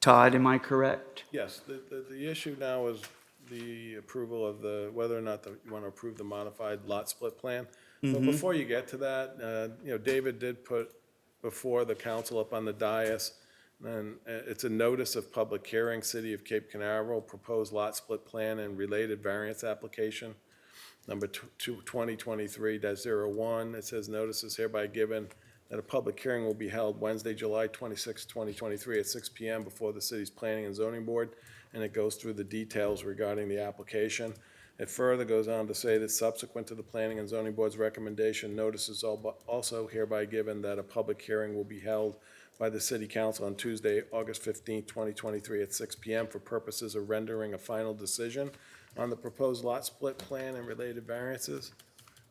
Todd, am I correct? Yes, the issue now is the approval of whether or not you want to approve the modified lot split plan. But before you get to that, David did put before the council up on the dais, and it's a notice of public hearing, City of Cape Canaveral, proposed lot split plan and related variance application, number 2023-01. It says notice is hereby given that a public hearing will be held Wednesday, July 26, 2023 at 6 p.m. before the city's Planning and Zoning Board, and it goes through the details regarding the application. It further goes on to say that subsequent to the Planning and Zoning Board's recommendation, notice is also hereby given that a public hearing will be held by the City Council on Tuesday, August 15, 2023 at 6 p.m. for purposes of rendering a final decision on the proposed lot split plan and related variances.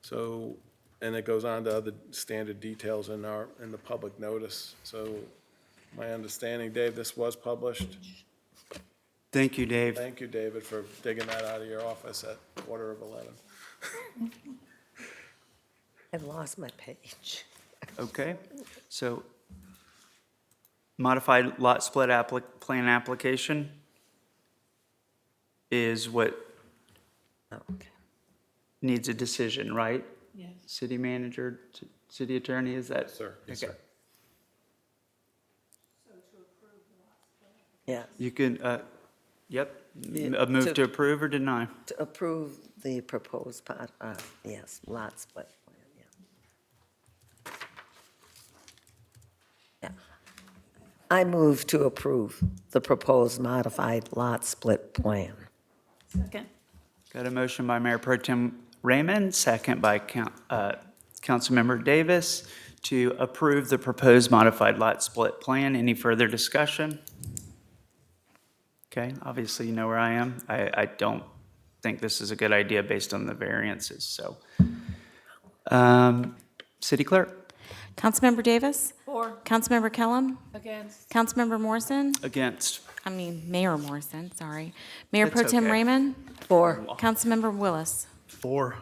So, and it goes on to other standard details in the public notice. So my understanding, Dave, this was published. Thank you, Dave. Thank you, David, for digging that out of your office at 10:45. I've lost my page. Okay, so modified lot split plan application is what Okay. needs a decision, right? Yes. City manager, city attorney, is that? Sir. Yes, Okay. sir. Yeah, You can, yep, Yeah, a move to- to approve or deny? to approve the proposed part, yes, lot split plan, yeah. Yeah. I move to approve the proposed modified lot split plan. Second. Got a motion by Mayor Pro Tem Raymond, second by Councilmember Davis to approve the proposed modified lot split plan. Any further discussion? Okay, obviously you know where I am. I don't think this is a good idea based on the variances, so. City Clerk? Councilmember Davis? For, Councilmember Kellum? against, Councilmember Morrison? Against? Mayor Morrison, sorry. Mayor That's Pro Tem okay. Raymond? For, Councilmember Willis? 4.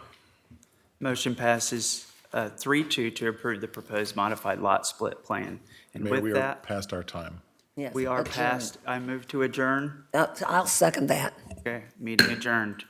Motion passes 3-2 to approve the proposed modified lot split plan. And Mayor, we with are that, past our time. yes. we are adjourned. past, I move to adjourn. I'll second that. Okay, meeting adjourned.